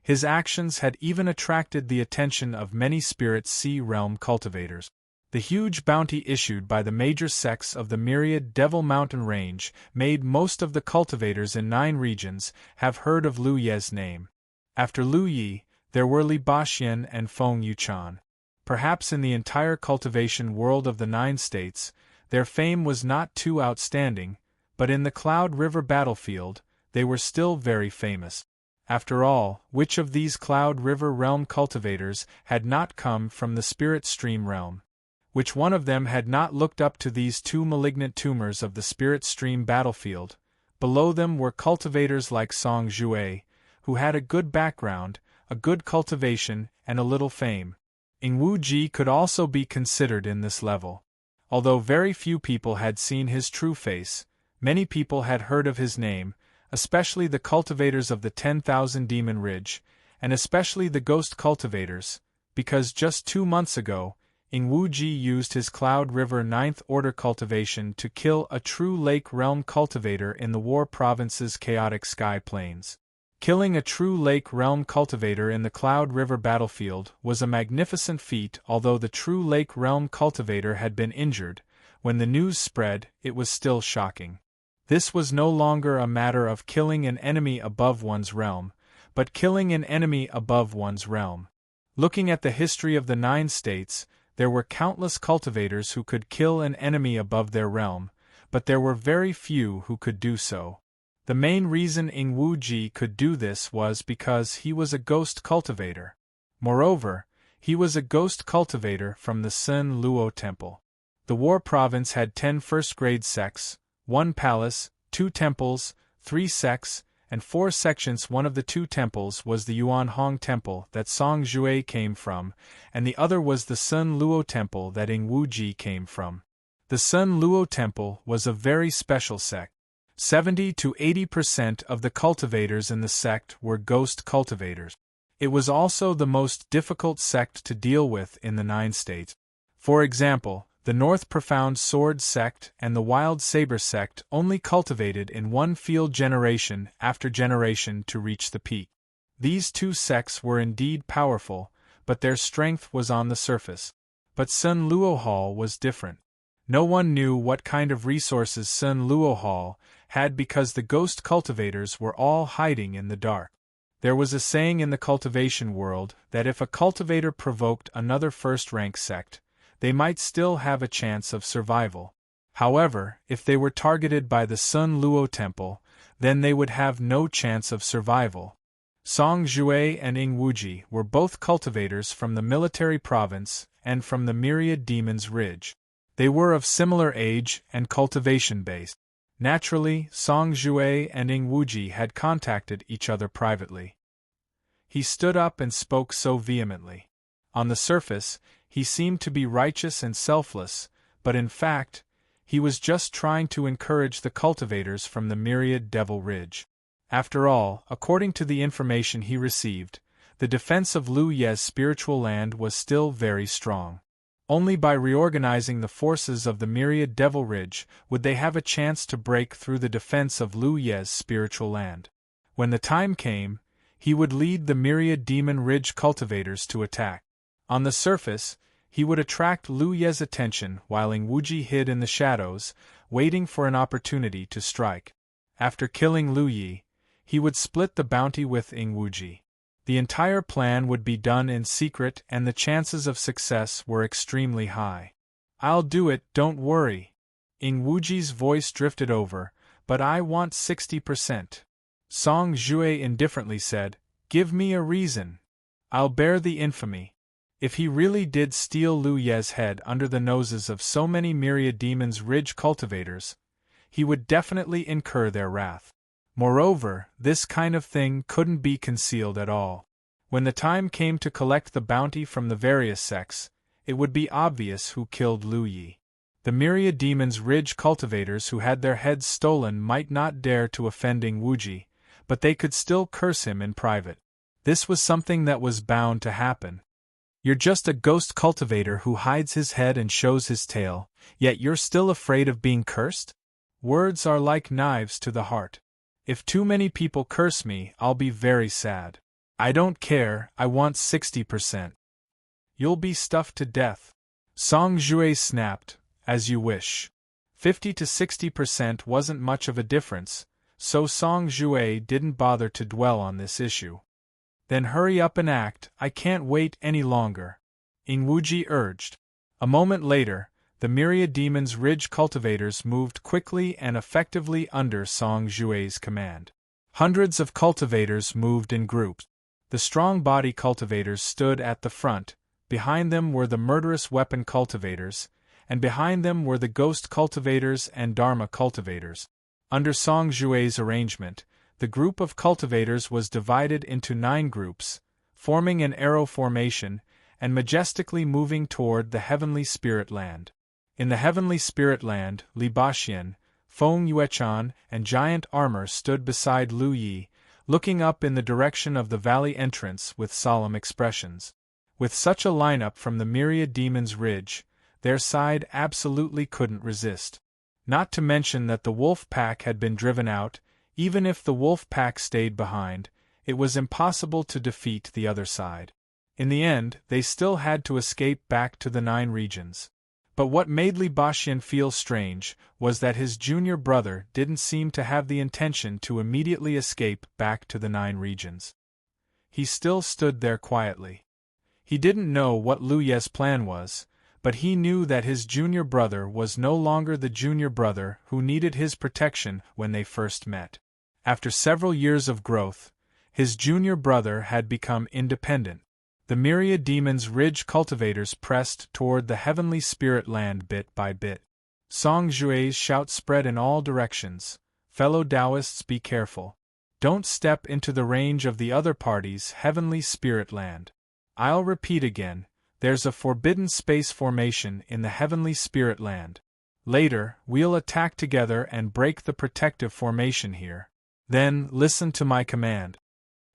his actions had even attracted the attention of many Spirit Sea Realm cultivators. The huge bounty issued by the major sects of the myriad Devil Mountain Range made most of the cultivators in 9 regions have heard of Lu Ye's name. After Lu Yi, there were Li Baxian and Feng Yuchan. Perhaps in the entire cultivation world of the 9 states, their fame was not too outstanding, but in the Cloud River battlefield, they were still very famous. After all, which of these Cloud River realm cultivators had not come from the Spirit Stream realm? Which one of them had not looked up to these 2 malignant tumors of the Spirit Stream battlefield? Below them were cultivators like Song Jue, who had a good background, a good cultivation, and a little fame. Ingwuji could also be considered in this level. Although very few people had seen his true face, many people had heard of his name, especially the cultivators of the 10,000 Demon Ridge, and especially the ghost cultivators, because just 2 months ago, Ingwuji used his Cloud River 9th Order cultivation to kill a true Lake Realm cultivator in the War Province's chaotic sky plains. Killing a true Lake Realm cultivator in the Cloud River battlefield was a magnificent feat. Although the true Lake Realm cultivator had been injured, when the news spread, it was still shocking. This was no longer a matter of killing an enemy above one's realm, but killing an enemy above one's realm. Looking at the history of the 9 states, there were countless cultivators who could kill an enemy above their realm, but there were very few who could do so. The main reason Ingwuji could do this was because he was a ghost cultivator. Moreover, he was a ghost cultivator from the Sun Luo Temple. The War Province had 10 first-grade sects, 1 palace, 2 temples, 3 sects, and 4 sections. One of the 2 temples was the Yuan Hong Temple that Song Jue came from, and the other was the Sun Luo Temple that Ingwuji came from. The Sun Luo Temple was a very special sect. 70 to 80% of the cultivators in the sect were ghost cultivators. It was also the most difficult sect to deal with in the 9 states. For example, the North Profound Sword sect and the Wild Saber sect only cultivated in one field generation after generation to reach the peak. These 2 sects were indeed powerful, but their strength was on the surface. But Sun Luo Hall was different. No one knew what kind of resources Sun Luo Hall had because the ghost cultivators were all hiding in the dark. There was a saying in the cultivation world that if a cultivator provoked another first-rank sect, they might still have a chance of survival. However, if they were targeted by the Sun Luo Temple, then they would have no chance of survival. Song Jue and Ingwuji were both cultivators from the military province and from the Myriad Demons Ridge. They were of similar age and cultivation base. Naturally, Song Jue and Ingwuji had contacted each other privately. He stood up and spoke so vehemently. On the surface, he seemed to be righteous and selfless, but in fact, he was just trying to encourage the cultivators from the Myriad Devil Ridge. After all, according to the information he received, the defense of Lu Ye's spiritual land was still very strong. Only by reorganizing the forces of the Myriad Devil Ridge would they have a chance to break through the defense of Lu Ye's spiritual land. When the time came, he would lead the Myriad Demon Ridge cultivators to attack. On the surface, he would attract Lu Ye's attention while Ingwuji hid in the shadows, waiting for an opportunity to strike. After killing Lu Yi, he would split the bounty with Ingwuji. The entire plan would be done in secret and the chances of success were extremely high. "I'll do it, don't worry." Ingwuji's voice drifted over, "but I want 60%. Song Jue indifferently said, "Give me a reason. I'll bear the infamy." If he really did steal Lu Ye's head under the noses of so many Myriad Demons Ridge cultivators, he would definitely incur their wrath. Moreover, this kind of thing couldn't be concealed at all. When the time came to collect the bounty from the various sects, it would be obvious who killed Lu Yi. The myriad demons' ridge cultivators who had their heads stolen might not dare to offend Wuji, but they could still curse him in private. This was something that was bound to happen. You're just a ghost cultivator who hides his head and shows his tail, yet you're still afraid of being cursed? Words are like knives to the heart. If too many people curse me, I'll be very sad. I don't care, I want 60%. You'll be stuffed to death. Song Jue snapped, as you wish. 50 to 60% wasn't much of a difference, so Song Jue didn't bother to dwell on this issue. Then hurry up and act, I can't wait any longer. Wuji urged. A moment later, the myriad demons' ridge cultivators moved quickly and effectively under Song Jue's command. Hundreds of cultivators moved in groups. The strong body cultivators stood at the front, behind them were the murderous weapon cultivators, and behind them were the ghost cultivators and dharma cultivators. Under Song Jue's arrangement, the group of cultivators was divided into 9 groups, forming an arrow formation, and majestically moving toward the heavenly spirit land. In the heavenly spirit land, Li Baxian, Feng Yuechan, and Giant Armor stood beside Lu Yi, looking up in the direction of the valley entrance with solemn expressions. With such a lineup from the myriad demons' ridge, their side absolutely couldn't resist. Not to mention that the wolf pack had been driven out. Even if the wolf pack stayed behind, it was impossible to defeat the other side. In the end, they still had to escape back to the 9 regions. But what made Li Baxian feel strange was that his junior brother didn't seem to have the intention to immediately escape back to the 9 regions. He still stood there quietly. He didn't know what Lu Ye's plan was, but he knew that his junior brother was no longer the junior brother who needed his protection when they first met. After several years of growth, his junior brother had become independent. The myriad demons' ridge cultivators pressed toward the heavenly spirit land bit by bit. Song Jue's shout spread in all directions. Fellow Taoists, be careful. Don't step into the range of the other party's heavenly spirit land. I'll repeat again, there's a forbidden space formation in the heavenly spirit land. Later, we'll attack together and break the protective formation here. Then, listen to my command.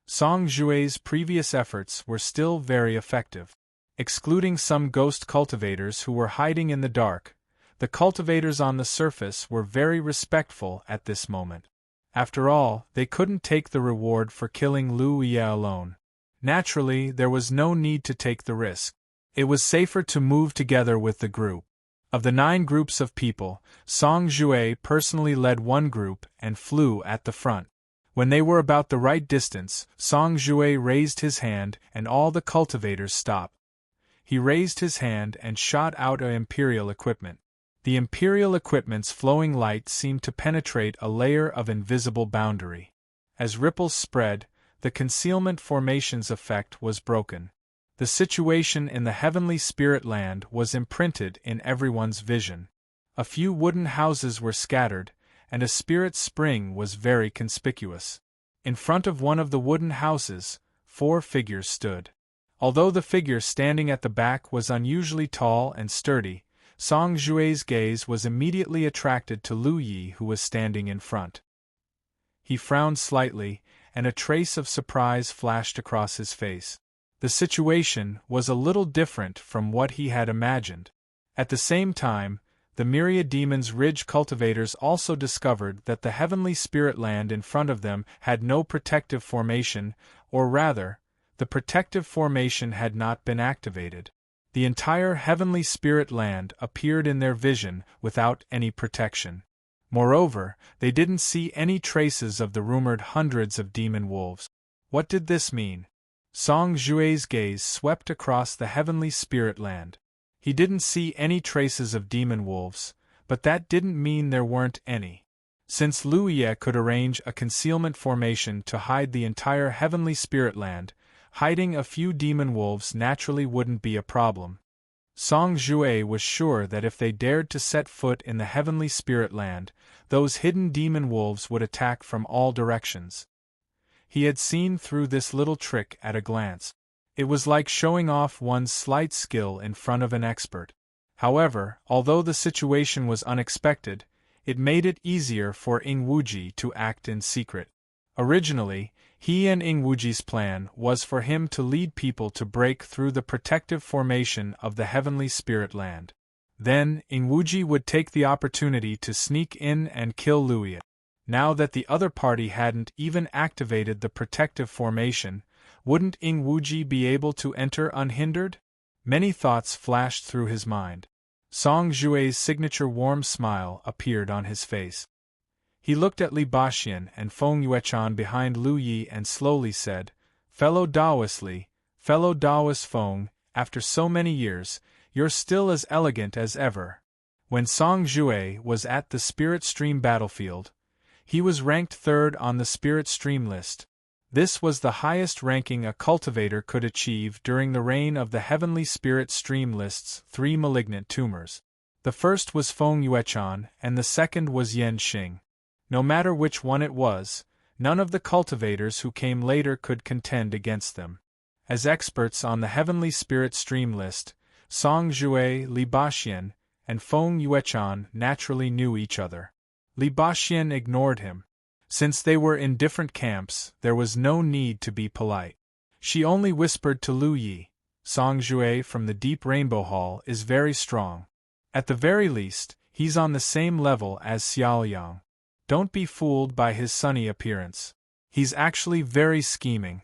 Song Jue's previous efforts were still very effective. Excluding some ghost cultivators who were hiding in the dark, the cultivators on the surface were very respectful at this moment. After all, they couldn't take the reward for killing Lu Yi alone. Naturally, there was no need to take the risk. It was safer to move together with the group. Of the 9 groups of people, Song Jue personally led one group and flew at the front. When they were about the right distance, Song Jue raised his hand and all the cultivators stopped. He raised his hand and shot out a imperial equipment. The imperial equipment's flowing light seemed to penetrate a layer of invisible boundary. As ripples spread, the concealment formation's effect was broken. The situation in the heavenly spirit land was imprinted in everyone's vision. A few wooden houses were scattered, and a spirit spring was very conspicuous. In front of one of the wooden houses, 4 figures stood. Although the figure standing at the back was unusually tall and sturdy, Song Jue's gaze was immediately attracted to Lu Yi, who was standing in front. He frowned slightly, and a trace of surprise flashed across his face. The situation was a little different from what he had imagined. At the same time, the myriad demons' ridge cultivators also discovered that the heavenly spirit land in front of them had no protective formation, or rather, the protective formation had not been activated. The entire heavenly spirit land appeared in their vision without any protection. Moreover, they didn't see any traces of the rumored hundreds of demon wolves. What did this mean? Song Jue's gaze swept across the heavenly spirit land. He didn't see any traces of demon wolves, but that didn't mean there weren't any. Since Lu Yi could arrange a concealment formation to hide the entire heavenly spirit land, hiding a few demon wolves naturally wouldn't be a problem. Song Jue was sure that if they dared to set foot in the heavenly spirit land, those hidden demon wolves would attack from all directions. He had seen through this little trick at a glance. It was like showing off one's slight skill in front of an expert. However, although the situation was unexpected, it made it easier for Ingwuji to act in secret. Originally, he and Ingwuji's plan was for him to lead people to break through the protective formation of the heavenly spirit land. Then, Ingwuji would take the opportunity to sneak in and kill Luya. Now that the other party hadn't even activated the protective formation, wouldn't Ingwuji be able to enter unhindered? Many thoughts flashed through his mind. Song Jue's signature warm smile appeared on his face. He looked at Li Baxian and Feng Yuechan behind Lu Yi and slowly said, "Fellow Taoist Li, fellow Taoist Feng, after so many years, you're still as elegant as ever." When Song Jue was at the Spirit Stream battlefield, he was ranked 3rd on the Spirit Stream list. This was the highest ranking a cultivator could achieve during the reign of the Heavenly Spirit Stream list's 3 malignant tumors. The first was Feng Yuechan and the second was Yan Xing. No matter which one it was, none of the cultivators who came later could contend against them. As experts on the Heavenly Spirit Stream list, Song Jue, Li Baxian, and Feng Yuechan naturally knew each other. Li Baxian ignored him. Since they were in different camps, there was no need to be polite. She only whispered to Lu Yi, "Song Jue from the Deep Rainbow Hall is very strong. At the very least, he's on the same level as Xiaoliang. Don't be fooled by his sunny appearance. He's actually very scheming."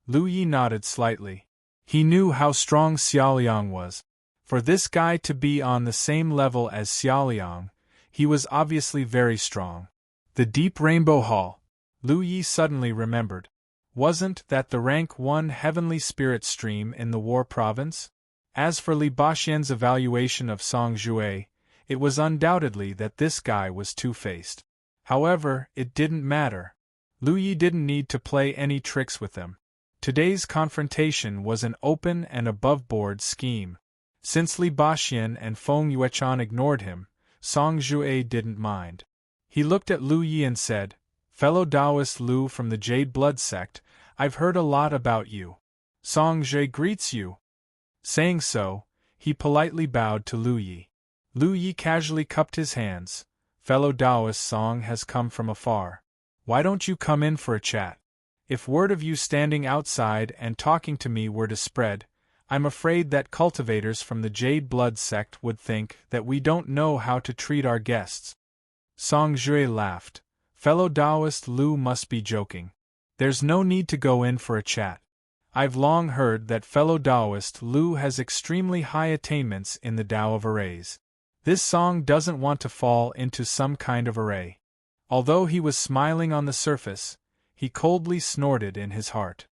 Lu Yi nodded slightly. He knew how strong Xiaoliang was. For this guy to be on the same level as Xiaoliang, he was obviously very strong. The Deep Rainbow Hall, Lu Yi suddenly remembered. Wasn't that the rank 1 heavenly spirit stream in the War Province? As for Li Baxian's evaluation of Song Jue, it was undoubtedly that this guy was two-faced. However, it didn't matter. Lu Yi didn't need to play any tricks with them. Today's confrontation was an open and above-board scheme. Since Li Baxian and Feng Yuechan ignored him, Song Jue didn't mind. He looked at Lu Yi and said, "Fellow Taoist Lu from the Jade Blood Sect, I've heard a lot about you. Song Jue greets you." Saying so, he politely bowed to Lu Yi. Lu Yi casually cupped his hands. "Fellow Taoist Song has come from afar. Why don't you come in for a chat? If word of you standing outside and talking to me were to spread, I'm afraid that cultivators from the Jade Blood Sect would think that we don't know how to treat our guests." Song Jue laughed. "Fellow Taoist Lu must be joking. There's no need to go in for a chat. I've long heard that fellow Taoist Lu has extremely high attainments in the Tao of arrays. This Song doesn't want to fall into some kind of array." Although he was smiling on the surface, he coldly snorted in his heart.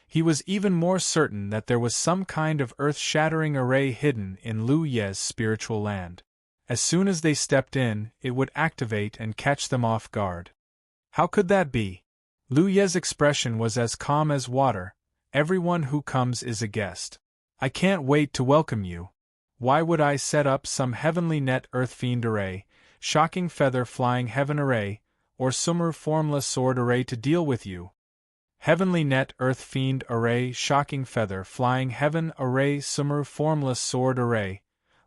He was even more certain that there was some kind of earth-shattering array hidden in Lu Ye's spiritual land. As soon as they stepped in, it would activate and catch them off guard. How could that be? Lu Ye's expression was as calm as water. "Everyone who comes is a guest. I can't wait to welcome you. Why would I set up some heavenly net earth fiend array, shocking feather flying heaven array, or summer formless sword array to deal with you? Heavenly net earth fiend array, shocking feather flying heaven array, summer formless sword array.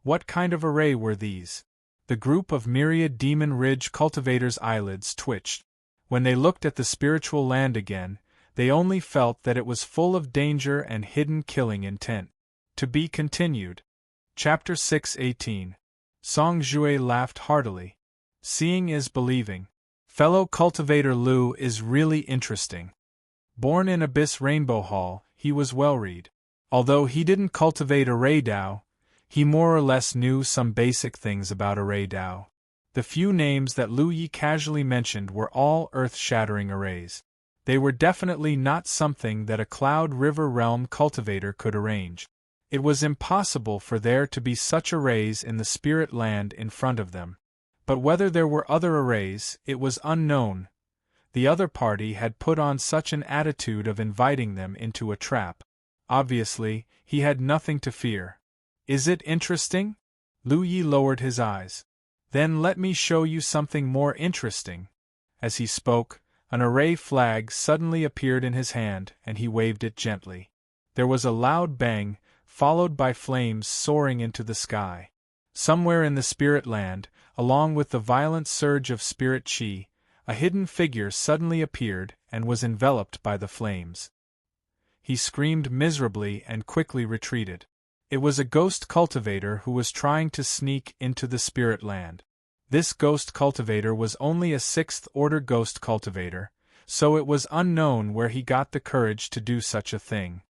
What kind of array were these?" The group of myriad Demon Ridge cultivators' eyelids twitched. When they looked at the spiritual land again, they only felt that it was full of danger and hidden killing intent. To be continued. Chapter 6:18. Song Jue laughed heartily. "Seeing is believing. Fellow cultivator Lu is really interesting." Born in Abyss Rainbow Hall, he was well-read. Although he didn't cultivate array Tao, he more or less knew some basic things about array Tao. The few names that Lu Yi casually mentioned were all earth-shattering arrays. They were definitely not something that a Cloud River Realm cultivator could arrange. It was impossible for there to be such arrays in the spirit land in front of them. But whether there were other arrays, it was unknown. The other party had put on such an attitude of inviting them into a trap. Obviously, he had nothing to fear. "Is it interesting?" Lu Yi lowered his eyes. "Then let me show you something more interesting." As he spoke, an array flag suddenly appeared in his hand, and he waved it gently. There was a loud bang, followed by flames soaring into the sky. Somewhere in the spirit land, along with the violent surge of spirit chi, a hidden figure suddenly appeared and was enveloped by the flames. He screamed miserably and quickly retreated. It was a ghost cultivator who was trying to sneak into the spirit land. This ghost cultivator was only a 6th-order ghost cultivator, so it was unknown where he got the courage to do such a thing.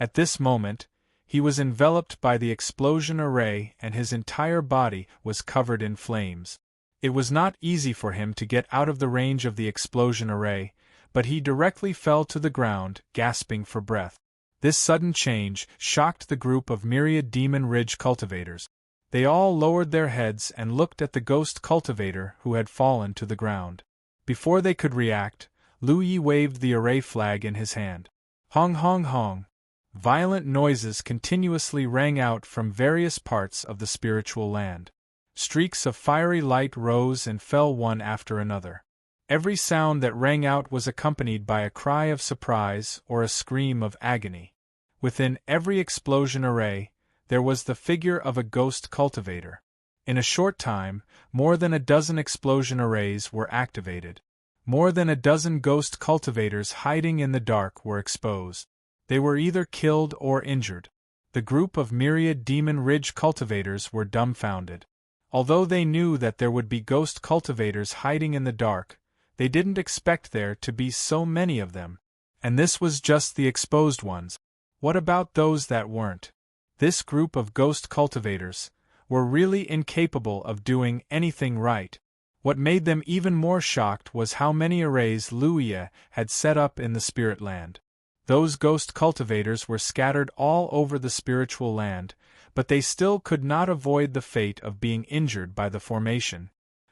At this moment, he was enveloped by the explosion array and his entire body was covered in flames. It was not easy for him to get out of the range of the explosion array, but he directly fell to the ground, gasping for breath. This sudden change shocked the group of myriad Demon Ridge cultivators. They all lowered their heads and looked at the ghost cultivator who had fallen to the ground. Before they could react, Lu Yi waved the array flag in his hand. Hong hong hong! Violent noises continuously rang out from various parts of the spiritual land. Streaks of fiery light rose and fell one after another. Every sound that rang out was accompanied by a cry of surprise or a scream of agony. Within every explosion array, there was the figure of a ghost cultivator. In a short time, more than a dozen explosion arrays were activated. More than a dozen ghost cultivators hiding in the dark were exposed. They were either killed or injured. The group of myriad Demon Ridge cultivators were dumbfounded. Although they knew that there would be ghost cultivators hiding in the dark, they didn't expect there to be so many of them. And this was just the exposed ones. What about those that weren't? This group of ghost cultivators were really incapable of doing anything right. What made them even more shocked was how many arrays Lu Yi had set up in the spirit land. Those ghost cultivators were scattered all over the spiritual land, but they still could not avoid the fate of being injured by the formation.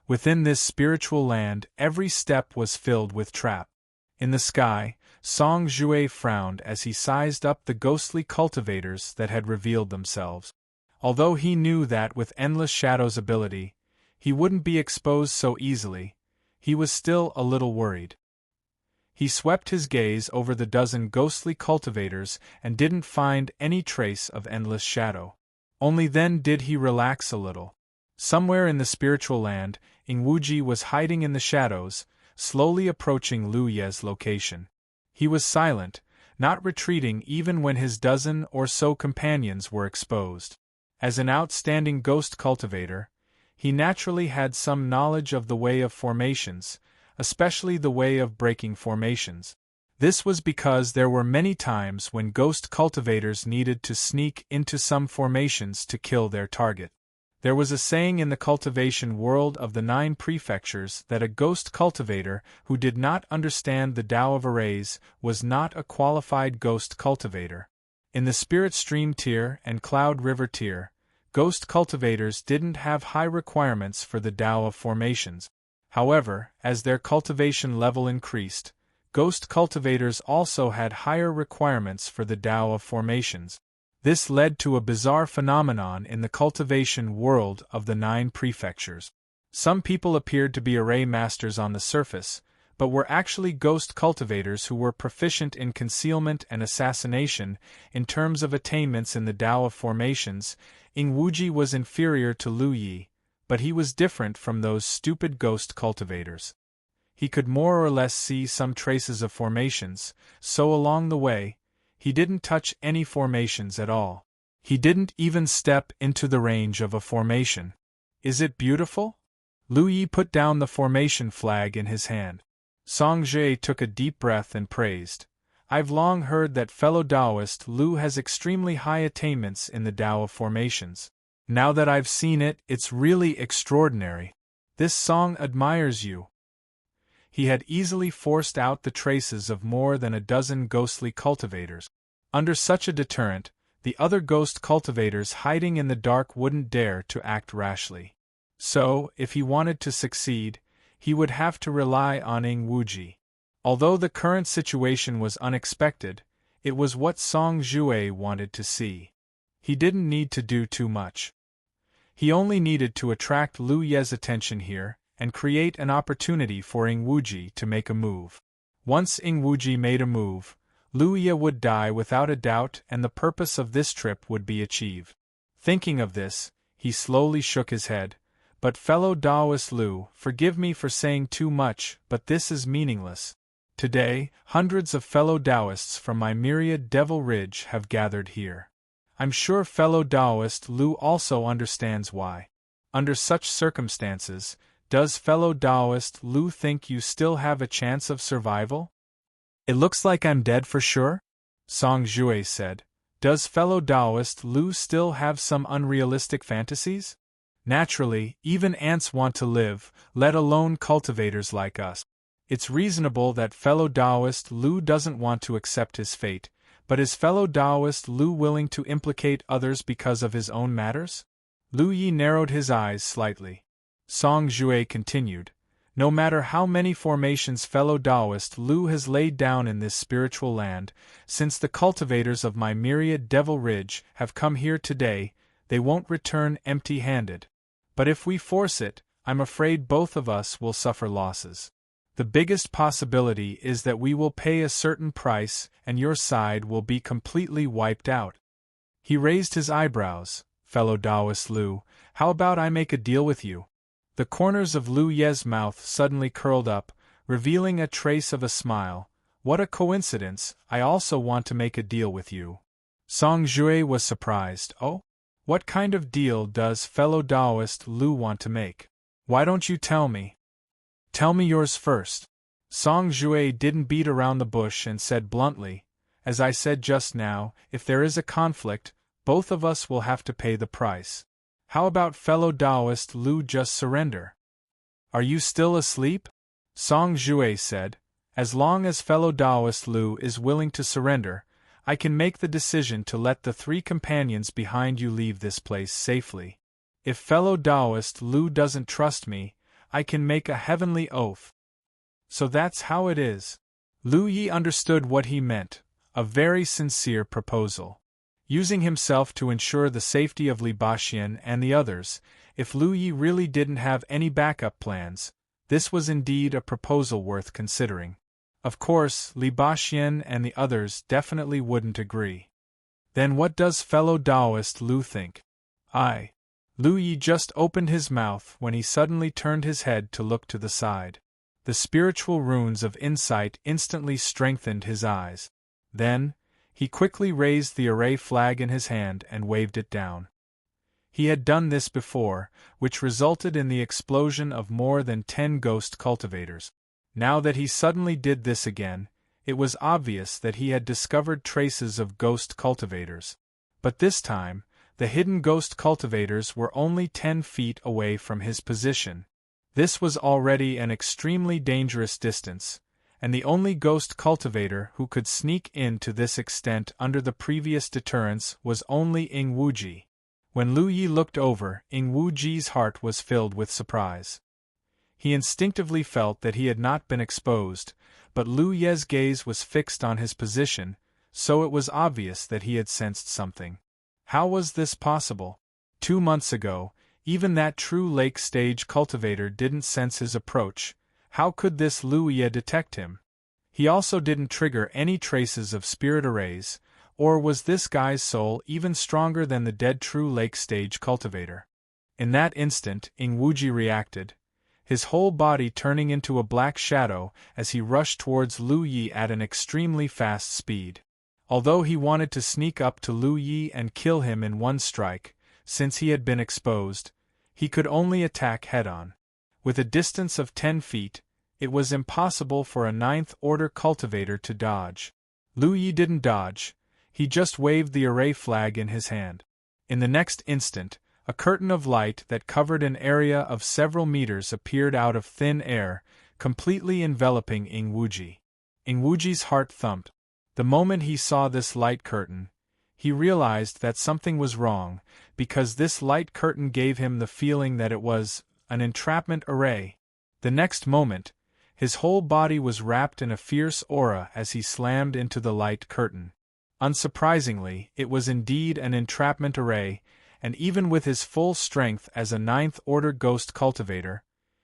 Within this spiritual land, every step was filled with trap. In the sky, Song Jue frowned as he sized up the ghostly cultivators that had revealed themselves. Although he knew that with Endless Shadow's ability, he wouldn't be exposed so easily, he was still a little worried. He swept his gaze over the dozen ghostly cultivators and didn't find any trace of Endless Shadow. Only then did he relax a little. Somewhere in the spiritual land, Ingwuji was hiding in the shadows, slowly approaching Lu Ye's location. He was silent, not retreating even when his dozen or so companions were exposed. As an outstanding ghost cultivator, he naturally had some knowledge of the way of formations, especially the way of breaking formations. This was because there were many times when ghost cultivators needed to sneak into some formations to kill their target. There was a saying in the cultivation world of the 9 prefectures that a ghost cultivator who did not understand the Tao of arrays was not a qualified ghost cultivator. In the Spirit Stream tier and Cloud River tier, ghost cultivators didn't have high requirements for the Tao of formations. However, as their cultivation level increased, ghost cultivators also had higher requirements for the Tao of formations. This led to a bizarre phenomenon in the cultivation world of the 9 prefectures. Some people appeared to be array masters on the surface, but were actually ghost cultivators who were proficient in concealment and assassination. In terms of attainments in the Tao of formations, Ingwuji was inferior to Lu Yi, but he was different from those stupid ghost cultivators. He could more or less see some traces of formations, so along the way, he didn't touch any formations at all. He didn't even step into the range of a formation. Is it beautiful? Lu Yi put down the formation flag in his hand. Song Jie took a deep breath and praised. I've long heard that fellow Taoist Lu has extremely high attainments in the Tao of formations. Now that I've seen it, it's really extraordinary. This Song admires you. He had easily forced out the traces of more than a dozen ghostly cultivators. Under such a deterrent, the other ghost cultivators hiding in the dark wouldn't dare to act rashly. So, if he wanted to succeed, he would have to rely on Ingwuji. Although the current situation was unexpected, it was what Song Jue wanted to see. He didn't need to do too much. He only needed to attract Lu Ye's attention here and create an opportunity for Ingwuji to make a move. Once Ingwuji made a move, Lu Ye would die without a doubt, and the purpose of this trip would be achieved. Thinking of this, he slowly shook his head. But fellow Taoist Lu, forgive me for saying too much, but this is meaningless. Today, hundreds of fellow Taoists from my myriad Devil Ridge have gathered here. I'm sure fellow Taoist Lu also understands why. Under such circumstances, does fellow Taoist Lu think you still have a chance of survival? It looks like I'm dead for sure? Song Jue said. Does fellow Taoist Lu still have some unrealistic fantasies? Naturally, even ants want to live, let alone cultivators like us. It's reasonable that fellow Taoist Lu doesn't want to accept his fate, but is fellow Taoist Lu willing to implicate others because of his own matters? Lu Yi narrowed his eyes slightly. Song Jue continued. No matter how many formations fellow Taoist Lu has laid down in this spiritual land, since the cultivators of my myriad Devil Ridge have come here today, they won't return empty-handed. But if we force it, I'm afraid both of us will suffer losses. The biggest possibility is that we will pay a certain price and your side will be completely wiped out. He raised his eyebrows. Fellow Taoist Lu, how about I make a deal with you? The corners of Lu Ye's mouth suddenly curled up, revealing a trace of a smile. What a coincidence, I also want to make a deal with you. Song Jue was surprised. Oh? What kind of deal does fellow Taoist Lu want to make? Why don't you tell me? Tell me yours first. Song Jue didn't beat around the bush and said bluntly, as I said just now, if there is a conflict, both of us will have to pay the price. How about fellow Taoist Lu just surrender? Are you still asleep? Song Jue said, as long as fellow Taoist Lu is willing to surrender, I can make the decision to let the 3 companions behind you leave this place safely. If fellow Taoist Lu doesn't trust me, I can make a heavenly oath. So that's how it is. Lu Yi understood what he meant, a very sincere proposal. Using himself to ensure the safety of Li Baxin and the others, if Lu Yi really didn't have any backup plans, this was indeed a proposal worth considering. Of course, Li Baxin and the others definitely wouldn't agree. Then what does fellow Taoist Lu think? Lu Yi just opened his mouth when he suddenly turned his head to look to the side. The spiritual runes of insight instantly strengthened his eyes. Then, he quickly raised the array flag in his hand and waved it down. He had done this before, which resulted in the explosion of more than 10 ghost cultivators. Now that he suddenly did this again, it was obvious that he had discovered traces of ghost cultivators. But this time, the hidden ghost cultivators were only 10 feet away from his position. This was already an extremely dangerous distance, and the only ghost cultivator who could sneak in to this extent under the previous deterrence was only Ying Wuji. When Lu Yi looked over, Ying Wuji's heart was filled with surprise. He instinctively felt that he had not been exposed, but Lu Ye's gaze was fixed on his position, so it was obvious that he had sensed something. How was this possible? 2 months ago, even that true lake stage cultivator didn't sense his approach. How could this Lu Ye detect him? He also didn't trigger any traces of spirit arrays, or was this guy's soul even stronger than the dead true lake stage cultivator? In that instant, Ying Wuji reacted, his whole body turning into a black shadow as he rushed towards Lu Yi at an extremely fast speed. Although he wanted to sneak up to Lu Yi and kill him in one strike, since he had been exposed, he could only attack head-on. With a distance of 10 feet, it was impossible for a 9th-order cultivator to dodge. Lu Yi didn't dodge, he just waved the array flag in his hand. In the next instant, a curtain of light that covered an area of several meters appeared out of thin air, completely enveloping Ying Wuji. Ying Wuji's heart thumped. The moment he saw this light curtain, he realized that something was wrong, because this light curtain gave him the feeling that it was an entrapment array. The next moment, his whole body was wrapped in a fierce aura as he slammed into the light curtain. Unsurprisingly, it was indeed an entrapment array, and even with his full strength as a 9th-order ghost cultivator,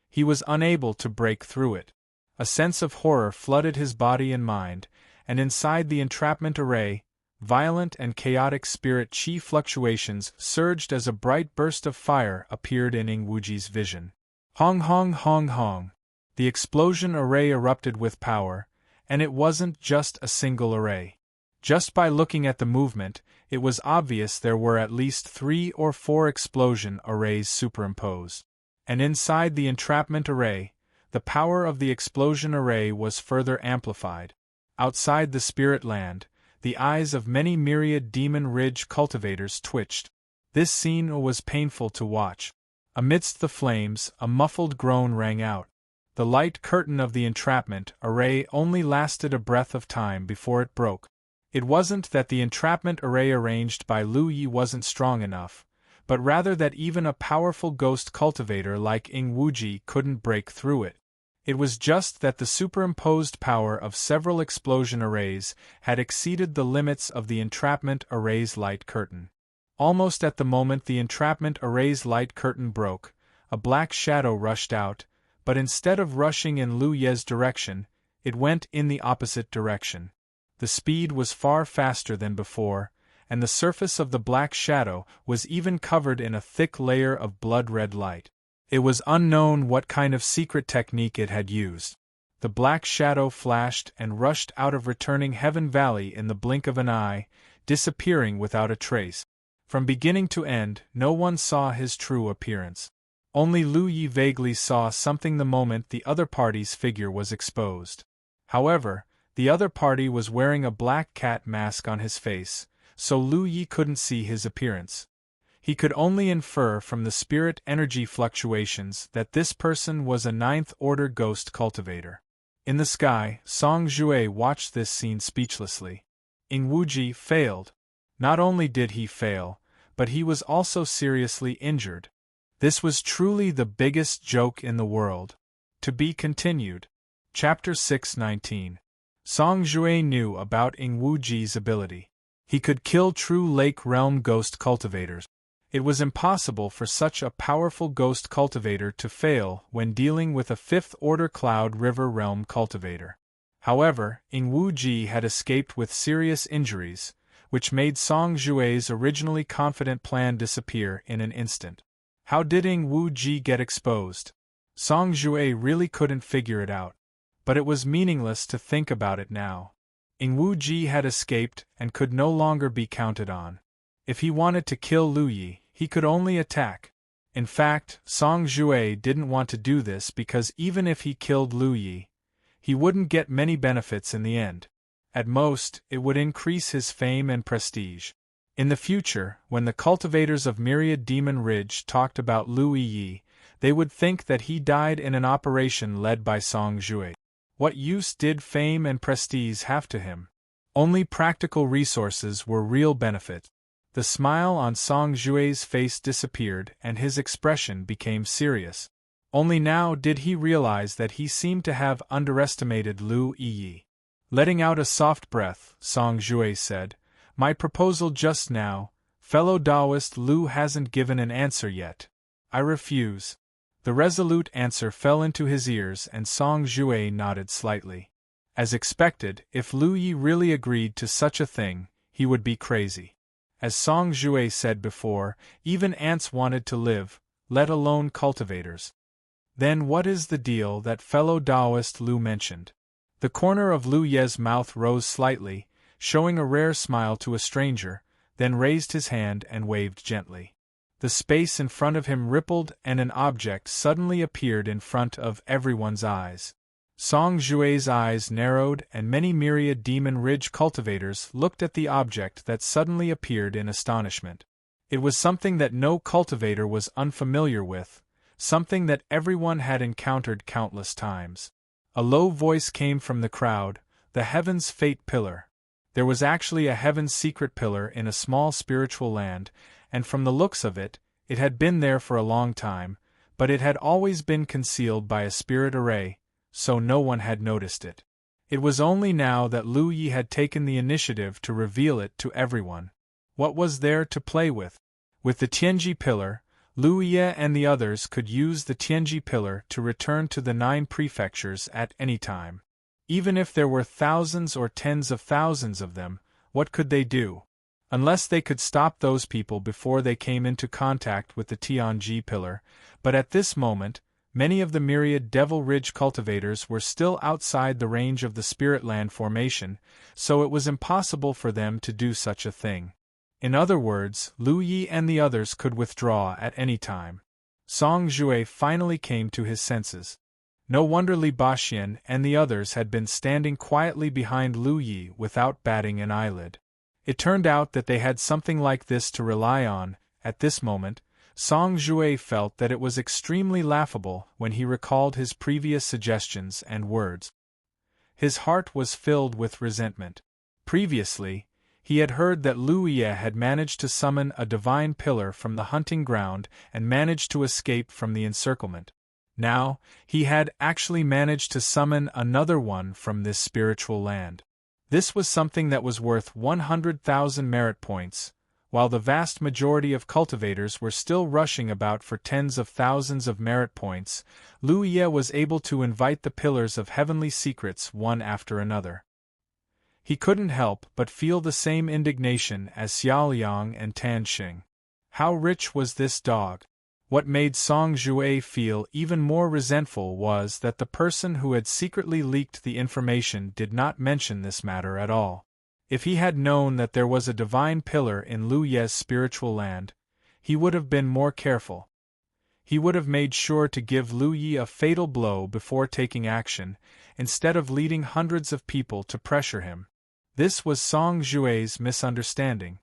he was unable to break through it. A sense of horror flooded his body and mind, and inside the entrapment array, violent and chaotic spirit chi fluctuations surged as a bright burst of fire appeared in Ingwuji's vision. Hong hong hong hong. The explosion array erupted with power, and it wasn't just a single array. Just by looking at the movement, it was obvious there were at least 3 or 4 explosion arrays superimposed. And inside the entrapment array, the power of the explosion array was further amplified. Outside the spirit land, the eyes of many myriad Demon Ridge cultivators twitched. This scene was painful to watch. Amidst the flames, a muffled groan rang out. The light curtain of the entrapment array only lasted a breath of time before it broke. It wasn't that the entrapment array arranged by Lu Yi wasn't strong enough, but rather that even a powerful ghost cultivator like Ingwuji couldn't break through it. It was just that the superimposed power of several explosion arrays had exceeded the limits of the entrapment array's light curtain. Almost at the moment the entrapment array's light curtain broke, a black shadow rushed out, but instead of rushing in Lu Ye's direction, it went in the opposite direction. The speed was far faster than before, and the surface of the black shadow was even covered in a thick layer of blood-red light. It was unknown what kind of secret technique it had used. The black shadow flashed and rushed out of returning Heaven Valley in the blink of an eye, disappearing without a trace. From beginning to end, no one saw his true appearance. Only Lu Yi vaguely saw something the moment the other party's figure was exposed. However, the other party was wearing a black cat mask on his face, so Lu Yi couldn't see his appearance. He could only infer from the spirit energy fluctuations that this person was a 9th-order ghost cultivator. In the sky, Song Jue watched this scene speechlessly. Ingwuji failed. Not only did he fail, but he was also seriously injured. This was truly the biggest joke in the world. To be continued. Chapter 619. Song Jue knew about Ingwuji's ability. He could kill true Lake Realm ghost cultivators. It was impossible for such a powerful ghost cultivator to fail when dealing with a 5th-order Cloud River Realm cultivator. However, Ingwuji had escaped with serious injuries, which made Song Jue's originally confident plan disappear in an instant. How did Ingwuji get exposed? Song Jue really couldn't figure it out. But it was meaningless to think about it now. Ingwuji had escaped and could no longer be counted on. If he wanted to kill Lu Yi, he could only attack. In fact, Song Jue didn't want to do this because even if he killed Lu Yi, he wouldn't get many benefits in the end. At most, it would increase his fame and prestige. In the future, when the cultivators of Myriad Demon Ridge talked about Lu Yi, they would think that he died in an operation led by Song Jue. What use did fame and prestige have to him? Only practical resources were real benefit. The smile on Song Jue's face disappeared and his expression became serious. Only now did he realize that he seemed to have underestimated Lu Yi. Letting out a soft breath, Song Jue said, "My proposal just now, fellow Taoist Lu hasn't given an answer yet. I refuse." The resolute answer fell into his ears and Song Jue nodded slightly. As expected, if Lu Yi really agreed to such a thing, he would be crazy. As Song Jue said before, even ants wanted to live, let alone cultivators. Then what is the deal that fellow Taoist Lu mentioned? The corner of Lu Ye's mouth rose slightly, showing a rare smile to a stranger, then raised his hand and waved gently. The space in front of him rippled and an object suddenly appeared in front of everyone's eyes. Song Jue's eyes narrowed and many myriad Demon Ridge cultivators looked at the object that suddenly appeared in astonishment. It was something that no cultivator was unfamiliar with, something that everyone had encountered countless times. A low voice came from the crowd, "The Heaven's Fate Pillar." There was actually a Heaven's Secret Pillar in a small spiritual land, and from the looks of it, it had been there for a long time, but it had always been concealed by a spirit array, so no one had noticed it. It was only now that Lu Yi had taken the initiative to reveal it to everyone. What was there to play with? With the Tianji Pillar, Lu Yi and the others could use the Tianji Pillar to return to the 9 prefectures at any time. Even if there were thousands or tens of thousands of them, what could they do? Unless they could stop those people before they came into contact with the Tianji pillar, but at this moment, many of the myriad Devil Ridge cultivators were still outside the range of the Spirit Land formation, so it was impossible for them to do such a thing. In other words, Lu Yi and the others could withdraw at any time. Song Jue finally came to his senses. No wonder Li Baxian and the others had been standing quietly behind Lu Yi without batting an eyelid. It turned out that they had something like this to rely on. At this moment, Song Jue felt that it was extremely laughable when he recalled his previous suggestions and words. His heart was filled with resentment. Previously, he had heard that Lu Ye had managed to summon a divine pillar from the hunting ground and managed to escape from the encirclement. Now, he had actually managed to summon another one from this spiritual land. This was something that was worth 100,000 merit points, while the vast majority of cultivators were still rushing about for tens of thousands of merit points. Lu Ye was able to invite the pillars of heavenly secrets one after another. He couldn't help but feel the same indignation as Xiao Liang and Tan Xing. How rich was this dog? What made Song Jue feel even more resentful was that the person who had secretly leaked the information did not mention this matter at all. If he had known that there was a divine pillar in Lu Ye's spiritual land, he would have been more careful. He would have made sure to give Lu Yi a fatal blow before taking action, instead of leading hundreds of people to pressure him. This was Song Jue's misunderstanding.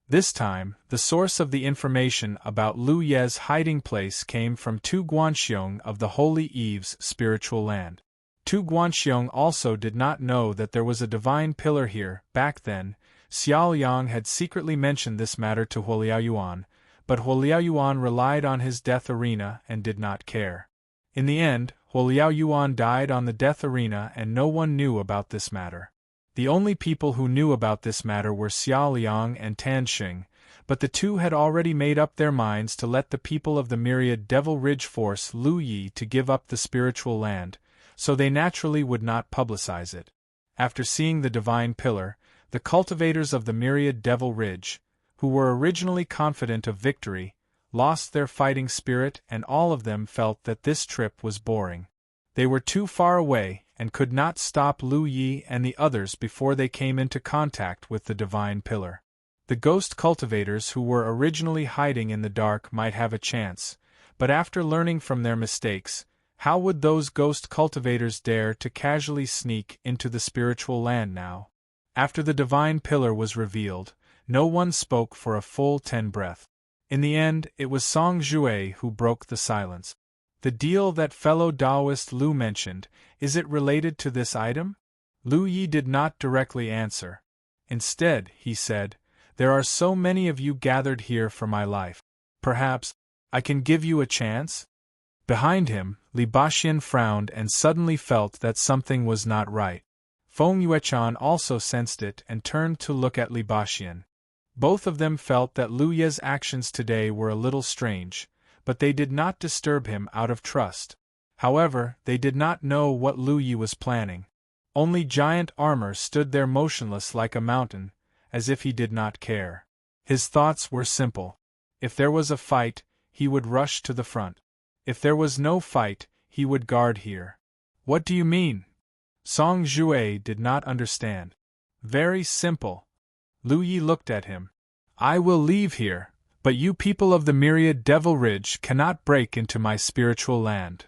This time, the source of the information about Lu Ye's hiding place came from Tu Guanxiong of the Holy Eve's spiritual land. Tu Guanxiong also did not know that there was a divine pillar here. Back then, Xiao Yang had secretly mentioned this matter to Huoliaoyuan, but Huoliaoyuan relied on his death arena and did not care. In the end, Huoliaoyuan died on the death arena and no one knew about this matter. The only people who knew about this matter were Xiao Liang and Tan Xing, but the two had already made up their minds to let the people of the myriad Devil Ridge force Lu Yi to give up the spiritual land, so they naturally would not publicize it. After seeing the divine pillar, the cultivators of the myriad Devil Ridge, who were originally confident of victory, lost their fighting spirit and all of them felt that this trip was boring. They were too far away and could not stop Lu Yi and the others before they came into contact with the divine pillar. The ghost cultivators who were originally hiding in the dark might have a chance, but after learning from their mistakes, how would those ghost cultivators dare to casually sneak into the spiritual land now? After the divine pillar was revealed, no one spoke for a full 10 breaths. In the end, it was Song Jue who broke the silence. The deal that fellow Taoist Lu mentioned, is it related to this item? Lu Yi did not directly answer. Instead, he said, "There are so many of you gathered here for my life. Perhaps I can give you a chance?" Behind him, Li Baxian frowned and suddenly felt that something was not right. Feng Yuechan also sensed it and turned to look at Li Baxian. Both of them felt that Lu Ye's actions today were a little strange, but they did not disturb him out of trust. However, they did not know what Lu Yi was planning. Only giant armor stood there motionless like a mountain, as if he did not care. His thoughts were simple. If there was a fight, he would rush to the front. If there was no fight, he would guard here. What do you mean? Song Jue did not understand. Very simple. Lu Yi looked at him. I will leave here, but you people of the myriad Devil Ridge cannot break into my spiritual land.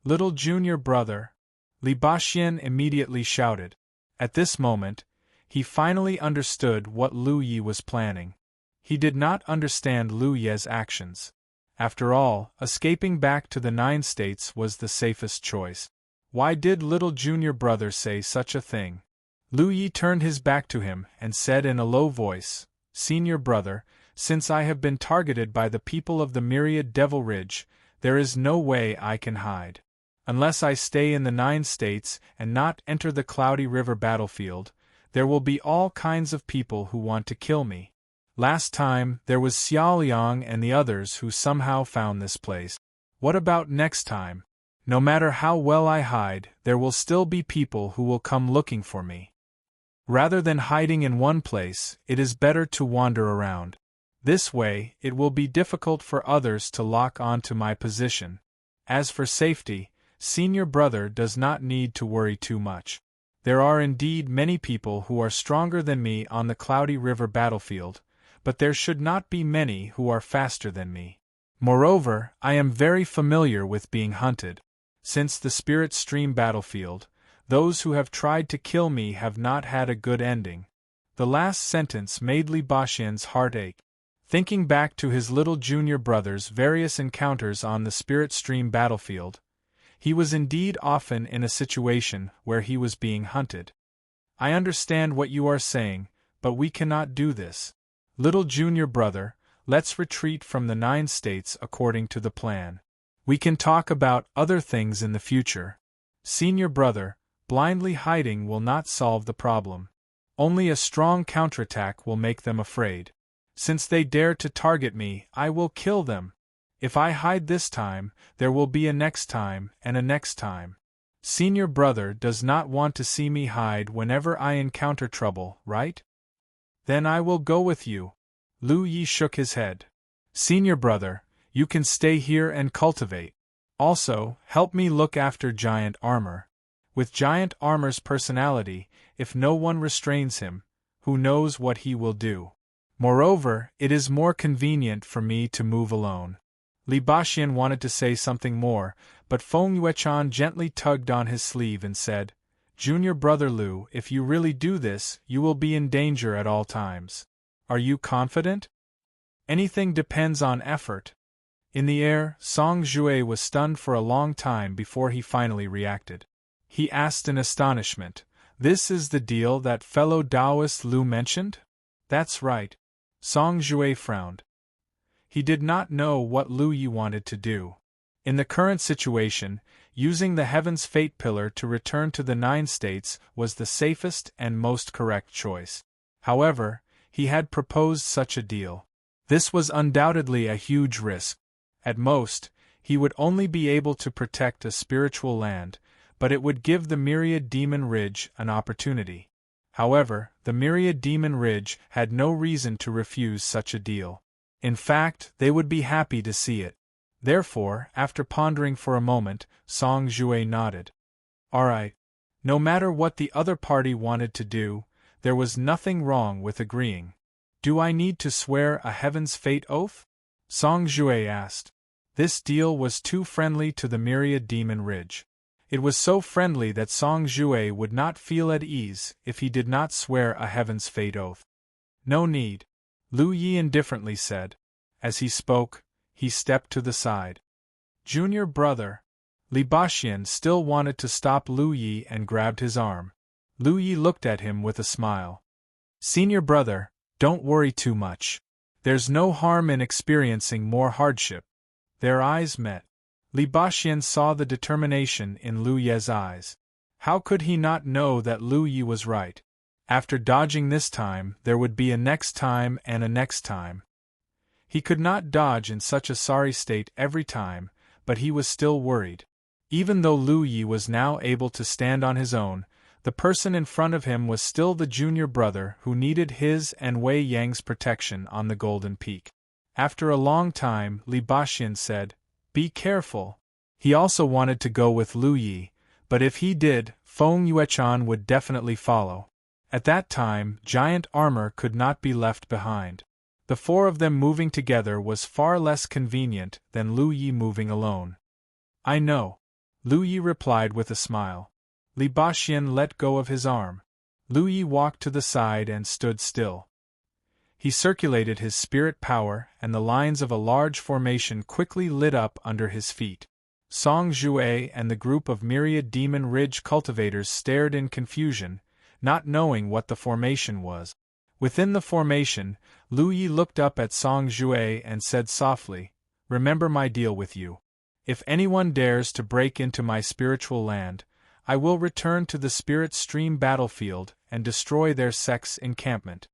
Little junior brother, Li Baxian immediately shouted. At this moment, he finally understood what Lu Yi was planning. He did not understand Lu Ye's actions. After all, escaping back to the 9 states was the safest choice. Why did little junior brother say such a thing? Lu Yi turned his back to him and said in a low voice, Senior brother, since I have been targeted by the people of the myriad Devil Ridge, there is no way I can hide. Unless I stay in the 9 states and not enter the Cloudy River battlefield, there will be all kinds of people who want to kill me. Last time, there was Xiao Liang and the others who somehow found this place. What about next time? No matter how well I hide, there will still be people who will come looking for me. Rather than hiding in one place, it is better to wander around. This way, it will be difficult for others to lock onto my position. As for safety, Senior Brother does not need to worry too much. There are indeed many people who are stronger than me on the Cloudy River battlefield, but there should not be many who are faster than me. Moreover, I am very familiar with being hunted. Since the Spirit Stream battlefield, those who have tried to kill me have not had a good ending. The last sentence made Li Baxian's heart ache. Thinking back to his little junior brother's various encounters on the Spirit Stream battlefield, he was indeed often in a situation where he was being hunted. I understand what you are saying, but we cannot do this. Little junior brother, let's retreat from the 9 states according to the plan. We can talk about other things in the future. Senior brother, blindly hiding will not solve the problem. Only a strong counterattack will make them afraid. Since they dare to target me, I will kill them. If I hide this time, there will be a next time and a next time. Senior brother does not want to see me hide whenever I encounter trouble, right? Then I will go with you. Lu Yi shook his head. Senior brother, you can stay here and cultivate. Also, help me look after Giant Armor. With Giant Armor's personality, if no one restrains him, who knows what he will do. Moreover, it is more convenient for me to move alone. Li Baxian wanted to say something more, but Feng Yuechan gently tugged on his sleeve and said, Junior brother Lu, if you really do this, you will be in danger at all times. Are you confident? Anything depends on effort. In the air, Song Jue was stunned for a long time before he finally reacted. He asked in astonishment, This is the deal that fellow Taoist Lu mentioned? That's right. Song Jue frowned. He did not know what Lu Yi wanted to do. In the current situation, using the Heaven's Fate Pillar to return to the 9 states was the safest and most correct choice. However, he had proposed such a deal. This was undoubtedly a huge risk. At most, he would only be able to protect a spiritual land, but it would give the Myriad Demon Ridge an opportunity. However, the Myriad Demon Ridge had no reason to refuse such a deal. In fact, they would be happy to see it. Therefore, after pondering for a moment, Song Jue nodded. All right. No matter what the other party wanted to do, there was nothing wrong with agreeing. Do I need to swear a Heaven's Fate oath? Song Jue asked. This deal was too friendly to the Myriad Demon Ridge. It was so friendly that Song Jue would not feel at ease if he did not swear a Heaven's Fate oath. No need, Lu Yi indifferently said. As he spoke, he stepped to the side. Junior brother. Li Baxian still wanted to stop Lu Yi and grabbed his arm. Lu Yi looked at him with a smile. Senior brother, don't worry too much. There's no harm in experiencing more hardship. Their eyes met. Li Baxian saw the determination in Lu Ye's eyes. How could he not know that Lu Yi was right? After dodging this time, there would be a next time and a next time. He could not dodge in such a sorry state every time, but he was still worried. Even though Lu Yi was now able to stand on his own, the person in front of him was still the junior brother who needed his and Wei Yang's protection on the Golden Peak. After a long time, Li Baxian said, Be careful. He also wanted to go with Lu Yi, but if he did, Feng Yuechan would definitely follow. At that time, Giant Armor could not be left behind. The 4 of them moving together was far less convenient than Lu Yi moving alone. I know. Lu Yi replied with a smile. Li Baxian let go of his arm. Lu Yi walked to the side and stood still. He circulated his spirit power, and the lines of a large formation quickly lit up under his feet. Song Jue and the group of Myriad Demon Ridge cultivators stared in confusion, not knowing what the formation was. Within the formation, Lu Yi looked up at Song Jue and said softly, Remember my deal with you. If anyone dares to break into my spiritual land, I will return to the Spirit Stream battlefield and destroy their sect's encampment.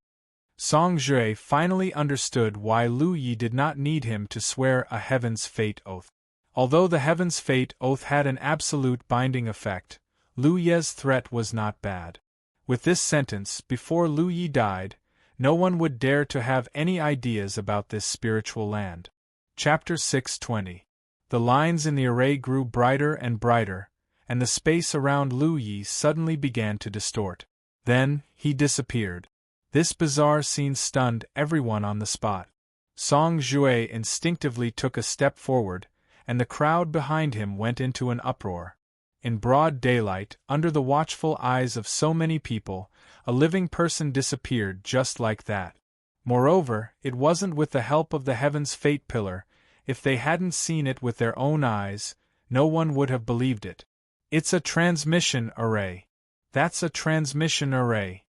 Song Jue finally understood why Lu Yi did not need him to swear a Heaven's Fate oath. Although the Heaven's Fate oath had an absolute binding effect, Lu Ye's threat was not bad. With this sentence, before Lu Ye died, no one would dare to have any ideas about this spiritual land. Chapter 6:20. The lines in the array grew brighter and brighter, and the space around Lu Ye suddenly began to distort. Then, he disappeared. This bizarre scene stunned everyone on the spot. Song Jue instinctively took a step forward, and the crowd behind him went into an uproar. In broad daylight, under the watchful eyes of so many people, a living person disappeared just like that. Moreover, it wasn't with the help of the Heaven's Fate pillar. If they hadn't seen it with their own eyes, no one would have believed it. It's a transmission array. That's a transmission array.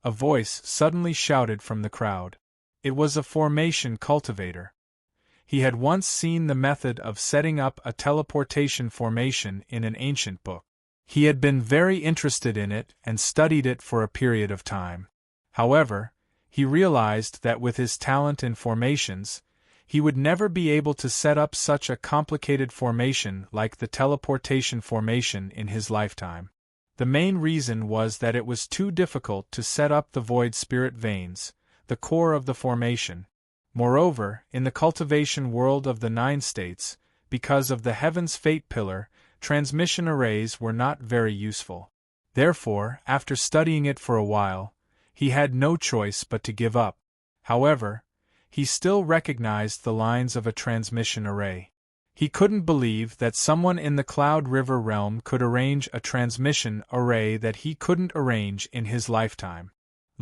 A voice suddenly shouted from the crowd. It was a formation cultivator. He had once seen the method of setting up a teleportation formation in an ancient book. He had been very interested in it and studied it for a period of time. However, he realized that with his talent in formations, he would never be able to set up such a complicated formation like the teleportation formation in his lifetime. The main reason was that it was too difficult to set up the void spirit veins, the core of the formation. Moreover, in the cultivation world of the 9 states, because of the Heaven's Fate pillar, transmission arrays were not very useful. Therefore, after studying it for a while, he had no choice but to give up. However, he still recognized the lines of a transmission array. He couldn't believe that someone in the Cloud River realm could arrange a transmission array that he couldn't arrange in his lifetime.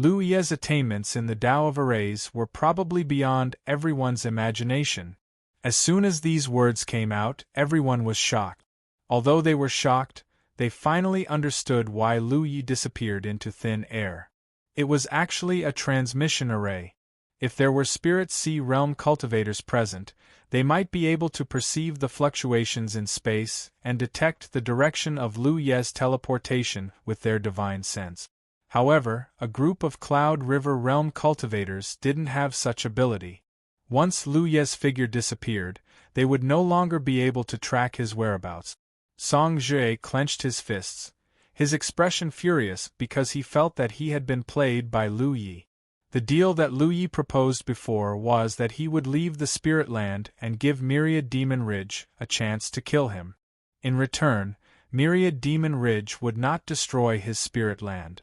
Lu Ye's attainments in the Tao of arrays were probably beyond everyone's imagination. As soon as these words came out, everyone was shocked. Although they were shocked, they finally understood why Lu Ye disappeared into thin air. It was actually a transmission array. If there were Spirit Sea realm cultivators present, they might be able to perceive the fluctuations in space and detect the direction of Lu Ye's teleportation with their divine sense. However, a group of Cloud River realm cultivators didn't have such ability. Once Lu Ye's figure disappeared, they would no longer be able to track his whereabouts. Song Jue clenched his fists, his expression furious because he felt that he had been played by Lu Ye. The deal that Lu Ye proposed before was that he would leave the Spirit Land and give Myriad Demon Ridge a chance to kill him. In return, Myriad Demon Ridge would not destroy his Spirit Land.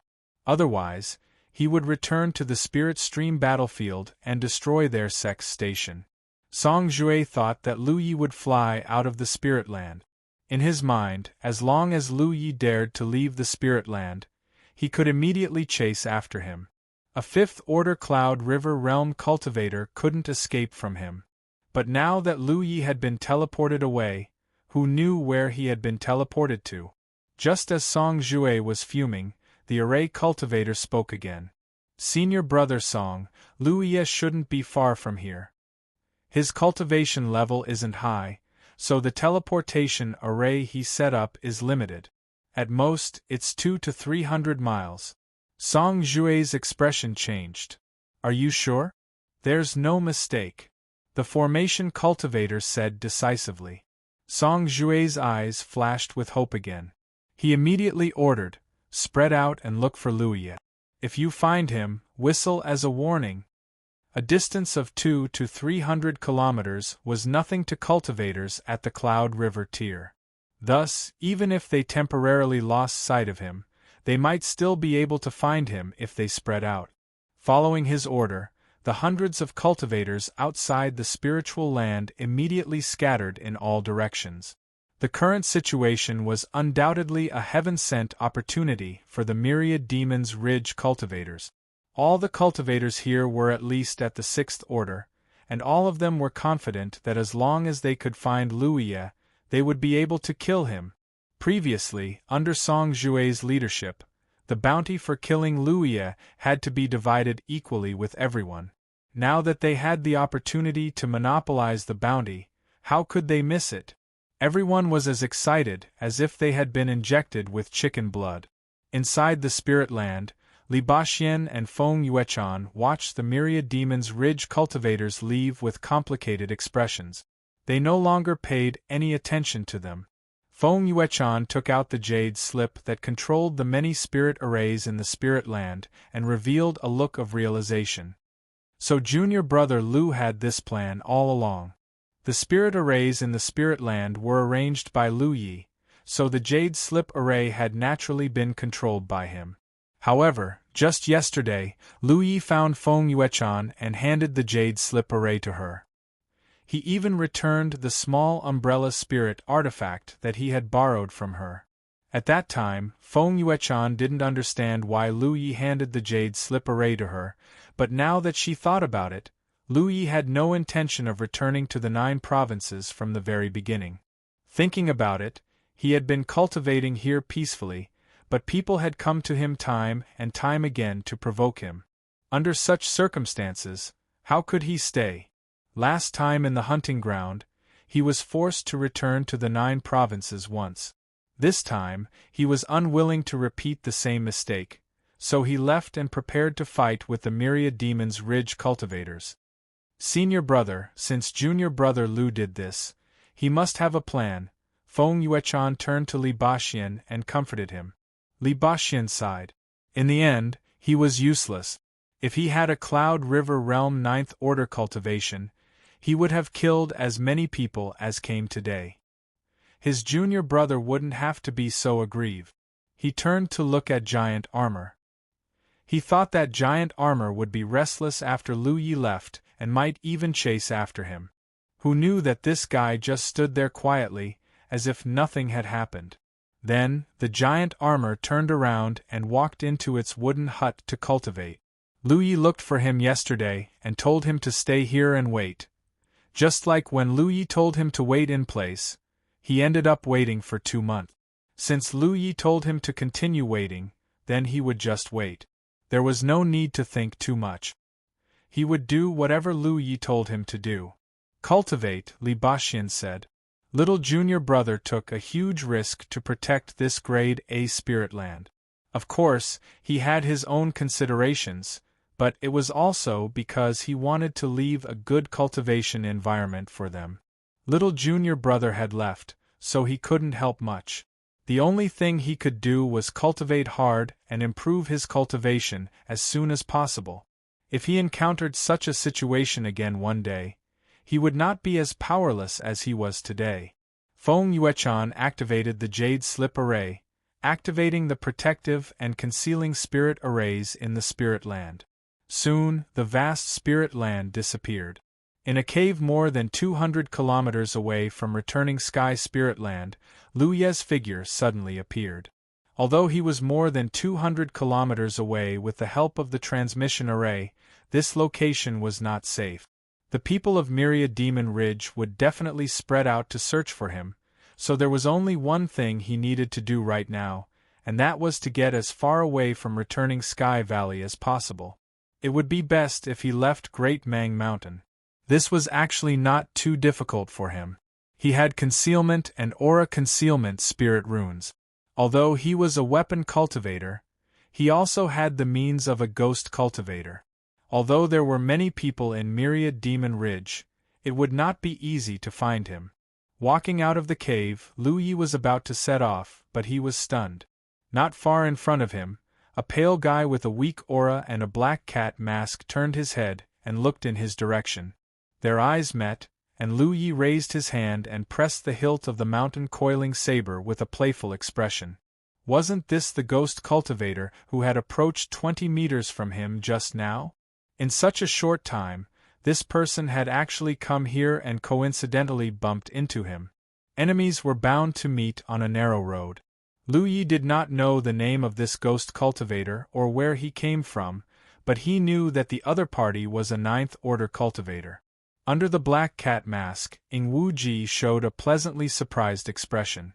Otherwise, he would return to the Spirit Stream battlefield and destroy their sex station. Song Jue thought that Lu Ye would fly out of the Spirit Land. In his mind, as long as Lu Ye dared to leave the Spirit Land, he could immediately chase after him. A 5th-order Cloud River realm cultivator couldn't escape from him. But now that Lu Ye had been teleported away, who knew where he had been teleported to? Just as Song Jue was fuming, the array cultivator spoke again. Senior brother Song, Lu Ye shouldn't be far from here. His cultivation level isn't high, so the teleportation array he set up is limited. At most, it's 200 to 300 miles. Song Jue's expression changed. Are you sure? There's no mistake. The formation cultivator said decisively. Song Jue's eyes flashed with hope again. He immediately ordered, spread out and look for Lu Ye. If you find him, whistle as a warning. A distance of 200 to 300 kilometers was nothing to cultivators at the Cloud River tier. Thus, even if they temporarily lost sight of him, they might still be able to find him if they spread out. Following his order, the hundreds of cultivators outside the spiritual land immediately scattered in all directions. The current situation was undoubtedly a heaven-sent opportunity for the Myriad Demons Ridge cultivators. All the cultivators here were at least at the 6th order, and all of them were confident that as long as they could find Lu Ye, they would be able to kill him. Previously, under Song Jue's leadership, the bounty for killing Lu Ye had to be divided equally with everyone. Now that they had the opportunity to monopolize the bounty, how could they miss it? Everyone was as excited as if they had been injected with chicken blood. Inside the Spirit Land, Li Baxian and Feng Yuechan watched the Myriad Demons Ridge cultivators leave with complicated expressions. They no longer paid any attention to them. Feng Yuechan took out the jade slip that controlled the many spirit arrays in the spirit land and revealed a look of realization. So junior brother Lu had this plan all along. The spirit arrays in the spirit land were arranged by Lu Yi, so the jade slip array had naturally been controlled by him. However, just yesterday, Lu Yi found Feng Yuechan and handed the jade slip array to her. He even returned the small umbrella spirit artifact that he had borrowed from her. At that time, Feng Yuechan didn't understand why Lu Yi handed the jade slip array to her, but now that she thought about it, Lu Yi had no intention of returning to the 9 provinces from the very beginning. Thinking about it, he had been cultivating here peacefully, but people had come to him time and time again to provoke him. Under such circumstances, how could he stay? Last time in the hunting ground, he was forced to return to the 9 provinces once. This time, he was unwilling to repeat the same mistake, so he left and prepared to fight with the Myriad Demons Ridge cultivators. Senior brother, since junior brother Lu did this, he must have a plan. Feng Yuechan turned to Li Baxian and comforted him. Li Baxian sighed. In the end, he was useless. If he had a Cloud River Realm 9th Order cultivation, he would have killed as many people as came today. His junior brother wouldn't have to be so aggrieved. He turned to look at giant armor. He thought that giant armor would be restless after Lu Yi left and might even chase after him. Who knew that this guy just stood there quietly, as if nothing had happened. Then, the giant armor turned around and walked into its wooden hut to cultivate. Lu Yi looked for him yesterday and told him to stay here and wait. Just like when Lu Yi told him to wait in place, he ended up waiting for 2 months. Since Lu Yi told him to continue waiting, then he would just wait. There was no need to think too much. He would do whatever Lu Yi told him to do. Cultivate, Li Baxian said. Little junior brother took a huge risk to protect this grade A spirit land. Of course, he had his own considerations, but it was also because he wanted to leave a good cultivation environment for them. Little junior brother had left, so he couldn't help much. The only thing he could do was cultivate hard and improve his cultivation as soon as possible. If he encountered such a situation again one day, he would not be as powerless as he was today. Feng Yuechan activated the Jade Slip Array, activating the protective and concealing spirit arrays in the spirit land. Soon, the vast spirit land disappeared. In a cave more than 200 kilometers away from returning Sky Spirit Land, Lu Ye's figure suddenly appeared. Although he was more than 200 kilometers away with the help of the transmission array, this location was not safe. The people of Myriad Demon Ridge would definitely spread out to search for him, so there was only one thing he needed to do right now, and that was to get as far away from returning Sky Valley as possible. It would be best if he left Great Mang Mountain. This was actually not too difficult for him. He had concealment and aura concealment spirit runes. Although he was a weapon cultivator, he also had the means of a ghost cultivator. Although there were many people in Myriad Demon Ridge, it would not be easy to find him. Walking out of the cave, Lu Yi was about to set off, but he was stunned. Not far in front of him, a pale guy with a weak aura and a black cat mask turned his head and looked in his direction. Their eyes met, and Lu Yi raised his hand and pressed the hilt of the mountain coiling saber with a playful expression. Wasn't this the ghost cultivator who had approached 20 meters from him just now? In such a short time, this person had actually come here and coincidentally bumped into him. Enemies were bound to meet on a narrow road. Lu Yi did not know the name of this ghost cultivator or where he came from, but he knew that the other party was a 9th Order cultivator. Under the black cat mask, Ing Wu Ji showed a pleasantly surprised expression.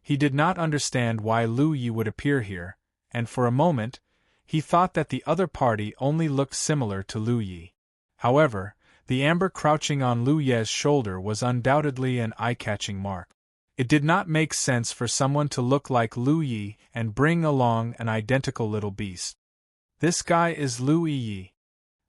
He did not understand why Lu Yi would appear here, and for a moment, he thought that the other party only looked similar to Lu Yi. However, the amber crouching on Lu Ye's shoulder was undoubtedly an eye-catching mark. It did not make sense for someone to look like Lu Yi and bring along an identical little beast. This guy is Lu Yi.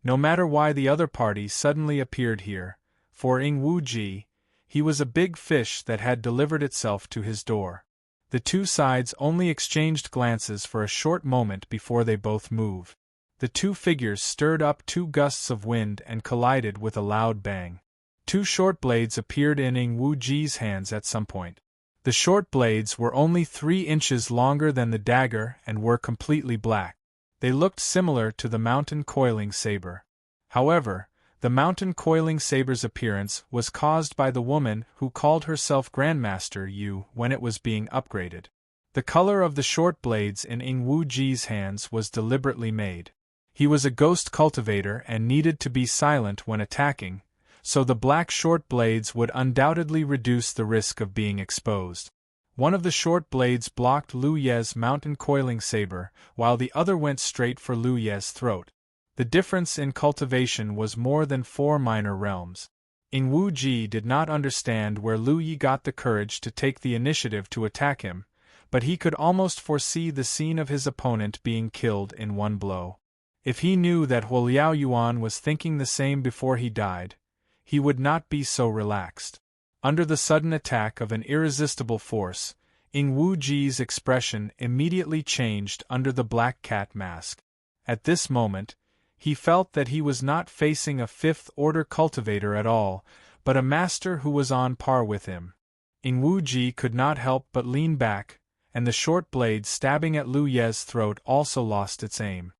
No matter why the other party suddenly appeared here, for Ing Wu Ji, He was a big fish that had delivered itself to his door. The two sides only exchanged glances for a short moment before they both moved. The two figures stirred up 2 gusts of wind and collided with a loud bang. 2 short blades appeared in Ing Wu Ji's hands at some point. The short blades were only 3 inches longer than the dagger and were completely black. They looked similar to the mountain coiling saber. However, the mountain coiling saber's appearance was caused by the woman who called herself Grandmaster Yu when it was being upgraded. The color of the short blades in Ing Wu Ji's hands was deliberately made. He was a ghost cultivator and needed to be silent when attacking, so the black short blades would undoubtedly reduce the risk of being exposed. One of the short blades blocked Lu Ye's mountain coiling saber, while the other went straight for Lu Ye's throat. The difference in cultivation was more than 4 minor realms. Ing Wu Ji did not understand where Lu Yi got the courage to take the initiative to attack him, but he could almost foresee the scene of his opponent being killed in one blow. If he knew that Huoliao Yuan was thinking the same before he died, he would not be so relaxed. Under the sudden attack of an irresistible force, Ing Wu Ji's expression immediately changed under the black cat mask. At this moment, he felt that he was not facing a 5th-order cultivator at all, but a master who was on par with him. Ing Wu Ji could not help but lean back, and the short blade stabbing at Lu Ye's throat also lost its aim.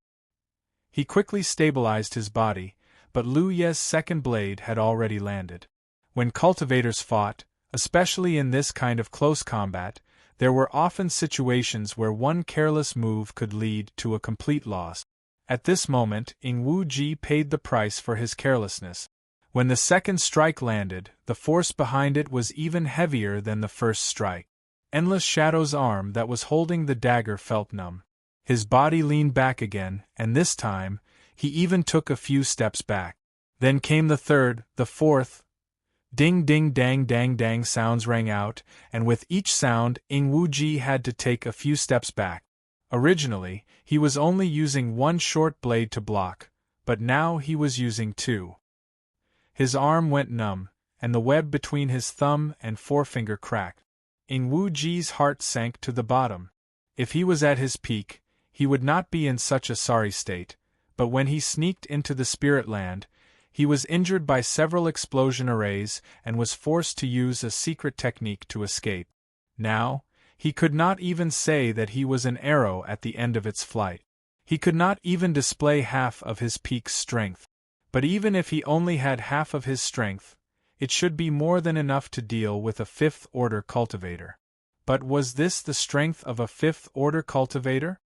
He quickly stabilized his body, but Lu Ye's second blade had already landed. When cultivators fought, especially in this kind of close combat, there were often situations where one careless move could lead to a complete loss. At this moment, Ing Wu Ji paid the price for his carelessness. When the second strike landed, the force behind it was even heavier than the first strike. Endless Shadow's arm that was holding the dagger felt numb. His body leaned back again, and this time, he even took a few steps back. Then came the third, the fourth. Ding ding dang dang dang sounds rang out, and with each sound Ing Wu Ji had to take a few steps back. Originally, he was only using 1 short blade to block, but now he was using 2. His arm went numb, and the web between his thumb and forefinger cracked. Ing Wu Ji's heart sank to the bottom. If he was at his peak, he would not be in such a sorry state, but when he sneaked into the spirit land, he was injured by several explosion arrays and was forced to use a secret technique to escape. Now, he could not even say that he was an arrow at the end of its flight. He could not even display half of his peak's strength. But even if he only had half of his strength, it should be more than enough to deal with a 5th-order cultivator. But was this the strength of a 5th-order cultivator?